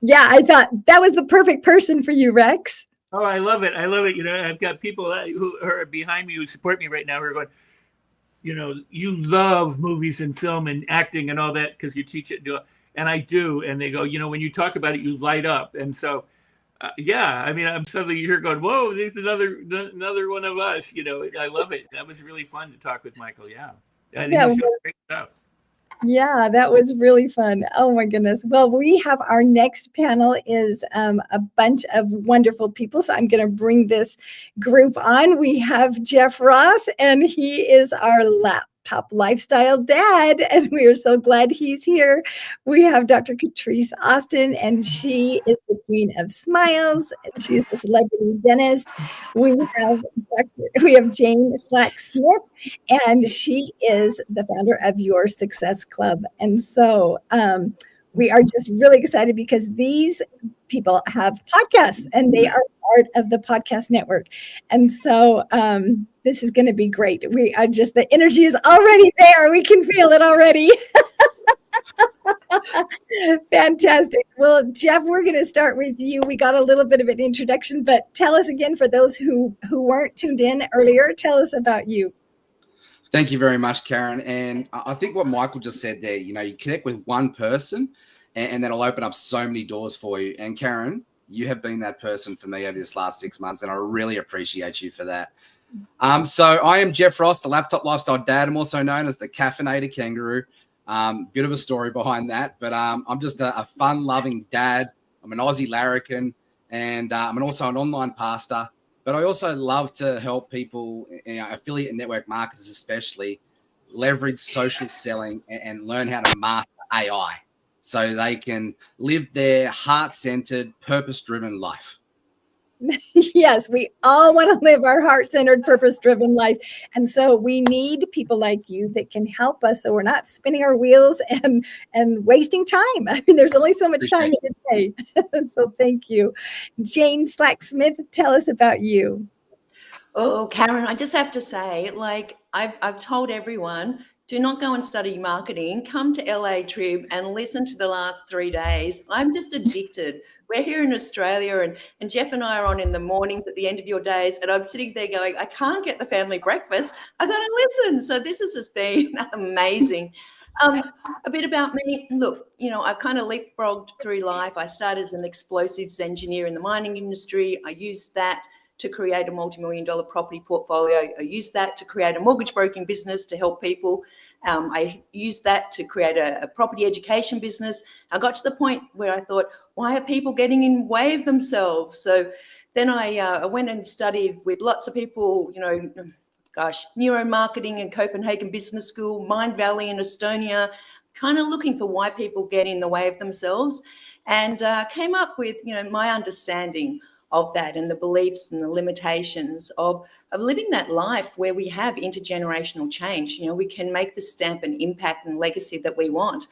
Yeah, I thought that was the perfect person for you, Rex. Oh, I love it. I love it. You know, I've got people who are behind me who support me right now who are going, you know, you love movies and film and acting and all that because you teach it. And I do. And they go, you know, when you talk about it, you light up. And so, yeah, I mean, I'm suddenly here going, whoa, this is another one of us. You know, I love it. That was really fun to talk with Michael. Yeah. And he was doing great stuff. Yeah, that was really fun. Oh my goodness. Well, we have our next panel is a bunch of wonderful people. So I'm going to bring this group on. We have Jeff Ross, and he is our laptop lifestyle dad, and we are so glad he's here. We have Dr. Catrice Austin, and she is the queen of smiles. She is a celebrity dentist. We have Jane Slack-Smith, and she is the founder of Your Success Club. And so we are just really excited because these people have podcasts and they are part of the podcast network. And so this is going to be great. We are just, the energy is already there. We can feel it already. Fantastic. Well, Jeff, we're going to start with you. We got a little bit of an introduction, but tell us again, for those who weren't tuned in earlier, tell us about you. Thank you very much, Karen. And I think what Michael just said there, you know, you connect with one person and then it'll open up so many doors for you. And Karen, you have been that person for me over this last 6 months, and I really appreciate you for that. So I am Jeff Ross, the laptop lifestyle dad. I'm also known as the caffeinated kangaroo. Bit of a story behind that, but I'm just a fun-loving dad. I'm an Aussie larrikin, and I'm also an online pastor. But I also love to help people, you know, affiliate and network marketers especially, leverage social selling and learn how to master AI so they can live their heart-centered, purpose-driven life. Yes, we all want to live our heart-centered, purpose-driven life. And so we need people like you that can help us so we're not spinning our wheels and wasting time. I mean, there's only so much time in a day. So thank you. Jane Slack-Smith, tell us about you. Oh, Karen, I just have to say, like, I've told everyone, do not go and study marketing. Come to LA Trib and listen to the last 3 days. I'm just addicted. We're here in Australia, and Jeff and I are on in the mornings at the end of your days, and I'm sitting there going, I can't get the family breakfast. I got to listen. So this has just been amazing. A bit about me. Look, you know, I've kind of leapfrogged through life. I started as an explosives engineer in the mining industry. I used that to create a multi-million-dollar property portfolio. I used that to create a mortgage broking business to help people. I used that to create a property education business. I got to the point where I thought, why are people getting in the way of themselves? So then I went and studied with lots of people, you know, neuromarketing in Copenhagen Business School, Mind Valley in Estonia, kind of looking for why people get in the way of themselves, and came up with, you know, my understanding of that and the beliefs and the limitations of living that life where we have intergenerational change. You know, we can make the stamp and impact and legacy that we want.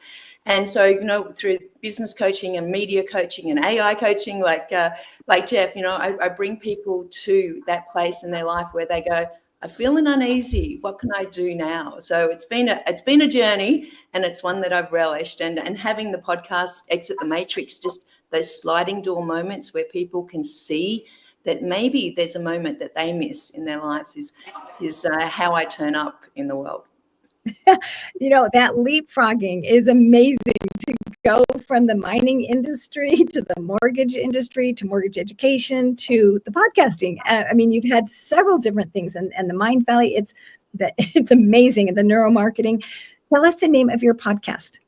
And so, you know, through business coaching and media coaching and AI coaching, like Jeff, you know, I bring people to that place in their life where they go, I'm feeling uneasy. What can I do now? So it's been a journey, and it's one that I've relished. And having the podcast Exit the Matrix, just those sliding door moments where people can see that maybe there's a moment that they miss in their lives is how I turn up in the world. You know, that leapfrogging is amazing, to go from the mining industry to the mortgage industry to mortgage education to the podcasting. I mean, you've had several different things, and the Mind Valley, it's amazing. And the neuromarketing. Tell us the name of your podcast.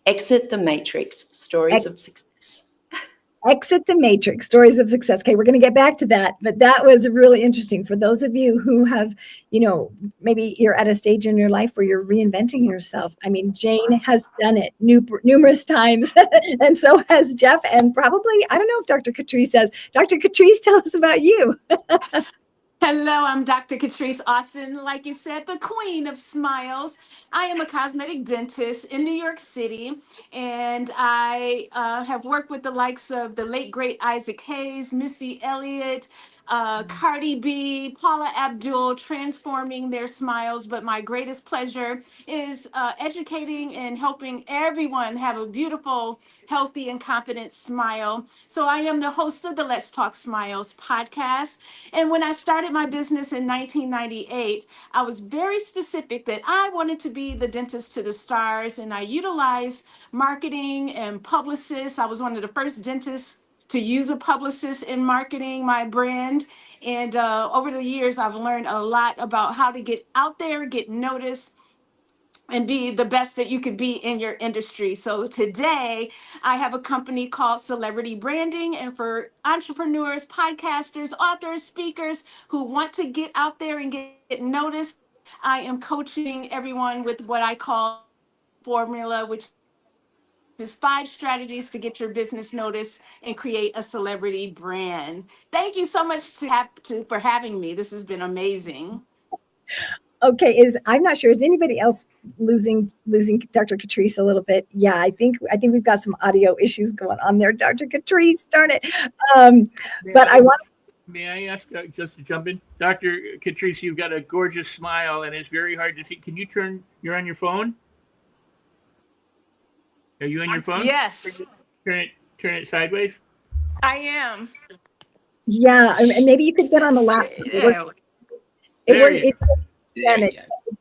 Exit the Matrix, Stories of Success. Exit the Matrix, Stories of Success. Okay, we're going to get back to that, but that was really interesting for those of you who have, you know, maybe you're at a stage in your life where you're reinventing yourself. I mean, Jane has done it numerous times, and so has Jeff, and probably, I don't know if Dr. Catrice has. Dr. Catrice, tell us about you. Hello, I'm Dr. Catrice Austin. Like you said, the queen of smiles. I am a cosmetic dentist in New York City, and I have worked with the likes of the late, great Isaac Hayes, Missy Elliott, Cardi B, Paula Abdul, transforming their smiles. But my greatest pleasure is educating and helping everyone have a beautiful, healthy, and confident smile. So I am the host of the Let's Talk Smiles podcast. And when I started my business in 1998, I was very specific that I wanted to be the dentist to the stars, and I utilized marketing and publicists. I was one of the first dentists to use a publicist in marketing my brand. And over the years, I've learned a lot about how to get out there, get noticed, and be the best that you could be in your industry. So today I have a company called Celebrity Branding, and for entrepreneurs, podcasters, authors, speakers who want to get out there and get noticed, I am coaching everyone with what I call formula, which is 5 strategies to get your business noticed and create a celebrity brand. Thank you so much for having me. This has been amazing. Okay, I'm not sure. Is anybody else losing Dr. Catrice a little bit? Yeah, I think we've got some audio issues going on there, Dr. Catrice. Darn it. But I want. May I ask, just to jump in, Dr. Catrice, you've got a gorgeous smile, and it's very hard to see. Can you you're on your phone? Are you on your phone? Yes. Turn it sideways. I am. Yeah, and maybe you could get on the laptop. It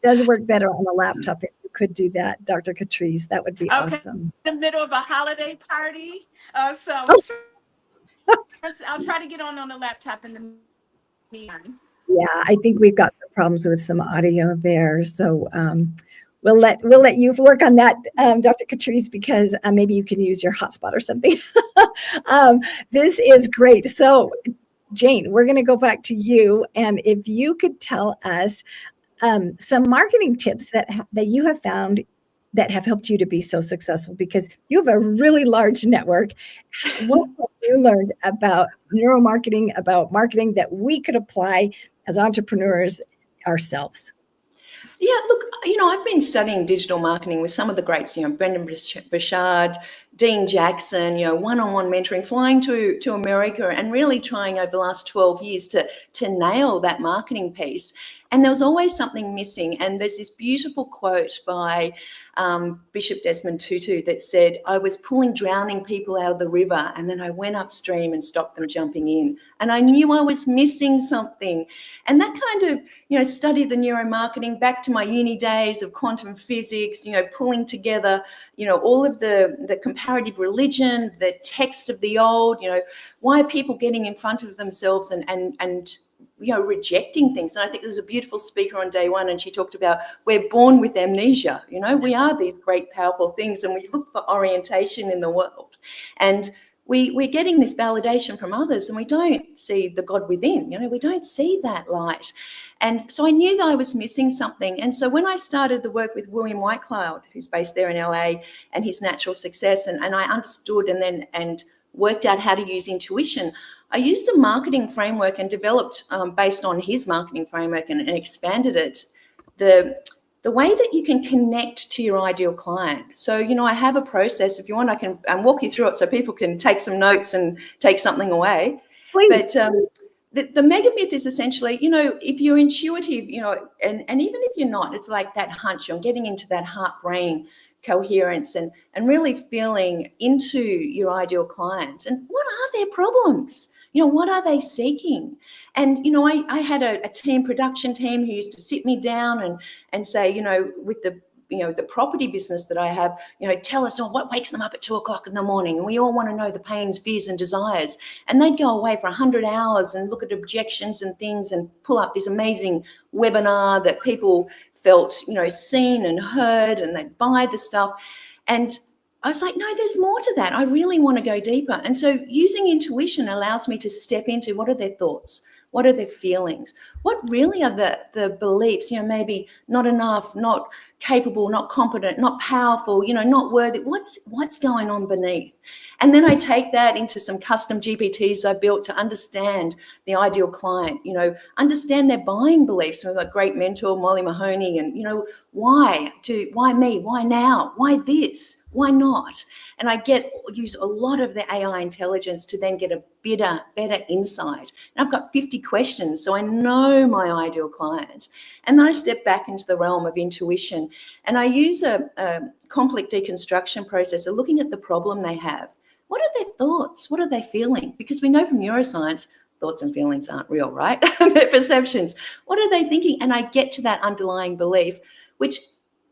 does work better on a laptop. If you could do that, Dr. Catrice, that would be awesome. In the middle of a holiday party, so I'll try to get on the laptop in the meantime. Yeah, I think we've got some problems with some audio there, so we'll let you work on that, Dr. Catrice, because maybe you can use your hotspot or something. This is great. So, Jane, we're going to go back to you, and if you could tell us some marketing tips that you have found that have helped you to be so successful, because you have a really large network. What have you learned about neuromarketing, about marketing that we could apply as entrepreneurs ourselves? Yeah, look, I've been studying digital marketing with some of the greats, Brendan Burchard, Dean Jackson, one-on-one mentoring, flying to America and really trying over the last 12 years to nail that marketing piece. And there was always something missing. And there's this beautiful quote by Bishop Desmond Tutu that said, "I was pulling drowning people out of the river, and then I went upstream and stopped them jumping in. And I knew I was missing something." And that kind of, study the neuromarketing back to my uni days of quantum physics, pulling together, all of the comparative religion, the text of the old, why are people getting in front of themselves and rejecting things. And I think there's a beautiful speaker on day one, and she talked about we're born with amnesia. We are these great, powerful things, and we look for orientation in the world. And we're getting this validation from others, and we don't see the God within. We don't see that light. And so I knew that I was missing something. And so when I started the work with William Whitecloud, who's based there in LA, and his natural success, and I understood and worked out how to use intuition, I used a marketing framework and developed, based on his marketing framework, and expanded it, the way that you can connect to your ideal client. So, I have a process. If you want, I can walk you through it so people can take some notes and take something away. Please. But the mega myth is essentially, if you're intuitive, and even if you're not, it's like that hunch. You're getting into that heart-brain coherence and really feeling into your ideal client. And what are their problems? What are they seeking? And, I had a production team who used to sit me down and say, with the property business that I have, tell us what wakes them up at 2:00 in the morning. And we all want to know the pains, fears, and desires. And they'd go away for 100 hours and look at objections and things and pull up this amazing webinar that people felt, seen and heard, and they'd buy the stuff. And I was like, no, there's more to that. I really want to go deeper. And so using intuition allows me to step into what are their thoughts? What are their feelings? What really are the beliefs, maybe not enough, not capable, not competent, not powerful, not worthy. What's going on beneath? And then I take that into some custom GPTs I built to understand the ideal client, understand their buying beliefs. We've got a great mentor, Molly Mahoney, and, why me? Why now? Why this? Why not? And I use a lot of the AI intelligence to then get a better insight. And I've got 50 questions, so I know my ideal client. And then I step back into the realm of intuition, and I use a conflict deconstruction process of looking at the problem they have. What are their thoughts? What are they feeling? Because we know from neuroscience, thoughts and feelings aren't real, right? They're perceptions. What are they thinking? And I get to that underlying belief, which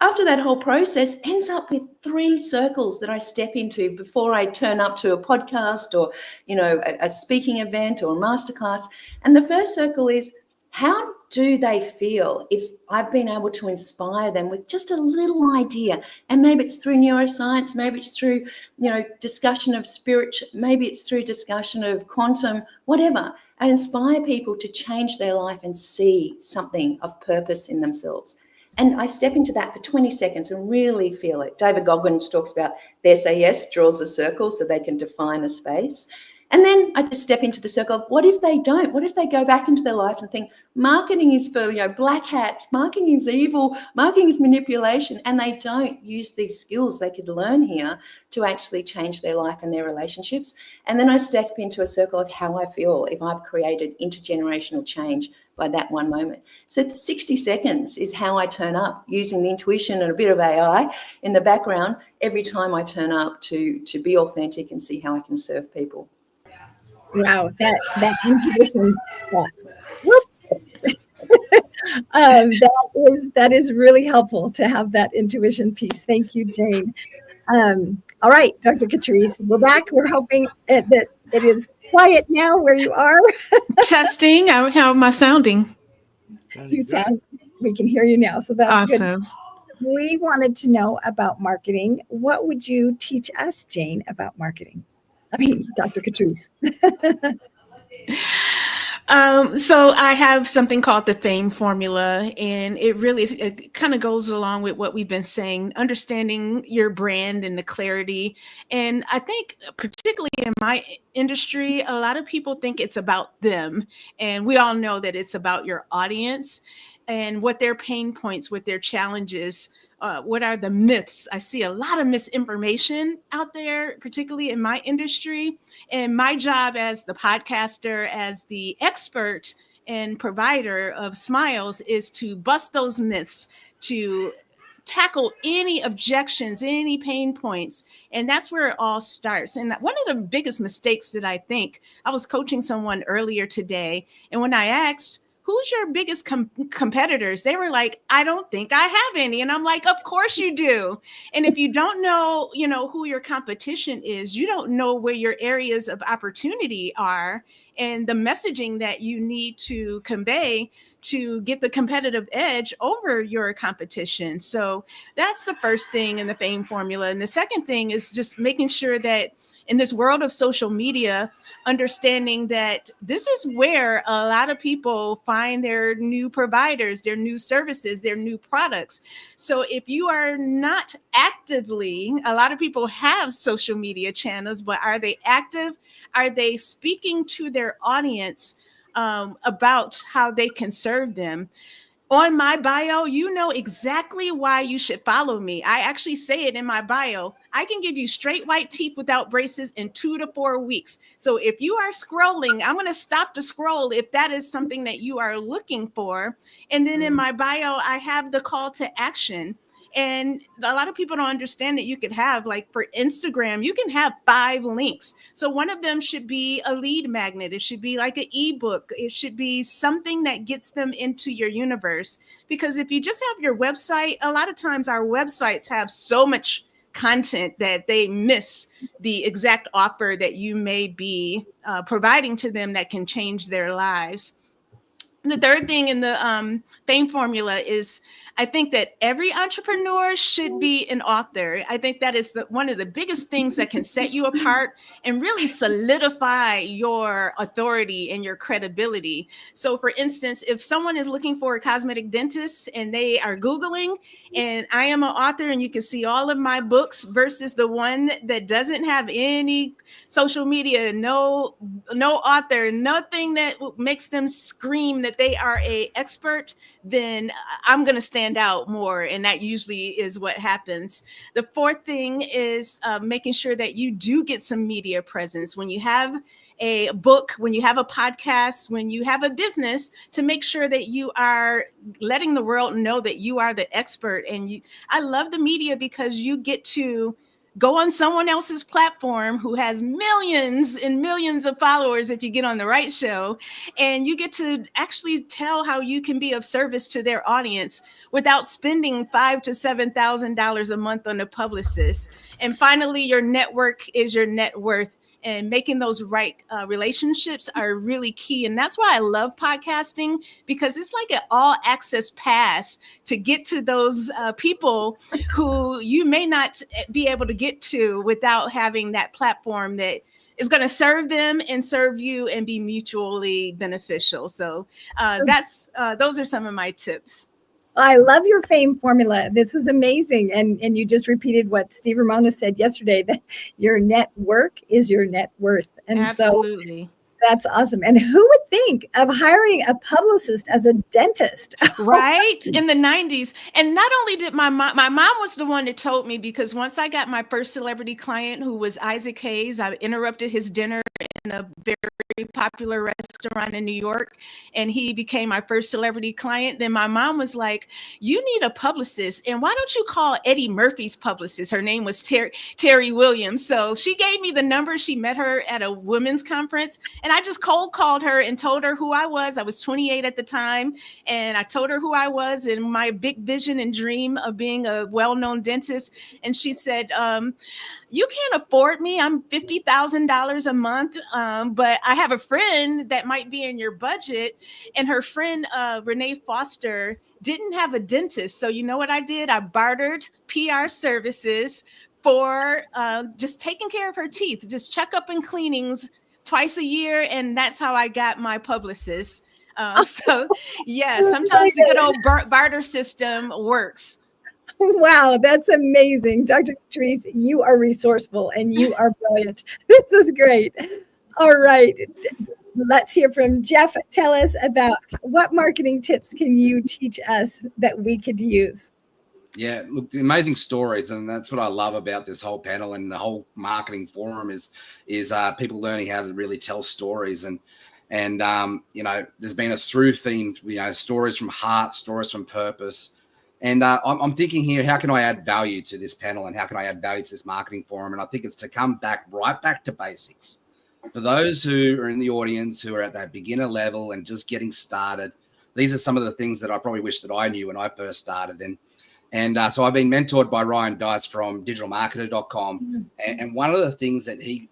after that whole process ends up with 3 circles that I step into before I turn up to a podcast or, a speaking event or a masterclass. And the first circle is, how do they feel if I've been able to inspire them with just a little idea? And maybe it's through neuroscience, maybe it's through, discussion of spirit, maybe it's through discussion of quantum, whatever. I inspire people to change their life and see something of purpose in themselves. And I step into that for 20 seconds and really feel it. David Goggins talks about their say yes draws a circle so they can define a space. And then I just step into the circle of what if they don't? What if they go back into their life and think marketing is for, black hats, marketing is evil, marketing is manipulation, and they don't use these skills they could learn here to actually change their life and their relationships. And then I step into a circle of how I feel if I've created intergenerational change by that one moment. So 60 seconds is how I turn up using the intuition and a bit of AI in the background every time I turn up to be authentic and see how I can serve people. Wow, that intuition. Whoops. That is really helpful to have that intuition piece. Thank you, Jane. All right, Dr. Catrice, we're back. We're hoping that it is quiet now where you are. Testing. How am I sounding? You sound. We can hear you now, so that's awesome. Good. We wanted to know about marketing. What would you teach us, Jane, about marketing? Dr. Catrice. So I have something called the FAME formula, and it kind of goes along with what we've been saying, understanding your brand and the clarity. And I think particularly in my industry, a lot of people think it's about them. And we all know that it's about your audience and what their pain points, what their challenges. What are the myths? I see a lot of misinformation out there, particularly in my industry. And my job as the podcaster, as the expert and provider of Smiles, is to bust those myths, to tackle any objections, any pain points. And that's where it all starts. And one of the biggest mistakes that I think, I was coaching someone earlier today, and when I asked, who's your biggest competitors? They were like, I don't think I have any. And I'm like, of course you do. And if you don't know, who your competition is, you don't know where your areas of opportunity are and the messaging that you need to convey to get the competitive edge over your competition. So that's the first thing in the FAME formula. And the second thing is just making sure that in this world of social media, understanding that this is where a lot of people find their new providers, their new services, their new products. So if you are not actively, a lot of people have social media channels, but are they active? Are they speaking to their audience about how they can serve them? On my bio, you know exactly why you should follow me. I actually say it in my bio. I can give you straight white teeth without braces in 2 to 4 weeks. So if you are scrolling, I'm going to stop the scroll if that is something that you are looking for. And then in my bio, I have the call to action. And a lot of people don't understand that you could have, like for Instagram, you can have 5 links. So one of them should be a lead magnet. It should be like an ebook. It should be something that gets them into your universe. Because if you just have your website, a lot of times our websites have so much content that they miss the exact offer that you may be providing to them that can change their lives. The third thing in the fame formula is, I think that every entrepreneur should be an author. I think that is one of the biggest things that can set you apart and really solidify your authority and your credibility. So for instance, if someone is looking for a cosmetic dentist and they are Googling, and I am an author and you can see all of my books versus the one that doesn't have any social media, no author, nothing that makes them scream that they are an expert, then I'm going to stand out more. And that usually is what happens. The fourth thing is making sure that you do get some media presence. When you have a book, when you have a podcast, when you have a business, to make sure that you are letting the world know that you are the expert. And I love the media because you get to go on someone else's platform who has millions and millions of followers if you get on the right show, and you get to actually tell how you can be of service to their audience without spending $5,000 to $7,000 a month on a publicist. And finally, your network is your net worth. And making those right relationships are really key. And that's why I love podcasting, because it's like an all access pass to get to those people who you may not be able to get to without having that platform that is going to serve them and serve you and be mutually beneficial. So those are some of my tips. I love your fame formula. This was amazing. And you just repeated what Steve Ramona said yesterday, that your network is your net worth. And absolutely. So that's awesome. And who would think of hiring a publicist as a dentist? Right? In the 90s. And not only did my mom was the one that told me, because once I got my first celebrity client, who was Isaac Hayes, I interrupted his dinner in a very popular restaurant in New York, and he became my first celebrity client. Then my mom was like, you need a publicist, and why don't you call Eddie Murphy's publicist? Her name was Terry Williams. So she gave me the number. She met her at a women's conference, and I just cold called her and told her who I was. I was 28 at the time, and I told her who I was and my big vision and dream of being a well-known dentist. And she said, you can't afford me. I'm $50,000 a month, but I have a friend that might be in your budget. And her friend, Renee Foster, didn't have a dentist. So you know what I did? I bartered PR services for just taking care of her teeth, just checkup and cleanings twice a year. And that's how I got my publicist. So yeah, sometimes the good old barter system works. Wow, that's amazing. Dr. Catrice, you are resourceful and you are brilliant. This is great. All right. Let's hear from Jeff. Tell us about what marketing tips can you teach us that we could use? Yeah, look, the amazing stories, and that's what I love about this whole panel and the whole marketing forum is people learning how to really tell stories. And you know, there's been a through theme, you know, stories from heart, stories from purpose. And I'm thinking here, how can I add value to this panel, and how can I add value to this marketing forum? And I think it's to come right back to basics. For those who are in the audience who are at that beginner level and just getting started, these are some of the things that I probably wish that I knew when I first started. And so I've been mentored by Ryan Dice from digitalmarketer.com. And one of the things that he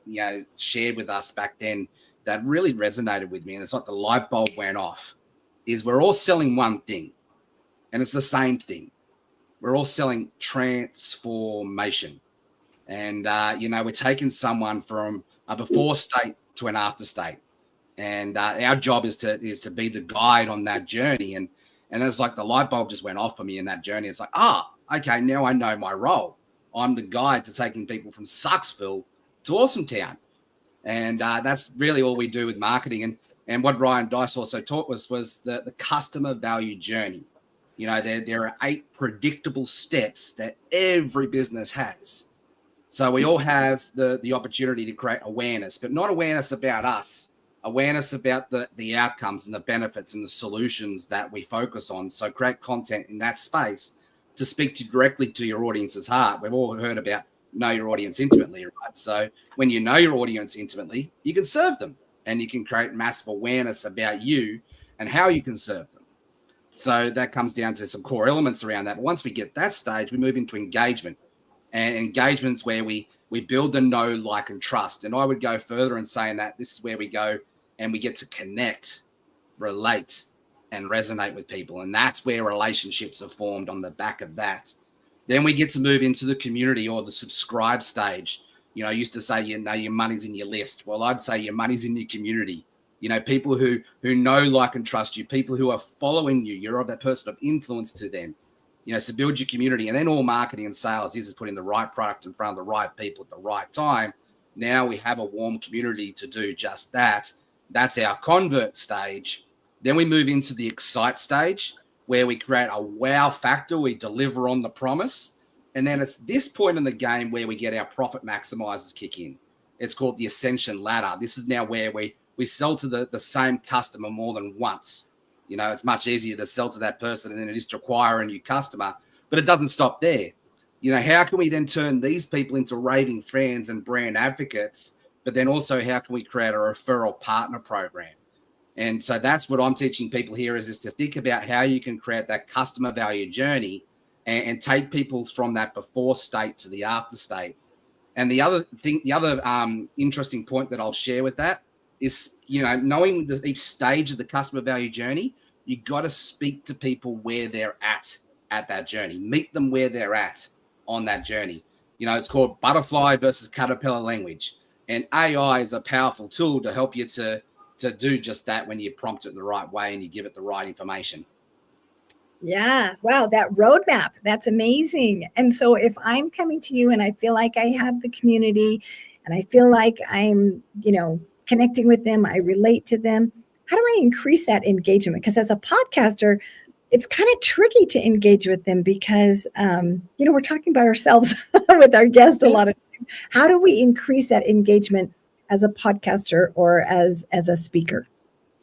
shared with us back then that really resonated with me, and it's like the light bulb went off, is we're all selling one thing. And it's the same thing. We're all selling transformation. And, we're taking someone from a before state to an after state. And our job is to be the guide on that journey. And it's like the light bulb just went off for me in that journey. It's like, okay, now I know my role. I'm the guide to taking people from Sucksville to Awesome Town. And that's really all we do with marketing. And what Ryan Dice also taught was the customer value journey. You know, there are 8 predictable steps that every business has. So we all have the opportunity to create awareness, but not awareness about us, awareness about the outcomes and the benefits and the solutions that we focus on. So create content in that space to speak directly to your audience's heart. We've all heard about know your audience intimately, right? So when you know your audience intimately, you can serve them and you can create massive awareness about you and how you can serve them. So that comes down to some core elements around that. But once we get that stage, we move into engagement. And engagement's where we build the know, like, and trust. And I would go further in saying that this is where we go and we get to connect, relate, and resonate with people. And that's where relationships are formed on the back of that. Then we get to move into the community or the subscribe stage. You know, I used to say, you know, your money's in your list. Well, I'd say your money's in your community. You know, people who know, like, and trust you, people who are following you. You're that person of influence to them. You know, so build your community. And then all marketing and sales is putting the right product in front of the right people at the right time. Now we have a warm community to do just that. That's our convert stage. Then we move into the excite stage, where we create a wow factor. We deliver on the promise. And then it's this point in the game where we get our profit maximizers kick in. It's called the ascension ladder. This is now where we sell to the same customer more than once. You know, it's much easier to sell to that person than it is to acquire a new customer, but it doesn't stop there. You know, how can we then turn these people into raving fans and brand advocates, but then also how can we create a referral partner program? And so that's what I'm teaching people here is to think about how you can create that customer value journey and take people from that before state to the after state. And the other interesting point that I'll share with that is, you know, knowing each stage of the customer value journey, you got to speak to people where they're at that journey. Meet them where they're at on that journey. You know, it's called butterfly versus caterpillar language. And AI is a powerful tool to help you to do just that when you prompt it the right way and you give it the right information. Yeah. Wow. That roadmap. That's amazing. And so if I'm coming to you and I feel like I have the community and I feel like I'm, you know, connecting with them, I relate to them, how do I increase that engagement? Because as a podcaster, it's kind of tricky to engage with them because, you know, we're talking by ourselves with our guest a lot of times. How do we increase that engagement as a podcaster or as a speaker?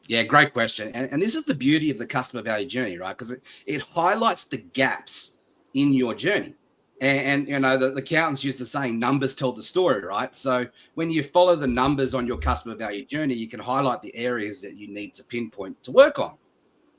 Yeah, great question. And this is the beauty of the customer value journey, right? Because it highlights the gaps in your journey. And you know, the accountants used to say numbers tell the story, right? So when you follow the numbers on your customer value journey, you can highlight the areas that you need to pinpoint to work on.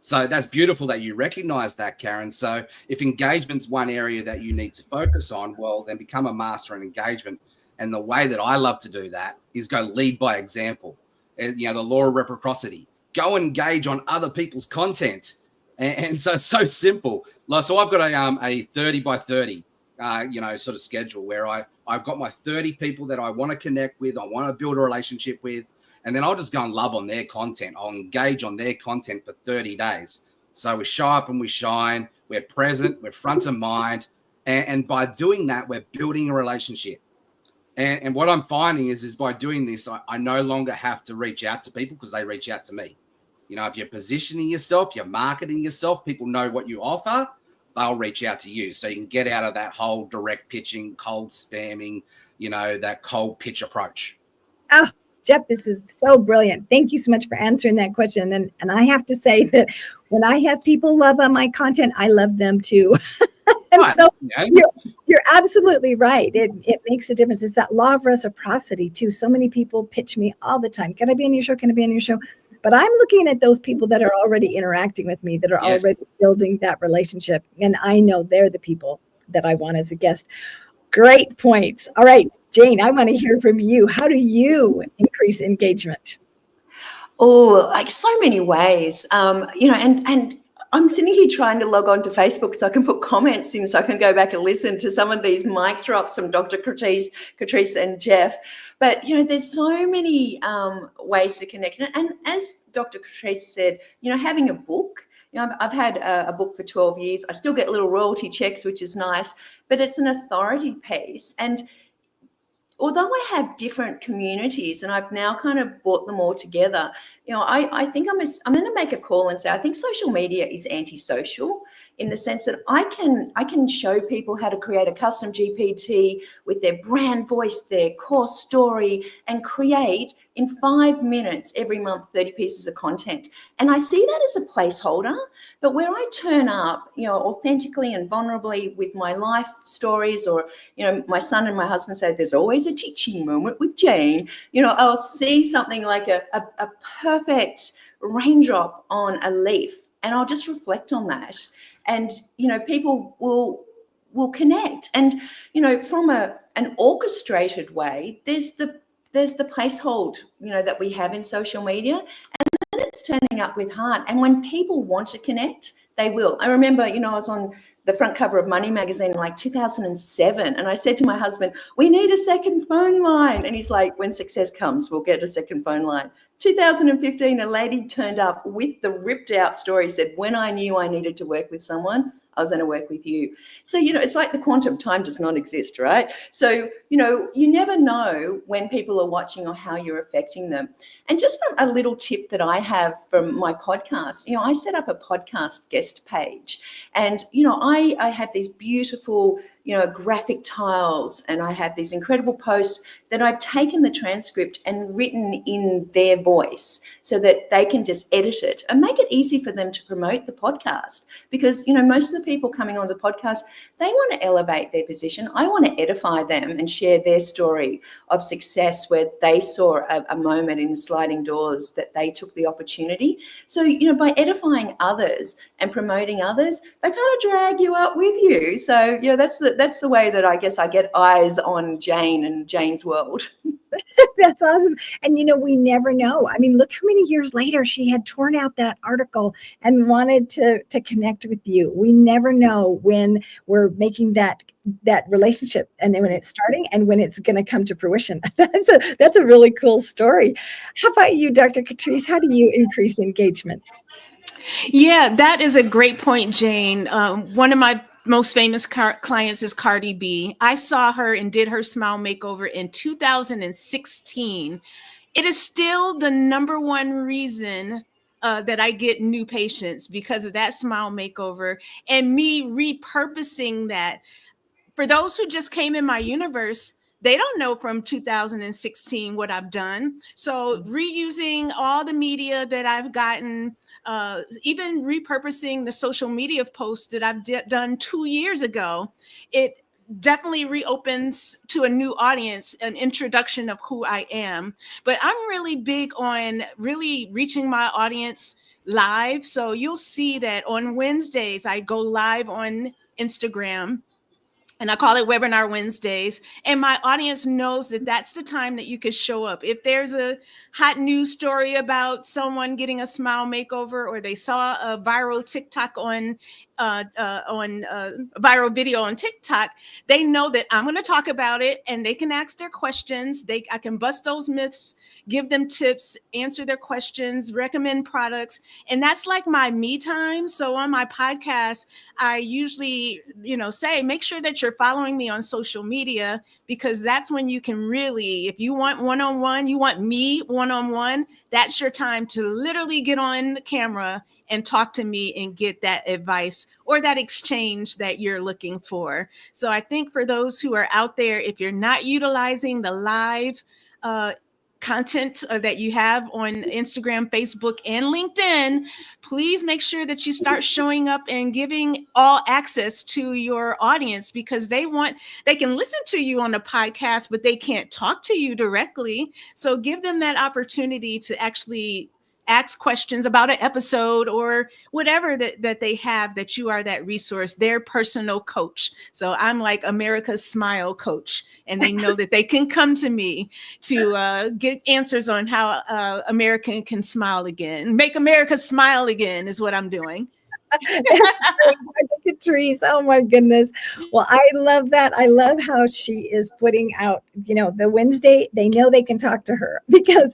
So that's beautiful that you recognize that, Karen. So if engagement's one area that you need to focus on, well, then become a master in engagement. And the way that I love to do that is go lead by example. And, you know, the law of reciprocity. Go engage on other people's content. And so it's so simple. So I've got a 30 by 30, you know, sort of schedule where I've got my 30 people that I want to connect with, I want to build a relationship with, and then I'll just go and love on their content. I'll engage on their content for 30 days. So we show up and we shine, we're present, we're front of mind. And by doing that, we're building a relationship. And what I'm finding is by doing this, I no longer have to reach out to people because they reach out to me. You know, if you're positioning yourself, you're marketing yourself, people know what you offer, they'll reach out to you. So you can get out of that whole direct pitching, cold spamming, you know, that cold pitch approach. Oh, Jeff, this is so brilliant. Thank you so much for answering that question. And I have to say that when I have people love on my content, I love them too. And so you're absolutely right. It makes a difference. It's that law of reciprocity too. So many people pitch me all the time. Can I be on your show? Can I be on your show? But I'm looking at those people that are already interacting with me, that are already building that relationship. And I know they're the people that I want as a guest. Great points. All right, Jane, I want to hear from you. How do you increase engagement? Oh, like so many ways. You know, and I'm sitting here trying to log on to Facebook so I can put comments in so I can go back and listen to some of these mic drops from Dr. Catrice and Jeff. But, you know, there's so many ways to connect. And as Dr. Catrice said, you know, having a book, you know, I've had a book for 12 years. I still get little royalty checks, which is nice, but it's an authority piece. And although I have different communities and I've now kind of brought them all together, I think I'm going to make a call and say, I think social media is antisocial in the sense that I can show people how to create a custom GPT with their brand voice, their core story, and create in 5 minutes every month 30 pieces of content. And I see that as a placeholder, but where I turn up, authentically and vulnerably with my life stories, or, my son and my husband say, there's always a teaching moment with Jane. I'll see something like a perfect raindrop on a leaf, and I'll just reflect on that. And, people will connect. And, from an orchestrated way, there's the placehold, that we have in social media, and then it's turning up with heart. And when people want to connect, they will. I remember, I was on the front cover of Money magazine in like 2007. And I said to my husband, we need a second phone line. And he's like, when success comes, we'll get a second phone line. 2015, a lady turned up with the ripped out story, said, when I knew I needed to work with someone, I was going to work with you. So, it's like the quantum time does not exist, right? So, you never know when people are watching or how you're affecting them. And just from a little tip that I have from my podcast, I set up a podcast guest page, and, I have these beautiful, graphic tiles, and I have these incredible posts that I've taken the transcript and written in their voice so that they can just edit it and make it easy for them to promote the podcast. Because, most of the people coming on the podcast, they want to elevate their position. I want to edify them and share their story of success where they saw a moment in sliding doors that they took the opportunity. So, by edifying others and promoting others, they kind of drag you up with you. So, that's the way that I guess I get eyes on Jane and Jane's world. That's awesome. And we never know. I mean, look how many years later she had torn out that article and wanted to connect with you. We never know when we're making that relationship, and then when it's starting and when it's going to come to fruition. That's a really cool story. How about you, Dr. Catrice? How do you increase engagement? Yeah, that is a great point, Jane. One of my most famous clients is Cardi B. I saw her and did her smile makeover in 2016. It is still the number one reason that I get new patients, because of that smile makeover and me repurposing that. For those who just came in my universe, they don't know from 2016 what I've done. So reusing all the media that I've gotten, even repurposing the social media posts that I've done 2 years ago, it definitely reopens to a new audience an introduction of who I am. But I'm really big on really reaching my audience live. So you'll see that on Wednesdays, I go live on Instagram, and I call it Webinar Wednesdays. And my audience knows that that's the time that you could show up. If there's a hot news story about someone getting a smile makeover, or they saw a viral TikTok on viral video on TikTok, they know that I'm going to talk about it, and they can ask their questions. I can bust those myths, give them tips, answer their questions, recommend products. And that's like my me time. So on my podcast, I usually, say, make sure that you're following me on social media, because that's when you can really, if you want one-on-one, you want me one-on-one, that's your time to literally get on the camera and talk to me and get that advice or that exchange that you're looking for. So I think for those who are out there, if you're not utilizing the live content that you have on Instagram, Facebook, and LinkedIn, please make sure that you start showing up and giving all access to your audience, because they can listen to you on the podcast, but they can't talk to you directly. So give them that opportunity to actually ask questions about an episode or whatever that they have, that you are that resource, their personal coach. So I'm like America's Smile Coach, and they know that they can come to me to get answers on how America can smile again. Make America smile again is what I'm doing. Catrice, oh my goodness. Well, I love that. I love how she is putting out, the Wednesday, they know they can talk to her, because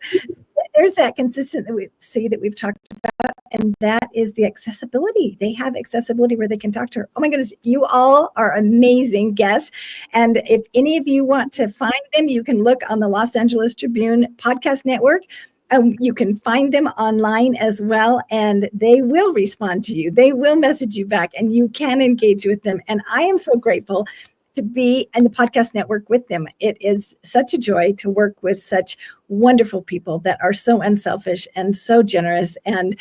there's that consistent that we see that we've talked about, and that is the accessibility. They have accessibility where they can talk to her. Oh my goodness, you all are amazing guests. And if any of you want to find them, you can look on the Los Angeles Tribune Podcast Network. You can find them online as well, and they will respond to you. They will message you back, and you can engage with them. And I am so grateful to be in the podcast network with them. It is such a joy to work with such wonderful people that are so unselfish and so generous, and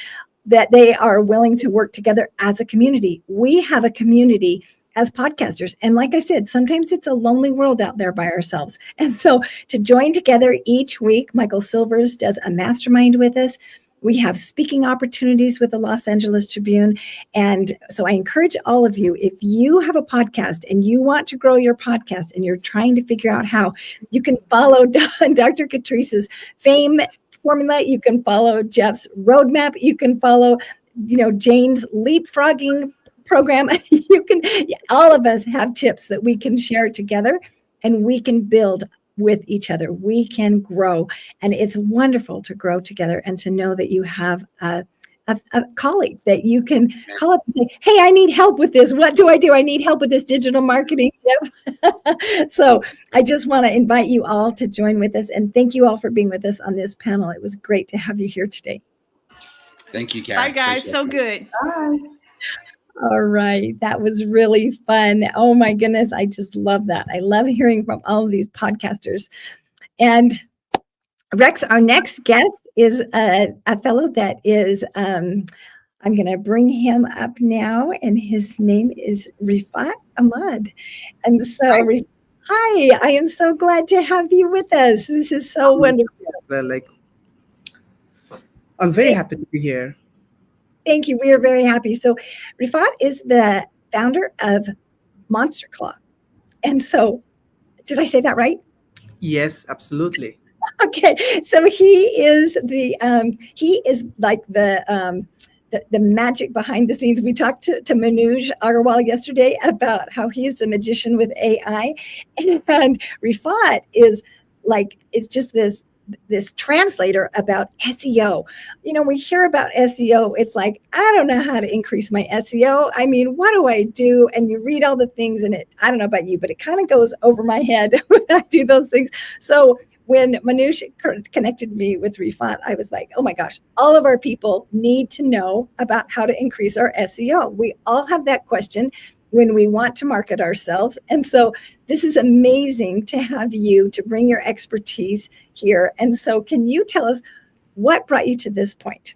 that they are willing to work together as a community. We have a community as podcasters. And like I said, sometimes it's a lonely world out there by ourselves. And so to join together each week, Michael Silvers does a mastermind with us. We have speaking opportunities with the Los Angeles Tribune. And so I encourage all of you, if you have a podcast and you want to grow your podcast and you're trying to figure out how, you can follow Dr. Catrice's fame formula. You can follow Jeff's roadmap. You can follow, Jane's leapfrogging program. All of us have tips that we can share together, and we can build with each other. We can grow, and it's wonderful to grow together and to know that you have a colleague that you can call up and say, hey, I need help with this. What do? I need help with this digital marketing, Jeff. So I just want to invite you all to join with us, and thank you all for being with us on this panel. It was great to have you here today. Thank you, Karen. Bye, guys. So good. Bye. All right. That was really fun. Oh my goodness. I just love that. I love hearing from all of these podcasters. And Rex, our next guest is a fellow that is, I'm going to bring him up now, and his name is Rifat Ahmad. And so, hi, I am so glad to have you with us. This is so wonderful. Well, I'm very happy to be here. Thank you. We are very happy. So Rifat is the founder of Monster Claw. And so, did I say that right? Yes, absolutely. Okay. So he is like the magic behind the scenes. We talked to Manoj Agarwal yesterday about how he's the magician with AI. And Rifat is it's just this translator about SEO. We hear about SEO. It's like, I don't know how to increase my SEO. I mean, what do I do? And you read all the things, and I don't know about you, but it kind of goes over my head when I do those things. So when Manoj connected me with Rifat, I was like, oh my gosh, all of our people need to know about how to increase our SEO. We all have that question when we want to market ourselves. And so this is amazing to have you to bring your expertise here. And so can you tell us what brought you to this point?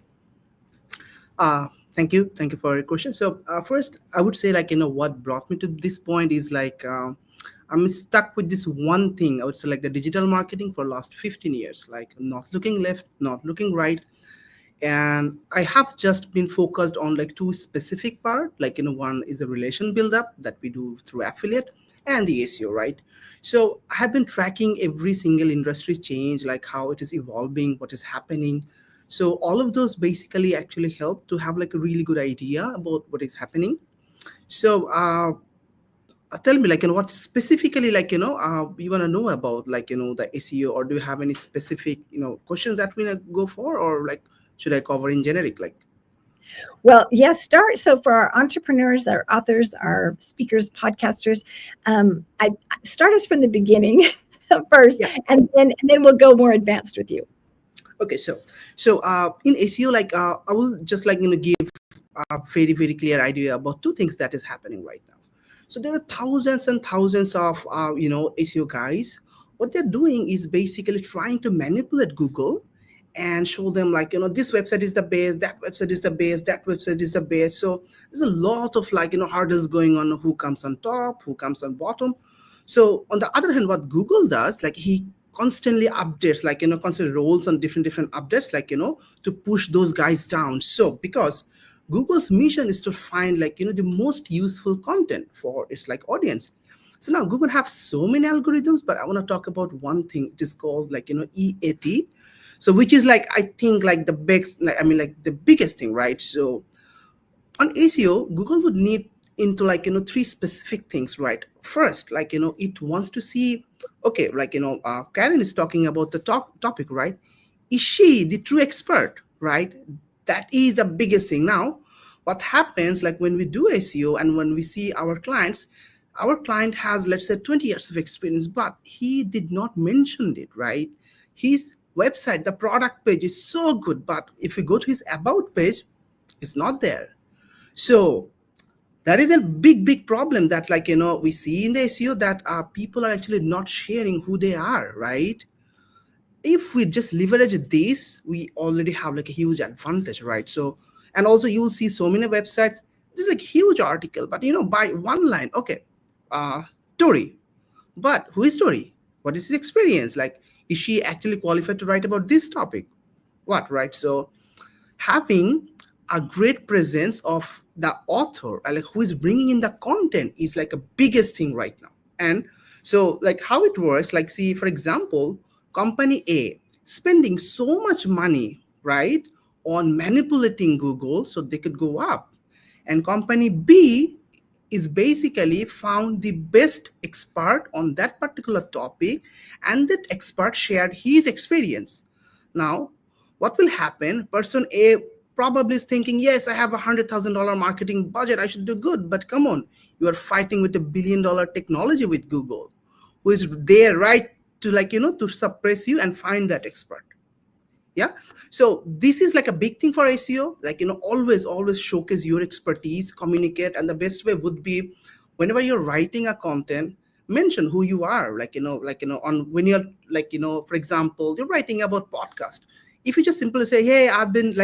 Thank you. Thank you for your question. So first, I would say what brought me to this point is I'm stuck with this one thing. I would say the digital marketing for last 15 years, not looking left, not looking right. And I have just been focused on two specific part, one is a relation build up that we do through affiliate, and the SEO, right? So I have been tracking every single industry change, how it is evolving, what is happening. So all of those basically actually help to have a really good idea about what is happening. So tell me what specifically you want to know about the SEO, or do you have any specific questions that we go for, or should I cover in generic? Well, yes, start. So for our entrepreneurs, our authors, our speakers, podcasters, I start us from the beginning first, yeah. and then we'll go more advanced with you. Okay, so in SEO, I will just give a very, very clear idea about two things that is happening right now. So there are thousands and thousands of SEO guys. What they're doing is basically trying to manipulate Google and show them this website is the best, that website is the best, that website is the best. So there's a lot of hurdles going on, who comes on top, who comes on bottom. So on the other hand, what Google does, he constantly updates, constantly rolls on different updates, to push those guys down. So because Google's mission is to find the most useful content for its audience. So now Google have so many algorithms, but I want to talk about one thing. It is called EAT. So which is I think the best, the biggest thing, right? So on SEO, Google would need into three specific things, right? First, it wants to see, okay, Karen is talking about the topic, right? Is she the true expert, right? That is the biggest thing. Now, what happens when we do SEO and when we see our client has, let's say, 20 years of experience, but he did not mention it, right? He's website, the product page is so good, but if you go to his about page, it's not there. So that is a big problem that we see in the SEO, that people are actually not sharing who they are, right? If we just leverage this, we already have a huge advantage, right? So, and also you will see so many websites, this is huge article, but by one line, okay, Tori, but who is Tori? What is his experience? Is she actually qualified to write about this topic? What, right? So having a great presence of the author, who is bringing in the content, is a biggest thing right now. And so how it works, see, for example, company A spending so much money, right, on manipulating Google so they could go up, and company B is basically found the best expert on that particular topic, and that expert shared his experience. Now what will happen? Person A probably is thinking, yes, I have $100,000 marketing budget, I should do good. But come on, you are fighting with $1 billion technology with Google, who is there, right, to to suppress you and find that expert. Yeah. So this is a big thing for SEO, always showcase your expertise, communicate. And the best way would be, whenever you're writing a content, mention who you are, on when you're for example, you're writing about podcast. If you just simply say, hey, I've been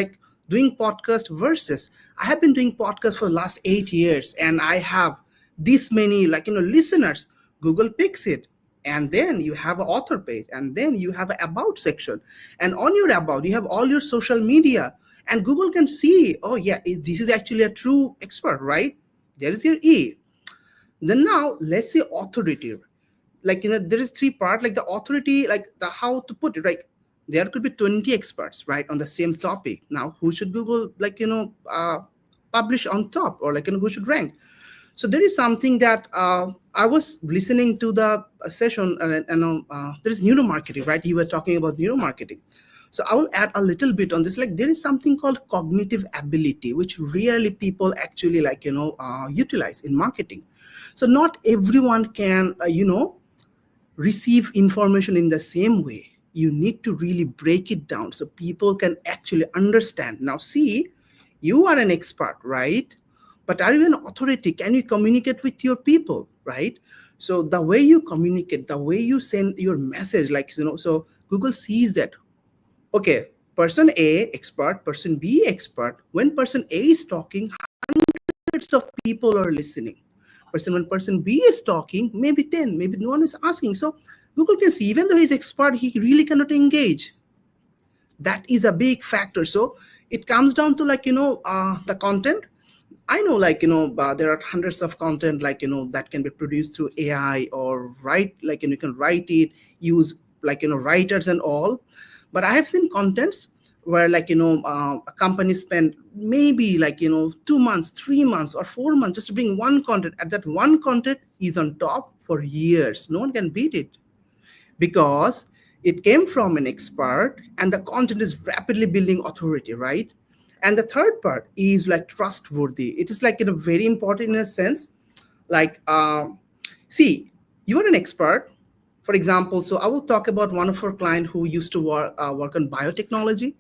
doing podcast versus I have been doing podcast for the last 8 years and I have this many listeners, Google picks it. And then you have an author page, and then you have an about section, and on your about you have all your social media, and Google can see, oh yeah, this is actually a true expert, right? There is your E. Then now let's say authority, there is 3 parts, the authority, the how to put it, right? There could be 20 experts, right, on the same topic. Now who should Google publish on top, or who should rank? So there is something that I was listening to the session, and there is neuromarketing, right? You were talking about neuromarketing. So I will add a little bit on this. There is something called cognitive ability, which rarely people actually utilize in marketing. So not everyone can, receive information in the same way. You need to really break it down so people can actually understand. Now, see, you are an expert, right? But are you an authority? Can you communicate with your people, right? So the way you communicate, the way you send your message, so Google sees that, okay, person A expert, person B expert. When person A is talking, hundreds of people are listening. When person B is talking, maybe 10, maybe no one is asking. So Google can see, even though he's expert, he really cannot engage. That is a big factor. So it comes down to the content. I know there are hundreds of content that can be produced through AI or write, you can write it, use writers and all. But I have seen contents where a company spend maybe 2 months, 3 months or 4 months just to bring one content, and that one content is on top for years. No one can beat it because it came from an expert and the content is rapidly building authority, right? And the third part is trustworthy. It is very important in a sense. See, you are an expert, for example. So I will talk about one of our clients who used to work on biotechnology.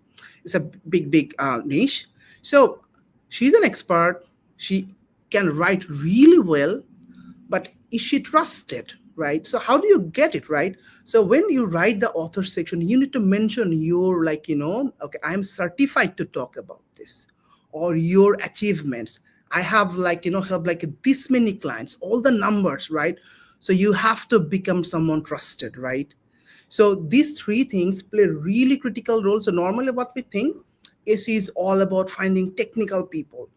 It's a big niche. So she's an expert. She can write really well, but is she trusted, right? So how do you get it, right? So when you write the author section, you need to mention your okay, I am certified to talk about this, or your achievements. I have helped this many clients, all the numbers, right? So you have to become someone trusted, right? So these 3 things play really critical roles. So normally what we think is all about finding technical people,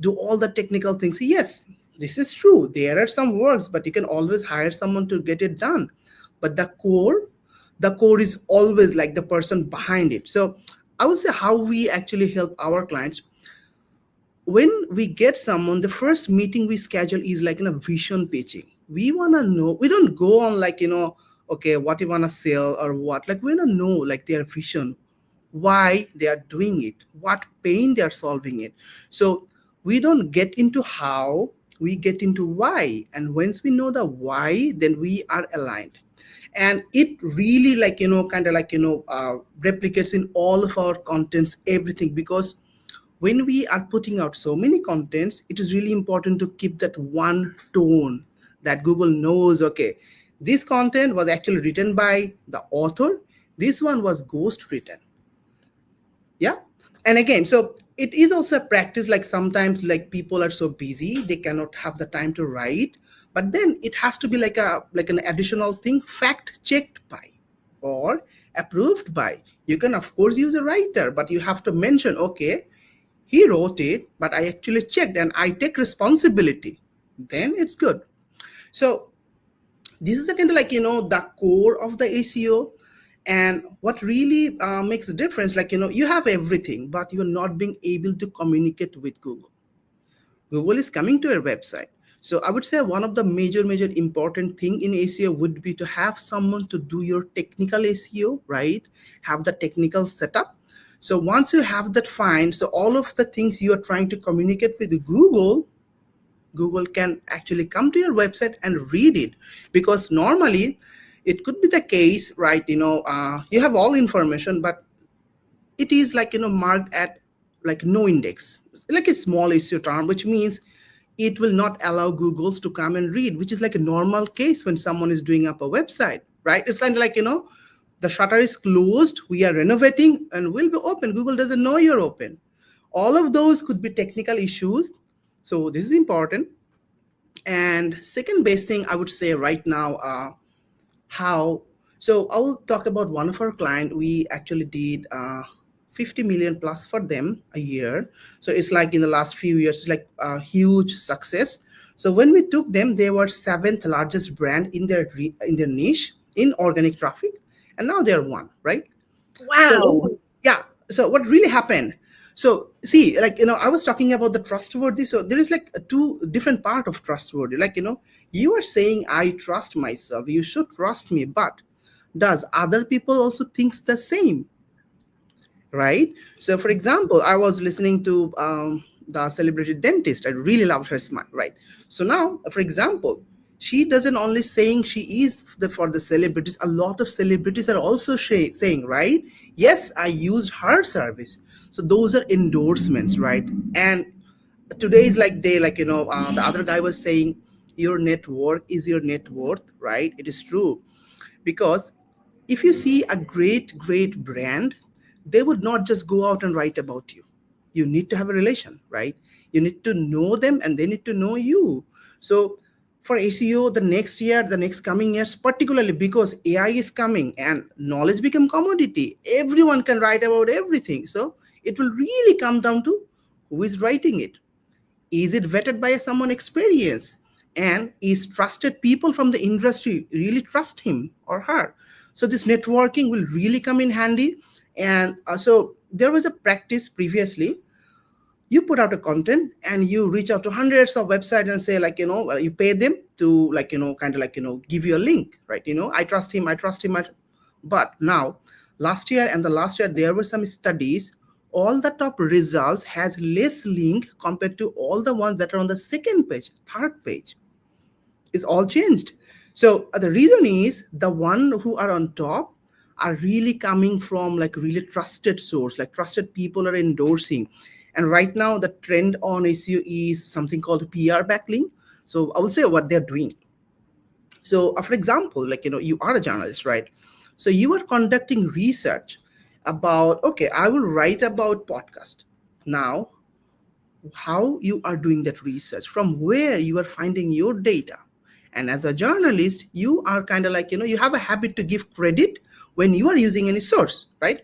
do all the technical things. Yes, this is true. There are some works, but you can always hire someone to get it done. But the core is always the person behind it. So I would say how we actually help our clients. When we get someone, the first meeting we schedule is a vision pitching. We want to know, we don't go on okay, what you want to sell or what, we want to know their vision, why they are doing it, what pain they are solving it. So we don't get into how, we get into why. And once we know the why, then we are aligned. And it really replicates in all of our contents, everything, because when we are putting out so many contents, it is really important to keep that one tone that Google knows, okay, this content was actually written by the author. This one was ghost written. Yeah. And again, so it is also a practice, like sometimes like people are so busy, they cannot have the time to write, but then it has to be like an additional thing, fact checked by or approved by. You can of course use a writer, but you have to mention, okay, he wrote it, but I actually checked and I take responsibility. Then it's good. So this is the kind of the core of the SEO. And what really makes a difference, you have everything, but you're not being able to communicate with Google. Google is coming to your website. So I would say one of the major important thing in SEO would be to have someone to do your technical SEO, right? Have the technical setup. So once you have that fine, so all of the things you are trying to communicate with Google can actually come to your website and read it. Because normally it could be the case, right? You have all information, but it is marked at no index, like a small SEO term, which means it will not allow Google's to come and read, which is like a normal case when someone is doing up a website, right? It's kind of the shutter is closed, we are renovating and will be open. Google doesn't know you're open. All of those could be technical issues. So this is important. And second best thing I would say right now, so I will talk about one of our clients. We actually did 50 million plus for them a year. So it's like in the last few years, it's like a huge success. So when we took them, they were 7th largest brand in their niche in organic traffic. And now they're 1, right? Wow. So, yeah. So what really happened? So see, I was talking about the trustworthy. So there is a 2 different part of trustworthy. You are saying, I trust myself, you should trust me, but does other people also think the same? Right? So for example, I was listening to the celebrity dentist. I really loved her smile, right? So now, for example, she doesn't only saying she is for the celebrities. A lot of celebrities are also saying, right? Yes, I used her service. So those are endorsements, right? And today is the other guy was saying, your network is your net worth, right? It is true. Because if you see a great brand, they would not just go out and write about you. You need to have a relation, right? You need to know them and they need to know you. So for SEO, the next coming years, particularly because AI is coming and knowledge become commodity, everyone can write about everything. So it will really come down to who is writing it. Is it vetted by someone experienced? And is trusted people from the industry really trust him or her? So this networking will really come in handy. And so there was a practice previously. You put out a content and you reach out to hundreds of websites and say you pay them to give you a link, right? I trust him. But now last year there were some studies. All the top results has less link compared to all the ones that are on the second page, third page. It's all changed. So the reason is the one who are on top are really coming from really trusted source, trusted people are endorsing. And right now the trend on SEO is something called PR backlink. So I will say what they're doing. So for example, you are a journalist, right? So you are conducting research about, okay, I will write about podcast. Now, how you are doing that research, from where you are finding your data. And as a journalist, you are you have a habit to give credit when you are using any source, right?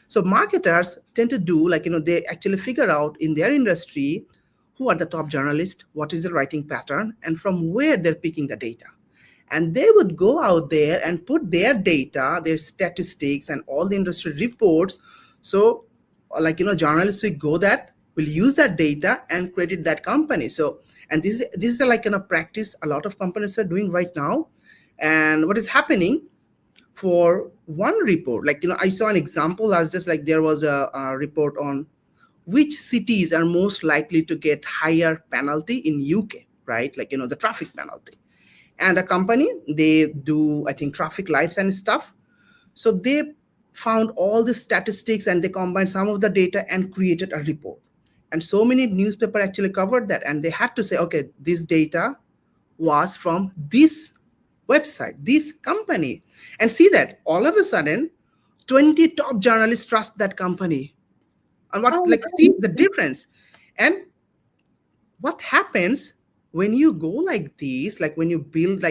So marketers tend to do they actually figure out in their industry who are the top journalists, what is the writing pattern, and from where they're picking the data. And they would go out there and put their data, their statistics, and all the industry reports. So journalists will use that data and credit that company. So, and this is a practice a lot of companies are doing right now. And what is happening for one report, I saw an example as just there was a report on which cities are most likely to get higher penalty in UK, right? The traffic penalty. And a company, they do, I think, traffic lights and stuff. So they found all the statistics and they combined some of the data and created a report. And so many newspaper actually covered that. And they had to say, okay, this data was from this website, this company. And see that all of a sudden, 20 top journalists trust that company. And see the difference. And what happens when you go like this, like when you build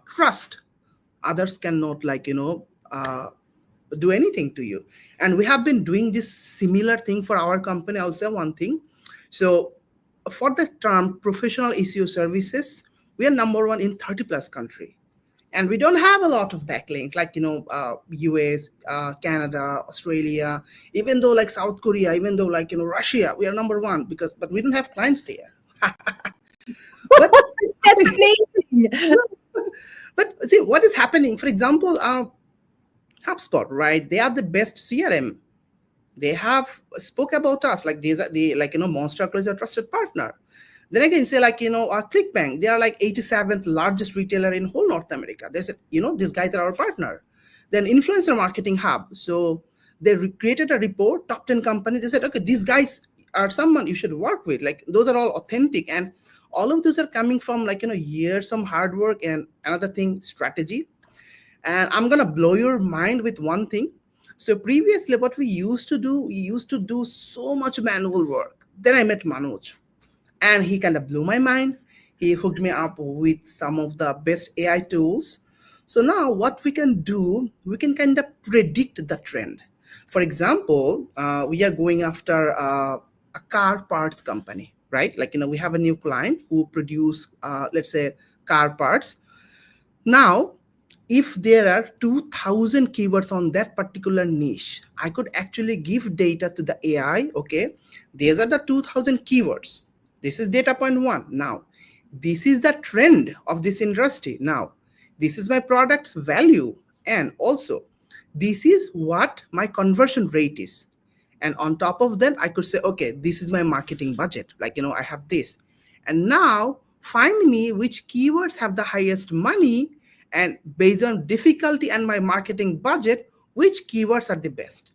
trust, others cannot do anything to you. And we have been doing this similar thing for our company. I'll say one thing. So for the term professional SEO services, we are number one in 30 plus country. And we don't have a lot of backlinks like, US, Canada, Australia, even though like South Korea, even though like, Russia, we are number one but we don't have clients there. But that's amazing. But see what is happening. For example, HubSpot, right? They are the best CRM. They have spoke about us like these are the Monster is a trusted partner. Then again, say ClickBank, they are like 87th largest retailer in whole North America. They said, these guys are our partner. Then Influencer Marketing Hub. So they created a report, top 10 companies. They said, okay, these guys are someone you should work with. Like those are all authentic. And all of those are coming from years, some hard work, and another thing, strategy. And I'm going to blow your mind with one thing. So previously what we used to do so much manual work. Then I met Manoj. And he kind of blew my mind. He hooked me up with some of the best AI tools. So now what we can do, we can kind of predict the trend. For example, we are going after a car parts company, right? We have a new client who produce, let's say, car parts. Now, if there are 2,000 keywords on that particular niche, I could actually give data to the AI. Okay, these are the 2,000 keywords. This is data point 1. Now, this is the trend of this industry. Now, this is my product's value. And also, this is what my conversion rate is. And on top of that, I could say, okay, this is my marketing budget. I have this. And now, find me which keywords have the highest money. And based on difficulty and my marketing budget, which keywords are the best.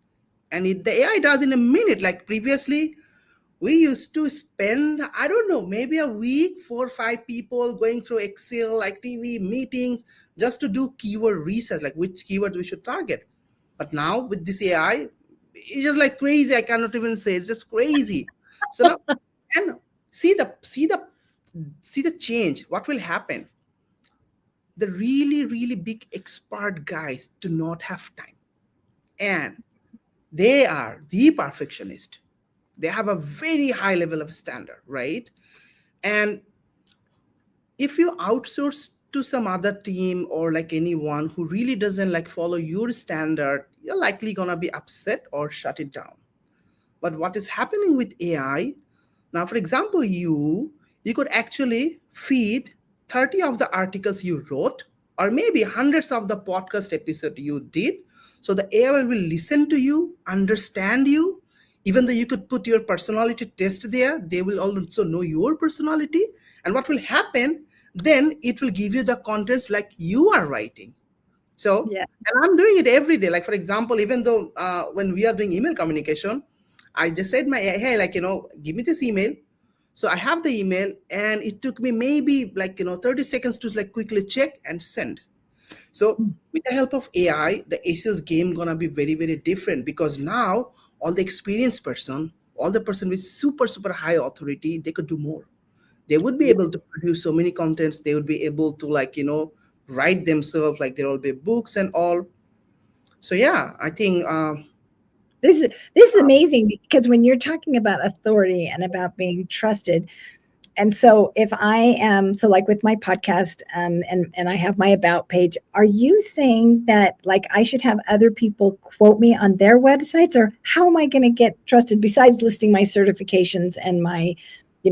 And the AI does in a minute. Like previously, we used to spend, I don't know, maybe a week, 4 or 5 people going through Excel, like TV meetings, just to do keyword research, like which keywords we should target. But now with this AI, it's just like crazy. I cannot even say, it's just crazy. So now, and see the change. What will happen? The really, really big expert guys do not have time. And they are the perfectionist. They have a very high level of standard, right? And if you outsource to some other team or like anyone who really doesn't follow your standard, you're likely gonna be upset or shut it down. But what is happening with AI, now, for example, you could actually feed 30 of the articles you wrote, or maybe hundreds of the podcast episode you did. So the AI will listen to you, understand you. Even though you could put your personality test there, they will also know your personality. And what will happen, then it will give you the contents like you are writing. So, yeah. And I'm doing it every day. Like, for example, even though when we are doing email communication, I just said hey, give me this email. So I have the email and it took me maybe 30 seconds to quickly check and send. So with the help of AI, the SEO's game gonna be very, very different, because now all the experienced person, all the person with super, super high authority, they could do more. They would be able to produce so many contents. They would be able to write themselves, there will be books and all. So yeah, I think this is amazing, because when you're talking about authority and about being trusted, and so if I am, so like with my podcast and I have my about page, are you saying that I should have other people quote me on their websites, or how am I going to get trusted besides listing my certifications and my,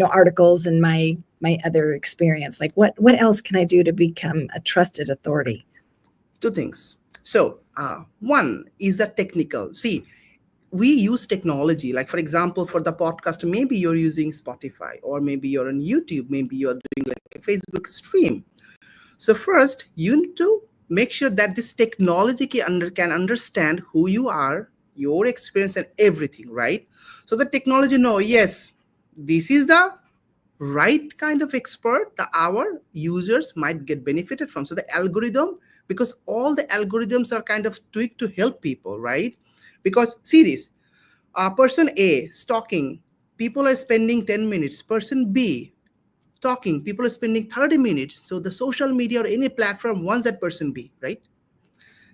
articles and my other experience? What else can I do to become a trusted authority? 2 things. So one is the technical. See, we use technology, for example, for the podcast, maybe you're using Spotify, or maybe you're on YouTube, maybe you're doing a Facebook stream. So first, you need to make sure that this technology can understand who you are, your experience, and everything, right? So the technology know, yes, this is the right kind of expert that our users might get benefited from. So the algorithm, because all the algorithms are kind of tweaked to help people, right? Because see this, person A stalking, people are spending 10 minutes. Person B talking, people are spending 30 minutes. So the social media or any platform wants that person B, right?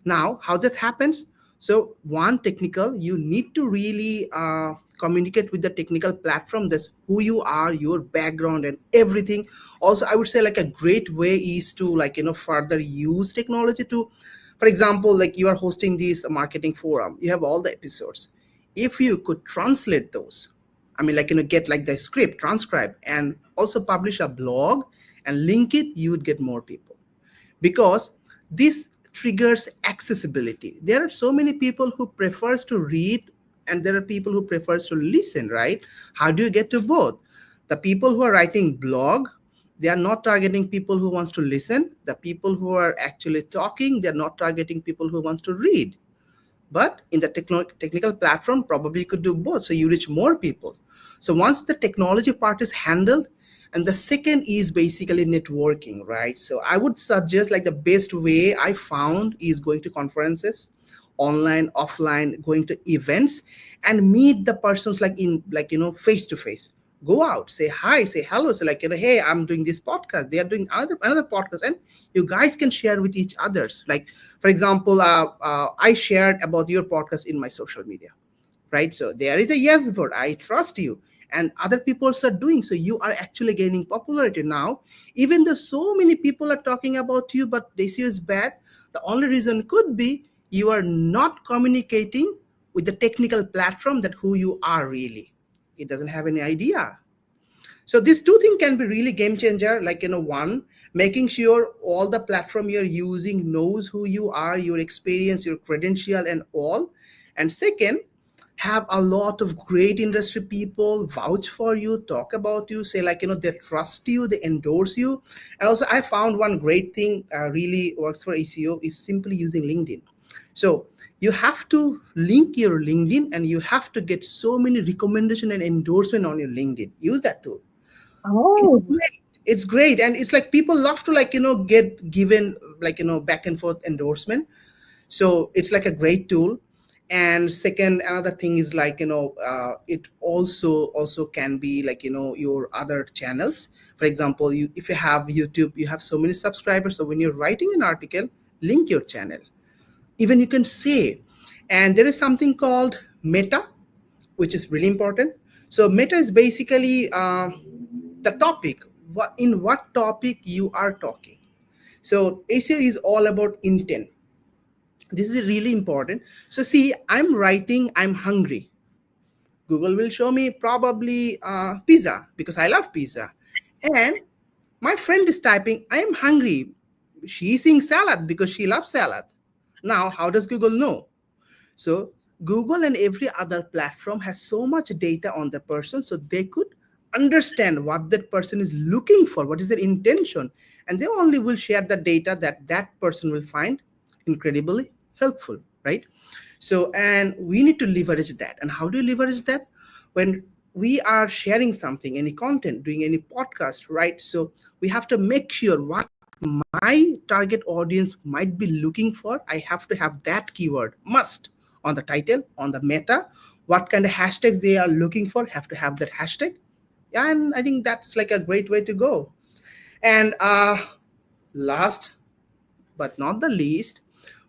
Now, how that happens? So one technical, you need to really communicate with the technical platform. That's who you are, your background, and everything. Also, I would say like a great way is to further use technology to, for example, like you are hosting this marketing forum, you have all the episodes. If you could translate those, I mean, get like the script, transcribe, and also publish a blog and link it, you would get more people, because this triggers accessibility. There are so many people who prefers to read, and there are people who prefers to listen, right? How do you get to both? The people who are writing blog, they are not targeting people who wants to listen. The people who are actually talking, they're not targeting people who wants to read. But in the technical platform, probably you could do both, so you reach more people. So once the technology part is handled, and the second is basically networking, right? So I would suggest like the best way I found is going to conferences, online, offline, going to events, and meet the persons face to face. Go out, say hi, say hello, say hey, I'm doing this podcast. They are doing another podcast, and you guys can share with each others. Like, for example, I shared about your podcast in my social media, right? So there is a yes vote. I trust you. And other people are doing, so you are actually gaining popularity now. Even though so many people are talking about you, but SEO is bad, the only reason could be you are not communicating with the technical platform that who you are really. It doesn't have any idea. So these two things can be really game changer. One, making sure all the platform you're using knows who you are, your experience, your credential, and all. And second, have a lot of great industry people vouch for you, talk about you, say they trust you, they endorse you. And also I found one great thing really works for SEO is simply using LinkedIn. So you have to link your LinkedIn, and you have to get so many recommendation and endorsement on your LinkedIn. Use that tool. Oh, It's great. And it's like people love to get given back and forth endorsement. So it's like a great tool. And second, another thing is it also can be your other channels. For example, if you have YouTube, you have so many subscribers. So when you're writing an article, link your channel. Even you can say, and there is something called meta, which is really important. So meta is basically the topic, what topic you are talking. So SEO is all about intent. This is really important. So see, I'm writing, I'm hungry. Google will show me probably pizza, because I love pizza. And my friend is typing, I am hungry. She's seeing salad because she loves salad. Now, how does Google know? So Google and every other platform has so much data on the person, so they could understand what that person is looking for, what is their intention. And they only will share the data that person will find incredibly helpful, right? So, and we need to leverage that. And how do you leverage that? When we are sharing something, any content, doing any podcast, right? So we have to make sure what my target audience might be looking for. I have to have that keyword must on the title, on the meta, what kind of hashtags they are looking for, have to have that hashtag. And I think that's like a great way to go. And last but not the least,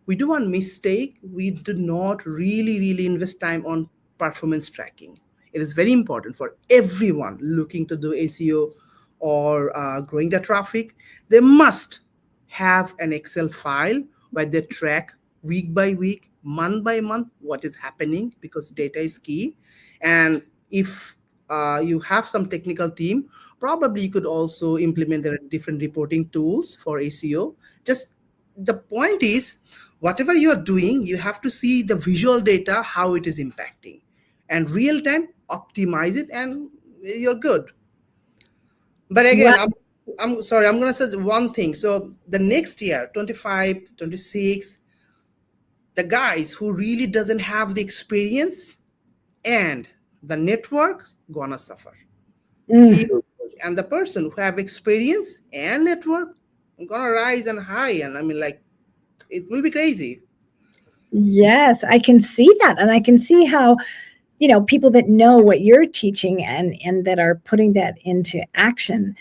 we do one mistake. We do not really invest time on performance tracking. It is very important for everyone looking to do SEO or growing the traffic. They must have an Excel file where they track week by week, month by month, what is happening, because data is key. And if you have some technical team, probably you could also implement their different reporting tools for SEO. Just the point is, whatever you are doing, you have to see the visual data, how it is impacting, and real time optimize it, and you're good. But again, I'm sorry, I'm going to say one thing. So the next year, 25, 26, the guys who really doesn't have the experience and the network gonna suffer. And the person who have experience and network gonna rise and high. And I mean, like, it will be crazy. Yes, I can see that. And I can see how, people that know what you're teaching and that are putting that into action,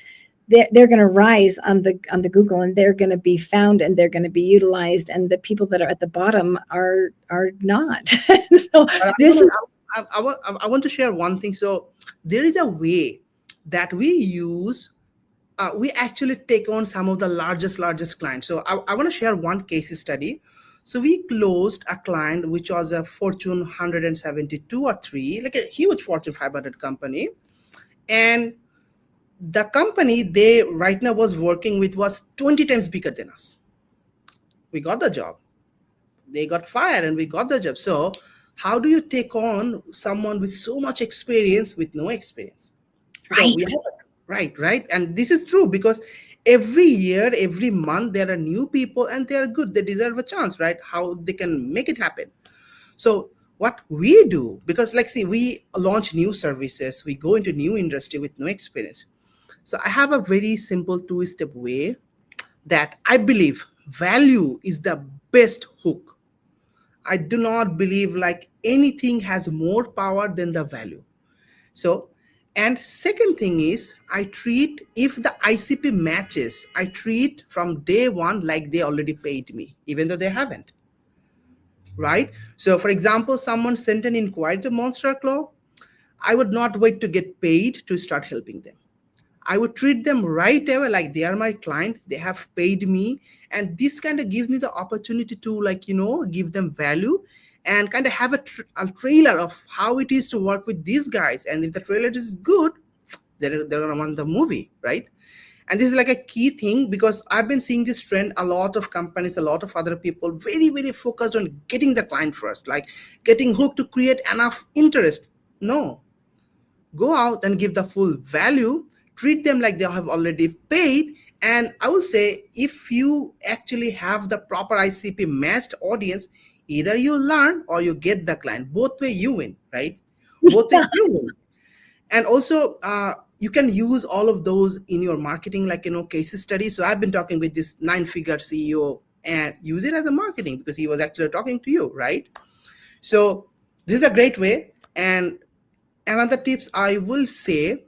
they're going to rise on the Google, and they're going to be found, and they're going to be utilized, and the people that are at the bottom are not. So I want to share one thing. So there is a way that we use. We actually take on some of the largest clients. So I want to share one case study. So we closed a client which was a Fortune 172 or 3, like a huge Fortune 500 company, and the company they right now was working with was 20 times bigger than us. We got the job. They got fired and we got the job. So how do you take on someone with so much experience with no experience? Right. So right. And this is true because every year, every month, there are new people and they are good. They deserve a chance, right? How they can make it happen. So what we do, because we launch new services, we go into new industry with no experience. So I have a very simple 2-step way that I believe value is the best hook. I do not believe anything has more power than the value. So, and second thing is I treat, if the ICP matches, I treat from day one like they already paid me, even though they haven't. Right? So for example, someone sent an inquiry to Monster Claw. I would not wait to get paid to start helping them. I would treat them right away like they are my client. They have paid me. And this kind of gives me the opportunity to give them value and kind of have a trailer of how it is to work with these guys. And if the trailer is good, they're going to want the movie, right? And this is a key thing because I've been seeing this trend. A lot of companies, a lot of other people very, very focused on getting the client first, getting hooked to create enough interest. No, go out and give the full value. Treat them like they have already paid. And I will say, if you actually have the proper ICP matched audience, either you learn or you get the client. Both way you win, right? Both way you win. And also, you can use all of those in your marketing, case studies. So I've been talking with this 9-figure CEO and use it as a marketing because he was actually talking to you, right? So this is a great way. And another tips I will say,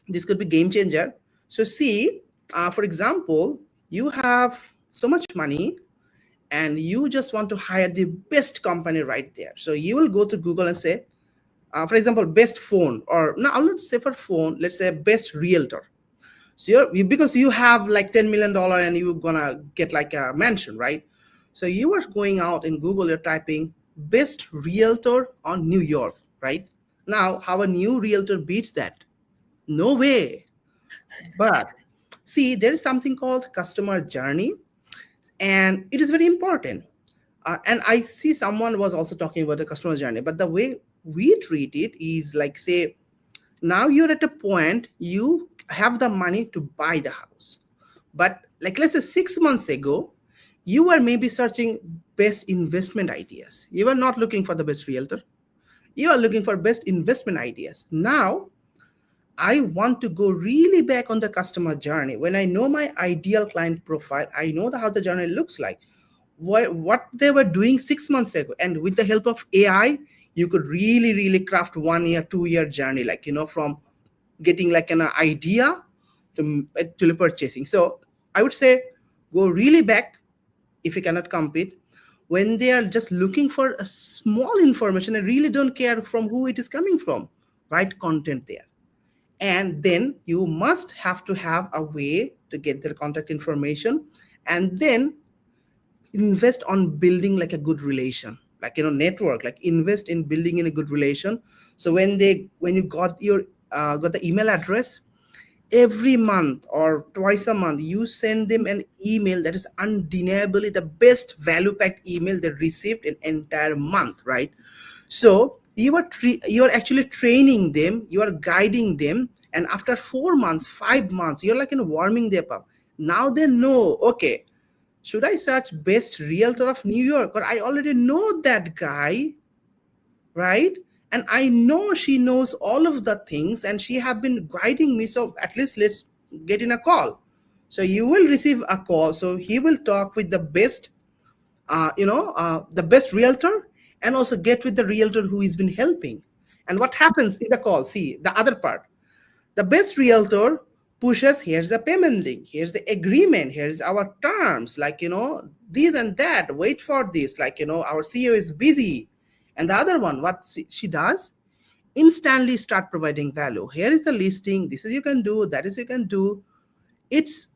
this could be game changer. So see, for example, you have so much money and you just want to hire the best company right there. So you will go to Google and say, for example, best phone, or no, I'll not say for phone, let's say best realtor. So because you have $10 million and you're gonna get a mansion, right? So you are going out in Google, you're typing best realtor on New York, right? Now, how a new realtor beats that? No way. But see, there is something called customer journey, and it is very important. And I see someone was also talking about the customer journey, but the way we treat it is say, now you're at a point, you have the money to buy the house. But let's say 6 months ago, you were maybe searching best investment ideas. You were not looking for the best realtor. You are looking for best investment ideas. Now, I want to go really back on the customer journey. When I know my ideal client profile, I know how the journey looks like, what they were doing 6 months ago. And with the help of AI, you could really, really craft 1 year, 2 year journey, from getting an idea to purchasing. So I would say go really back if you cannot compete. When they are just looking for a small information and really don't care from who it is coming from, write content there. And then you must have to have a way to get their contact information, and then invest on building a good relation, network, invest in building in a good relation. So when you got your got the email address, every month or twice a month, you send them an email that is undeniably the best value packed email they received in entire month, right? So you are actually training them, you are guiding them, And after 4 months, 5 months, you're like warming them up. Now they know, okay, should I search best realtor of New York? Or I already know that guy, right? And I know she knows all of the things and she have been guiding me. So at least let's get in a call. So you will receive a call. So he will talk with the best, the best realtor, and also get with the realtor who has been helping. And what happens in the call? See, the other part. The best realtor pushes, here's the payment link, here's the agreement, here's our terms, like, this and that, wait for this, like, our CEO is busy. And the other one, what she does, instantly start providing value. Here is the listing, this is you can do, that is you can do. It's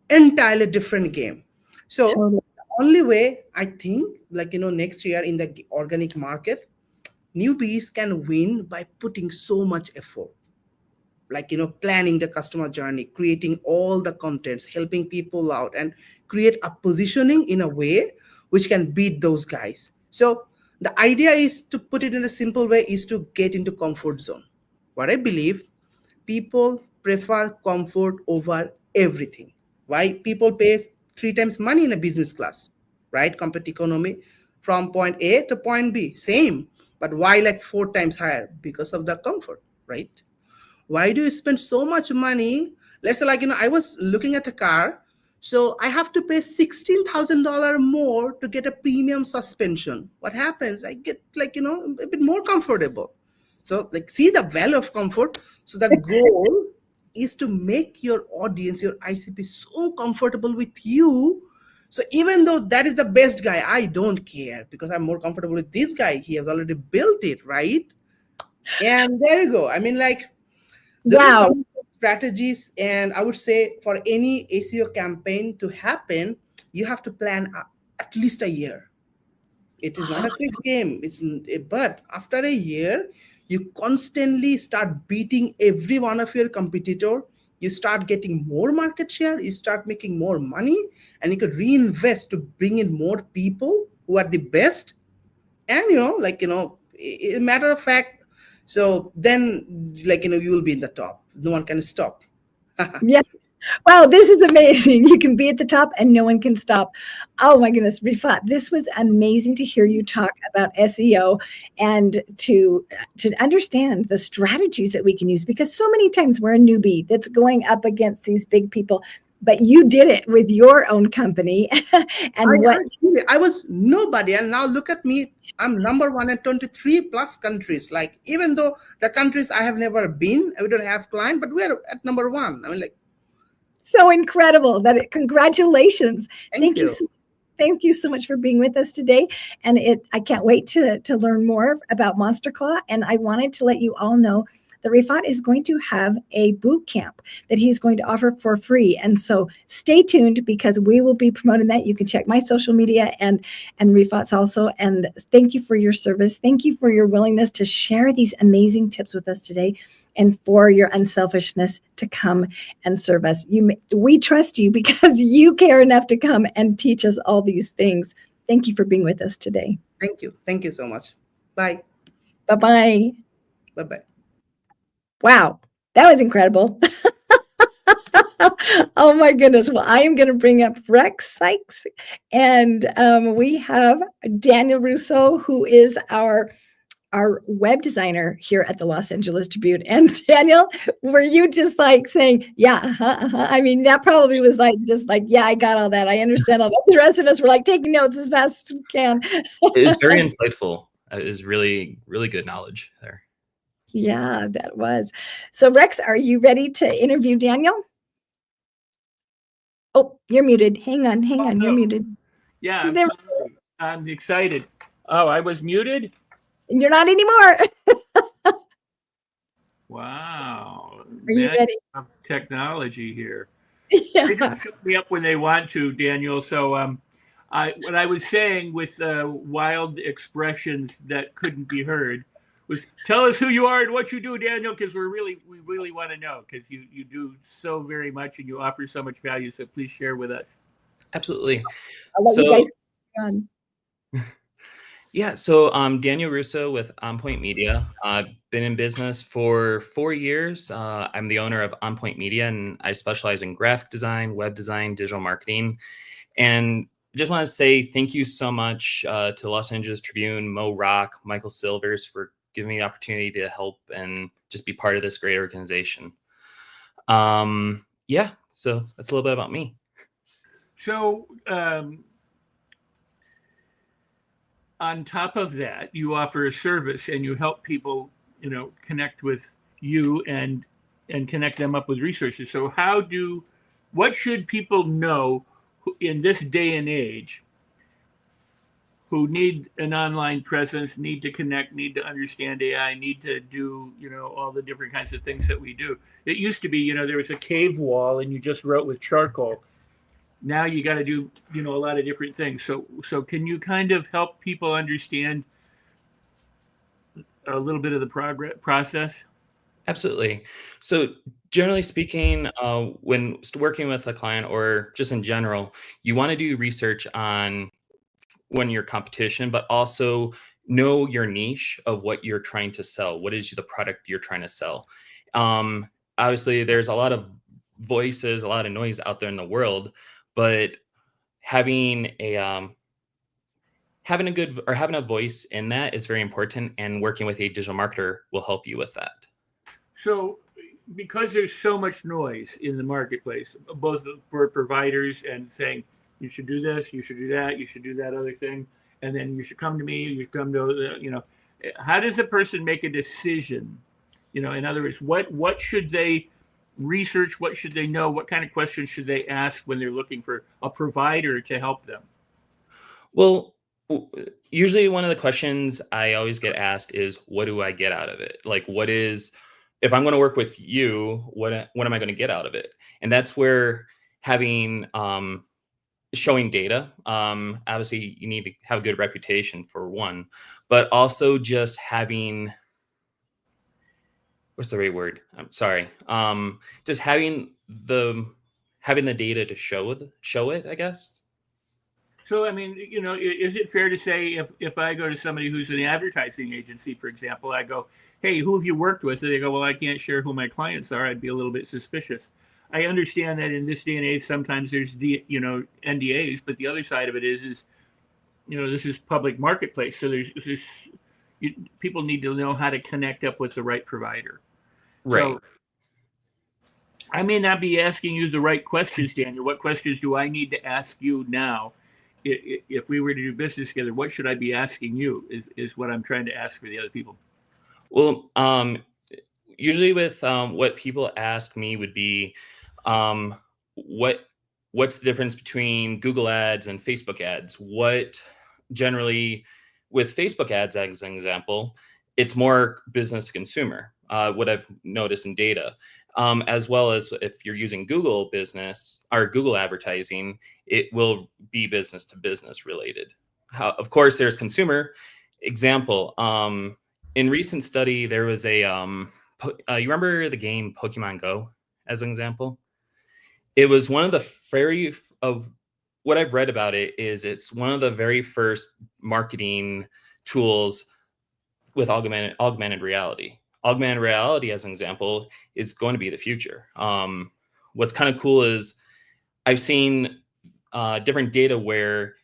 entirely different game. So Totally. the only way I think, like, next year in the organic market, newbies can win by putting so much effort. Like, planning the customer journey, creating all the contents, helping people out, and create a positioning in a way which can beat those guys. So the idea is, to put it in a simple way, is to get into comfort zone. What I believe, people prefer comfort over everything. Why? People pay 3 times money in a business class, right? Compared to economy, from point A to point B, same. But why like 4 times higher? Because of the comfort, right? Why do you spend so much money? Let's say, like, I was looking at a car, so I have to pay $16,000 more to get a premium suspension. What happens? I get, like, a bit more comfortable. So, like, see the value of comfort. So the goal is to make your audience, your ICP, so comfortable with you. So even though that is the best guy, I don't care, because I'm more comfortable with this guy. He has already built it, right? And there you go. I mean, like, there are some strategies, and I would say for any SEO campaign to happen, you have to plan at least a year. It is not a quick game. But after a year, you constantly start beating every one of your competitor. You start getting more market share. You start making more money, and you could reinvest to bring in more people who are the best. And a matter of fact. So then, like, you will be in the top. No one can stop. Yes. Wow, this is amazing. You can be at the top and no one can stop. Oh my goodness, Rifat, this was amazing to hear you talk about SEO and to understand the strategies that we can use, because so many times we're a newbie that's going up against these big people. But you did it with your own company. And I was nobody. And now look at me. I'm number 1 in 23 plus countries. Like, even though the countries I have never been, we don't have client, but we're at number 1. I mean, like. So incredible. Congratulations. Thank you. Thank you so much for being with us today. And I can't wait to learn more about Monster Claw. And I wanted to let you all know that Rifat is going to have a boot camp that he's going to offer for free. And so stay tuned, because we will be promoting that. You can check my social media and Rifat's also. And thank you for your service. Thank you for your willingness to share these amazing tips with us today, and for your unselfishness to come and serve us. We trust you because you care enough to come and teach us all these things. Thank you for being with us today. Thank you. Thank you so much. Bye. Bye-bye. Bye-bye. Wow, that was incredible. Oh my goodness. Well, I am going to bring up Rex Sykes, and we have Daniel Russo, who is our web designer here at the Los Angeles Tribune. And Daniel, were you just like saying, yeah, I mean, that probably was like, just like, yeah, I got all that. I understand all that. The rest of us were like taking notes as fast as we can. It was very insightful. It was really, really good knowledge there. Yeah, that was. So Rex, are you ready to interview Daniel? Oh, you're muted. Hang on. You're muted. Yeah, I'm excited. Oh, I was muted? You're not anymore. Wow. Are you ready? Technology here. Yeah. They don't shut me up when they want to, Daniel. So what I was saying with wild expressions that couldn't be heard was, tell us who you are and what you do, Daniel, because we really want to know, because you do so very much and you offer so much value. So please share with us. Absolutely. I'll let you guys go on. Yeah, so Daniel Russo with On Point Media. I've been in business for 4 years. I'm the owner of On Point Media, and I specialize in graphic design, web design, digital marketing. And just want to say thank you so much to Los Angeles Tribune, Mo Rock, Michael Silvers for giving me the opportunity to help and just be part of this great organization. Yeah, so that's a little bit about me. So, on top of that, you offer a service and you help people, connect with you and connect them up with resources. So what should people know in this day and age who need an online presence, need to connect, need to understand AI, need to do, all the different kinds of things that we do? It used to be, there was a cave wall and you just wrote with charcoal. Now you got to do, a lot of different things. So can you kind of help people understand a little bit of the process? Absolutely. So generally speaking, when working with a client or just in general, you want to do research on your competition, but also know your niche of what you're trying to sell. What is the product you're trying to sell? Obviously, there's a lot of voices, a lot of noise out there in the world, but having a voice in that is very important, and working with a digital marketer will help you with that. So, because there's so much noise in the marketplace, both for providers and saying, you should do this, you should do that, you should do that other thing, and then you should come to me, you should come to, how does a person make a decision? In other words, what should they research? What should they know? What kind of questions should they ask when they're looking for a provider to help them? Well, usually one of the questions I always get asked is, what do I get out of it? Like, if I'm going to work with you, what am I going to get out of it? And that's where having, showing data, obviously you need to have a good reputation for one, but also just having, what's the right word? I'm sorry. Just having the data to show it, I guess. So, I mean, is it fair to say if I go to somebody who's an advertising agency, for example, I go, hey, who have you worked with? And they go, well, I can't share who my clients are. I'd be a little bit suspicious. I understand that in this day and age, sometimes there's, NDAs, but the other side of it is this is public marketplace. So people need to know how to connect up with the right provider. Right. So, I may not be asking you the right questions, Daniel. What questions do I need to ask you now? If we were to do business together, what should I be asking you is what I'm trying to ask for the other people. Well, usually with what people ask me would be, what's the difference between Google ads and Facebook ads? What generally with Facebook ads, as an example, it's more business to consumer, what I've noticed in data. As well as if you're using Google business or Google advertising, it will be business to business related. Of course, there's consumer. Example, in recent study, there was a, you remember the game Pokemon Go as an example? It was one of the what I've read about it is it's one of the very first marketing tools with augmented reality. Augmented reality, as an example, is going to be the future. What's kind of cool is I've seen different data where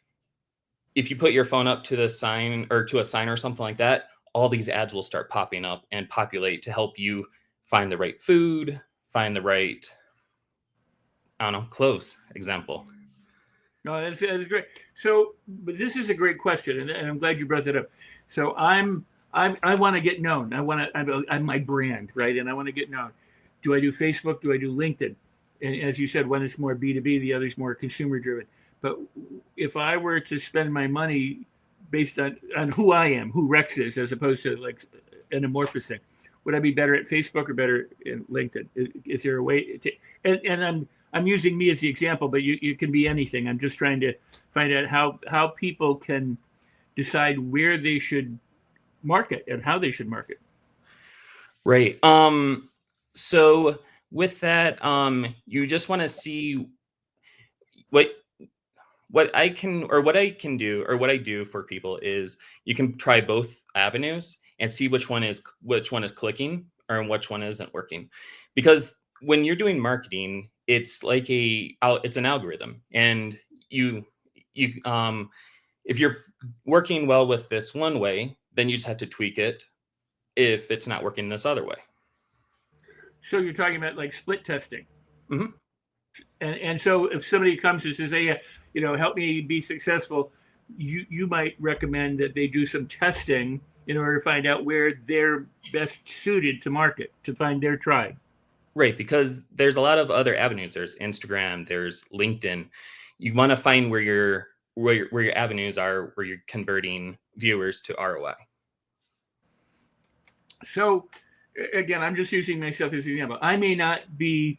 if you put your phone up to the sign or to a sign or something like that, all these ads will start popping up and populate to help you find the right food, find the right, clothes, example. No, that's great. So, but this is a great question, and I'm glad you brought that up. So I want to get known. I'm my brand, right? And I want to get known. Do I do Facebook? Do I do LinkedIn? And as you said, one is more B2B, the other is more consumer driven. But if I were to spend my money based on who I am, who Rex is, as opposed to like an amorphous thing, would I be better at Facebook or better in LinkedIn? Is there a way to, and I'm using me as the example, but you can be anything. I'm just trying to find out how people can decide where they should market and how they should market. Right. So with that, you just want to see what I do for people is you can try both avenues and see which one is clicking or which one isn't working. Because when you're doing marketing, it's like it's an algorithm, and you if you're working well with this one way, then you just have to tweak it if it's not working this other way. So you're talking about like split testing. Mm-hmm. And so if somebody comes and says, hey, help me be successful, you might recommend that they do some testing in order to find out where they're best suited to market, to find their tribe. Right, because there's a lot of other avenues. There's Instagram, there's LinkedIn. You want to find where your avenues are, where you're converting viewers to ROI. So again, I'm just using myself as an example. I may not be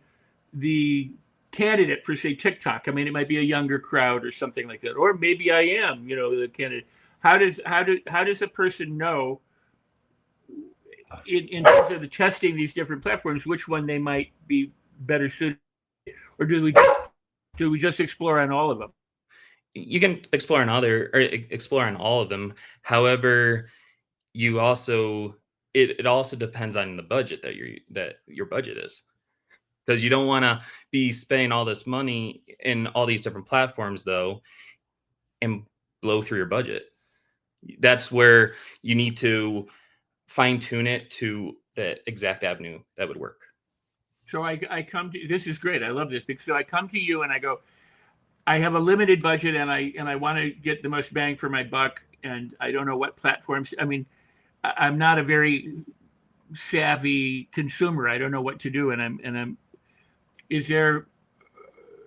the candidate for, say, TikTok. I mean, it might be a younger crowd or something like that, or maybe I am, the candidate. How does a person know in terms of the testing these different platforms which one they might be better suited, or do we just explore on all of them? You can explore on all of them. However, you also it also depends on the budget that your budget is. Because you don't want to be spending all this money in all these different platforms, though, and blow through your budget. That's where you need to fine tune it to the exact avenue that would work. So I come to, this is great. I love this, because I come to you and I go, I have a limited budget and I want to get the most bang for my buck, and I don't know what platforms. I mean, I'm not a very savvy consumer. I don't know what to do, and I'm. Is there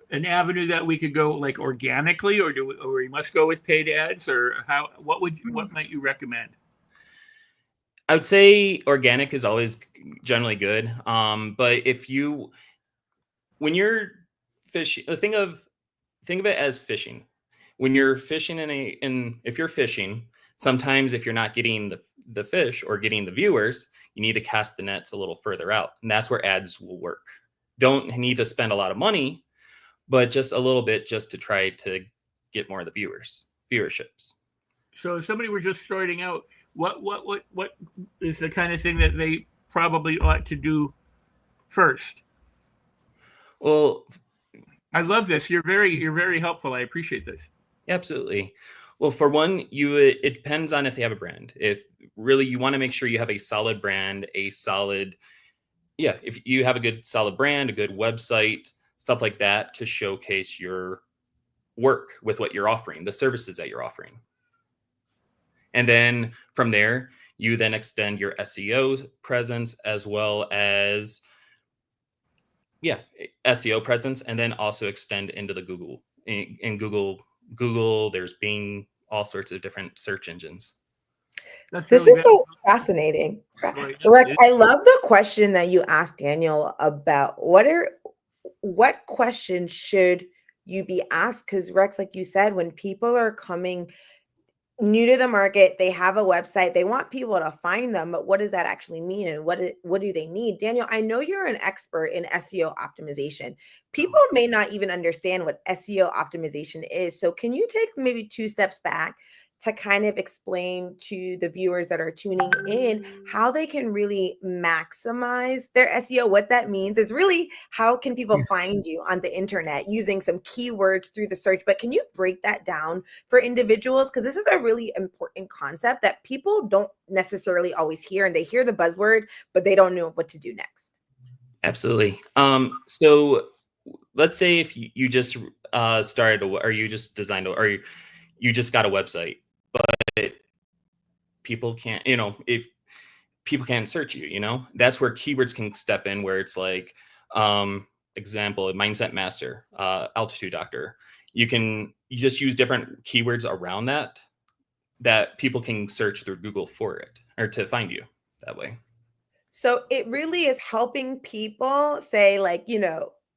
an avenue that we could go like organically, or we must go with paid ads, or what might you recommend? I would say organic is always generally good. But when you're fishing, think of it as fishing. When you're fishing if you're fishing, sometimes if you're not getting the fish or getting the viewers, you need to cast the nets a little further out, and that's where ads will work. Don't need to spend a lot of money, but just a little bit, just to try to get more of the viewerships. So if somebody were just starting out, what is the kind of thing that they probably ought to do first? Well, I love this. You're very helpful. I appreciate this. Absolutely. Well, for one, it depends on if they have a brand. If really you want to make sure you have a solid brand, if you have a good solid brand, a good website, stuff like that, to showcase your work with what you're offering, the services that you're offering. And then from there, you then extend your SEO presence as well as, SEO presence, and then also extend into the Google. In Google, there's Bing, all sorts of different search engines. This is so fascinating. Rex, I love the question that you asked Daniel about what questions should you be asked? Because Rex, like you said, when people are coming new to the market, they have a website, they want people to find them, but what does that actually mean, and what do they need? Daniel, I know you're an expert in SEO optimization. People may not even understand what SEO optimization is. So can you take maybe 2 steps back to kind of explain to the viewers that are tuning in how they can really maximize their SEO? What that means is really, how can people find you on the internet using some keywords through the search? But can you break that down for individuals? Because this is a really important concept that people don't necessarily always hear, and they hear the buzzword, but they don't know what to do next. Absolutely. So let's say if you just started, or you just designed, or you just got a website, but people can't, if people can't search you, that's where keywords can step in, where it's like, example, mindset master, altitude doctor. You just use different keywords around that people can search through Google for it, or to find you that way. So it really is helping people say, like,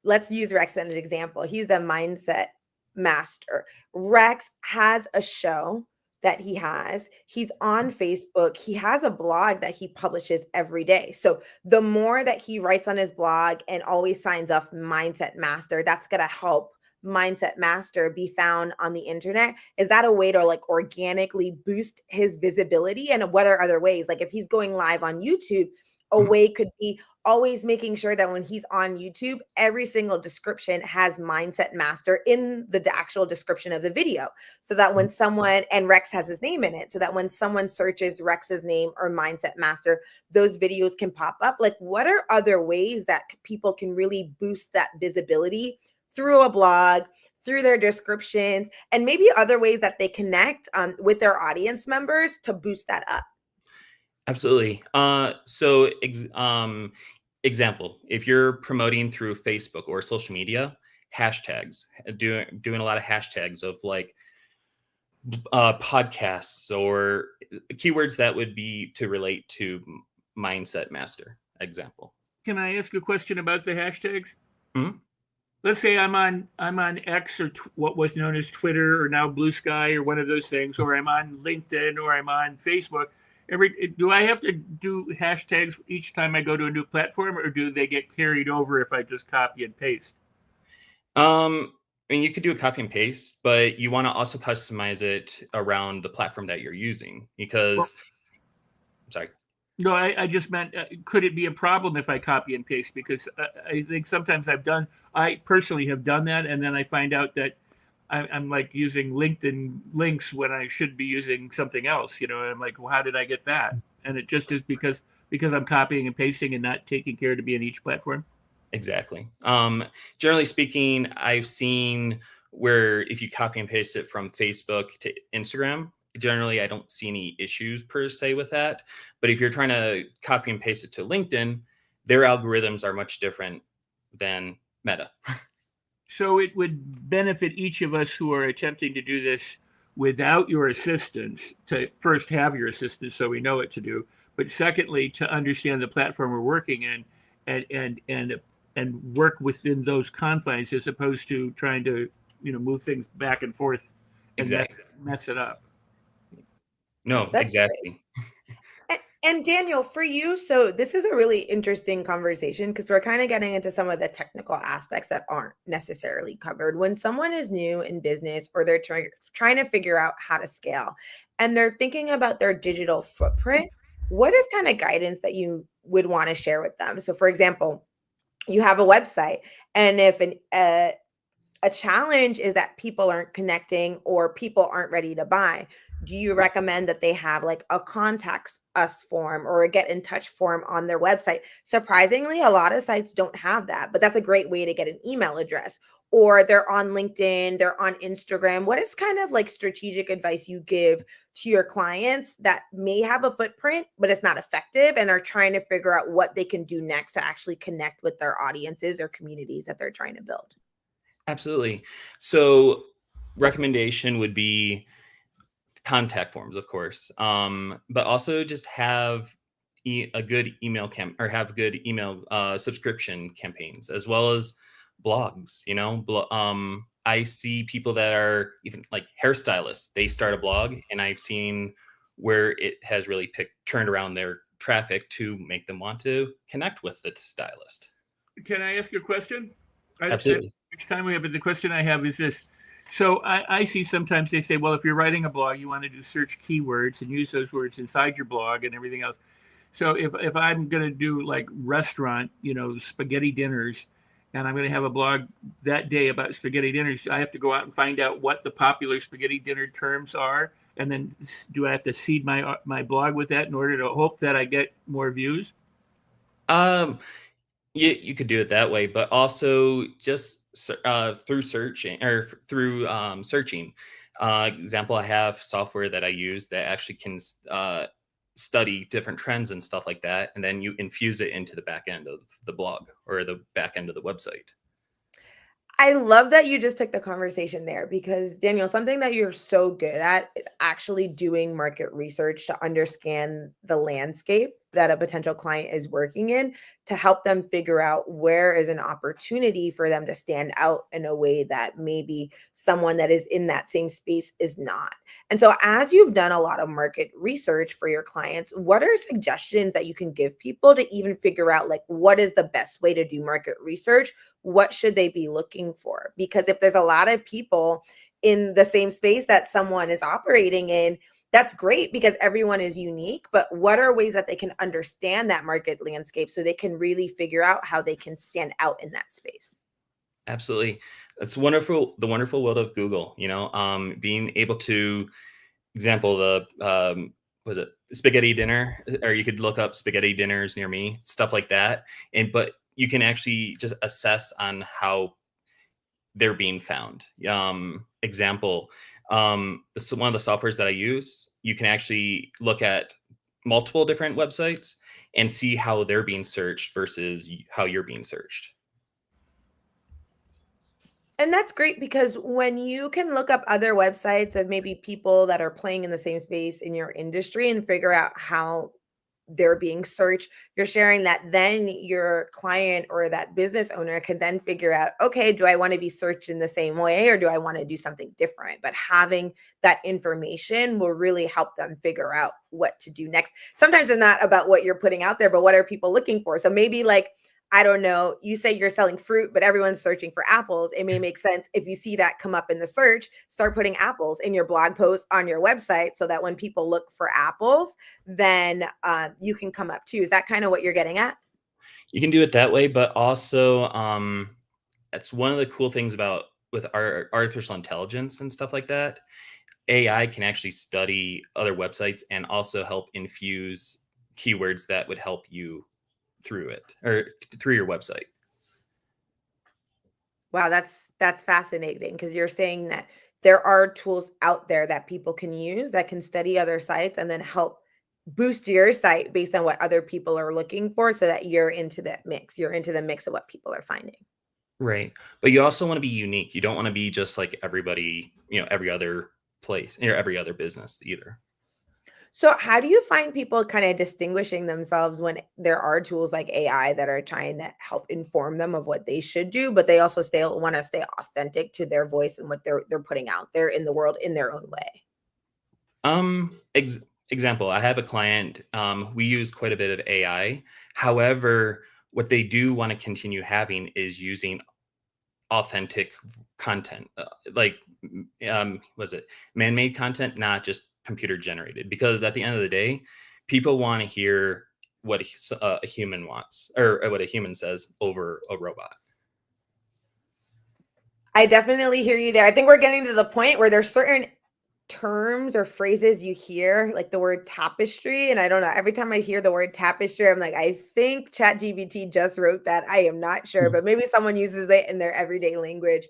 let's use Rex as an example. He's the mindset master. Rex has a show that he's on Facebook. He has a blog that he publishes every day. So the more that he writes on his blog and always signs off mindset master, that's going to help mindset master be found on the internet? Is that a way to like organically boost his visibility? And what are other ways? Like if he's going live on YouTube, a way could be always making sure that when he's on YouTube, every single description has mindset master in the actual description of the video. So that when someone, and Rex has his name in it, so that when someone searches Rex's name or mindset master, those videos can pop up. Like what are other ways that people can really boost that visibility through a blog, through their descriptions, and maybe other ways that they connect with their audience members to boost that up? Absolutely. Example, if you're promoting through Facebook or social media, hashtags, doing a lot of hashtags of like podcasts or keywords that would be to relate to mindset master example. Can I ask a question about the hashtags? Let's say I'm on X or what was known as Twitter or now Blue Sky or one of those things, or I'm on LinkedIn or I'm on Facebook. Do I have to do hashtags each time I go to a new platform, or do they get carried over if I just copy and paste? I mean, you could do a copy and paste, but you want to also customize it around the platform that you're using because, sorry. No, I just meant, could it be a problem if I copy and paste? Because I think sometimes I personally have done that, and then I find out that I'm like using LinkedIn links when I should be using something else, and I'm like, well, how did I get that? And it just is because I'm copying and pasting and not taking care to be in each platform. Exactly. Generally speaking, I've seen where if you copy and paste it from Facebook to Instagram, generally I don't see any issues per se with that. But if you're trying to copy and paste it to LinkedIn, their algorithms are much different than Meta. So it would benefit each of us who are attempting to do this without your assistance to first have your assistance so we know what to do, but secondly, to understand the platform we're working in and work within those confines as opposed to trying to, move things back and forth and mess it up. No, exactly. And Daniel, for you, so this is a really interesting conversation because we're kind of getting into some of the technical aspects that aren't necessarily covered. When someone is new in business or they're trying to figure out how to scale and they're thinking about their digital footprint, what is kind of guidance that you would want to share with them? So for example, you have a website, and if a challenge is that people aren't connecting or people aren't ready to buy, do you recommend that they have like a contact us form or a get in touch form on their website? Surprisingly, a lot of sites don't have that, but that's a great way to get an email address. Or they're on LinkedIn, they're on Instagram. What is kind of like strategic advice you give to your clients that may have a footprint, but it's not effective and are trying to figure out what they can do next to actually connect with their audiences or communities that they're trying to build? Absolutely. So recommendation would be contact forms, of course, but also just have a good email have good email subscription campaigns, as well as blogs. I see people that are even like hairstylists. They start a blog, and I've seen where it has really turned around their traffic to make them want to connect with the stylist. Can I ask you a question? Absolutely. Each time we have, but the question I have is this. So I see sometimes they say, well, if you're writing a blog, you want to do search keywords and use those words inside your blog and everything else. So if I'm going to do like restaurant, spaghetti dinners, and I'm going to have a blog that day about spaghetti dinners, I have to go out and find out what the popular spaghetti dinner terms are. And then do I have to seed my blog with that in order to hope that I get more views? You could do it that way, but also just through searching or through searching. Example, I have software that I use that actually can study different trends and stuff like that, and then you infuse it into the back end of the blog or the back end of the website. I love that you just took the conversation there, because Daniel, something that you're so good at is actually doing market research to understand the landscape that a potential client is working in to help them figure out where is an opportunity for them to stand out in a way that maybe someone that is in that same space is not. And so as you've done a lot of market research for your clients, what are suggestions that you can give people to even figure out like what is the best way to do market research? What should they be looking for? Because if there's a lot of people in the same space that someone is operating in, that's great because everyone is unique, but what are ways that they can understand that market landscape so they can really figure out how they can stand out in that space? Absolutely. That's wonderful. The wonderful world of Google, being able to example the, was it spaghetti dinner, or you could look up spaghetti dinners near me, stuff like that. But you can actually just assess on how they're being found. Example, one of the softwares that I use, you can actually look at multiple different websites and see how they're being searched versus how you're being searched. And that's great because when you can look up other websites of maybe people that are playing in the same space in your industry and figure out how they're being searched, you're sharing that then your client or that business owner can then figure out, okay, do I want to be searched in the same way or do I want to do something different? But having that information will really help them figure out what to do next. Sometimes it's not about what you're putting out there, but what are people looking for? So maybe like, I don't know, you say you're selling fruit, but everyone's searching for apples. It may make sense if you see that come up in the search, start putting apples in your blog post on your website so that when people look for apples, then you can come up too. Is that kind of what you're getting at? You can do it that way, but also that's one of the cool things about with our artificial intelligence and stuff like that. AI can actually study other websites and also help infuse keywords that would help you through it or through your website. Wow, that's fascinating because you're saying that there are tools out there that people can use that can study other sites and then help boost your site based on what other people are looking for so that you're into that mix. You're into the mix of what people are finding. Right. But you also want to be unique. You don't want to be just like everybody, every other place or every other business either. So how do you find people kind of distinguishing themselves when there are tools like AI that are trying to help inform them of what they should do, but they also want to stay authentic to their voice and what they're putting out there in the world in their own way? Example, I have a client, we use quite a bit of AI. However, what they do want to continue having is using authentic content, man-made content, not just computer generated, because at the end of the day, people want to hear what a human wants or what a human says over a robot. I definitely hear you there. I think we're getting to the point where there's certain terms or phrases you hear, like the word tapestry. And I don't know, every time I hear the word tapestry, I'm like, I think ChatGPT just wrote that. I am not sure, but maybe someone uses it in their everyday language.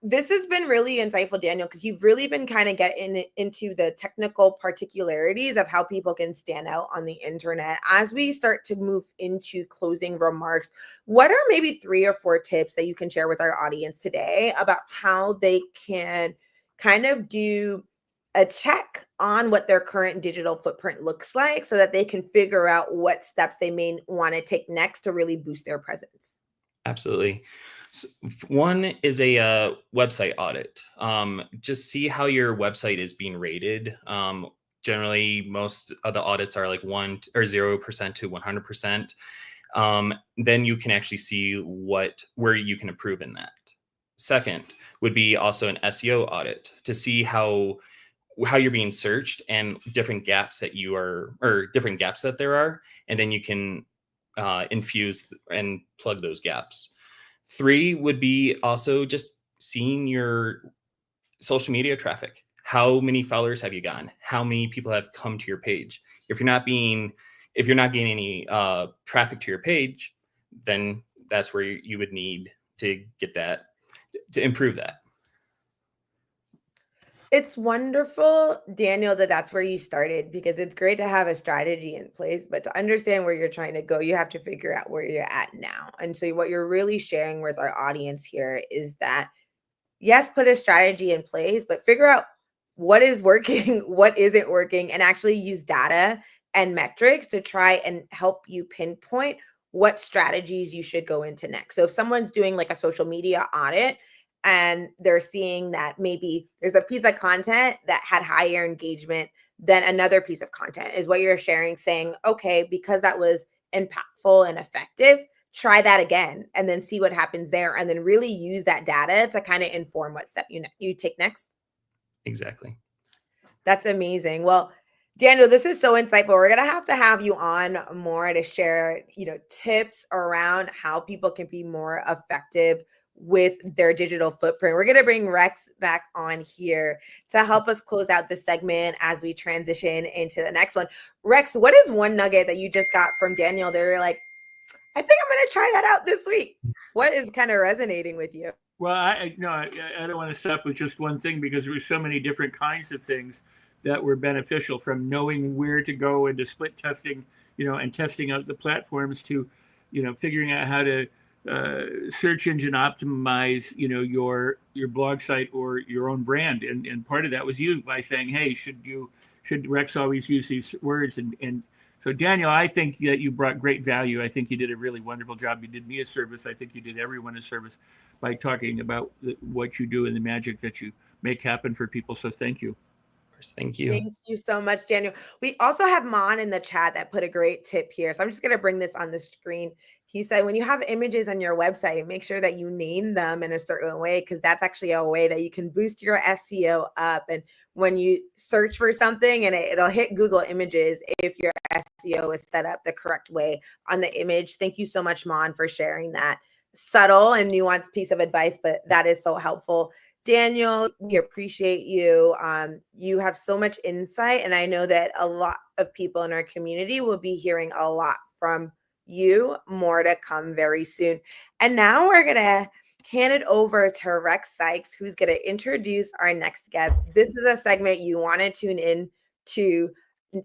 This has been really insightful, Daniel, because you've really been kind of getting into the technical particularities of how people can stand out on the internet. As we start to move into closing remarks, what are maybe 3 or 4 tips that you can share with our audience today about how they can kind of do a check on what their current digital footprint looks like so that they can figure out what steps they may want to take next to really boost their presence? Absolutely. So one is a website audit. Just see how your website is being rated. Generally, most of the audits are like 1 or 0% to 100%. Then you can actually see where you can improve in that. Second would be also an SEO audit to see how you're being searched and different gaps that there are, and then you can infuse and plug those gaps. 3 would be also just seeing your social media traffic. How many followers have you gotten? How many people have come to your page? If you're not getting any traffic to your page, then that's where you would need to get that, to improve that. It's wonderful, Daniel, that's where you started, because it's great to have a strategy in place, but to understand where you're trying to go, you have to figure out where you're at now. And so what you're really sharing with our audience here is that, yes, put a strategy in place, but figure out what is working, what isn't working, and actually use data and metrics to try and help you pinpoint what strategies you should go into next. So if someone's doing like a social media audit and they're seeing that maybe there's a piece of content that had higher engagement than another piece of content, is what you're sharing, saying, okay, because that was impactful and effective, try that again and then see what happens there, and then really use that data to kind of inform what step you take next. Exactly. That's amazing. Well, Daniel, this is so insightful. We're going to have you on more to share, tips around how people can be more effective with their digital footprint. We're going to bring Rex back on here to help us close out this segment as we transition into the next one. Rex, what is one nugget that you just got from Daniel? They're like, I think I'm going to try that out this week. What is kind of resonating with you? Well, I don't want to stop with just one thing, because there were so many different kinds of things that were beneficial, from knowing where to go and to split testing, and testing out the platforms, to, figuring out how to search engine optimize, your blog site or your own brand. And part of that was you, by saying, hey, should Rex always use these words? And so, Daniel, I think that you brought great value. I think you did a really wonderful job. You did me a service. I think you did everyone a service by talking about what you do and the magic that you make happen for people. So thank you. Thank you. Thank you so much, Daniel. We also have Mon in the chat that put a great tip here. So I'm just going to bring this on the screen. He said, when you have images on your website, make sure that you name them in a certain way, because that's actually a way that you can boost your SEO up. And when you search for something, and it'll hit Google Images if your SEO is set up the correct way on the image. Thank you so much, Mon, for sharing that subtle and nuanced piece of advice, but that is so helpful. Daniel, we appreciate you. You have so much insight, and I know that a lot of people in our community will be hearing a lot from you. More to come very soon. And now we're going to hand it over to Rex Sykes, who's going to introduce our next guest. This is a segment you want to tune in to.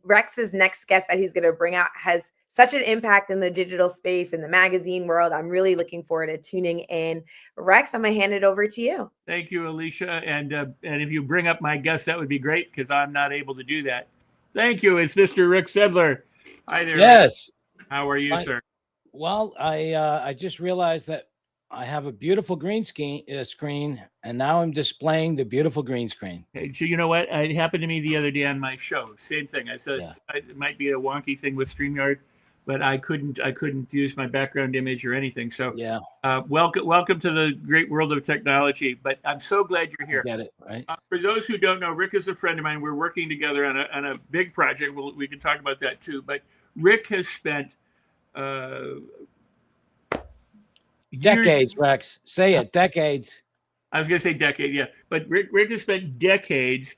Rex's next guest that he's going to bring out has such an impact in the digital space, in the magazine world. I'm really looking forward to tuning in. Rex, I'm going to hand it over to you. Thank you, Alicia. And if you bring up my guest, that would be great, because I'm not able to do that. Thank you. It's Mr. Rick Sedler. Hi there. Yes. Rick. How are you, sir? Well, I just realized that I have a beautiful green screen, and now I'm displaying the beautiful green screen. Hey, so you know what? It happened to me the other day on my show. Same thing. I said it might be a wonky thing with StreamYard, but I couldn't use my background image or anything. So yeah, welcome to the great world of technology. But I'm so glad you're here. Get it right. For those who don't know, Rick is a friend of mine. We're working together on a big project. We can talk about that too. But Rick has spent decades, Rex. Say it, decades. I was going to say decade, yeah. But Rick has spent decades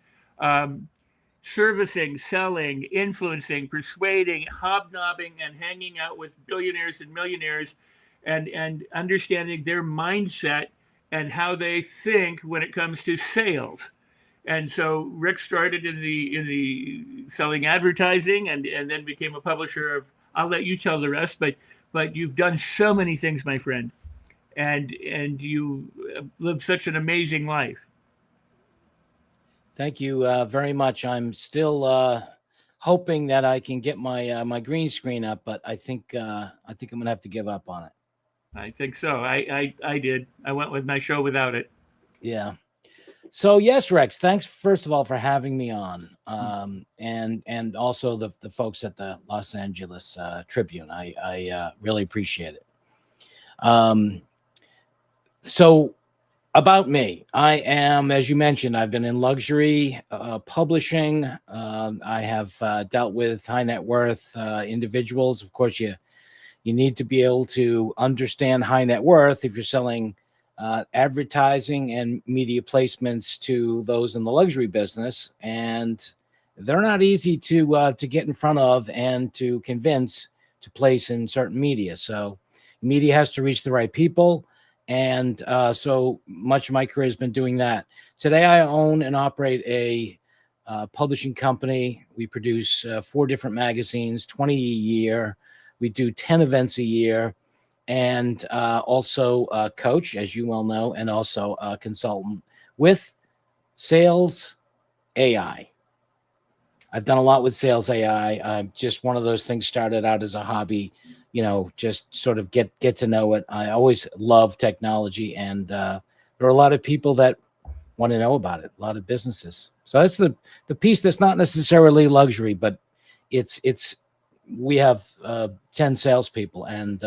servicing, selling, influencing, persuading, hobnobbing, and hanging out with billionaires and millionaires, and understanding their mindset and how they think when it comes to sales. And so Rick started in the selling advertising, and then became a publisher of. I'll let you tell the rest, but you've done so many things, my friend, and you lived such an amazing life. Thank you very much. I'm still hoping that I can get my green screen up, but I think I'm gonna have to give up on it. I think so. I did. I went with my show without it. Yeah. So yes, Rex, thanks first of all for having me on, and also the folks at the Los Angeles Tribune. I really appreciate it. So about me, I am, as you mentioned, I've been in luxury publishing. I have dealt with high net worth individuals. Of course, you need to be able to understand high net worth if you're selling advertising and media placements to those in the luxury business, and they're not easy to get in front of and to convince to place in certain media. So media has to reach the right people, and so much of my career has been doing that. Today I own and operate a publishing company. We produce 4 different magazines, 20 a year. We do 10 events a year, and also a coach, as you well know, and also a consultant with Sales AI. I've done a lot with sales AI. I'm just one of those things started out as a hobby, just sort of get to know it. I always love technology, and there are a lot of people that want to know about it, a lot of businesses. So that's the piece that's not necessarily luxury, but we have 10 salespeople, and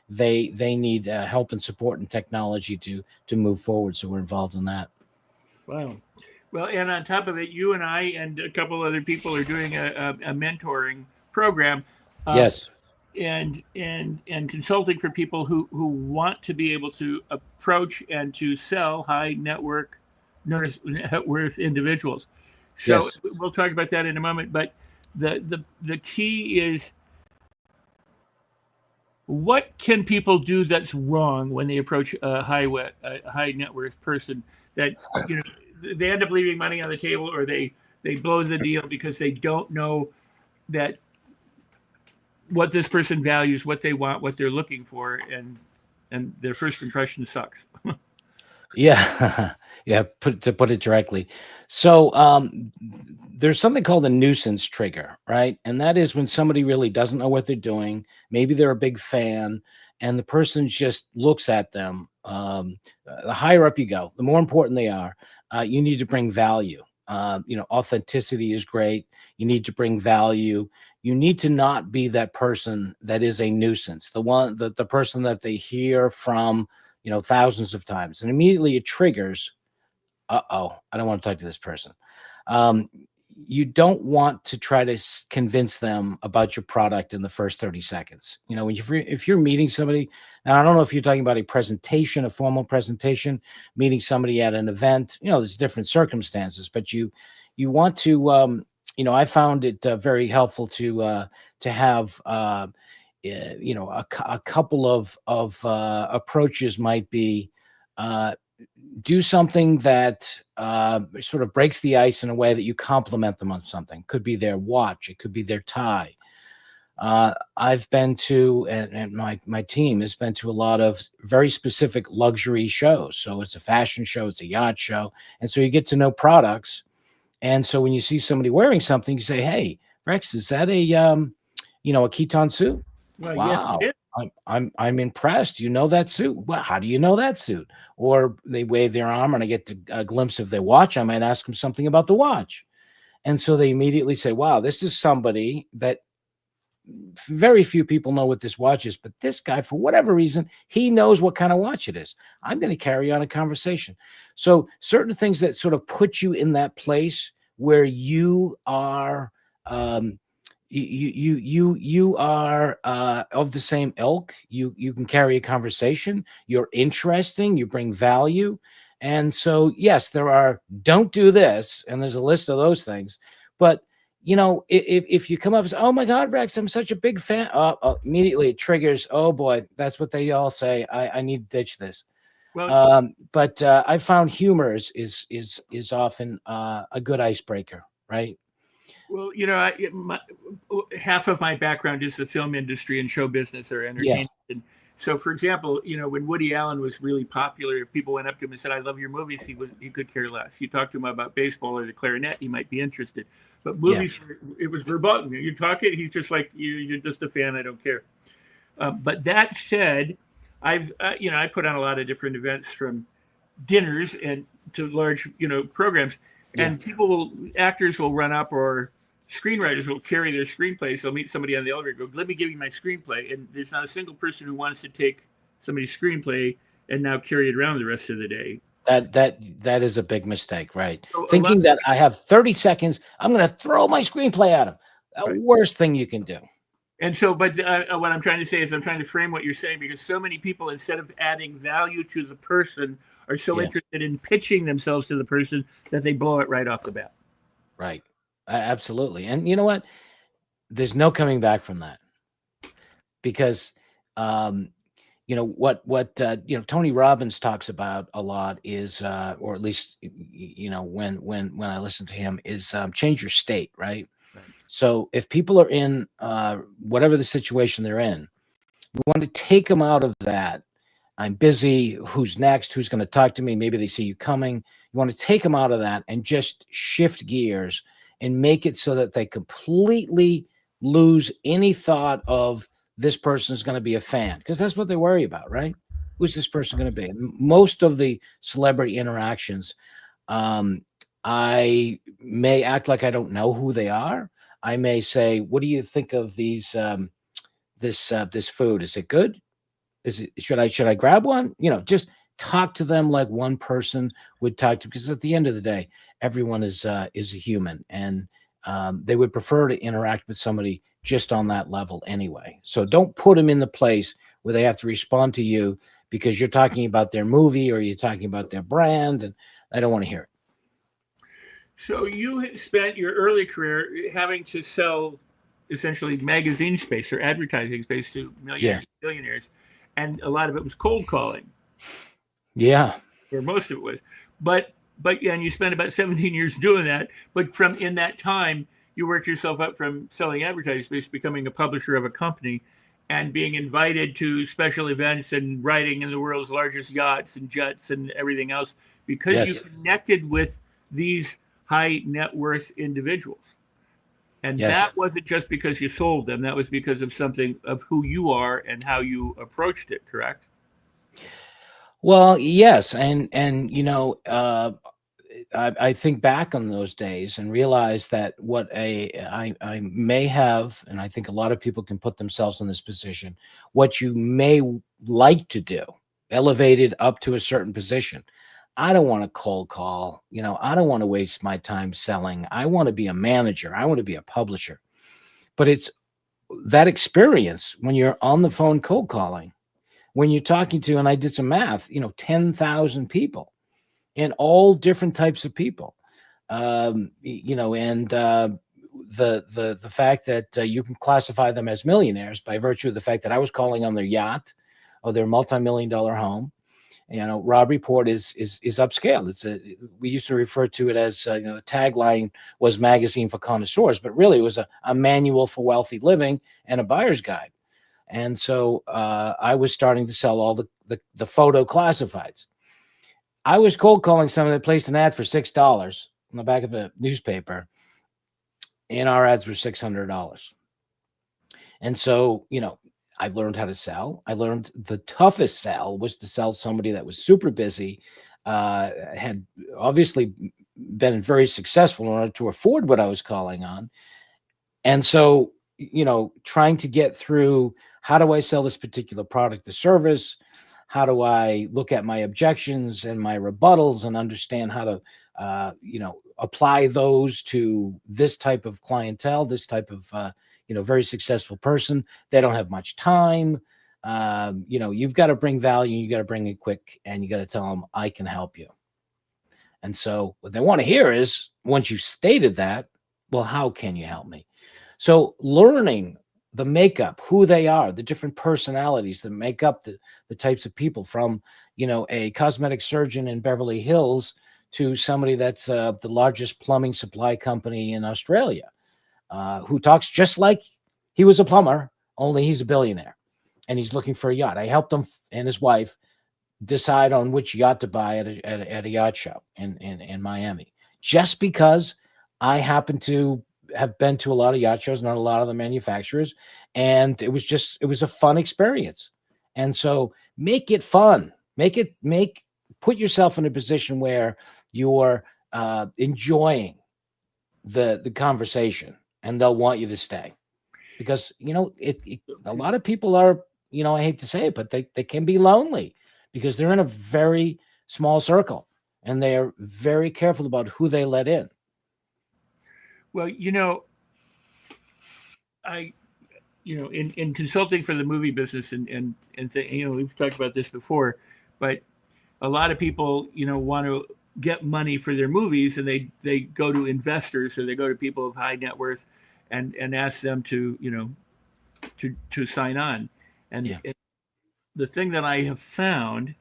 they need help and support and technology to move forward. So we're involved in that. Wow. Well, and on top of it, you and I and a couple other people are doing a mentoring program. Yes. And consulting for people who want to be able to approach and to sell high net worth individuals. So Yes. We'll talk about that in a moment. But the key is, what can people do that's wrong when they approach a high net worth person that they end up leaving money on the table, or they blow the deal because they don't know that what this person values, what they want, what they're looking for, and their first impression sucks. Yeah. Yeah. To put it directly. So there's something called a nuisance trigger, right? And that is when somebody really doesn't know what they're doing. Maybe they're a big fan, and the person just looks at them. The higher up you go, the more important they are. You need to bring value. Authenticity is great. You need to bring value. You need to not be that person that is a nuisance, the person that they hear from, thousands of times, and immediately it triggers, I don't want to talk to this person. You don't want to try to convince them about your product in the first 30 seconds. If you're meeting somebody, now I don't know if you're talking about a presentation, a formal presentation, meeting somebody at an event, there's different circumstances, but you want to, I found it very helpful to have, a couple of approaches might be, do something that sort of breaks the ice in a way that you compliment them on something. Could be their watch, it could be their tie. I've been to, and my team has been to a lot of very specific luxury shows. So it's a fashion show, it's a yacht show, and so you get to know products. And so when you see somebody wearing something, you say, "Hey, Rex, is that a Keaton suit? Well, Wow, yes, I'm impressed. You know that suit? Well, how do you know that suit?" Or they wave their arm, and I get a glimpse of their watch. I might ask them something about the watch, and so they immediately say, "Wow, this is somebody that very few people know what this watch is, but this guy, for whatever reason, he knows what kind of watch it is. I'm going to carry on a conversation." So certain things that sort of put you in that place where you are, you are of the same ilk. You can carry a conversation. You're interesting. You bring value. And so, yes, there are, don't do this. And there's a list of those things. But, if you come up and say, "Oh my God, Rex, I'm such a big fan," immediately it triggers, "Oh boy, that's what they all say. I need to ditch this." Well, but I found humor is often a good icebreaker, right? Well, half of my background is the film industry and show business or entertainment. Yeah. And so, for example, when Woody Allen was really popular, people went up to him and said, "I love your movies." He could care less. You talk to him about baseball or the clarinet, he might be interested. But movies, it was verboten. You talk it, he's just like, "You're just a fan. I don't care." But that said, I put on a lot of different events, from dinners and to large, programs, and actors will run up, or screenwriters will carry their screenplays. They'll meet somebody on the elevator, go, "Let me give you my screenplay," and there's not a single person who wants to take somebody's screenplay and now carry it around the rest of the day. That is a big mistake, right? So thinking that I have 30 seconds, I'm going to throw my screenplay at them. The worst thing you can do. And so, but what I'm trying to say is, I'm trying to frame what you're saying, because so many people, instead of adding value to the person, are so interested in pitching themselves to the person that they blow it right off the bat. Right. Absolutely. And you know what? There's no coming back from that, because, what Tony Robbins talks about a lot is, or at least, when I listen to him, is change your state, right? So if people are in whatever the situation they're in, you want to take them out of that. I'm busy. Who's next? Who's going to talk to me? Maybe they see you coming. You want to take them out of that and just shift gears and make it so that they completely lose any thought of this person is going to be a fan, because that's what they worry about, right? Who's this person going to be? Most of the celebrity interactions, I may act like I don't know who they are. I may say, "What do you think of these this food? Is it good? Should I grab one?" Just talk to them like one person would talk to, because at the end of the day, everyone is a human, and they would prefer to interact with somebody just on that level anyway. So don't put them in the place where they have to respond to you because you're talking about their movie or you're talking about their brand, and I don't want to hear it. So you spent your early career having to sell essentially magazine space or advertising space to millionaires, and a lot of it was cold calling. Yeah. Or most of it was. But and you spent about 17 years doing that. But from in that time, you worked yourself up from selling advertising space, becoming a publisher of a company, and being invited to special events and riding in the world's largest yachts and jets and everything else because you connected with these high net worth individuals. And that wasn't just because you sold them. That was because of something of who you are and how you approached it, correct? Well, yes. And I think back on those days and realize that what I may have, and I think a lot of people can put themselves in this position, what you may like to do, elevated up to a certain position. I don't want to cold call. I don't want to waste my time selling. I want to be a manager. I want to be a publisher. But it's that experience when you're on the phone cold calling, when you're talking to, and I did some math, 10,000 people and all different types of people, and the fact that you can classify them as millionaires by virtue of the fact that I was calling on their yacht or their multi-million-dollar home. Rob Report is upscale. We used to refer to it as the tagline was magazine for connoisseurs, but really it was a manual for wealthy living and a buyer's guide. And so I was starting to sell all the photo classifieds. I was cold calling someone that placed an ad for $6 on the back of a newspaper, and our ads were $600. And so, I learned how to sell. I learned the toughest sell was to sell somebody that was super busy, had obviously been very successful in order to afford what I was calling on. And so, trying to get through, how do I sell this particular product or service? How do I look at my objections and my rebuttals and understand how to, apply those to this type of clientele, this type of, very successful person. They don't have much time. You've got to bring value. You got to bring it quick, and you got to tell them, I can help you. And so what they want to hear is, once you've stated that, well, how can you help me? So learning the makeup, who they are, the different personalities that make up the types of people, from, a cosmetic surgeon in Beverly Hills to somebody that's the largest plumbing supply company in Australia, who talks just like he was a plumber, only he's a billionaire and he's looking for a yacht. I helped him and his wife decide on which yacht to buy at a yacht show in Miami, just because I happen to have been to a lot of yacht shows, not a lot of the manufacturers. And it was a fun experience. And so make it fun, put yourself in a position where you're enjoying the conversation, and they'll want you to stay, because, a lot of people are, I hate to say it, but they can be lonely because they're in a very small circle and they are very careful about who they let in. Well, in consulting for the movie business and we've talked about this before, but a lot of people, want to get money for their movies, and they go to investors, or they go to people of high net worth and ask them to sign on. And the thing that I have found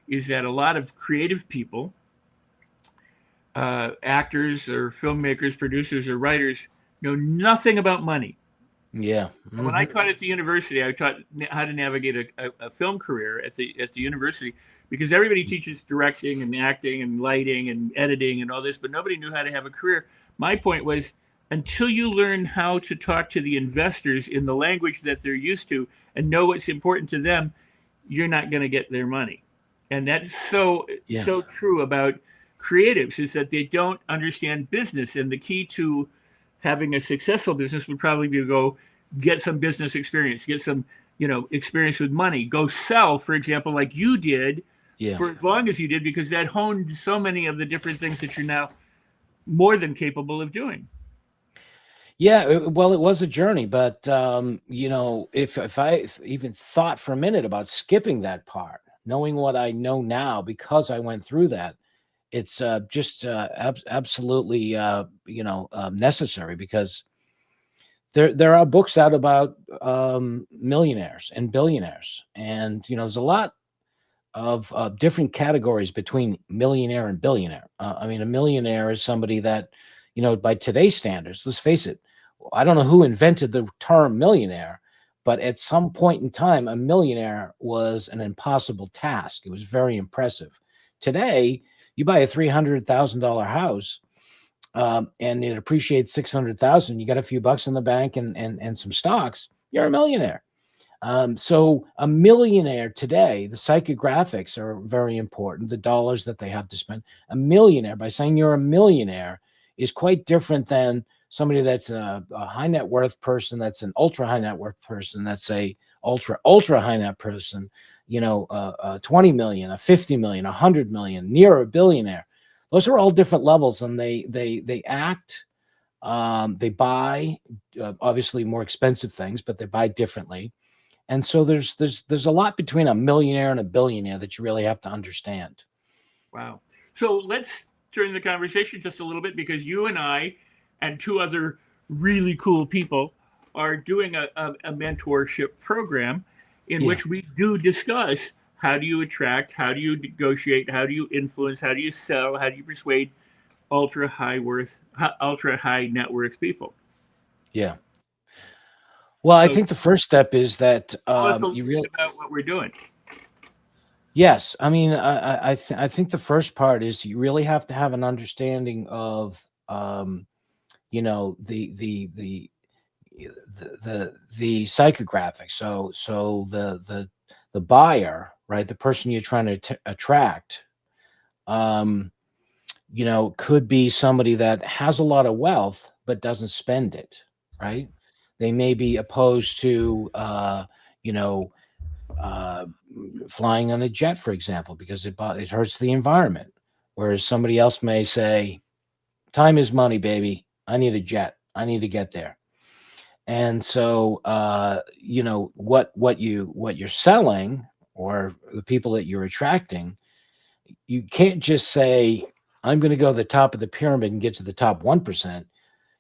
is that a lot of creative people, actors or filmmakers, producers or writers, know nothing about money. Yeah. Mm-hmm. When I taught at the university, I taught how to navigate a film career at the university, because everybody teaches directing and acting and lighting and editing and all this, but nobody knew how to have a career. my point was, until you learn how to talk to the investors in the language that they're used to and know what's important to them, you're not going to get their money. And that's so true about creatives, is that they don't understand business. And the key to having a successful business would probably be to go get some business experience, get some, experience with money, go sell, for example, like you did for as long as you did, because that honed so many of the different things that you're now more than capable of doing. Yeah, well, it was a journey, but if I even thought for a minute about skipping that part, knowing what I know now because I went through that, it's just absolutely necessary, because there are books out about millionaires and billionaires, and there's a lot of different categories between millionaire and billionaire. I mean, a millionaire is somebody that, by today's standards, let's face it, I don't know who invented the term millionaire, but at some point in time, a millionaire was an impossible task. It was very impressive. Today, you buy a $300,000 house, and it appreciates $600,000. You got a few bucks in the bank and some stocks. You're a millionaire. So a millionaire today, the psychographics are very important. The dollars that they have to spend. A millionaire, by saying you're a millionaire, is quite different than somebody that's a high net worth person, that's an ultra high net worth person, that's a ultra high net person, 20 million, a 50 million, 100 million, near a billionaire. Those are all different levels, and they act, they buy obviously more expensive things, but they buy differently. And so there's a lot between a millionaire and a billionaire that you really have to understand. Wow. So let's turn the conversation just a little bit, because you and I and two other really cool people are doing a mentorship program in which we do discuss how do you attract, how do you negotiate, how do you influence, how do you sell, how do you persuade ultra high net worth people. Yeah. Well, I think the first step is that you really about what we're doing. Yes, I mean, I think the first part is you really have to have an understanding of the psychographics. So the buyer, right, the person you're trying to attract, could be somebody that has a lot of wealth but doesn't spend it, right? They may be opposed to flying on a jet, for example, because it hurts the environment. Whereas somebody else may say, time is money, baby. I need a jet. I need to get there. And so, what you're selling, or the people that you're attracting, you can't just say, I'm going to go to the top of the pyramid and get to the top 1%.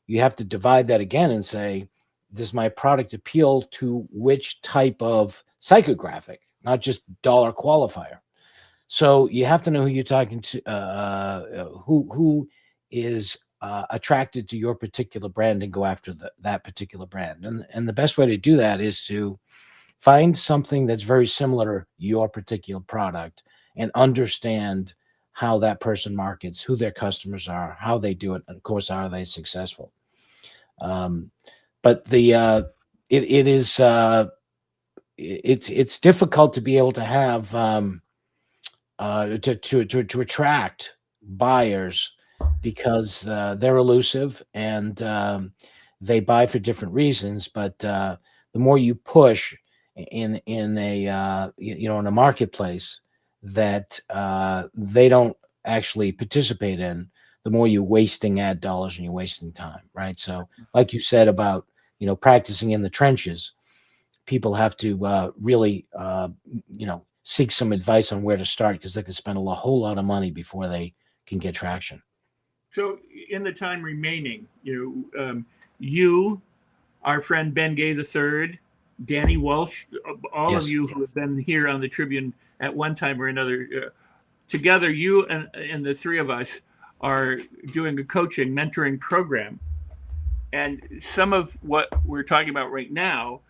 You have to divide that again and say, does my product appeal to which type of psychographic, not just dollar qualifier? So you have to know who you're talking to, who is attracted to your particular brand, and go after that particular brand. And the best way to do that is to find something that's very similar to your particular product and understand how that person markets, who their customers are, how they do it, and of course, are they successful? But it's difficult to be able to have to attract buyers, because they're elusive and they buy for different reasons. But the more you push in a marketplace that they don't actually participate in, the more you're wasting ad dollars and you're wasting time, right? So like you said about, practicing in the trenches, people have to really, seek some advice on where to start, because they can spend a whole lot of money before they can get traction. So in the time remaining, you, our friend Ben Gay III, Danny Walsh, all of you who have been here on the Tribune at one time or another, together, you and the three of us are doing a coaching, mentoring program. And some of what we're talking about right now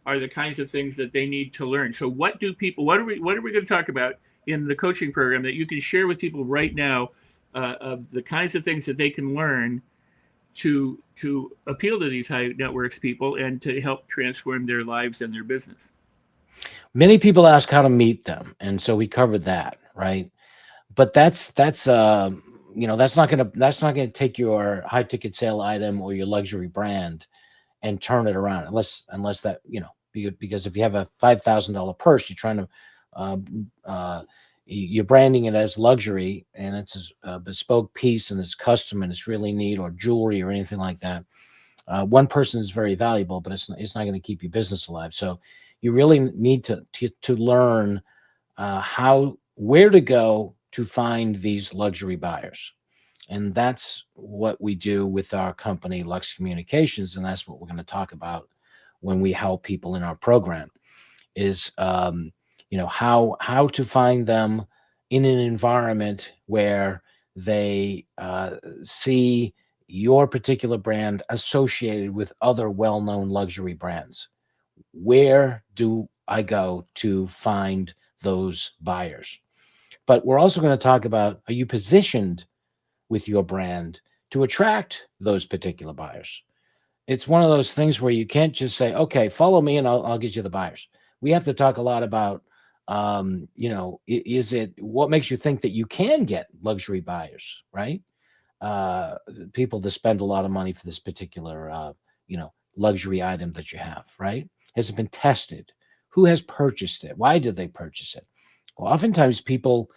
are the kinds of things that they need to learn. So what are we going to talk about in the coaching program that you can share with people right now, of the kinds of things that they can learn to appeal to these high net worth people and to help transform their lives and their business. Many people ask how to meet them, and so we covered that, right? But that's you know, that's not gonna take your high ticket sale item or your luxury brand and turn it around, unless that, you know, because if you have a $5,000 purse, you're trying to you're branding it as luxury, and it's a bespoke piece and it's custom and it's really neat, or jewelry or anything like that. One person is very valuable, but it's not going to keep your business alive. So you really need to learn where to go to find these luxury buyers. And that's what we do with our company, Lux Communications. And that's what we're going to talk about when we help people in our program is, you know, how to find them in an environment where they see your particular brand associated with other well-known luxury brands. Where do I go to find those buyers? But we're also going to talk about, are you positioned with your brand to attract those particular buyers? It's one of those things where you can't just say, okay, follow me and I'll get you the buyers. We have to talk a lot about, you know, what makes you think that you can get luxury buyers, right? People that spend a lot of money for this particular, you know, luxury item that you have, right? Has it been tested? Who has purchased it? Why did they purchase it? Well, oftentimes people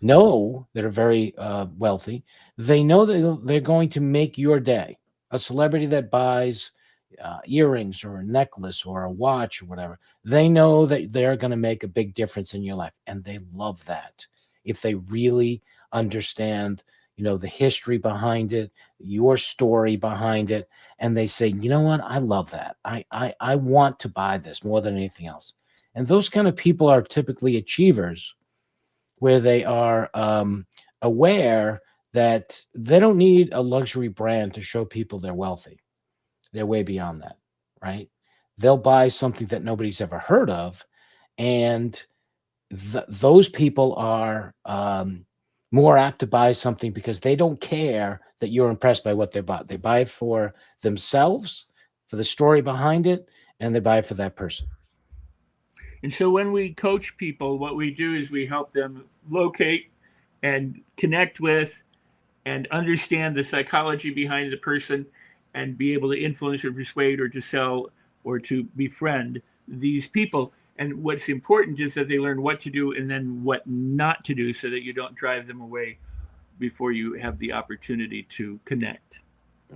know that are very wealthy. They know that they're going to make your day. A celebrity that buys earrings or a necklace or a watch or whatever, they know that they're going to make a big difference in your life, and they love that if they really understand, you know, the history behind it, your story behind it, and they say, you know what, I love that. I want to buy this more than anything else. And those kind of people are typically achievers, where they are aware that they don't need a luxury brand to show people they're wealthy. They're way beyond that, right? They'll buy something that nobody's ever heard of, and those people are more apt to buy something because they don't care that you're impressed by what they bought. They buy it for themselves, for the story behind it, and they buy it for that person. And so when we coach people, what we do is we help them locate and connect with and understand the psychology behind the person and be able to influence or persuade or to sell or to befriend these people. And what's important is that they learn what to do and then what not to do, so that you don't drive them away before you have the opportunity to connect.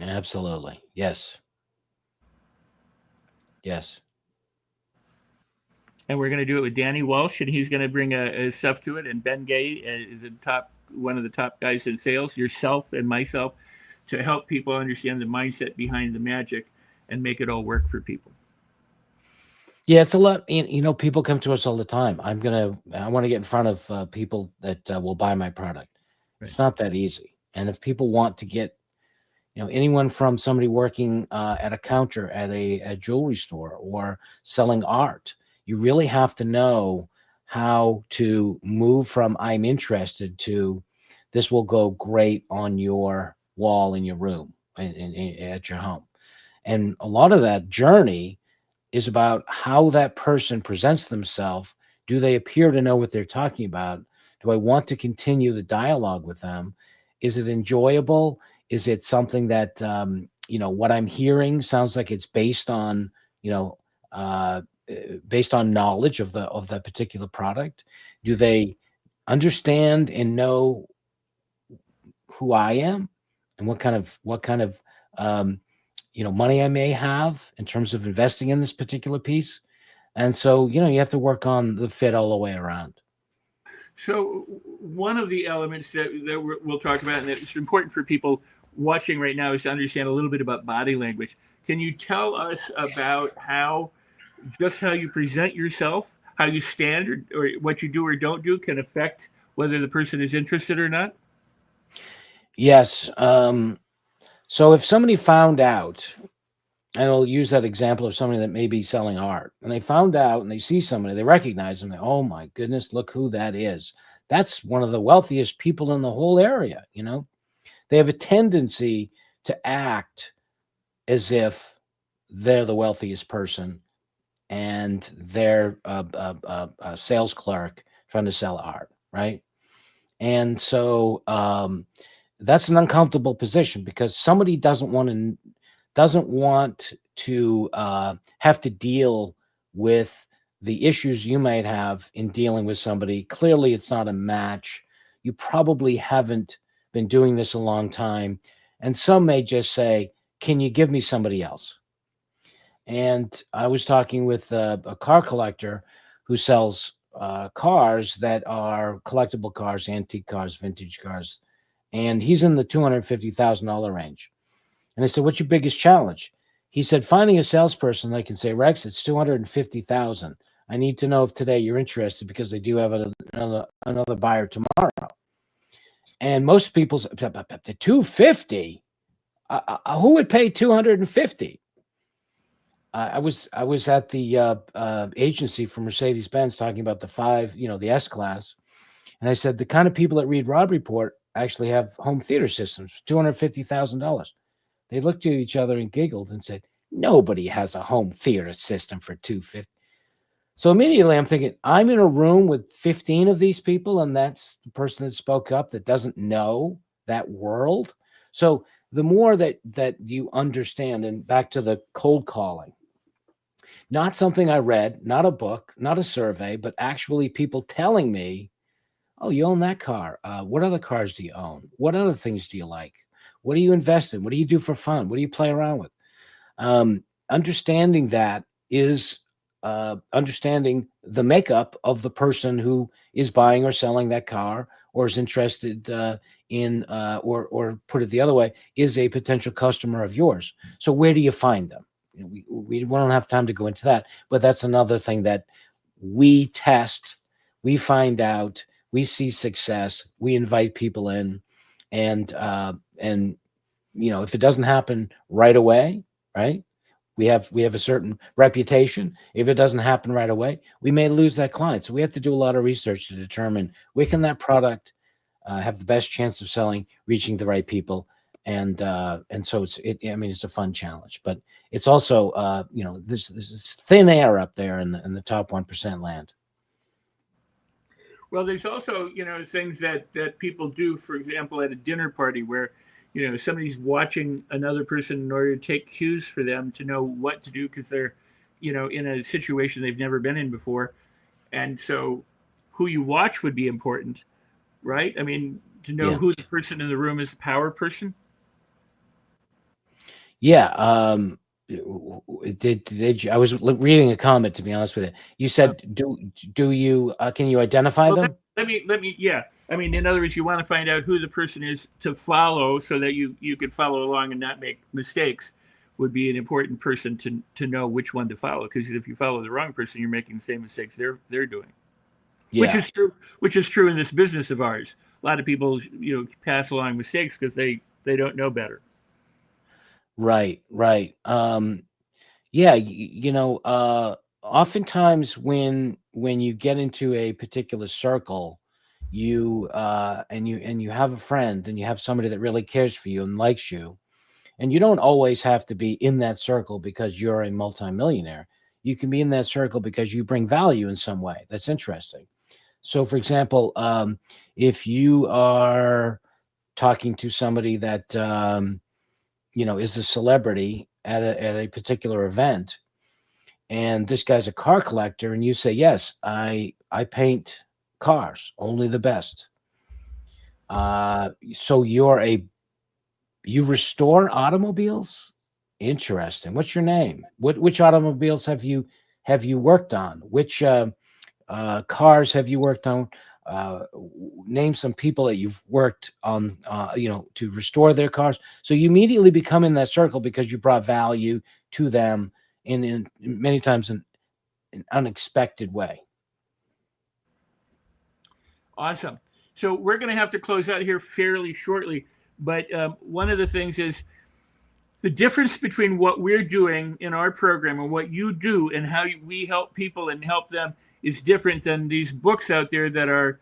Absolutely. Yes. Yes. And we're going to do it with Danny Walsh, and he's going to bring a stuff to it. And Ben Gay is one of the top guys in sales, yourself and myself, to help people understand the mindset behind the magic and make it all work for people. Yeah, it's a lot. You know, people come to us all the time. I want to get in front of people that will buy my product. Right. It's not that easy. And if people want to get, you know, anyone from somebody working at a counter at a jewelry store or selling art, you really have to know how to move from I'm interested to this will go great on your wall in your room at your home. And a lot of that journey is about how that person presents themselves. Do they appear to know what they're talking about? Do I want to continue the dialogue with them? Is it enjoyable? Is it something that, you know, what I'm hearing sounds like it's based on, you know, based on knowledge of the particular product? Do they understand and know who I am and what kind of you know, money I may have in terms of investing in this particular piece? And so, you know, you have to work on the fit all the way around. So one of the elements that we'll talk about, and it's important for people watching right now, is to understand a little bit about body language. Can you tell us about how you present yourself, how you stand, or what you do or don't do can affect whether the person is interested or not? Yes. So if somebody found out, and I'll use that example of somebody that may be selling art, and they found out and they see somebody, they recognize them, oh my goodness, look who that is. That's one of the wealthiest people in the whole area. You know, they have a tendency to act as if they're the wealthiest person and they're a sales clerk trying to sell art, right? And so that's an uncomfortable position because somebody doesn't want to have to deal with the issues you might have in dealing with somebody. Clearly, it's not a match. You probably haven't been doing this a long time. And some may just say, can you give me somebody else? And I was talking with a car collector who sells cars that are collectible cars, antique cars, vintage cars. And he's in the $250,000 range. And I said, what's your biggest challenge? He said, finding a salesperson that can say, Rex, it's $250,000. I need to know if today you're interested because they do have another buyer tomorrow. And most people say, $250? Who would pay $250? I was at the agency for Mercedes-Benz talking about the S-Class. And I said, the kind of people that read Rob Report actually have home theater systems, $250,000. They looked at each other and giggled and said, nobody has a home theater system for $250,000. So immediately I'm thinking, I'm in a room with 15 of these people, and that's the person that spoke up that doesn't know that world. So the more that you understand, and back to the cold calling, not something I read, not a book, not a survey, but actually people telling me, oh, you own that car. What other cars do you own? What other things do you like? What do you invest in? What do you do for fun? What do you play around with? Understanding that is understanding the makeup of the person who is buying or selling that car, or is interested in, or put it the other way, is a potential customer of yours. So where do you find them? We don't have time to go into that, but that's another thing that we test, we find out, we see success, we invite people in, and if it doesn't happen right away, right? We have a certain reputation. If it doesn't happen right away, we may lose that client. So we have to do a lot of research to determine where can that product have the best chance of selling, reaching the right people, and so it's a fun challenge. But it's also there's thin air up there in the top 1% land. Well, there's also things that people do, for example, at a dinner party where somebody's watching another person in order to take cues for them to know what to do because they're, in a situation they've never been in before. And so who you watch would be important, right? I mean, to know who the person in the room is, the power person. Yeah. I was reading a comment, to be honest with you. You said, do you, can you identify them? Let me, yeah. I mean, in other words, you want to find out who the person is to follow so that you could follow along and not make mistakes. Would be an important person to know which one to follow, because if you follow the wrong person, you're making the same mistakes they're doing. Yeah. Which is true in this business of ours. A lot of people pass along mistakes because they don't know better. Right. Oftentimes when you get into a particular circle, you have a friend and you have somebody that really cares for you and likes you, and you don't always have to be in that circle because you're a multimillionaire. You can be in that circle because you bring value in some way that's interesting. So, for example, if you are talking to somebody that is a celebrity at a particular event, and this guy's a car collector, and you say, yes, I paint cars, only the best. So you restore automobiles? Interesting. What's your name? Which automobiles have you worked on? Which cars have you worked on? Name some people that you've worked on, to restore their cars. So you immediately become in that circle because you brought value to them in many times in an unexpected way. Awesome. So we're going to have to close out here fairly shortly. But one of the things is the difference between what we're doing in our program and what you do and how we help people and help them is different than these books out there that are,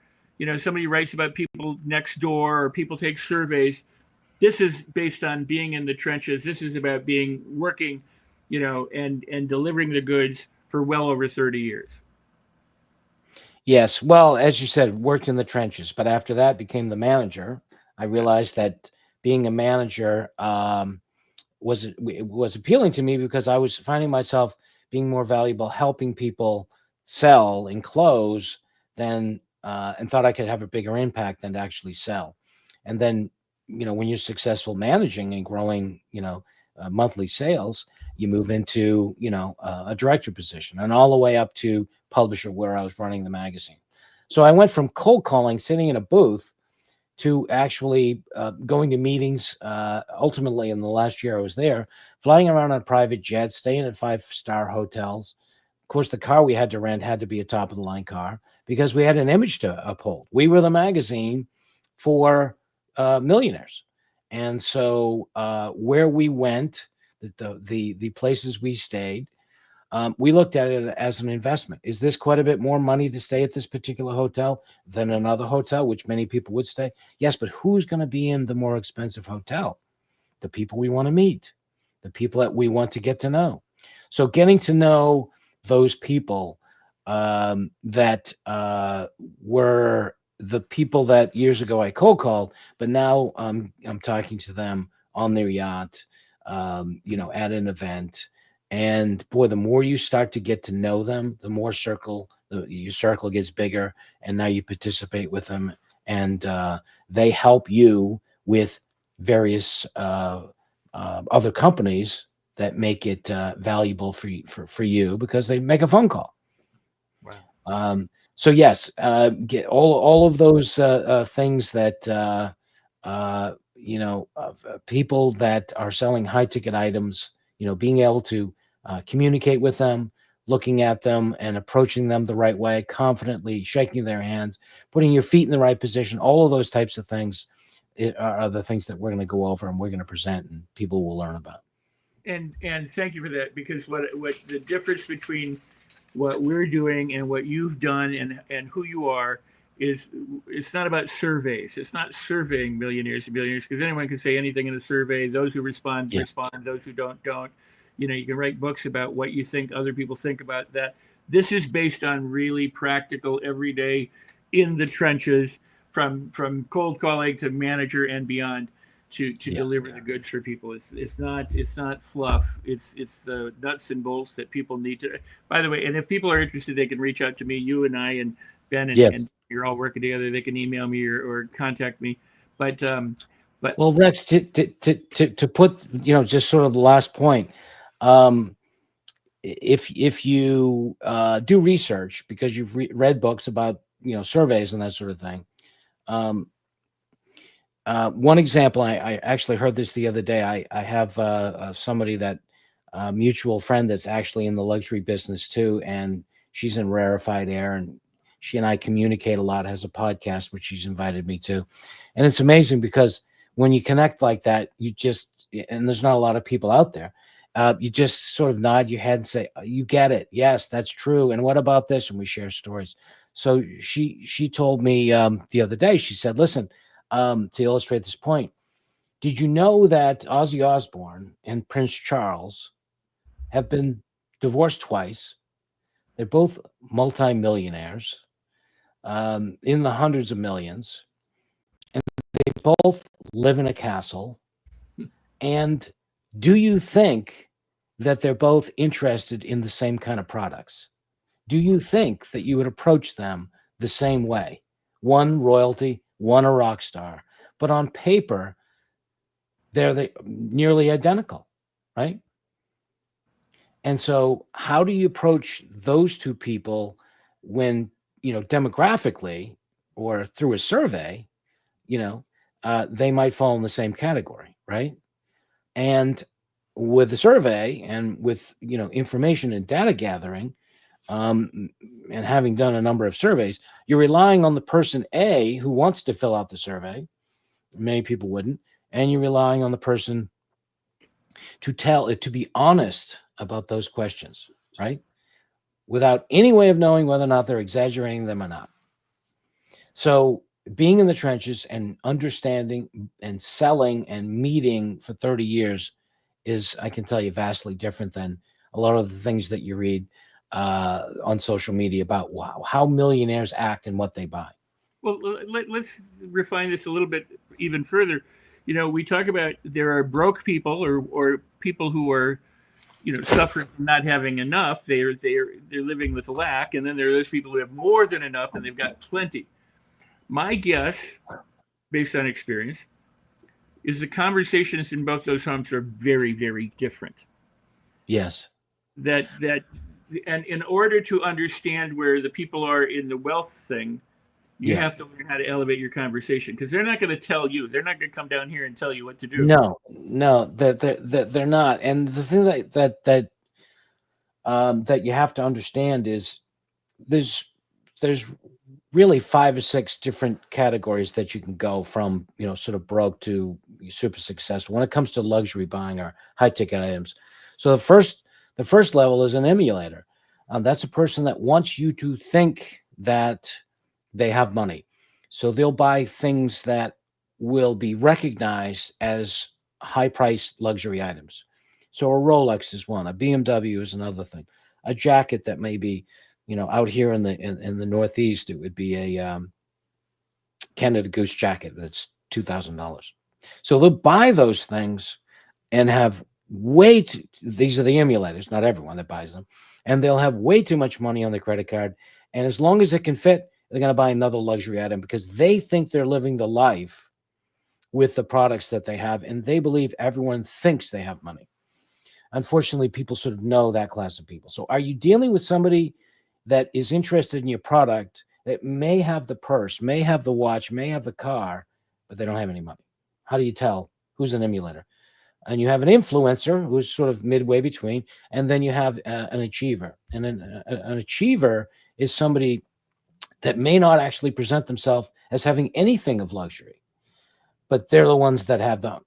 somebody writes about people next door or people take surveys. This is based on being in the trenches. This is about working, and delivering the goods for well over 30 years. Yes. Well, as you said, worked in the trenches, but after that became the manager. I realized that being a manager was appealing to me because I was finding myself being more valuable, helping people sell and close than and thought I could have a bigger impact than to actually sell. And then, when you're successful managing and growing, monthly sales, you move into, a director position and all the way up to publisher where I was running the magazine. So I went from cold calling, sitting in a booth, to actually going to meetings. Ultimately, in the last year I was there, flying around on private jets, staying at 5-star hotels. Of course, the car we had to rent had to be a top of the line car because we had an image to uphold. We were the magazine for millionaires. And so where we went, the places we stayed, we looked at it as an investment. Is this quite a bit more money to stay at this particular hotel than another hotel, which many people would stay? Yes, but who's going to be in the more expensive hotel? The people we want to meet, the people that we want to get to know. So getting to know those people that were the people that years ago I cold called, but now I'm talking to them on their yacht, at an event. And boy, the more you start to get to know them, the more your circle gets bigger, and now you participate with them, and they help you with various other companies that make it valuable for you because they make a phone call. Wow. So yes, get all of those things that people that are selling high ticket items, being able to communicate with them, looking at them and approaching them the right way, confidently shaking their hands, putting your feet in the right position, all of those types of things are the things that we're going to go over and we're going to present and people will learn about. And thank you for that, because what the difference between what we're doing and what you've done and who you are is, it's not about surveys. It's not surveying millionaires and billionaires, because anyone can say anything in a survey. Those who respond, respond. Those who don't. You can write books about what you think other people think about that. This is based on really practical, everyday, in the trenches, from cold calling to manager and beyond, to deliver the goods for people. It's not fluff. It's the nuts and bolts that people need to. By the way, and if people are interested, they can reach out to me. You and I and Ben and you're all working together. They can email me or contact me. But well, Rex, to put just sort of the last point. If you do research because you've read books about surveys and that sort of thing. One example, I actually heard this the other day. I have somebody that mutual friend that's actually in the luxury business too, and she's in rarefied air, and she and I communicate a lot. Has a podcast which she's invited me to, and it's amazing because when you connect like that, and there's not a lot of people out there. You just sort of nod your head and say, you get it. Yes, that's true. And what about this? And we share stories. So she told me the other day, she said, listen, to illustrate this point, did you know that Ozzy Osbourne and Prince Charles have been divorced twice? They're both multimillionaires in the hundreds of millions. And they both live in a castle. And do you think that they're both interested in the same kind of products? Do you think that you would approach them the same way? One royalty, one a rock star, but on paper, they're nearly identical, right? And so how do you approach those two people when, demographically or through a survey, they might fall in the same category, right? And with the survey and with information and data gathering, and having done a number of surveys, you're relying on the person A who wants to fill out the survey. Many people wouldn't, and you're relying on the person to be honest about those questions, right? Without any way of knowing whether or not they're exaggerating them or not. So being in the trenches and understanding and selling and meeting for 30 years is, I can tell you, vastly different than a lot of the things that you read on social media about how millionaires act and what they buy. Well, let's refine this a little bit even further. You know, we talk about there are broke people or people who are, you know, suffering from not having enough. They're living with lack, and then there are those people who have more than enough and they've got plenty. My guess, based on experience, is the conversations in both those homes are very, very different. Yes. And in order to understand where the people are in the wealth thing, you have to learn how to elevate your conversation, because they're not going to tell you. They're not going to come down here and tell you what to do. No, they're not. And the thing that you have to understand is there's really 5 or 6 different categories that you can go from, you know, sort of broke to super successful when it comes to luxury buying or high ticket items. So the first level is an emulator. That's a person that wants you to think that they have money. So they'll buy things that will be recognized as high-priced luxury items. So a Rolex is one, a BMW is another thing. A jacket that may be, you know, out here in the Northeast, it would be a Canada Goose jacket that's $2,000. So they'll buy those things and have these are the emulators, not everyone that buys them, and they'll have way too much money on the credit card. And as long as it can fit, they're going to buy another luxury item because they think they're living the life with the products that they have, and they believe everyone thinks they have money. Unfortunately, people sort of know that class of people. So are you dealing with somebody that is interested in your product that may have the purse, may have the watch, may have the car, but they don't have any money? How do you tell who's an emulator? And you have an influencer who's sort of midway between, and then you have an achiever. And an achiever is somebody that may not actually present themselves as having anything of luxury, but they're the ones that have the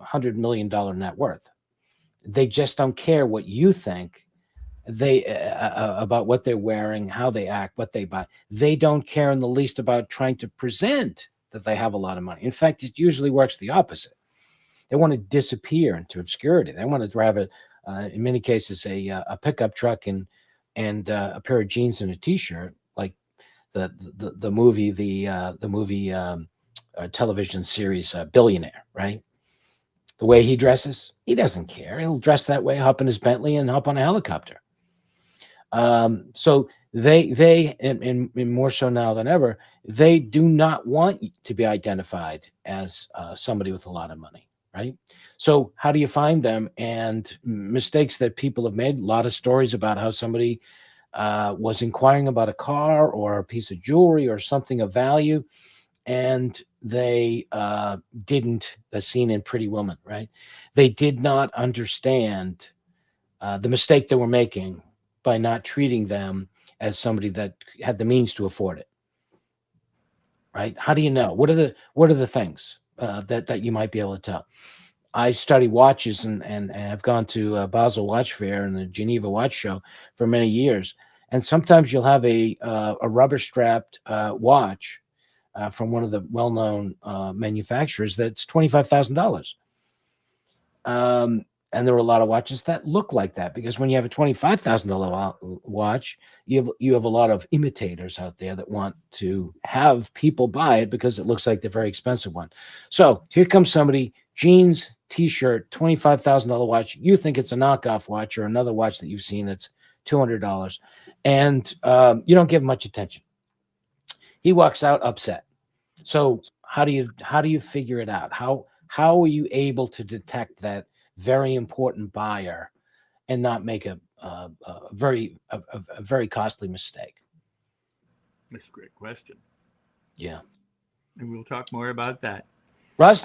$100 million net worth. They just don't care what you think about what they're wearing, how they act, what they buy. They don't care in the least about trying to present that they have a lot of money. In fact, it usually works the opposite. They want to disappear into obscurity. They want to drive in many cases, a pickup truck and a pair of jeans and a T-shirt, like the movie television series Billionaire, right? The way he dresses, he doesn't care. He'll dress that way, hop in his Bentley and hop on a helicopter. So they and more so now than ever, they do not want to be identified as somebody with a lot of money, right? So how do you find them? And mistakes that people have made, a lot of stories about how somebody was inquiring about a car or a piece of jewelry or something of value, and they didn't, as seen in Pretty Woman, right? They did not understand the mistake they were making by not treating them as somebody that had the means to afford it, right? How do you know? What are the things that you might be able to tell? I study watches and have gone to Basel Watch Fair and the Geneva Watch Show for many years. And sometimes you'll have a rubber-strapped watch from one of the well-known manufacturers that's $25,000. And there are a lot of watches that look like that, because when you have a $25,000 watch, you have a lot of imitators out there that want to have people buy it because it looks like the very expensive one. So here comes somebody, jeans, T-shirt, $25,000 watch. You think it's a knockoff watch or another watch that you've seen that's $200, and you don't give much attention. He walks out upset. So how do you figure it out? How are you able to detect that very important buyer and not make a very costly mistake? That's a great question. Yeah. And we'll talk more about that. Rex,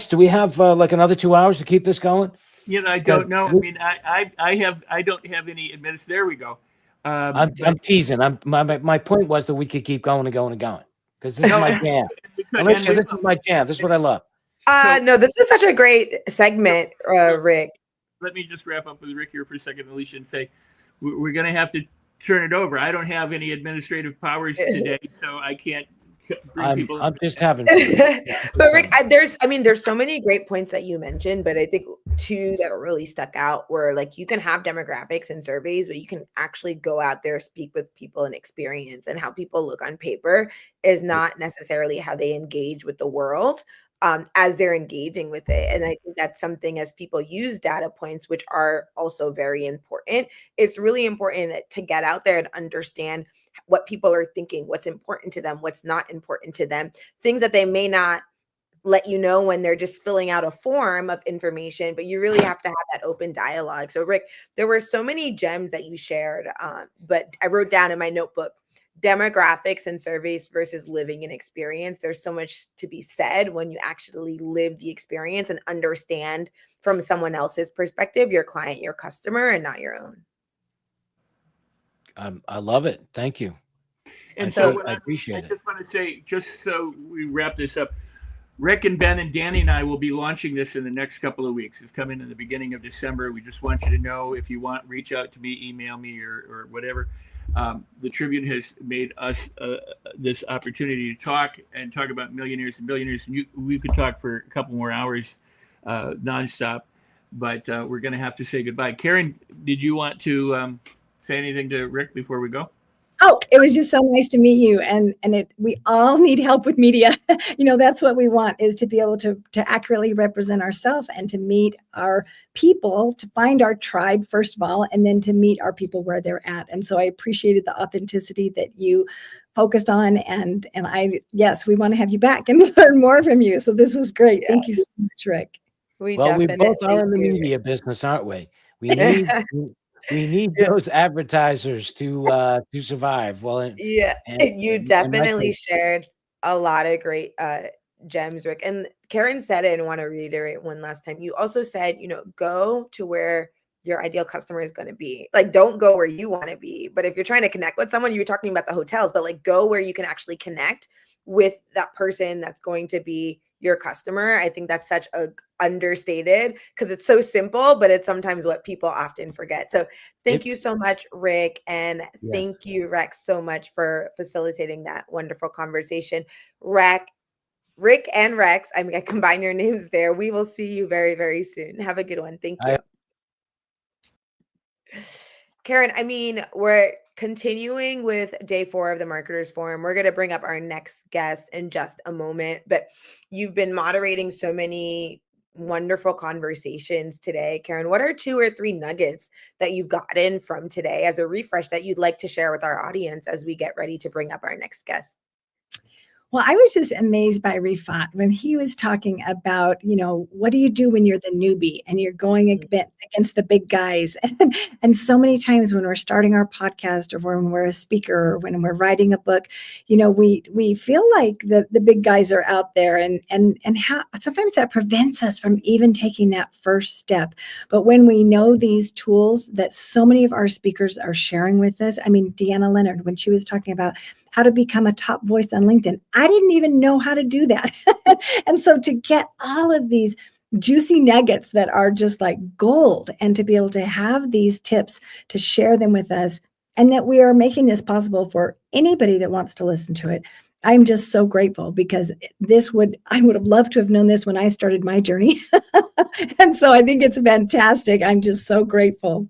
do we have like another 2 hours to keep this going? You know, I don't know. I mean, I don't have any admittance. There we go. I'm teasing. My point was that we could keep going and going and going, because this is my jam. This is my jam. This is what I love. No, this was such a great segment, Rick. Let me just wrap up with Rick here for a second, Alicia, and say we're going to have to turn it over. I don't have any administrative powers today, so I can't bring people. I'm just having fun. But Rick, there's so many great points that you mentioned, but I think two that really stuck out were like, you can have demographics and surveys, but you can actually go out there, speak with people and experience, and how people look on paper is not necessarily how they engage with the world. As they're engaging with it. And I think that's something, as people use data points, which are also very important, it's really important to get out there and understand what people are thinking, what's important to them, what's not important to them, things that they may not let you know when they're just filling out a form of information, but you really have to have that open dialogue. So Rick, there were so many gems that you shared, but I wrote down in my notebook, demographics and surveys versus living an experience. There's so much to be said when you actually live the experience and understand from someone else's perspective, your client, your customer, and not your own. I love it. Thank you. And I appreciate it. I just want to say, just so we wrap this up, Rick and Ben and Danny and I will be launching this in the next couple of weeks. It's coming in the beginning of December. We just want you to know, if you want, reach out to me, email me, or whatever. The Tribune has made us this opportunity to talk about millionaires and billionaires. And we could talk for a couple more hours nonstop, but we're going to have to say goodbye. Karen, did you want to say anything to Rick before we go? Oh, it was just so nice to meet you. And we all need help with media. That's what we want, is to be able to accurately represent ourselves and to meet our people, to find our tribe, first of all, and then to meet our people where they're at. And so I appreciated the authenticity that you focused on. And yes, we want to have you back and learn more from you. So this was great. Yes. Thank you so much, Rick. We both are in the media business, aren't we? We need those advertisers to survive. Well, you definitely shared a lot of great gems, Rick. And Karen said it, and I want to reiterate one last time. You also said, go to where your ideal customer is going to be. Like, don't go where you want to be. But if you're trying to connect with someone, you were talking about the hotels, but like, go where you can actually connect with that person that's going to be your customer. I think that's such a understated, because it's so simple, but it's sometimes what people often forget. So thank you so much, Rick. And thank you, Rex, so much for facilitating that wonderful conversation. Rick and Rex, I combine your names there. We will see you very, very soon. Have a good one. Thank you. Karen, we're continuing with day 4 of the Marketers Forum. We're going to bring up our next guest in just a moment, but you've been moderating so many wonderful conversations today. Karen, what are 2 or 3 nuggets that you've gotten from today as a refresh that you'd like to share with our audience as we get ready to bring up our next guest? Well, I was just amazed by Rifat when he was talking about, what do you do when you're the newbie and you're going against the big guys? And so many times when we're starting our podcast, or when we're a speaker, or when we're writing a book, we feel like the big guys are out there, and how sometimes that prevents us from even taking that first step. But when we know these tools that so many of our speakers are sharing with us, Deanna Leonard, when she was talking about how to become a top voice on LinkedIn, I didn't even know how to do that. And so to get all of these juicy nuggets that are just like gold, and to be able to have these tips to share them with us, and that we are making this possible for anybody that wants to listen to it, I'm just so grateful, because I would have loved to have known this when I started my journey. And so I think it's fantastic. I'm just so grateful.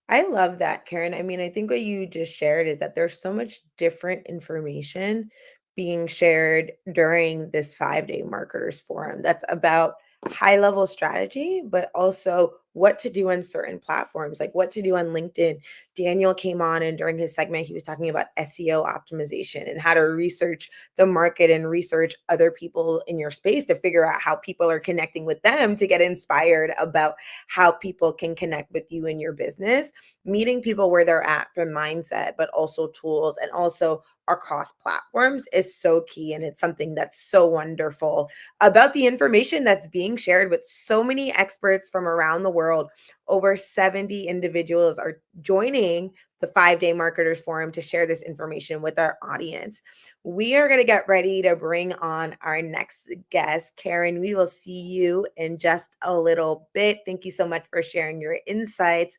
I love that, Karen. I think what you just shared is that there's so much different information being shared during this 5-day Marketers Forum that's about high-level strategy, but also what to do on certain platforms, like what to do on LinkedIn. Daniel came on, and during his segment, he was talking about SEO optimization and how to research the market and research other people in your space to figure out how people are connecting with them, to get inspired about how people can connect with you in your business, meeting people where they're at from mindset, but also tools, and also across platforms is so key. And it's something that's so wonderful about the information that's being shared with so many experts from around the world. Over 70 individuals are joining the 5-day Marketers Forum to share this information with our audience. We are going to get ready to bring on our next guest. Karen, we will see you in just a little bit. Thank you so much for sharing your insights.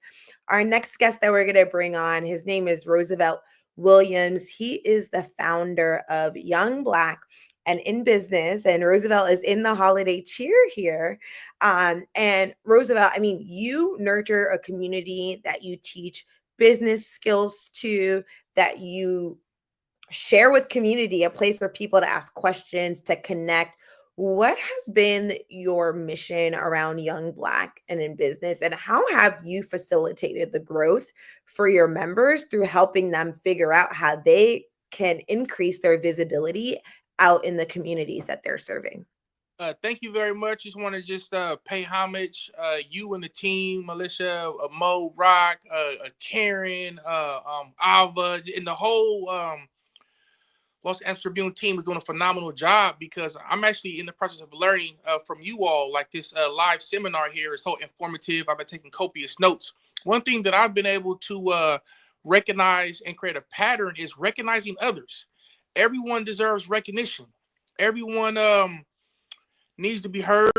Our next guest that we're going to bring on, his name is Roosevelt Williams. He is the founder of Young Black and in Business, and Roosevelt is in the holiday cheer here. And Roosevelt, I mean, you nurture a community that you teach business skills to, that you share with community, a place for people to ask questions, to connect. What has been your mission around Young Black and in Business, and how have you facilitated the growth for your members through helping them figure out how they can increase their visibility out in the communities that they're serving? Thank you very much. Just want to pay homage, you and the team, Alicia, Mo, Rock, Karen, Alva, and the whole Los Angeles Tribune team is doing a phenomenal job, because I'm actually in the process of learning from you all. Like this live seminar here is so informative. I've been taking copious notes. One thing that I've been able to recognize and create a pattern is recognizing others. Everyone deserves recognition. Everyone needs to be heard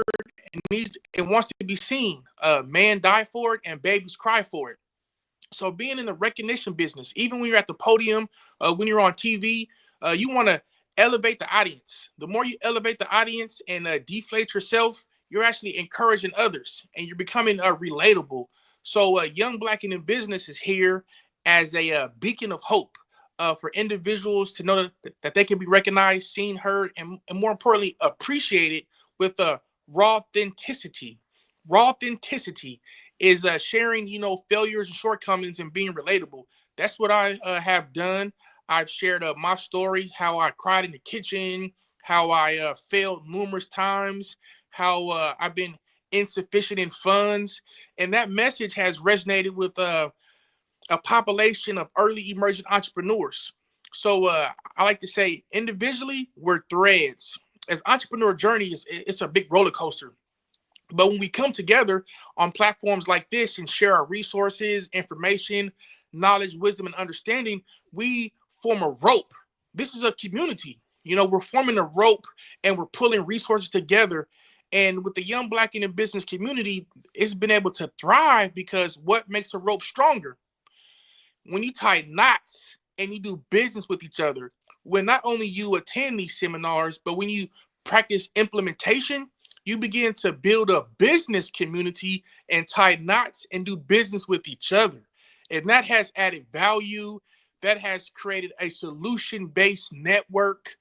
and wants to be seen. Man die for it and babies cry for it. So being in the recognition business, even when you're at the podium, when you're on TV, you want to elevate the audience. The more you elevate the audience and deflate yourself, you're actually encouraging others and you're becoming relatable. So Young Black and in Business is here as a beacon of hope for individuals to know that they can be recognized, seen, heard, and more importantly, appreciated with raw authenticity. Raw authenticity is sharing, failures and shortcomings and being relatable. That's what I have done. I've shared my story, how I cried in the kitchen, how I failed numerous times, how I've been insufficient in funds. And that message has resonated with a population of early emergent entrepreneurs. So I like to say individually, we're threads. As entrepreneur journey, it's a big roller coaster. But when we come together on platforms like this and share our resources, information, knowledge, wisdom, and understanding, we form a rope. This is a community. We're forming a rope and we're pulling resources together. And with the Young Black and in Business community, it's been able to thrive because what makes a rope stronger? When you tie knots and you do business with each other, when not only you attend these seminars, but when you practice implementation, you begin to build a business community and tie knots and do business with each other. And that has added value. That has created a solution-based network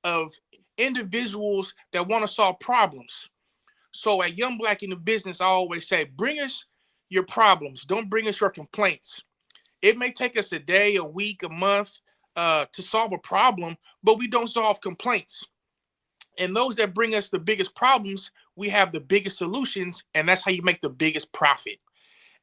of individuals that want to solve problems. So at Young Black in the Business, I always say, bring us your problems. Don't bring us your complaints. It may take us a day, a week, a month to solve a problem, but we don't solve complaints. And those that bring us the biggest problems, we have the biggest solutions, and that's how you make the biggest profit.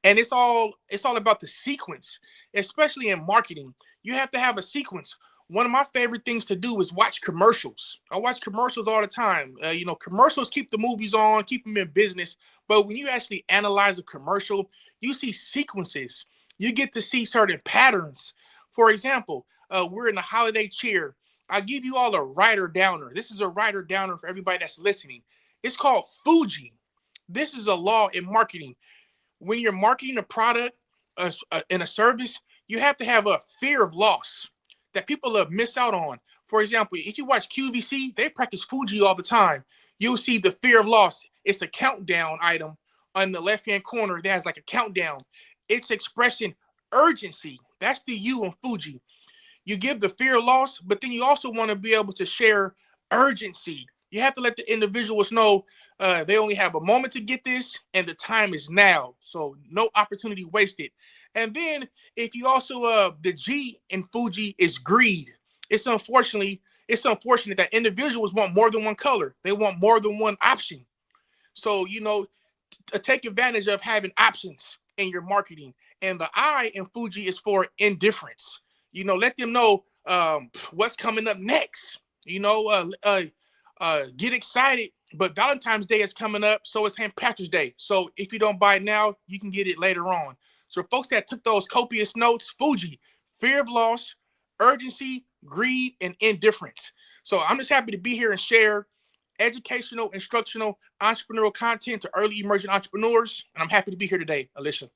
And it's all about the sequence, especially in marketing. You have to have a sequence. One of my favorite things to do is watch commercials. I watch commercials all the time. Commercials keep the movies on, keep them in business. But when you actually analyze a commercial, you see sequences. You get to see certain patterns. For example, we're in the holiday cheer. I'll give you all a writer downer. This is a writer downer for everybody that's listening. It's called Fuji. This is a law in marketing. When you're marketing a product and a service, you have to have a fear of loss that people have missed out on. For example, if you watch QVC, they practice Fuji all the time. You'll see the fear of loss. It's a countdown item on the left-hand corner that has like a countdown. It's expressing urgency. That's the U in Fuji. You give the fear of loss, but then you also want to be able to share urgency. You have to let the individuals know they only have a moment to get this and the time is now. So no opportunity wasted. And then if you also, the G in Fuji is greed. It's unfortunate that individuals want more than one color. They want more than one option. So, take advantage of having options in your marketing. And the I in Fuji is for indifference. Let them know what's coming up next. Get excited. But Valentine's Day is coming up, so is St. Patrick's Day. So if you don't buy it now, you can get it later on. So folks that took those copious notes, Fuji, fear of loss, urgency, greed, and indifference. So I'm just happy to be here and share educational, instructional, entrepreneurial content to early emerging entrepreneurs. And I'm happy to be here today, Alicia.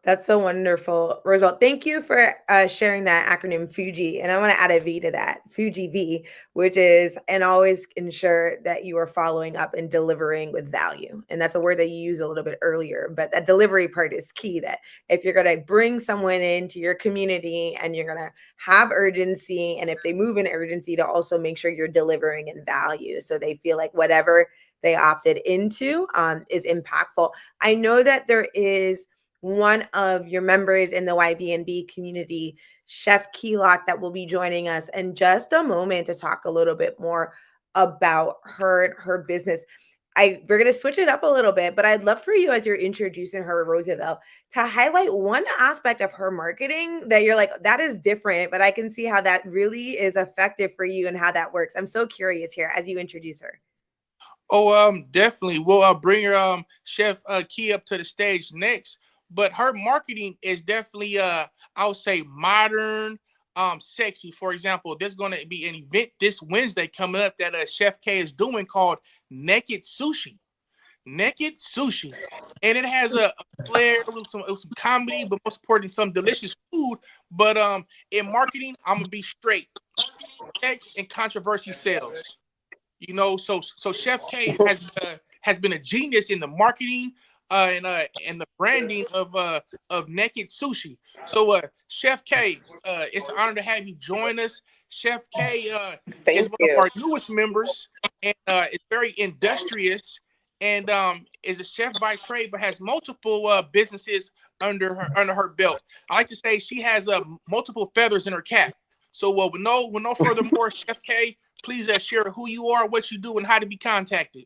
That's so wonderful, Roosevelt. Thank you for sharing that acronym Fuji. And I want to add a V to that, Fuji V, which is, and always ensure that you are following up and delivering with value. And that's a word that you used a little bit earlier, but that delivery part is key. That if you're going to bring someone into your community and you're going to have urgency, and if they move in urgency, to also make sure you're delivering in value so they feel like whatever they opted into is impactful. I know that there is one of your members in the YB&B community, Chef Keelock, that will be joining us in just a moment to talk a little bit more about her business. We're going to switch it up a little bit, but I'd love for you, as you're introducing her, Roosevelt, to highlight one aspect of her marketing that you're like, that is different, but I can see how that really is effective for you and how that works. I'm so curious here as you introduce her. Oh, definitely. We'll bring her Chef Key up to the stage next. But her marketing is definitely, I would say, modern, sexy. For example, there's going to be an event this Wednesday coming up that Chef K is doing called Naked Sushi. Naked Sushi. And it has a flair with some comedy, but most importantly, some delicious food. But in marketing, I'm going to be straight. Sex and controversy sells. You know, so Chef K has been a genius in the marketing and the branding of Naked Sushi. So Chef K, it's an honor to have you join us. Chef K is one of our newest members, and is very industrious, and is a chef by trade, but has multiple businesses under her belt. I like to say she has multiple feathers in her cap. So with no further more, Chef K, please share who you are, what you do, and how to be contacted.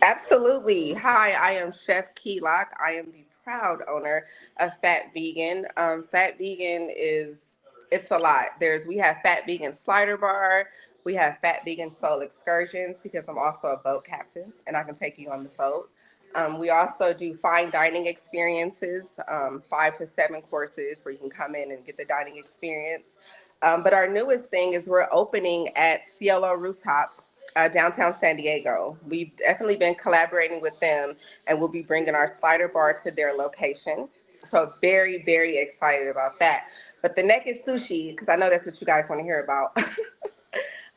Absolutely. Hi, I am Chef Keelock. I am the proud owner of Fat Vegan. Fat Vegan it's a lot. We have Fat Vegan Slider Bar. We have Fat Vegan Soul Excursions, because I'm also a boat captain and I can take you on the boat. We also do fine dining experiences, 5 to 7 courses where you can come in and get the dining experience. But our newest thing is we're opening at Cielo Rooftop, downtown San Diego. We've definitely been collaborating with them, and we'll be bringing our slider bar to their location. So very, very excited about that. But the Naked Sushi, because I know that's what you guys want to hear about.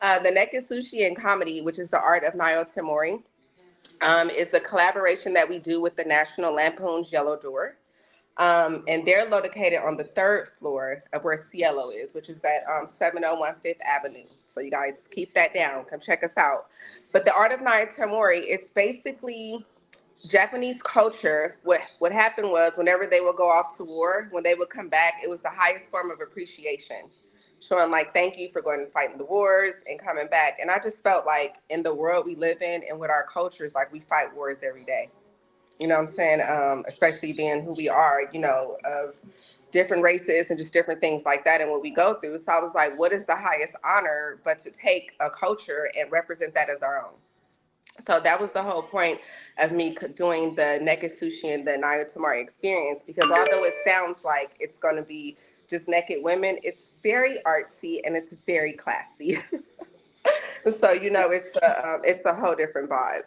The Naked Sushi and Comedy, which is the art of Nayo Tamori, is a collaboration that we do with the National Lampoon's Yellow Door. And they're located on the 3rd floor of where Cielo is, which is at 701 5th Avenue. So you guys keep that down. Come check us out. But the art of Nayo Tamori, it's basically Japanese culture. What happened was, whenever they would go off to war, when they would come back, it was the highest form of appreciation, showing like, thank you for going and fighting the wars and coming back. And I just felt like in the world we live in and with our cultures, like we fight wars every day. You know what I'm saying? Especially being who we are, you know, of different races and just different things like that and what we go through. So I was like, what is the highest honor but to take a culture and represent that as our own? So that was the whole point of me doing the Naked Sushi and the Nayo Tamari experience, because although it sounds like it's going to be just naked women, it's very artsy and it's very classy. So, you know, it's a whole different vibe.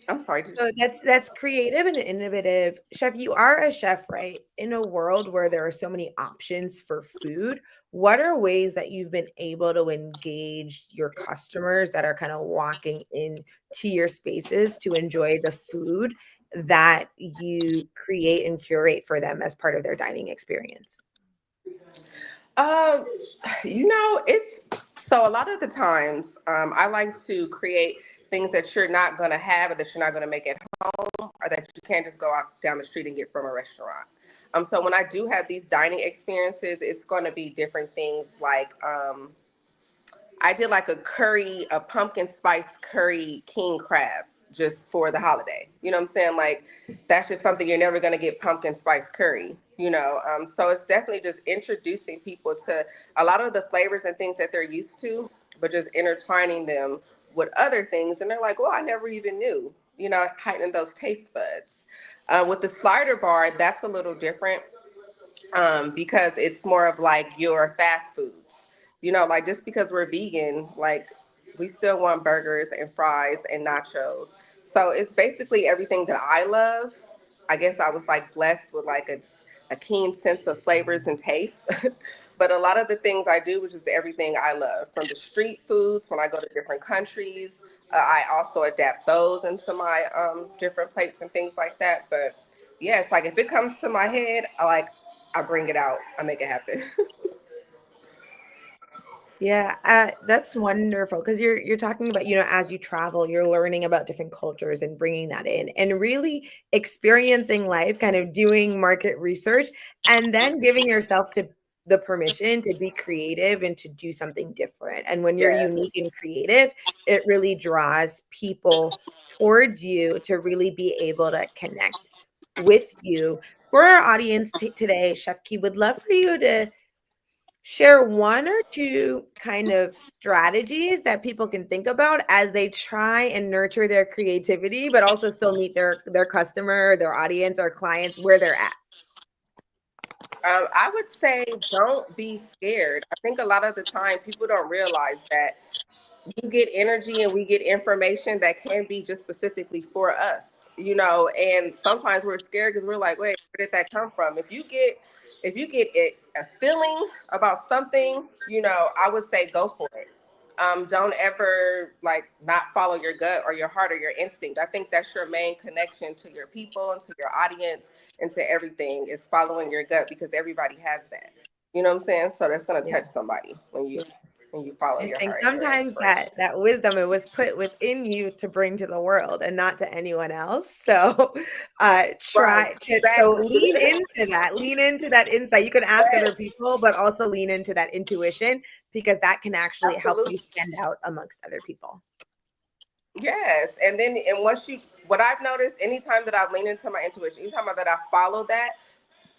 I'm sorry. So that's creative and innovative. Chef, you are a chef, right? In a world where there are so many options for food, what are ways that you've been able to engage your customers that are kind of walking into your spaces to enjoy the food that you create and curate for them as part of their dining experience? You know, it's so a lot of the times I like to create things that you're not going to have or that you're not going to make at home or that you can't just go out down the street and get from a restaurant. So when I do have these dining experiences, it's going to be different things like I did like a pumpkin spice curry king crabs just for the holiday. You know what I'm saying? Like, that's just something you're never going to get, pumpkin spice curry, you know? So it's definitely just introducing people to a lot of the flavors and things that they're used to, but just intertwining them with other things. And they're like, well, I never even knew, you know, heightening those taste buds. With the slider bar, that's a little different because it's more of like your fast foods. You know, like just because we're vegan, like we still want burgers and fries and nachos. So it's basically everything that I love I guess I was like blessed with like a keen sense of flavors and taste. But a lot of the things I do, which is everything I love, from the street foods when I go to different countries, I also adapt those into my different plates and things like that. But yeah, it's like if it comes to my head, I bring it out, I make it happen. Yeah, that's wonderful because you're talking about, as you travel, you're learning about different cultures and bringing that in and really experiencing life, kind of doing market research, and then giving yourself to the permission to be creative and to do something different. And when you're Yes. unique and creative, it really draws people towards you to really be able to connect with you. For our audience today, Chef Key would love for you to share one or two kind of strategies that people can think about as they try and nurture their creativity, but also still meet their customer, their audience, or clients where they're at. I would say don't be scared. I think a lot of the time people don't realize that you get energy and we get information that can be just specifically for us, and sometimes we're scared because we're like, wait, where did that come from? If you get a feeling about something, I would say go for it. Don't ever not follow your gut or your heart or your instinct. I think that's your main connection to your people and to your audience and to everything, is following your gut, because everybody has that. You know what I'm saying? So that's going to touch somebody when you follow I your think heart and your sometimes inspiration. that wisdom, it was put within you to bring to the world and not to anyone else. So try Right, to lean exactly. into that insight. You can ask other people, but also lean into that intuition, because that can actually help you Absolutely. stand out amongst other people. Yes. And what I've noticed, anytime that I've leaned into my intuition, anytime that I follow that,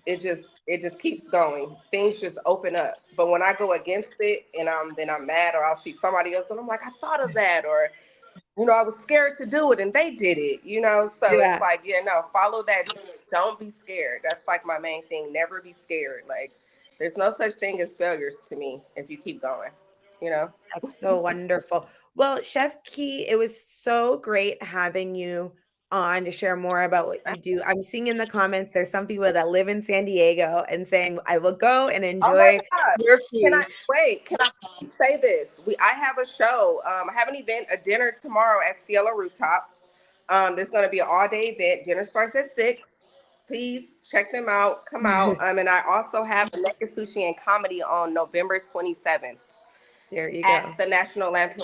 it just keeps going. Things just open up. But when I go against it and I'm mad, or I'll see somebody else and I'm like, I thought of that, or I was scared to do it and they did it, so it's Yeah. like, no, follow that. Don't be scared. That's like my main thing. Never be scared. Like, there's no such thing as failures to me if you keep going. That's so wonderful. Well, Chef Key, it was so great having you on to share more about what you do. I'm seeing in the comments there's some people that live in San Diego and saying, I will go and Oh my enjoy God. your Can I food. wait? Can I say this? I have a show. I have an event, a dinner tomorrow at Cielo Rooftop. There's going to be an all-day event. Dinner starts at 6. Please check them out. Come out. And I also have a Naked Sushi and Comedy on November 27th. There you At go. the National Lampoon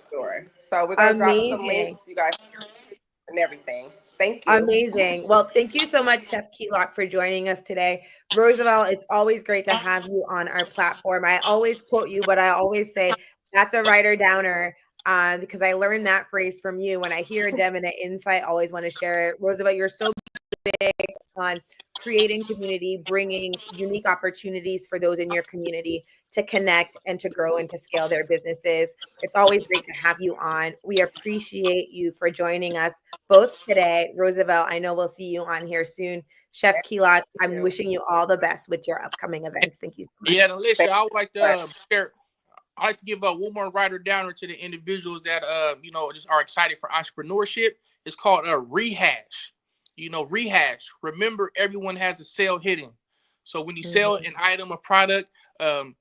Store. So we're going to drop some Amazing. links, you guys, and everything. Thank you. Amazing. Well, thank you so much, Chef Keylock, for joining us today. Roosevelt, it's always great to have you on our platform. I always quote you, but I always say that's a writer downer, because I learned that phrase from you. When I hear a gem and an insight, I always want to share it. Roosevelt, you're so big on creating community, bringing unique opportunities for those in your community to connect and to grow and to scale their businesses. It's always great to have you on. We appreciate you for joining us both today. Roosevelt, I know we'll see you on here soon. Chef Keelock, I'm wishing you all the best with your upcoming events. Thank you so much. Yeah, and Alicia, I would like to share. I like to give one more writer downer to the individuals that just are excited for entrepreneurship. It's called Rehash. Rehash. Remember, everyone has a sale hidden. So when you sell an item, a product,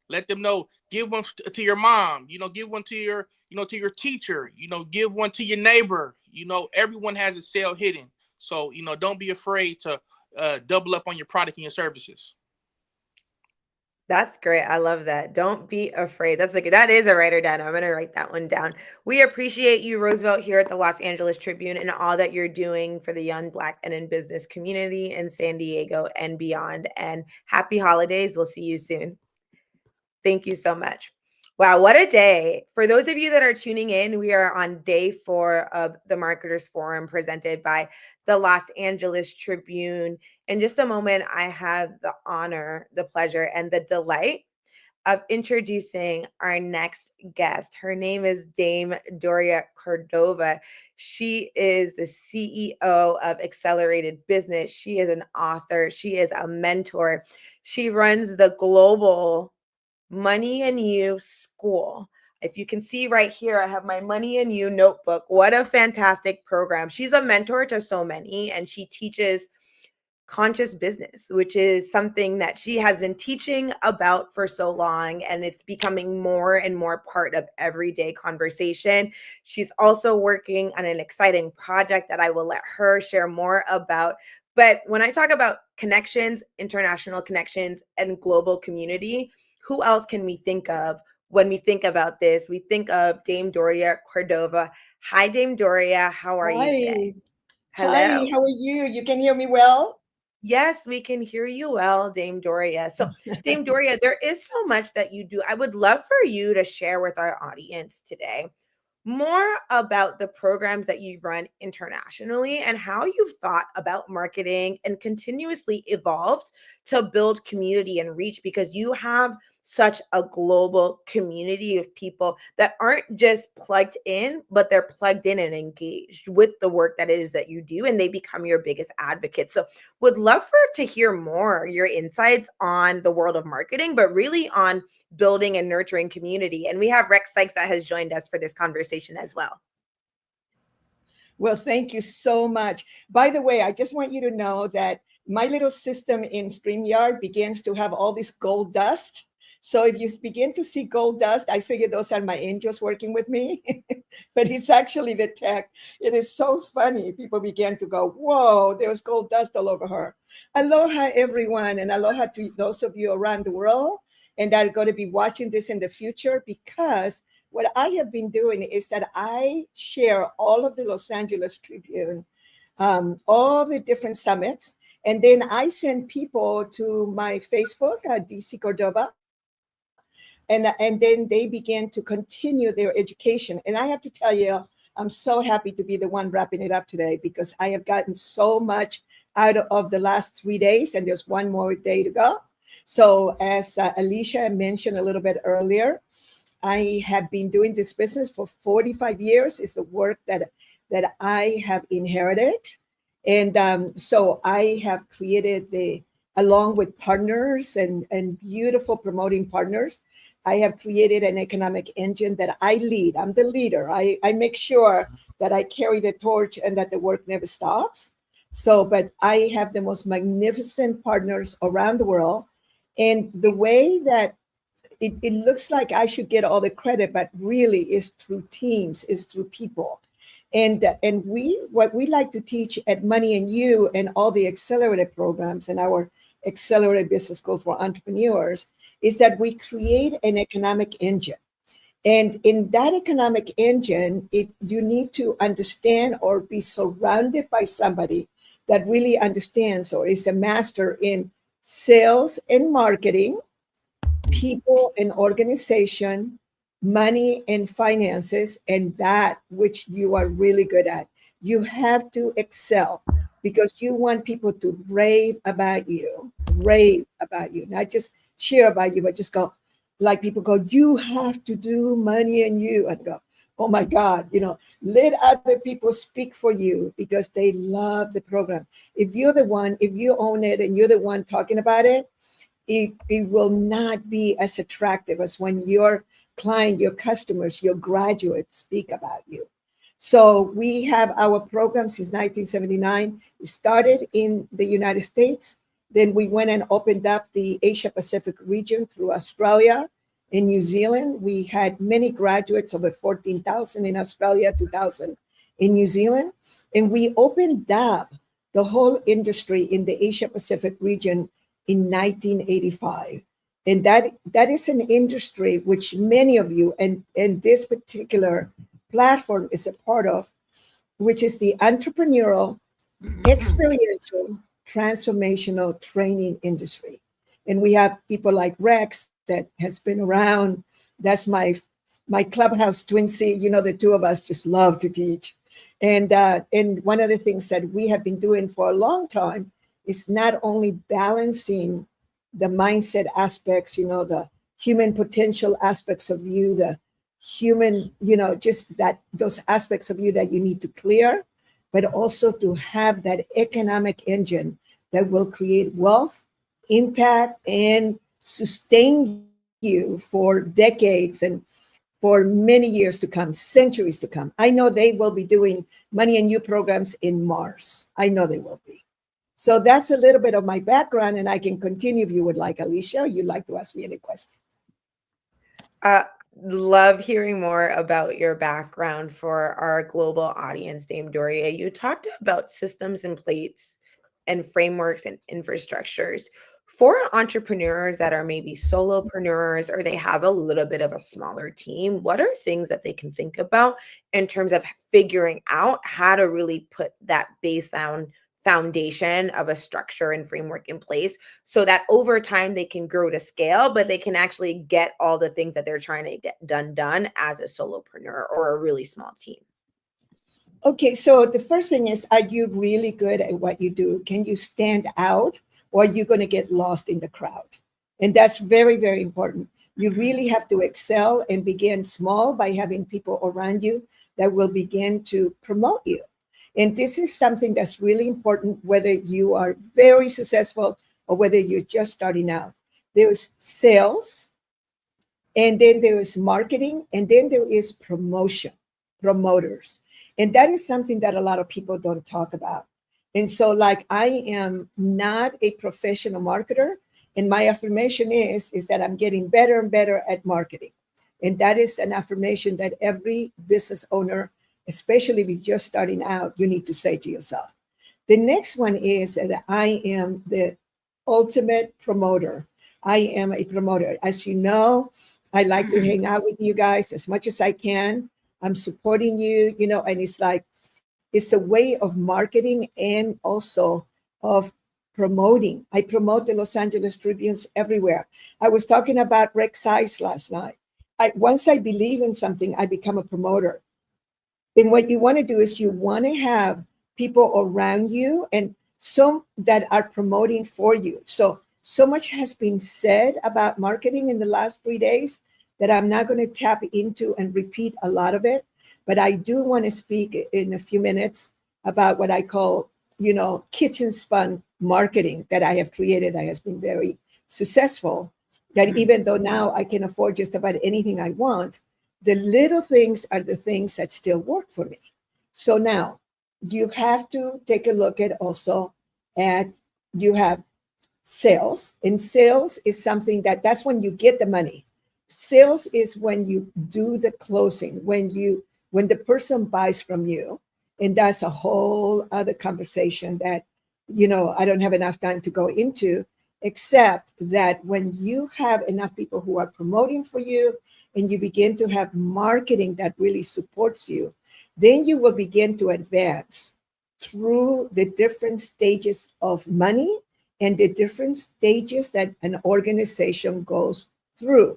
let them know. Give one to your mom. Give one to your teacher. Give one to your neighbor. Everyone has a sale hidden. So don't be afraid to double up on your product and your services. That's great. I love that. Don't be afraid. That is a writer down. I'm going to write that one down. We appreciate you, Roosevelt, here at the Los Angeles Tribune, and all that you're doing for the young Black and in business community in San Diego and beyond. And happy holidays. We'll see you soon. Thank you so much. Wow, what a day. For those of you that are tuning in, we are on day 4 of the Marketers Forum presented by the Los Angeles Tribune. In just a moment, I have the honor, the pleasure, and the delight of introducing our next guest. Her name is Dame Doria Cordova. She is the CEO of Accelerated Business. She is an author. She is a mentor. She runs the global Money and You School. If you can see right here, I have my Money and You notebook. What a fantastic program. She's a mentor to so many, and she teaches conscious business, which is something that she has been teaching about for so long, and it's becoming more and more part of everyday conversation. She's also working on an exciting project that I will let her share more about. But when I talk about connections, international connections, and global community, who else can we think of when we think about this? We think of Dame Doria Cordova. Hi, Dame Doria. How are you today? Hello. Hi, how are you? You can hear me well? Yes, we can hear you well, Dame Doria. So, Dame Doria, there is so much that you do. I would love for you to share with our audience today more about the programs that you run internationally and how you've thought about marketing and continuously evolved to build community and reach, because you have such a global community of people that aren't just plugged in, but they're plugged in and engaged with the work that it is that you do, and they become your biggest advocates. So would love to hear more your insights on the world of marketing, but really on building and nurturing community. And we have Rex Sykes that has joined us for this conversation as well. Well, thank you so much. By the way, I just want you to know that my little system in StreamYard begins to have all this gold dust. So if you begin to see gold dust, I figure those are my angels working with me, but it's actually the tech. It is so funny. People began to go, whoa, there's gold dust all over her. Aloha, everyone, and aloha to those of you around the world and that are going to be watching this in the future, because what I have been doing is that I share all of the Los Angeles Tribune, all the different summits, and then I send people to my Facebook, DC Cordova, and then they began to continue their education. And I have to tell you, I'm so happy to be the one wrapping it up today, because I have gotten so much out of the last 3 days, and there's one more day to go. So as Alicia mentioned a little bit earlier, I have been doing this business for 45 years. It's a work that I have inherited. And so I have created along with partners and beautiful promoting partners, I have created an economic engine that I lead. I'm the leader. I make sure that I carry the torch and that the work never stops. So, but I have the most magnificent partners around the world. And the way that it looks like I should get all the credit, but really is through teams, is through people. And what we like to teach at Money and You and all the accelerated programs and our accelerated business school for entrepreneurs is that we create an economic engine. And in that economic engine, you need to understand or be surrounded by somebody that really understands or is a master in sales and marketing, people and organization, money and finances, and that which you are really good at. You have to excel because you want people to rave about you, not just share about you, but just go, like people go, you have to do Money and You, and go, oh my God, let other people speak for you because they love the program. If you're the one, if you own it and you're the one talking about it, it will not be as attractive as when your client, your customers, your graduates speak about you. So we have our program since 1979. It started in the United States. Then we went and opened up the Asia Pacific region through Australia and New Zealand. We had many graduates, over 14,000 in Australia, 2,000 in New Zealand. And we opened up the whole industry in the Asia Pacific region in 1985. And that is an industry which many of you and this particular platform is a part of, which is the entrepreneurial, experiential, transformational training industry. And we have people like Rex that has been around. That's my clubhouse twin seat. The two of us just love to teach. And one of the things that we have been doing for a long time is not only balancing the mindset aspects, the human potential aspects of you, the human, just that those aspects of you that you need to clear, but also to have that economic engine that will create wealth, impact, and sustain you for decades and for many years to come, centuries to come. I know they will be doing Money and You programs in Mars. I know they will be. So that's a little bit of my background, and I can continue if you would like. Alicia, you'd like to ask me any questions? Love hearing more about your background for our global audience, Dame Doria. You talked about systems and plates and frameworks and infrastructures. For entrepreneurs that are maybe solopreneurs or they have a little bit of a smaller team, what are things that they can think about in terms of figuring out how to really put that baseline foundation of a structure and framework in place so that over time they can grow to scale, but they can actually get all the things that they're trying to get done as a solopreneur or a really small team? Okay, so the first thing is, are you really good at what you do? Can you stand out, or are you going to get lost in the crowd? And that's very, very important. You really have to excel and begin small by having people around you that will begin to promote you. And this is something that's really important, whether you are very successful or whether you're just starting out. There is sales, and then there is marketing, and then there is promoters. And that is something that a lot of people don't talk about. And so, like, I am not a professional marketer, and my affirmation is that I'm getting better and better at marketing. And that is an affirmation that every business owner, especially if you're just starting out, you need to say to yourself. The next one is that I am the ultimate promoter. I am a promoter. As you know, I like to hang out with you guys as much as I can. I'm supporting you, and it's like, it's a way of marketing and also of promoting. I promote the Los Angeles Tribunes everywhere. I was talking about Rex Size last night. Once I believe in something, I become a promoter. And what you want to do is you want to have people around you and some that are promoting for you. So much has been said about marketing in the last 3 days that I'm not going to tap into and repeat a lot of it. But I do want to speak in a few minutes about what I call, kitchen spun marketing that I have created that has been very successful. That even though now I can afford just about anything I want, the little things are the things that still work for me. So now you have to take a look at also at, you have sales, and sales is something that's when you get the money. Sales is when you do the closing, when the person buys from you. And that's a whole other conversation that, I don't have enough time to go into, except that when you have enough people who are promoting for you and you begin to have marketing that really supports you, then you will begin to advance through the different stages of money and the different stages that an organization goes through.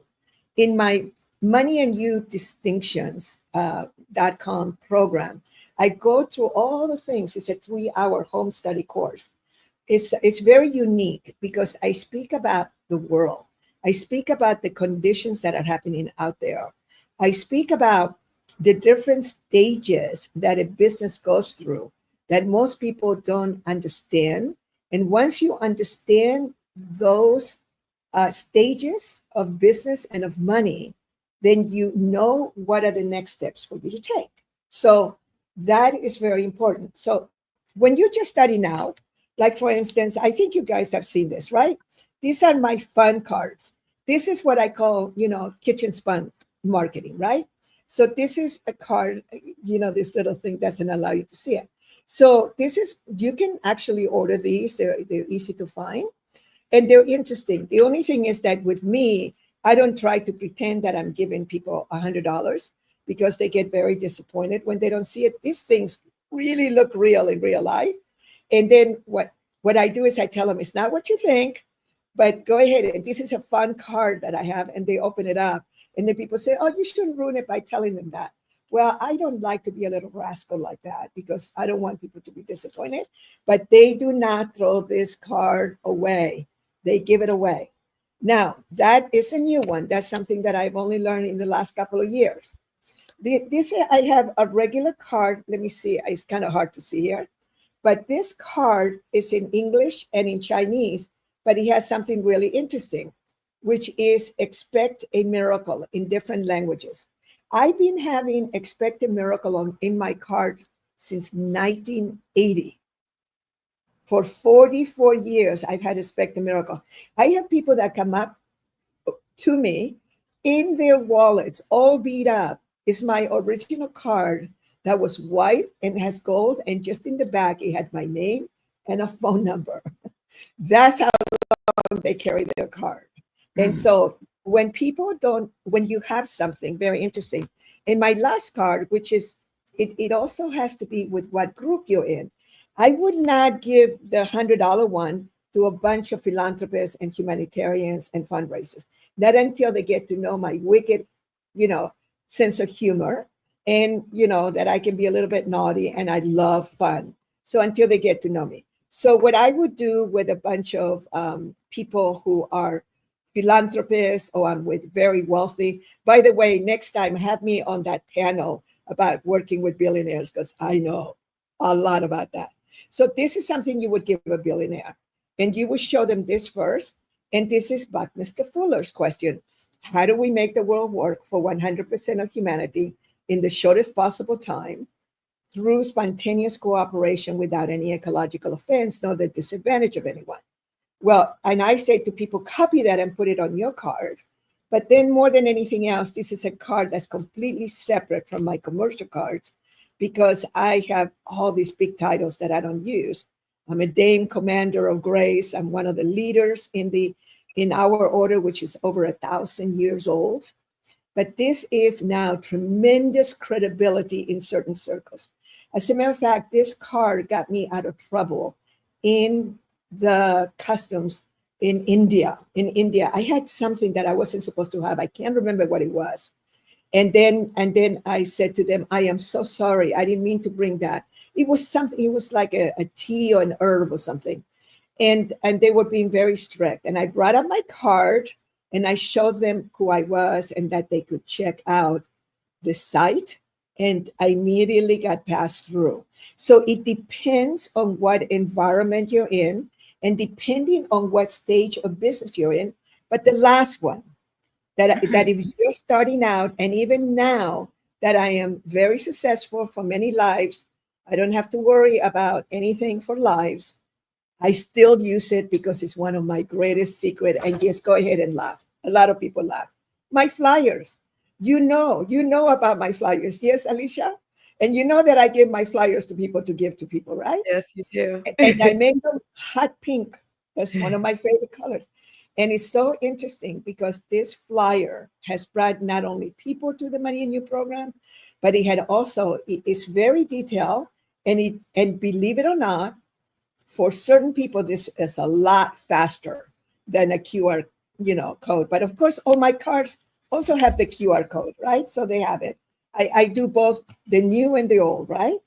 In my Money and You Distinctions.com program, I go through all the things. It's a 3-hour home study course. It's very unique because I speak about the world. I speak about the conditions that are happening out there. I speak about the different stages that a business goes through that most people don't understand. And once you understand those stages of business and of money, then you know what are the next steps for you to take. So that is very important. So when you're just starting out, like for instance, I think you guys have seen this, right? These are my fun cards. This is what I call, kitchen spun marketing, right? So this is a card, this little thing doesn't allow you to see it. So you can actually order these. They're easy to find and they're interesting. The only thing is that with me, I don't try to pretend that I'm giving people $100 because they get very disappointed when they don't see it. These things really look real in real life. And then what I do is I tell them, it's not what you think, but go ahead. And this is a fun card that I have. And they open it up. And then people say, oh, you shouldn't ruin it by telling them that. Well, I don't like to be a little rascal like that because I don't want people to be disappointed. But they do not throw this card away. They give it away. Now, that is a new one. That's something that I've only learned in the last couple of years. I have a regular card. Let me see. It's kind of hard to see here. But this card is in English and in Chinese, but it has something really interesting, which is expect a miracle in different languages. I've been having expect a miracle in my card since 1980. For 44 years, I've had Expect a Miracle. I have people that come up to me in their wallets, all beat up. Is my original card that was white and has gold, and just in the back, it had my name and a phone number. That's how long they carry their card. And so when you have something very interesting, in my last card, which is, it also has to be with what group you're in. I would not give the $100 one to a bunch of philanthropists and humanitarians and fundraisers. Not until they get to know my wicked, sense of humor, and that I can be a little bit naughty and I love fun. So until they get to know me. So what I would do with a bunch of people who are philanthropists or I'm with very wealthy. By the way, next time have me on that panel about working with billionaires, because I know a lot about that. So this is something you would give a billionaire, and you would show them this first. And this is Buckminster Fuller's question. How do we make the world work for 100% of humanity in the shortest possible time through spontaneous cooperation without any ecological offense, nor the disadvantage of anyone? Well, and I say to people, copy that and put it on your card. But then more than anything else, this is a card that's completely separate from my commercial cards, because I have all these big titles that I don't use. I'm a Dame Commander of Grace. I'm one of the leaders in our order, which is over 1,000 years old. But this is now tremendous credibility in certain circles. As a matter of fact, this card got me out of trouble in the customs in India. In India, I had something that I wasn't supposed to have. I can't remember what it was. And then I said to them, I am so sorry. I didn't mean to bring that. It was something, it was like a tea or an herb or something. And they were being very strict. And I brought up my card and I showed them who I was and that they could check out the site. And I immediately got passed through. So it depends on what environment you're in and depending on what stage of business you're in. But the last one, that if you're starting out, and even now that I am very successful for many lives, I don't have to worry about anything for lives. I still use it because it's one of my greatest secrets. And yes, go ahead and laugh. A lot of people laugh. My flyers, you know about my flyers. Yes, Alicia? And you know that I give my flyers to give to people, right? Yes, you do. And I make them hot pink. That's one of my favorite colors. And it's so interesting because this flyer has brought not only people to the Money and You program, but it's very detailed. And believe it or not, for certain people, this is a lot faster than a QR, code. But of course, all my cards also have the QR code, right? So they have it. I do both the new and the old, right?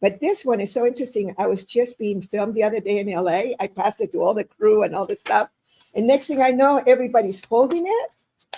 But this one is so interesting. I was just being filmed the other day in LA. I passed it to all the crew and all the stuff. And next thing I know, everybody's folding it,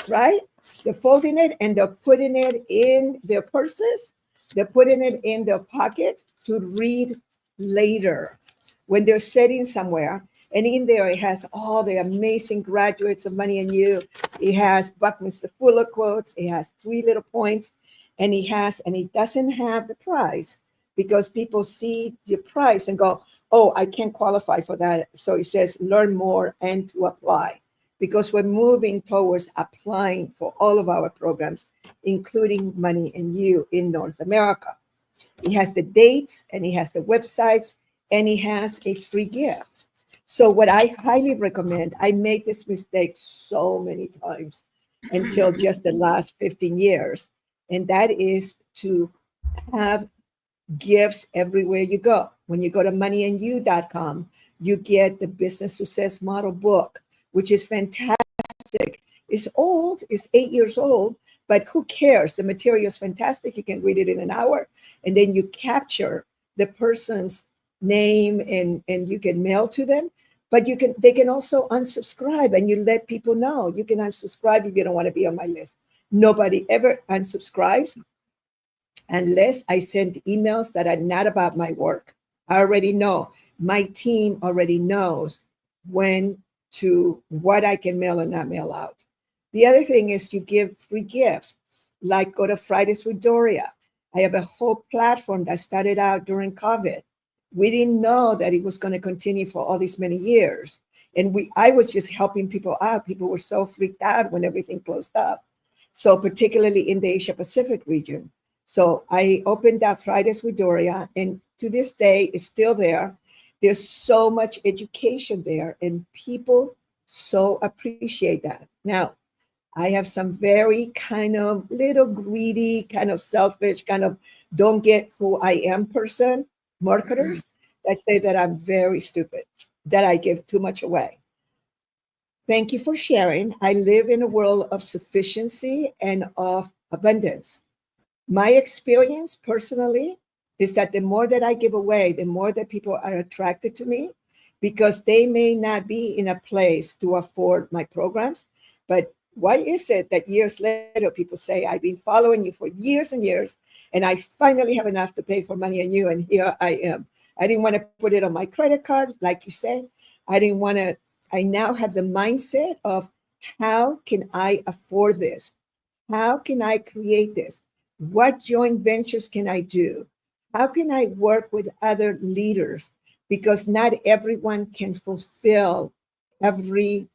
right? They're folding it and they're putting it in their purses. They're putting it in their pockets to read later when they're sitting somewhere. And in there, it has all the amazing graduates of Money and You. It has Buckminster Fuller quotes. It has 3 little points. And it doesn't have the price because people see the price and go, oh, I can't qualify for that. So it says learn more and to apply, because we're moving towards applying for all of our programs, including Money and You in North America. It has the dates and it has the websites and it has a free gift. So what I highly recommend, I made this mistake so many times until just the last 15 years, and that is to have gifts everywhere you go. When you go to moneyandyou.com, you get the Business Success Model book, which is fantastic. It's old, it's 8 years old, but who cares? The material is fantastic. You can read it in an hour, and then you capture the person's name and you can mail to them. But they can also unsubscribe, and you let people know. You can unsubscribe if you don't want to be on my list. Nobody ever unsubscribes unless I send emails that are not about my work. I already know. My team already knows what I can mail and not mail out. The other thing is you give free gifts, like go to Fridays with Doria. I have a whole platform that started out during COVID We didn't know that it was going to continue for all these many years. And I was just helping people out. People were so freaked out when everything closed up. So particularly in the Asia Pacific region. So I opened up Fridays with Doria, and to this day it's still there. There's so much education there, and people so appreciate that. Now, I have some very kind of little greedy, kind of selfish, kind of don't get who I am person, marketers that say that I'm very stupid, that I give too much away. Thank you for sharing. I live in a world of sufficiency and of abundance. My experience personally is that the more that I give away, the more that people are attracted to me, because they may not be in a place to afford my programs. But why is it that years later people say, I've been following you for years and years, and I finally have enough to pay for money on you, and here I am. I didn't want to put it on my credit card, like you said. I now have the mindset of, how can I afford this? How can I create this? What joint ventures can I do? How can I work with other leaders? Because not everyone can fulfill every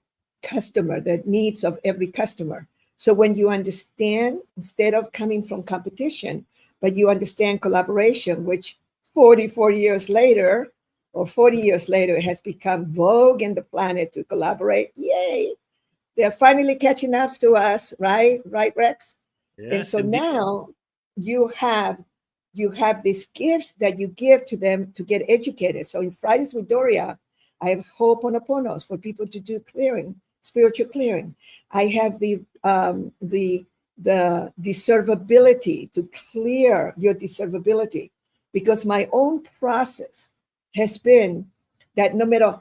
customer, the needs of every customer. So when you understand, instead of coming from competition, but you understand collaboration, which 44 years later, or 40 years later, it has become vogue in the planet to collaborate. Yay! They're finally catching up to us, right? Right, Rex? Yes, and so indeed. now you have these gifts that you give to them to get educated. So in Fridays with Doria, I have Ho'oponoponos for people to do clearing, spiritual clearing. I have the deservability, to clear your deservability, because my own process has been that no matter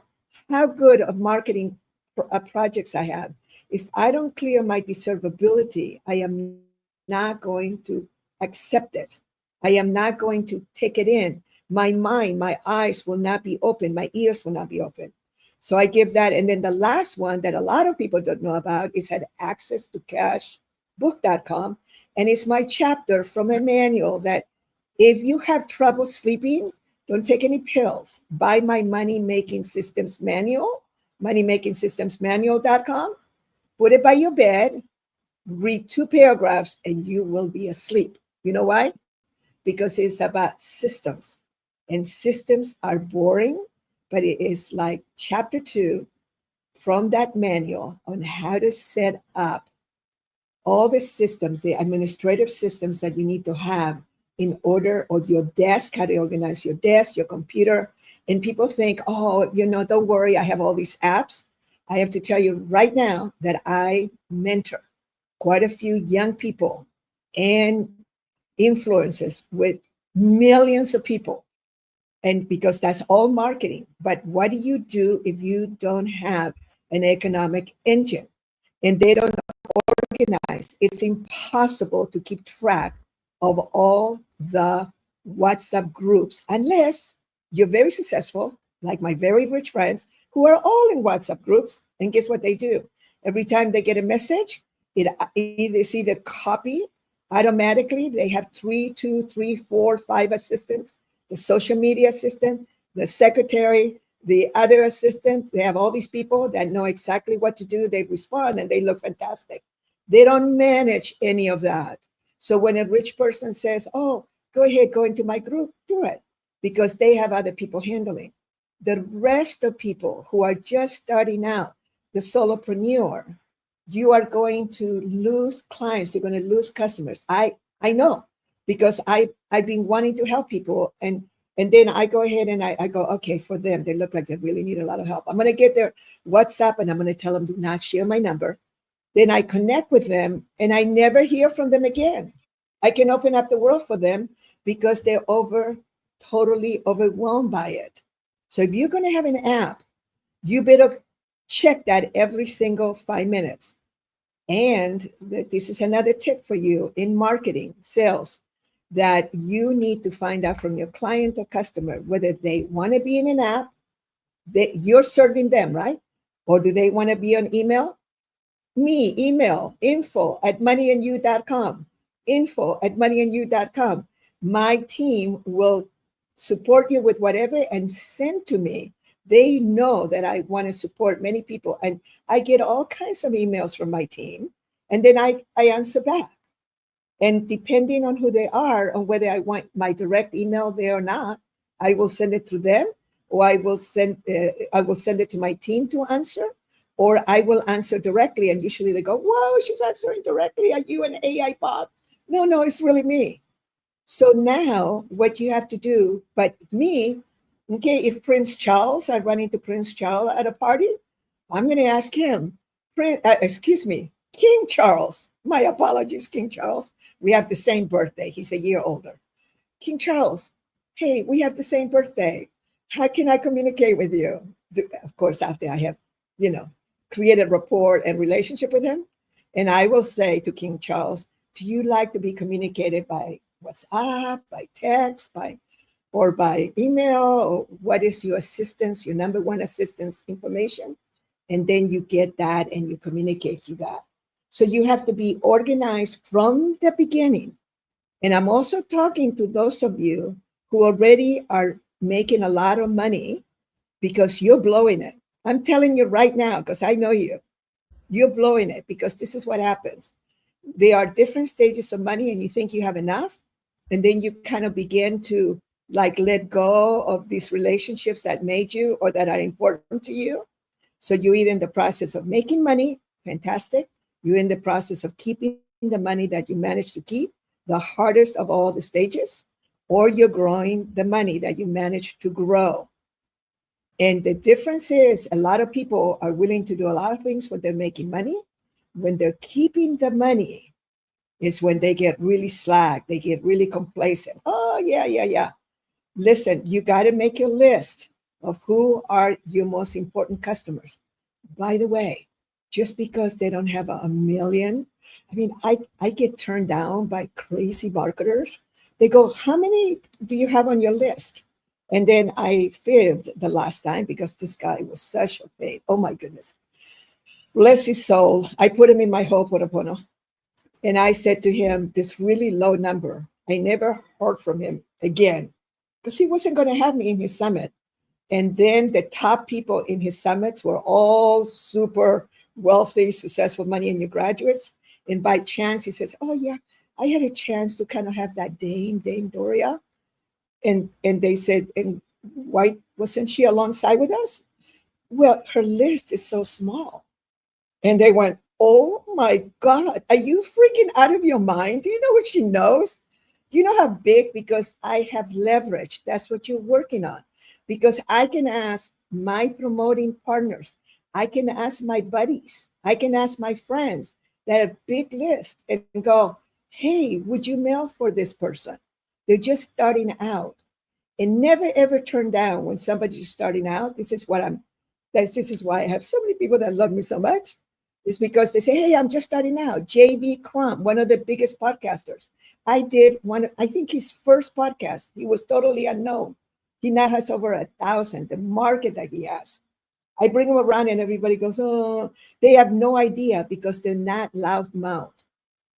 how good of marketing projects I have, if I don't clear my deservability, I am not going to accept it. I am not going to take it in. My mind, my eyes will not be open. My ears will not be open. So I give that. And then the last one that a lot of people don't know about is at accesstocashbook.com. And it's my chapter from a manual that if you have trouble sleeping, don't take any pills. Buy my money making systems manual, moneymakingsystemsmanual.com. Put it by your bed, read 2 paragraphs, and you will be asleep. You know why? Because it's about systems. And systems are boring, but it is like chapter 2 from that manual on how to set up all the systems, the administrative systems that you need to have in order, or your desk, how to organize your desk, your computer. And people think, oh, don't worry, I have all these apps. I have to tell you right now that I mentor quite a few young people and influencers with millions of people. And because that's all marketing. But what do you do if you don't have an economic engine and they don't organize? It's impossible to keep track of all the WhatsApp groups unless you're very successful, like my very rich friends who are all in WhatsApp groups. And guess what they do? Every time they get a message, it's either copy automatically. They have 3, 2, 3, 4, 5 assistants, the social media assistant, the secretary, the other assistant. They have all these people that know exactly what to do. They respond and they look fantastic. They don't manage any of that. So when a rich person says, oh, go ahead, go into my group, do it, because they have other people handling. The rest of people who are just starting out, the solopreneur, you are going to lose clients. You're going to lose customers. I know, because I've been wanting to help people. And then I go ahead and I go, okay, for them, they look like they really need a lot of help. I'm going to get their WhatsApp and I'm going to tell them, do not share my number. Then I connect with them and I never hear from them again. I can open up the world for them because they're totally overwhelmed by it. So if you're going to have an app, you better check that every single 5 minutes. And this is another tip for you in marketing, sales, that you need to find out from your client or customer whether they want to be in an app, that you're serving them, right? Or do they want to be on email? Me, email, info@moneyandyou.com, info@moneyandyou.com. My team will support you with whatever, and send to me. They know that I want to support many people. And I get all kinds of emails from my team. And then I answer back. And depending on who they are, on whether I want my direct email there or not, I will send it to them, or I will send it to my team to answer, or I will answer directly. And usually they go, "Whoa, she's answering directly. Are you an AI bot?" No, it's really me. So now what you have to do, but me, okay, if Prince Charles, I run into Prince Charles at a party, I'm going to ask him, King Charles. My apologies, King Charles. We have the same birthday. He's a year older. King Charles, hey, we have the same birthday. How can I communicate with you? Of course, after I have, created rapport and relationship with him. And I will say to King Charles, do you like to be communicated by WhatsApp, by text, or by email? Or what is your assistance, your number one assistance information? And then you get that and you communicate through that. So you have to be organized from the beginning. And I'm also talking to those of you who already are making a lot of money because you're blowing it. I'm telling you right now, because I know you. You're blowing it because this is what happens. There are different stages of money and you think you have enough. And then you kind of begin to let go of these relationships that made you or that are important to you. So you're either in the process of making money, fantastic. You're in the process of keeping the money that you managed to keep, the hardest of all the stages, or you're growing the money that you managed to grow. And the difference is a lot of people are willing to do a lot of things when they're making money. When they're keeping the money is when they get really slack. They get really complacent. Oh, yeah. Listen, you got to make your list of who are your most important customers. By the way, just because they don't have a million, I get turned down by crazy marketers. They go, how many do you have on your list? And then I fibbed the last time because this guy was such a pain. Oh my goodness. Bless his soul. I put him in my Ho'oponopono. And I said to him, this really low number. I never heard from him again because he wasn't going to have me in his summit. And then the top people in his summits were all super wealthy, successful money in your graduates. And by chance, he says, oh yeah, I had a chance to kind of have that Dame Doria. And they said, and why wasn't she alongside with us? Well, her list is so small. And they went, oh my God, are you freaking out of your mind? Do you know what she knows? Do you know how big? Because I have leverage. That's what you're working on. Because I can ask my promoting partners. I can ask my buddies. I can ask my friends that have a big list and go, hey, would you mail for this person? They're just starting out. And never, ever turn down when somebody's starting out. This is why I have so many people that love me so much. It's because they say, hey, I'm just starting out. JV Crump, one of the biggest podcasters. I think his first podcast, he was totally unknown. He now has over 1,000, the market that he has. I bring him around and everybody goes, oh, they have no idea because they're not loud mouthed.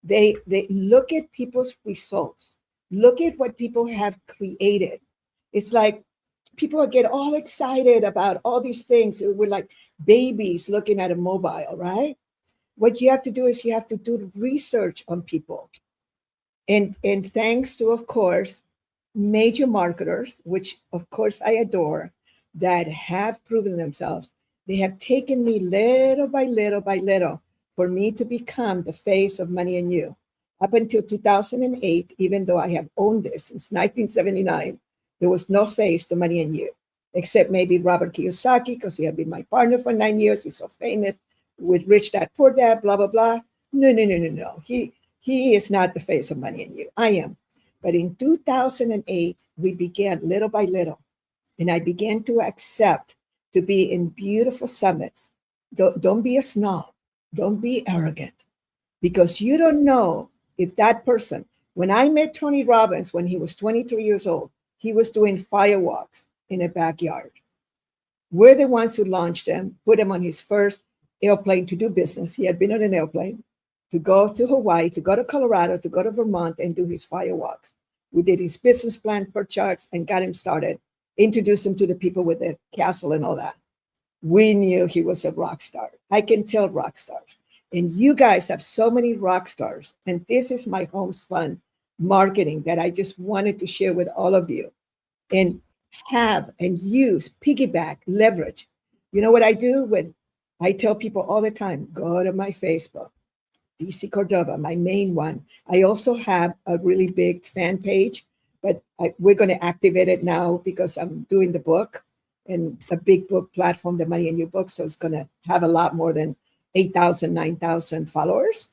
They look at people's results. Look at what people have created. It's like people get all excited about all these things. We're like babies looking at a mobile, right? What you have to do is you have to do research on people. And thanks to, of course, major marketers, which of course I adore, that have proven themselves. They have taken me little by little for me to become the face of Money and You. Up until 2008, even though I have owned this since 1979, there was no face to Money and You, except maybe Robert Kiyosaki, because he had been my partner for 9 years. He's so famous with Rich Dad, Poor Dad, blah, blah, blah. No. He is not the face of Money and You. I am. But in 2008, we began little by little. And I began to accept to be in beautiful summits. Don't be a snob. Don't be arrogant. Because you don't know if that person, when I met Tony Robbins when he was 23 years old, he was doing firewalks in a backyard. We're the ones who launched him, put him on his first airplane to do business. He had been on an airplane to go to Hawaii, to go to Colorado, to go to Vermont and do his firewalks. We did his business plan per charts and got him started, introduced him to the people with the castle and all that. We knew he was a rock star. I can tell rock stars. And you guys have so many rock stars. And this is my homespun marketing that I just wanted to share with all of you. And have and use, piggyback, leverage. You know what I do? I tell people all the time, go to my Facebook, DC Cordova, my main one. I also have a really big fan page, but we're going to activate it now because I'm doing the book and the big book platform, the Money in Your Book. So it's going to have a lot more than 8,000, 9,000 followers.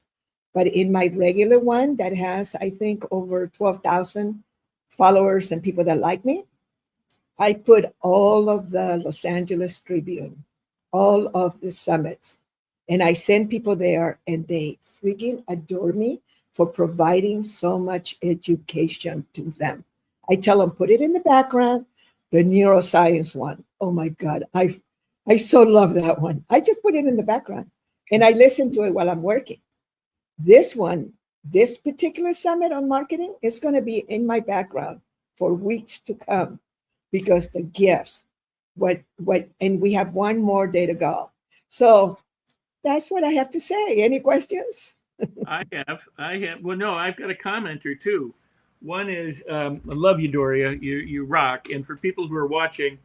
But in my regular one that has, I think, over 12,000 followers and people that like me, I put all of the Los Angeles Tribune, all of the summits, and I send people there and they freaking adore me for providing so much education to them. I tell them, put it in the background, the neuroscience one. Oh my God, I so love that one. I just put it in the background and I listen to it while I'm working. This one, this particular summit on marketing is going to be in my background for weeks to come. Because the gifts, and we have one more day to go. So that's what I have to say. Any questions? I have. Well, no, I've got a comment or two. One is, I love you, Doria. You rock. And for people who are watching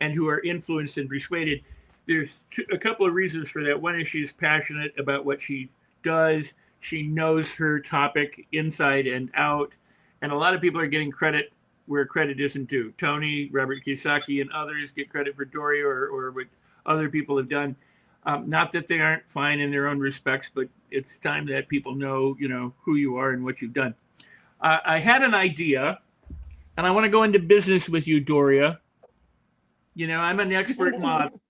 and who are influenced and persuaded, there's a couple of reasons for that. One is she's passionate about what she does. She knows her topic inside and out. And a lot of people are getting credit where credit isn't due. Tony, Robert Kiyosaki, and others get credit for Doria or what other people have done. Not that they aren't fine in their own respects, but it's time that people know, who you are and what you've done. I had an idea, and I want to go into business with you, Doria. I'm an expert model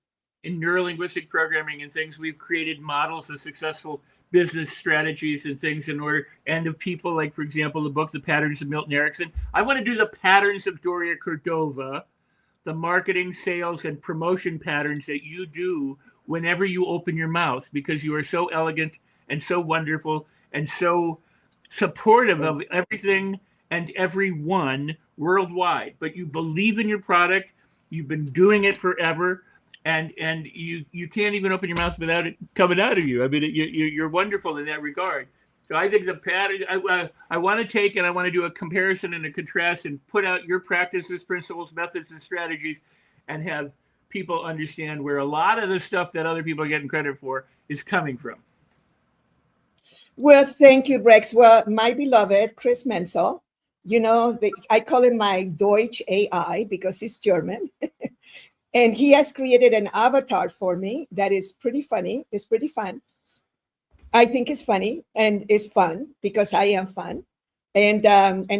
in neurolinguistic programming and things. We've created models of successful business strategies and things in order, and of people like, for example, the book, The Patterns of Milton Erickson. I want to do the patterns of Doria Cordova, the marketing, sales, and promotion patterns that you do whenever you open your mouth, because you are so elegant and so wonderful and so supportive of everything and everyone worldwide. But you believe in your product. You've been doing it forever. And you can't even open your mouth without it coming out of you. I mean, you're wonderful in that regard. So I think the pattern, I want to take and I want to do a comparison and a contrast and put out your practices, principles, methods, and strategies, and have people understand where a lot of the stuff that other people are getting credit for is coming from. Well, thank you, Rex. Well, my beloved Chris Menzel, I call him my Deutsch AI because he's German. And he has created an avatar for me that is pretty funny. It's pretty fun. I think it's funny and it's fun because I am fun. And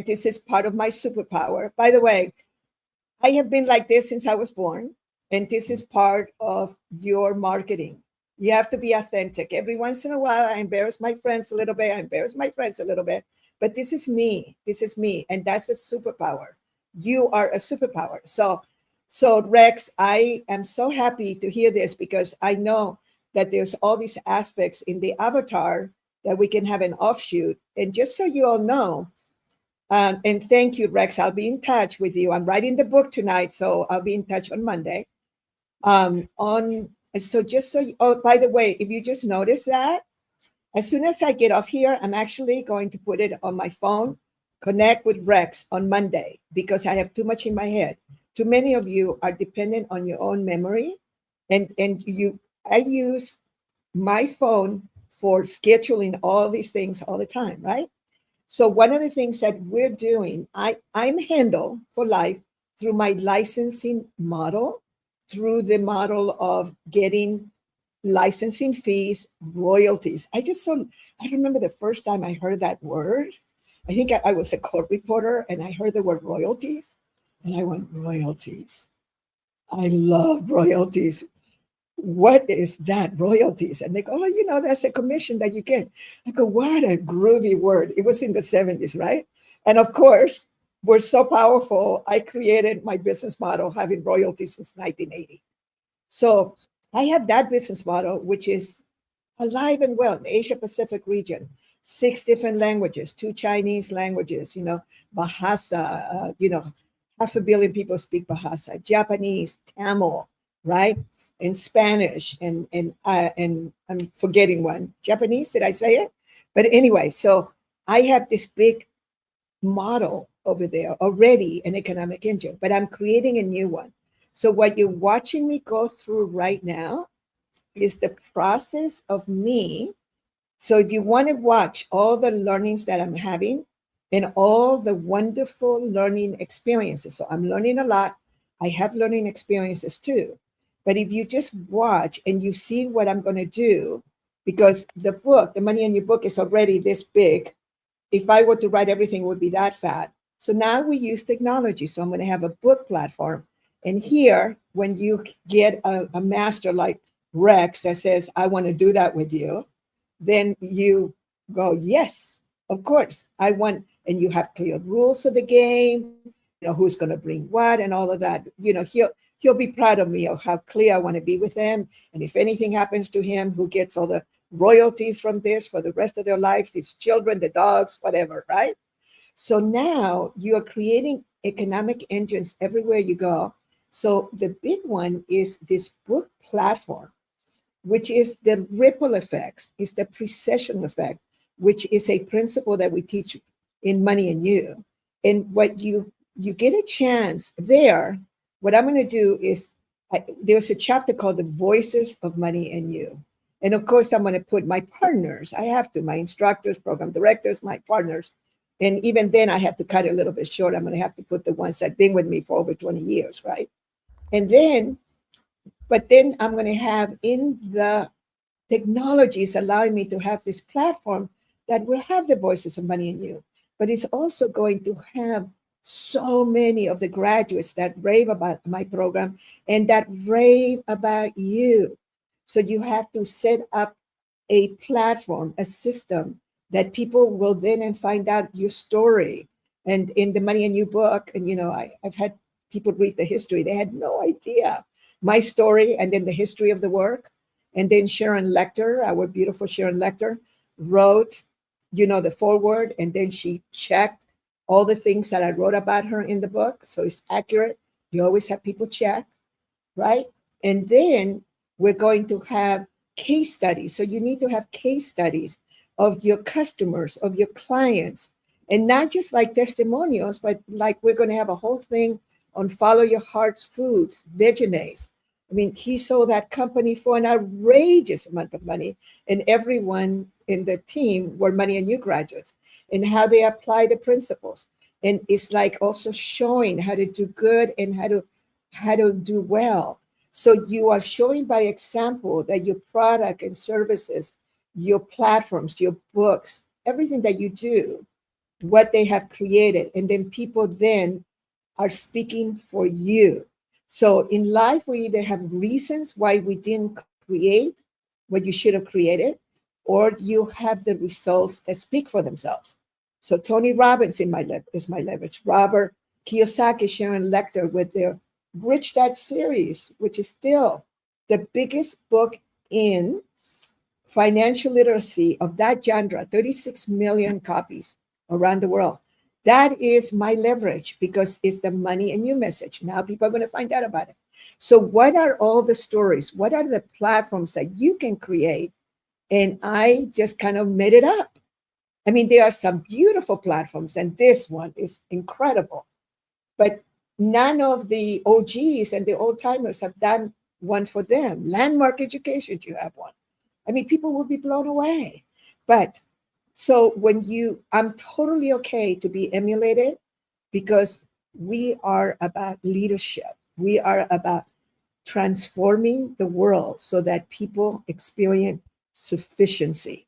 this is part of my superpower. By the way, I have been like this since I was born. And this is part of your marketing. You have to be authentic. Every once in a while, I embarrass my friends a little bit. But this is me. This is me. And that's a superpower. You are a superpower. So Rex, I am so happy to hear this because I know that there's all these aspects in the avatar that we can have an offshoot. And just so you all know, and thank you, Rex, I'll be in touch with you. I'm writing the book tonight, so I'll be in touch on Monday. By the way, if you just noticed that, as soon as I get off here, I'm actually going to put it on my phone, connect with Rex on Monday because I have too much in my head. Too many of you are dependent on your own memory, I use my phone for scheduling all these things all the time, right? So one of the things that we're doing, I'm handled for life through my licensing model, through the model of getting licensing fees, royalties. I remember the first time I heard that word. I think I was a court reporter and I heard the word royalties. And I went, royalties. I love royalties. What is that, royalties? And they go, oh, that's a commission that you get. I go, what a groovy word. It was in the 70s, right? And of course, we're so powerful. I created my business model having royalties since 1980. So I have that business model, which is alive and well in the Asia Pacific region. 6 different languages, 2 Chinese languages, Bahasa, 500 million people speak Bahasa, Japanese, Tamil, right? And Spanish, and I'm forgetting one. Japanese, did I say it? But anyway, so I have this big model over there already, an economic engine, but I'm creating a new one. So what you're watching me go through right now is the process of me. So if you want to watch all the learnings that I'm having and all the wonderful learning experiences, so I'm learning a lot. I have learning experiences too. But if you just watch and you see what I'm going to do, because the book, the Money in Your Book, is already this big. If I were to write everything, it would be that fat. So now we use technology. So I'm going to have a book platform. And here, when you get a master like Rex that says, I want to do that with you, then you go, yes, of course, I want, and you have clear rules of the game, who's going to bring what and all of that. He'll be proud of me of how clear I want to be with him. And if anything happens to him, who gets all the royalties from this for the rest of their lives, his children, the dogs, whatever, right? So now you are creating economic engines everywhere you go. So the big one is this book platform, which is the ripple effects, is the precession effect, which is a principle that we teach in Money and You. And what you get a chance there, what I'm going to do is, there's a chapter called The Voices of Money and You. And of course, I'm going to put my partners, I have to, my instructors, program directors, my partners. And even then I have to cut it a little bit short. I'm going to have to put the ones that have been with me for over 20 years, right? And then, but then I'm going to have in the technologies allowing me to have this platform that will have the voices of Money and You, but it's also going to have so many of the graduates that rave about my program and that rave about you. So you have to set up a platform, a system that people will then find out your story. And in the Money and You book, and I've had people read the history, they had no idea my story and then the history of the work. And then Sharon Lechter, our beautiful Sharon Lechter, wrote, the foreword, and then she checked all the things that I wrote about her in the book. So it's accurate. You always have people check, right? And then we're going to have case studies. So you need to have case studies of your customers, of your clients, and not just like testimonials, but like we're going to have a whole thing on Follow Your Heart's Foods, Vegenaise. I mean, he sold that company for an outrageous amount of money, and everyone in the team were Money and You graduates, and how they apply the principles. And it's like also showing how to do good and how to do well. So you are showing by example that your product and services, your platforms, your books, everything that you do, what they have created, and then people then are speaking for you. So in life, we either have reasons why we didn't create what you should have created, or you have the results that speak for themselves. So Tony Robbins is my leverage. Robert Kiyosaki, Sharon Lechter with their Rich Dad series, which is still the biggest book in financial literacy of that genre, 36 million copies around the world. That is my leverage because it's the Money and You message. Now people are going to find out about it. So what are all the stories? What are the platforms that you can create? And I just kind of made it up. I mean, there are some beautiful platforms, and this one is incredible. But none of the OGs and the old timers have done one for them. Landmark Education, you have one. I mean, people will be blown away. But so I'm totally okay to be emulated because we are about leadership. We are about transforming the world so that people experience sufficiency.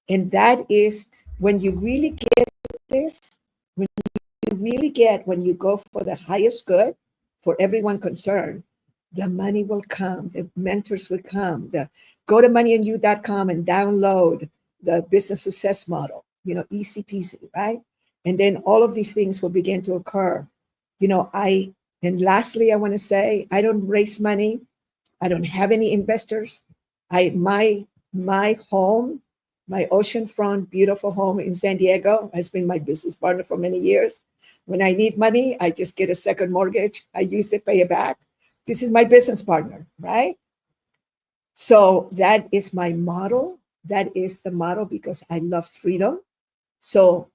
And that is when you really get this, when you go for the highest good for everyone concerned, the money will come, the mentors will come. Go to moneyandyou.com and download the business success model, easy peasy, right? And then all of these things will begin to occur. And lastly, I want to say, I don't raise money. I don't have any investors. My home My oceanfront, beautiful home in San Diego has been my business partner for many years. When I need money, I just get a second mortgage. I use it, pay it back. This is my business partner, right? So that is my model. That is the model because I love freedom. So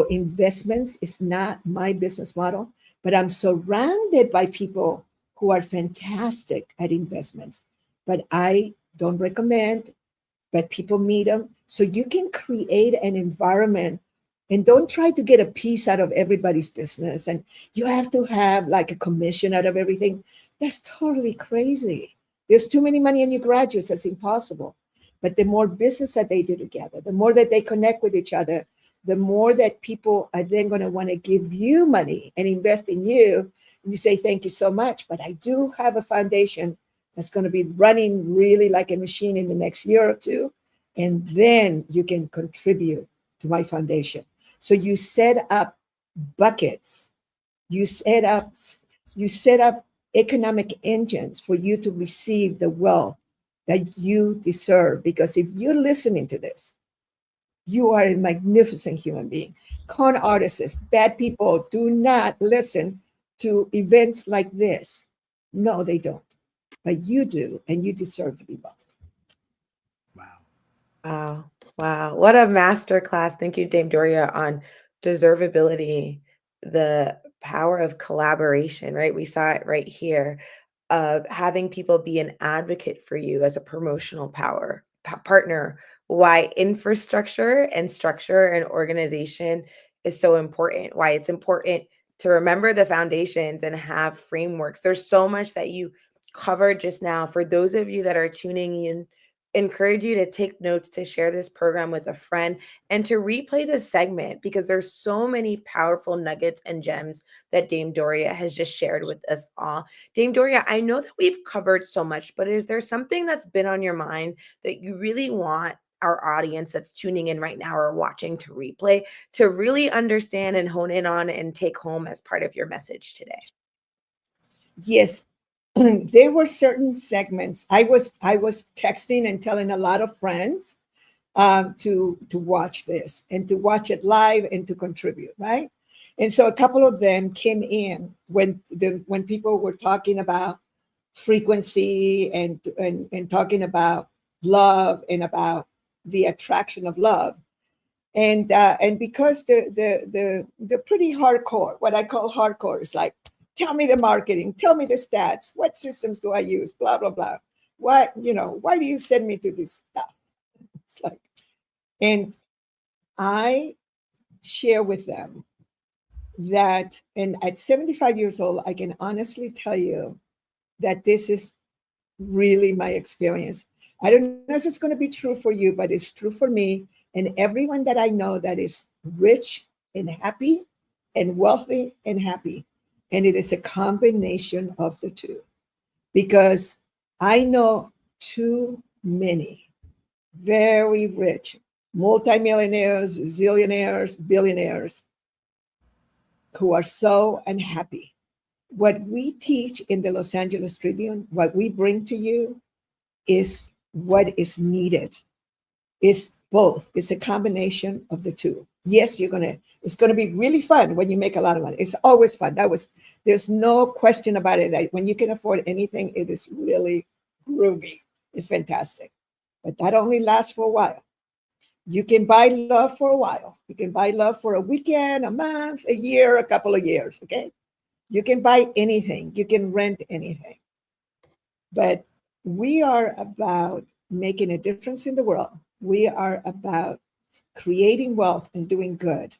investments is not my business model, but I'm surrounded by people who are fantastic at investments. But I don't recommend, but people meet them. So you can create an environment and don't try to get a piece out of everybody's business. And you have to have like a commission out of everything. That's totally crazy. There's too many money in your graduates. That's impossible. But the more business that they do together, the more that they connect with each other, the more that people are then going to want to give you money and invest in you. And you say, thank you so much. But I do have a foundation that's going to be running really like a machine in the next year or two. And then you can contribute to my foundation. So you set up buckets. You set up economic engines for you to receive the wealth that you deserve. Because if you're listening to this, you are a magnificent human being. Con artists, bad people do not listen to events like this. No, they don't. But you do, and you deserve to be wealthy. Wow. Wow. What a masterclass. Thank you, Dame Doria, on deservability, the power of collaboration, right? We saw it right here of having people be an advocate for you as a promotional partner, why infrastructure and structure and organization is so important, why it's important to remember the foundations and have frameworks. There's so much that you covered just now. For those of you that are tuning in, encourage you to take notes, to share this program with a friend, and to replay this segment because there's so many powerful nuggets and gems that Dame Doria has just shared with us all. Dame Doria, I know that we've covered so much, but is there something that's been on your mind that you really want our audience that's tuning in right now or watching to replay to really understand and hone in on and take home as part of your message today? Yes. There were certain segments. I was texting and telling a lot of friends to watch this and to watch it live and to contribute, right? And so a couple of them came in when people were talking about frequency and talking about love and about the attraction of love. And because they're pretty hardcore, what I call hardcore is like, tell me the marketing, tell me the stats, what systems do I use, blah, blah, blah. Why do you send me to this stuff? It's like, and I share with them that, and at 75 years old, I can honestly tell you that this is really my experience. I don't know if it's going to be true for you, but it's true for me and everyone that I know that is rich and happy and wealthy and happy. And it is a combination of the two, because I know too many very rich multimillionaires, zillionaires, billionaires who are so unhappy. What we teach in the Los Angeles Tribune, what we bring to you is what is needed. It's both. It's a combination of the two. Yes, it's going to be really fun when you make a lot of money. It's always fun. There's no question about it. That when you can afford anything, it is really groovy. It's fantastic. But that only lasts for a while. You can buy love for a while. You can buy love for a weekend, a month, a year, a couple of years, okay? You can buy anything. You can rent anything. But we are about making a difference in the world. We are about creating wealth and doing good.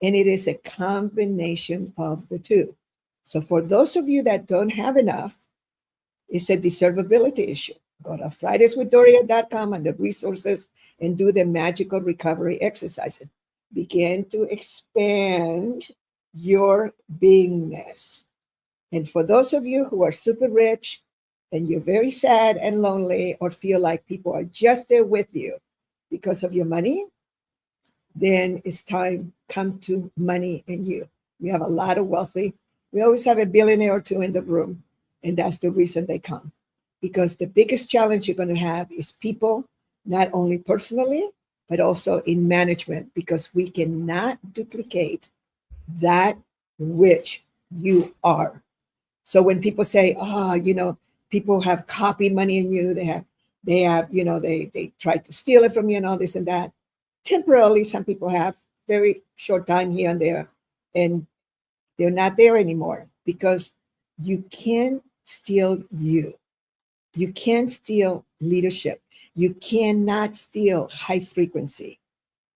And it is a combination of the two. So for those of you that don't have enough, it's a deservability issue. Go to fridayswithdoria.com and the resources and do the magical recovery exercises. Begin to expand your beingness. And for those of you who are super rich and you're very sad and lonely or feel like people are just there with you because of your money, then it's time, come to money and you. We have a lot of wealthy. We always have a billionaire or two in the room, and that's the reason they come. Because the biggest challenge you're going to have is people, not only personally, but also in management, because we cannot duplicate that which you are. So when people say, oh, people have copied money in you, they have, they try to steal it from you and all this and that. Temporarily, some people have very short time here and there, and they're not there anymore, because you can't steal you. You can't steal leadership. You cannot steal high frequency,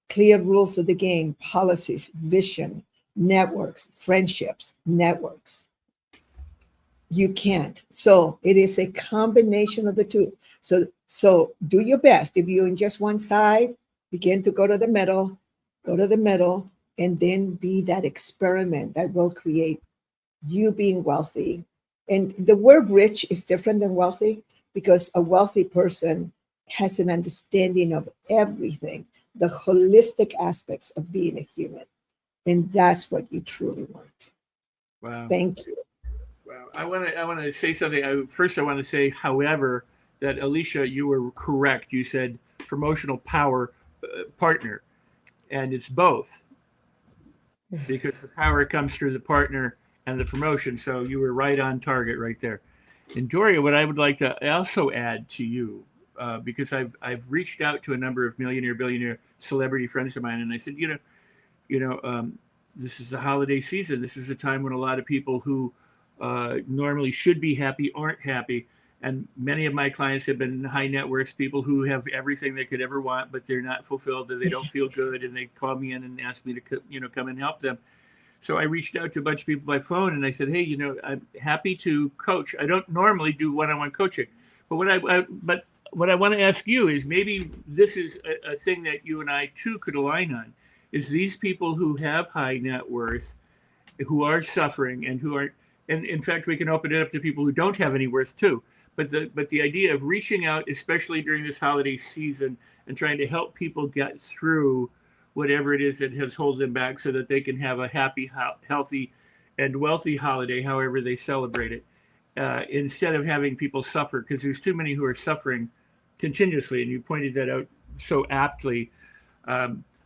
clear rules of the game, policies, vision, networks, friendships, networks. You can't. So it is a combination of the two. So do your best. If you're in just one side, begin to go to the middle, and then be that experiment that will create you being wealthy. And the word rich is different than wealthy, because a wealthy person has an understanding of everything, the holistic aspects of being a human. And that's what you truly want. Wow. Thank you. Wow. I want to say something. First, I want to say, however, that Alicia, you were correct. You said promotional power partner, and it's both, because the power comes through the partner and the promotion. So you were right on target right there. And Doria, what I would like to also add to you, because I've reached out to a number of millionaire, billionaire, celebrity friends of mine, and I said, this is the holiday season. This is a time when a lot of people who normally should be happy aren't happy. And many of my clients have been high net worth people who have everything they could ever want, but they're not fulfilled, or they don't feel good, and they call me in and ask me to come and help them. So I reached out to a bunch of people by phone, and I said, hey, I'm happy to coach. I don't normally do one-on-one coaching, but what I want to ask you is, maybe this is a thing that you and I too could align on, is these people who have high net worth, who are suffering, and who are, and in fact, we can open it up to people who don't have any worth too. But the idea of reaching out, especially during this holiday season, and trying to help people get through whatever it is that has held them back, so that they can have a happy, healthy, and wealthy holiday, however they celebrate it, instead of having people suffer, because there's too many who are suffering continuously, and you pointed that out so aptly.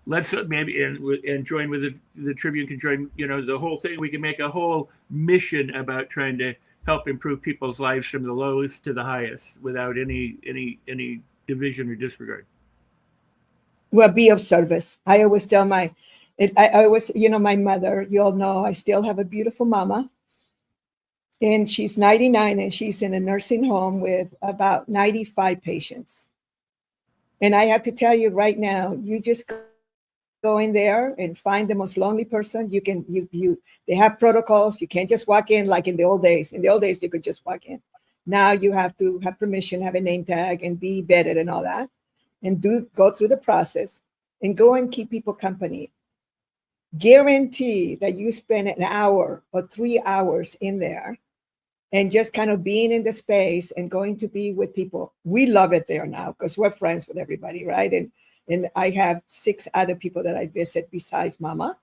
Let's maybe and join with the Tribune can join, the whole thing. We can make a whole mission about trying to help improve people's lives from the lowest to the highest, without any division or disregard. Well, be of service. I always tell my mother, you all know, I still have a beautiful mama, and she's 99, and she's in a nursing home with about 95 patients. And I have to tell you right now, you just go in there and find the most lonely person. They have protocols. You can't just walk in like in the old days. In the old days, you could just walk in. Now you have to have permission, have a name tag, and be vetted and all that, and go through the process and go and keep people company. Guarantee that you spend an hour or 3 hours in there and just kind of being in the space and going to be with people. We love it there now because we're friends with everybody, right? And I have 6 other people that I visit besides Mama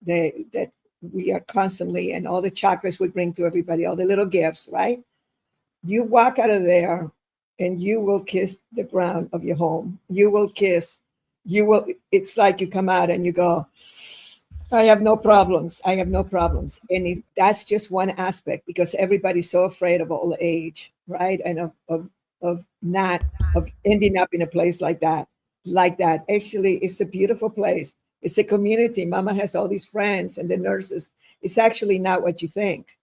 that we are constantly, and all the chocolates we bring to everybody, all the little gifts, right? You walk out of there and you will kiss the ground of your home. It's like you come out and you go, I have no problems. And that's just one aspect, because everybody's so afraid of old age, right? And of ending up in a place like that. Actually, it's a beautiful place. It's a community. Mama has all these friends and the nurses. It's actually not what you think.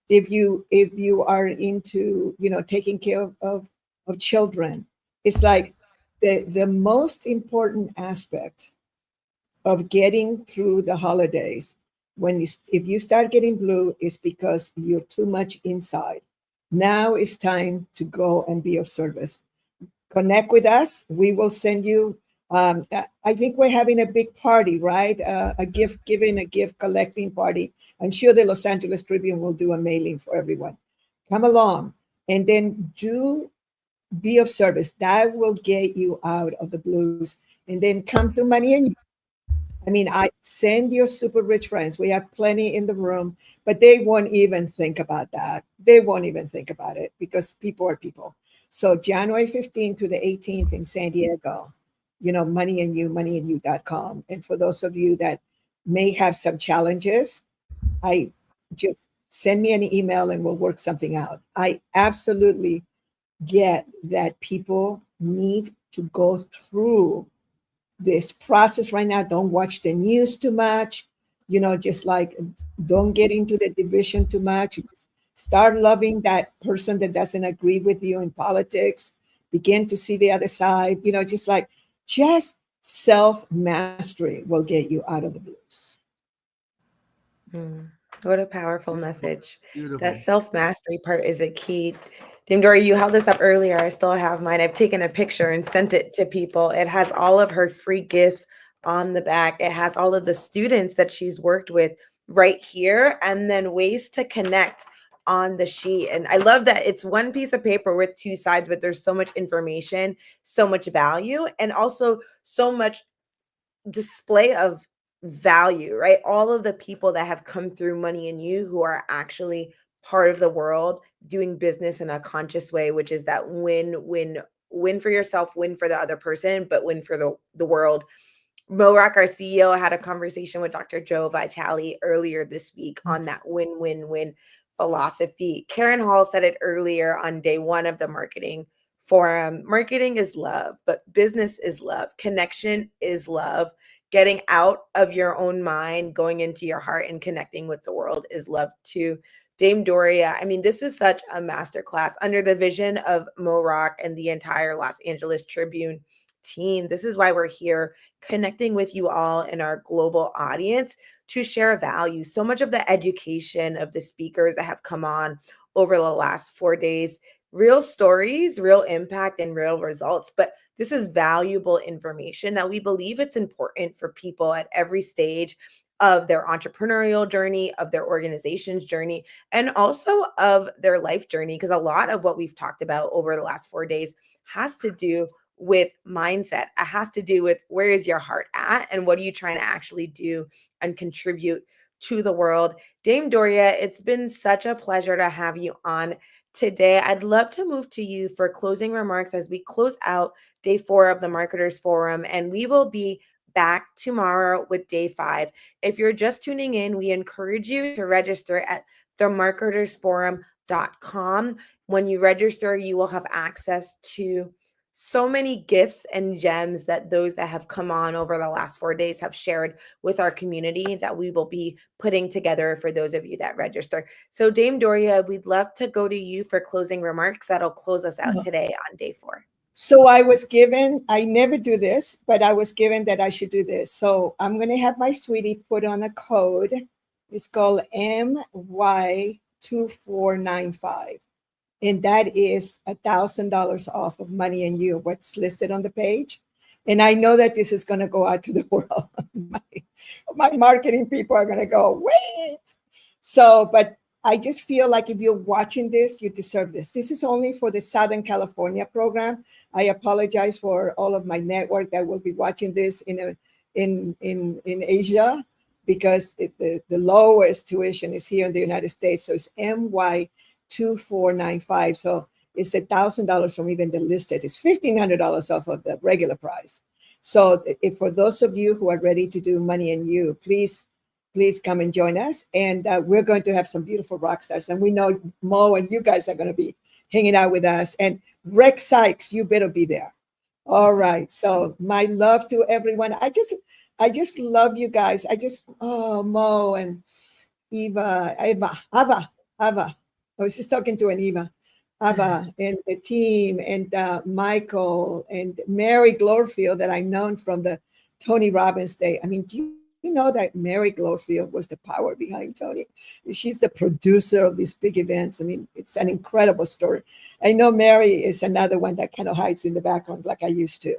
If you are into, taking care of children, it's like the most important aspect of getting through the holidays. If you start getting blue, it's because you're too much inside. Now it's time to go and be of service. Connect with us. We will send you. I think we're having a big party, right? A gift giving, a gift collecting party. I'm sure the Los Angeles Tribune will do a mailing for everyone. Come along, and then be of service. That will get you out of the blues. And then come to Money and I send your super rich friends. We have plenty in the room, but they won't even think about that. They won't even think about it, because people are people. So January 15th to the 18th in San Diego, moneyandyou.com. And for those of you that may have some challenges, I just send me an email and we'll work something out. I absolutely get that people need to go through this process right now. Don't watch the news too much, just like don't get into the division too much. Start loving that person that doesn't agree with you in politics. Begin to see the other side, just self-mastery will get you out of the blues. What a powerful message. Beautiful. That self-mastery part is a key. Dame Dory, you held this up earlier. I still have mine. I've taken a picture and sent it to people. It has all of her free gifts on the back. It has all of the students that she's worked with right here, and then ways to connect on the sheet. And I love that it's one piece of paper with two sides, but there's so much information, so much value, and also so much display of value, right? All of the people that have come through Money and You who are actually part of the world doing business in a conscious way, which is that win for yourself, win for the other person, but win for the world. Rock, our CEO, had a conversation with Dr. Joe Vitale earlier this week on that win-win-win philosophy. Karen Hall said it earlier on day one of the marketing forum. Marketing is love, but business is love. Connection is love. Getting out of your own mind, going into your heart and connecting with the world is love too. Dame Doria, this is such a masterclass under the vision of Mo Rock and the entire Los Angeles Tribune team. This is why we're here, connecting with you all in our global audience to share value. So much of the education of the speakers that have come on over the last 4 days, real stories, real impact, and real results. But this is valuable information that we believe it's important for people at every stage of their entrepreneurial journey, of their organization's journey, and also of their life journey. Because a lot of what we've talked about over the last 4 days has to do with mindset. It has to do with where is your heart at and what are you trying to actually do and contribute to the world. Dame Doria, it's been such a pleasure to have you on today. I'd love to move to you for closing remarks as we close out day 4 of the Marketers Forum, and we will be back tomorrow with day 5. If you're just tuning in, we encourage you to register at themarketersforum.com. When you register, you will have access to so many gifts and gems that those that have come on over the last 4 days have shared with our community that we will be putting together for those of you that register. So Dame Doria, we'd love to go to you for closing remarks. That'll close us out today on day 4. So I never do this, but I was given that I should do this. So I'm going to have my sweetie put on a code. It's called MY2495. And that is $1,000 off of Money and You, what's listed on the page. And I know that this is going to go out to the world. my marketing people are going to go, wait. So, but I just feel like if you're watching this, you deserve this. This is only for the Southern California program. I apologize for all of my network that will be watching this in Asia, because the lowest tuition is here in the United States. So it's MY2495. So it's $1,000 from even the listed. It's $1,500 off of the regular price. So if for those of you who are ready to do Money and You, please come and join us. And we're going to have some beautiful rock stars. And we know Mo and you guys are going to be hanging out with us. And Rex Sykes, you better be there. All right. So my love to everyone. I just love you guys. Mo and Ava. I was just talking to an Ava and the team, and Michael and Mary Glorfield that I've known from the Tony Robbins day. Do you know that Mary Glorfield was the power behind Tony? She's the producer of these big events. It's an incredible story. I know Mary is another one that kind of hides in the background like I used to.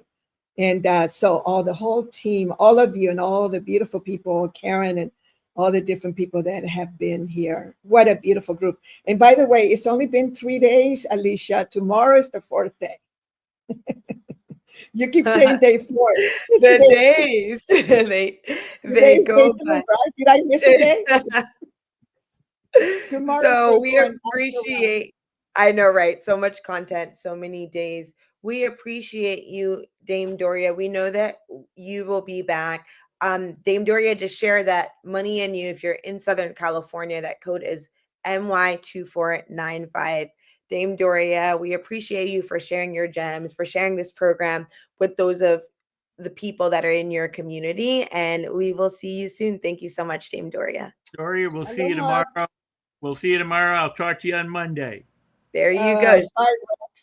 And so the whole team, all of you and all the beautiful people, Karen and all the different people that have been here. What a beautiful group. And by the way, it's only been 3 days, Alicia. Tomorrow is the 4th day. You keep saying day 4. The days, they go by. Did I miss a day? So we appreciate, I know, right? So much content, so many days. We appreciate you, Dame Doria. We know that you will be back. Dame Doria just shared that Money and You, if you're in Southern California, that code is MY2495. Dame Doria, we appreciate you for sharing your gems, for sharing this program with those of the people that are in your community. And we will see you soon. Thank you so much, Dame Doria. Doria, we'll see you tomorrow. We'll see you tomorrow. I'll talk to you on Monday. There you go. Bye,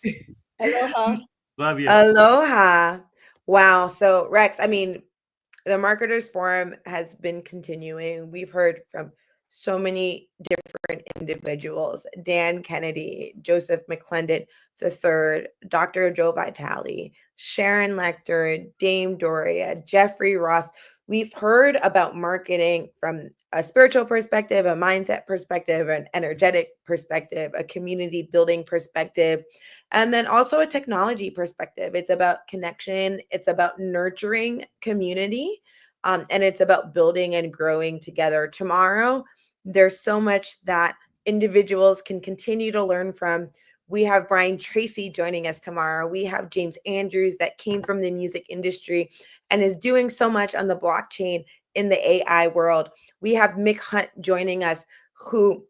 Rex. Aloha. Love you. Aloha. Wow. So, Rex, I mean, the Marketers Forum has been continuing. We've heard from so many different individuals: Dan Kennedy, Joseph McClendon III, Dr. Joe Vitale, Sharon Lechter, Dame Doria, Jeffrey Ross. We've heard about marketing from a spiritual perspective, a mindset perspective, an energetic perspective, a community building perspective, and then also a technology perspective. It's about connection. It's about nurturing community. And it's about building and growing together. Tomorrow, there's so much that individuals can continue to learn from. We have Brian Tracy joining us tomorrow. We have James Andrews that came from the music industry and is doing so much on the blockchain in the AI world. We have Mick Hunt joining us, who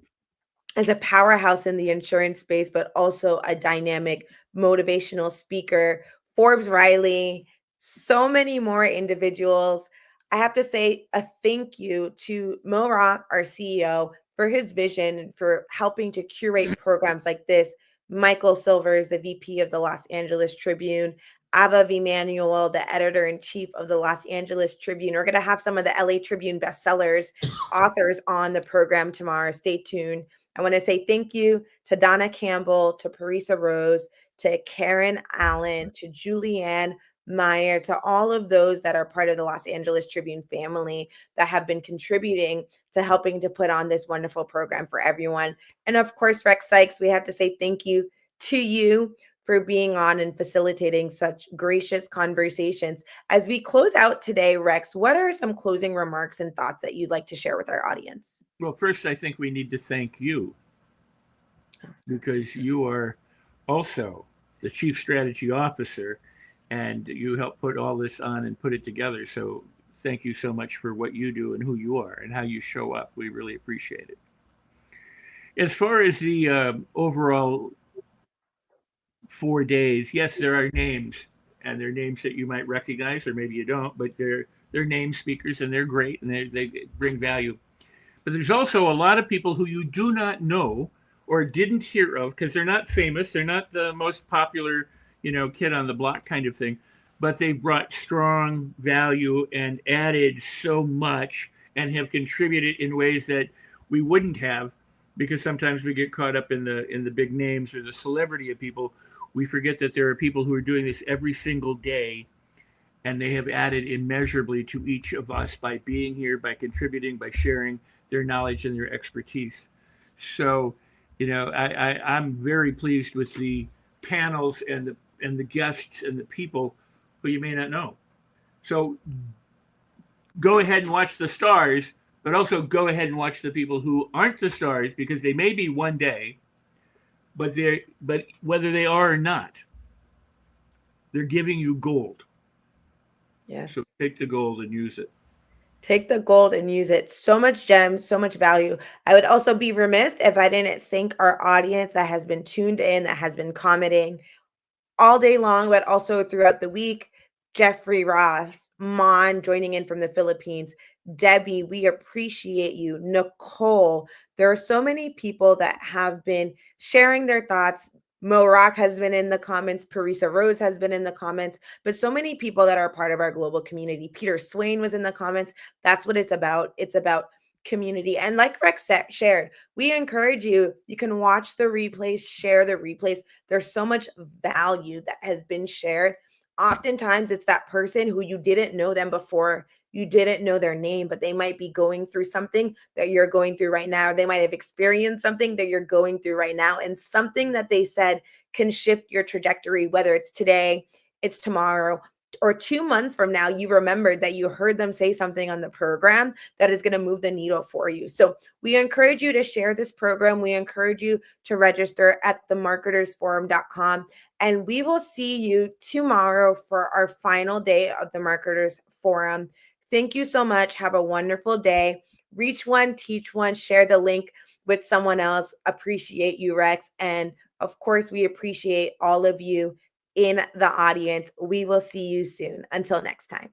is a powerhouse in the insurance space, but also a dynamic motivational speaker. Forbes Riley, so many more individuals. I have to say a thank you to Mo Rock, our CEO, for his vision and for helping to curate programs like this. Michael Silvers, the VP of the Los Angeles Tribune, Ava Emanuel, the editor-in-chief of the Los Angeles Tribune. We're going to have some of the LA Tribune bestsellers authors on the program tomorrow. Stay tuned. I want to say thank you to Donna Campbell, to Parisa Rose, to Karen Allen, to Julianne Meyer, to all of those that are part of the Los Angeles Tribune family that have been contributing to helping to put on this wonderful program for everyone. And of course, Rex Sykes, we have to say thank you to you for being on and facilitating such gracious conversations. As we close out today, Rex, what are some closing remarks and thoughts that you'd like to share with our audience? Well, first, I think we need to thank you, because you are also the Chief Strategy Officer, and you help put all this on and put it together. So thank you so much for what you do and who you are and how you show up. We really appreciate it. As far as the overall 4 days, yes, there are names, and they're names that you might recognize, or maybe you don't, but they're name speakers, and they're great, and they bring value. But there's also a lot of people who you do not know or didn't hear of, because they're not famous. They're not the most popular, kid on the block kind of thing, but they brought strong value and added so much and have contributed in ways that we wouldn't have, because sometimes we get caught up in the big names or the celebrity of people. We forget that there are people who are doing this every single day, and they have added immeasurably to each of us by being here, by contributing, by sharing their knowledge and their expertise. So, I'm very pleased with the panels and the guests and the people who you may not know. So go ahead and watch the stars, but also go ahead and watch the people who aren't the stars, because they may be one day, but whether they are or not, they're giving you gold. Yes. So take the gold and use it. Take the gold and use it. So much gems, so much value. I would also be remiss if I didn't thank our audience that has been tuned in, that has been commenting all day long, but also throughout the week. Jeffrey Ross, Mon joining in from the Philippines, Debbie, we appreciate you. Nicole, there are so many people that have been sharing their thoughts. Mo Rock has been in the comments. Parisa Rose has been in the comments, but so many people that are part of our global community. Peter Swain was in the comments. That's what it's about. It's about community. And like Rex shared, we encourage you. You can watch the replays, share the replays. There's so much value that has been shared. Oftentimes it's that person who you didn't know them before. You didn't know their name, but they might be going through something that you're going through right now. They might have experienced something that you're going through right now, and something that they said can shift your trajectory, whether it's today, it's tomorrow, or 2 months from now, you remembered that you heard them say something on the program that is going to move the needle for you. So we encourage you to share this program. We encourage you to register at themarketersforum.com. And we will see you tomorrow for our final day of the Marketers Forum. Thank you so much. Have a wonderful day. Reach one, teach one, share the link with someone else. Appreciate you, Rex. And of course, we appreciate all of you in the audience. We will see you soon. Until next time.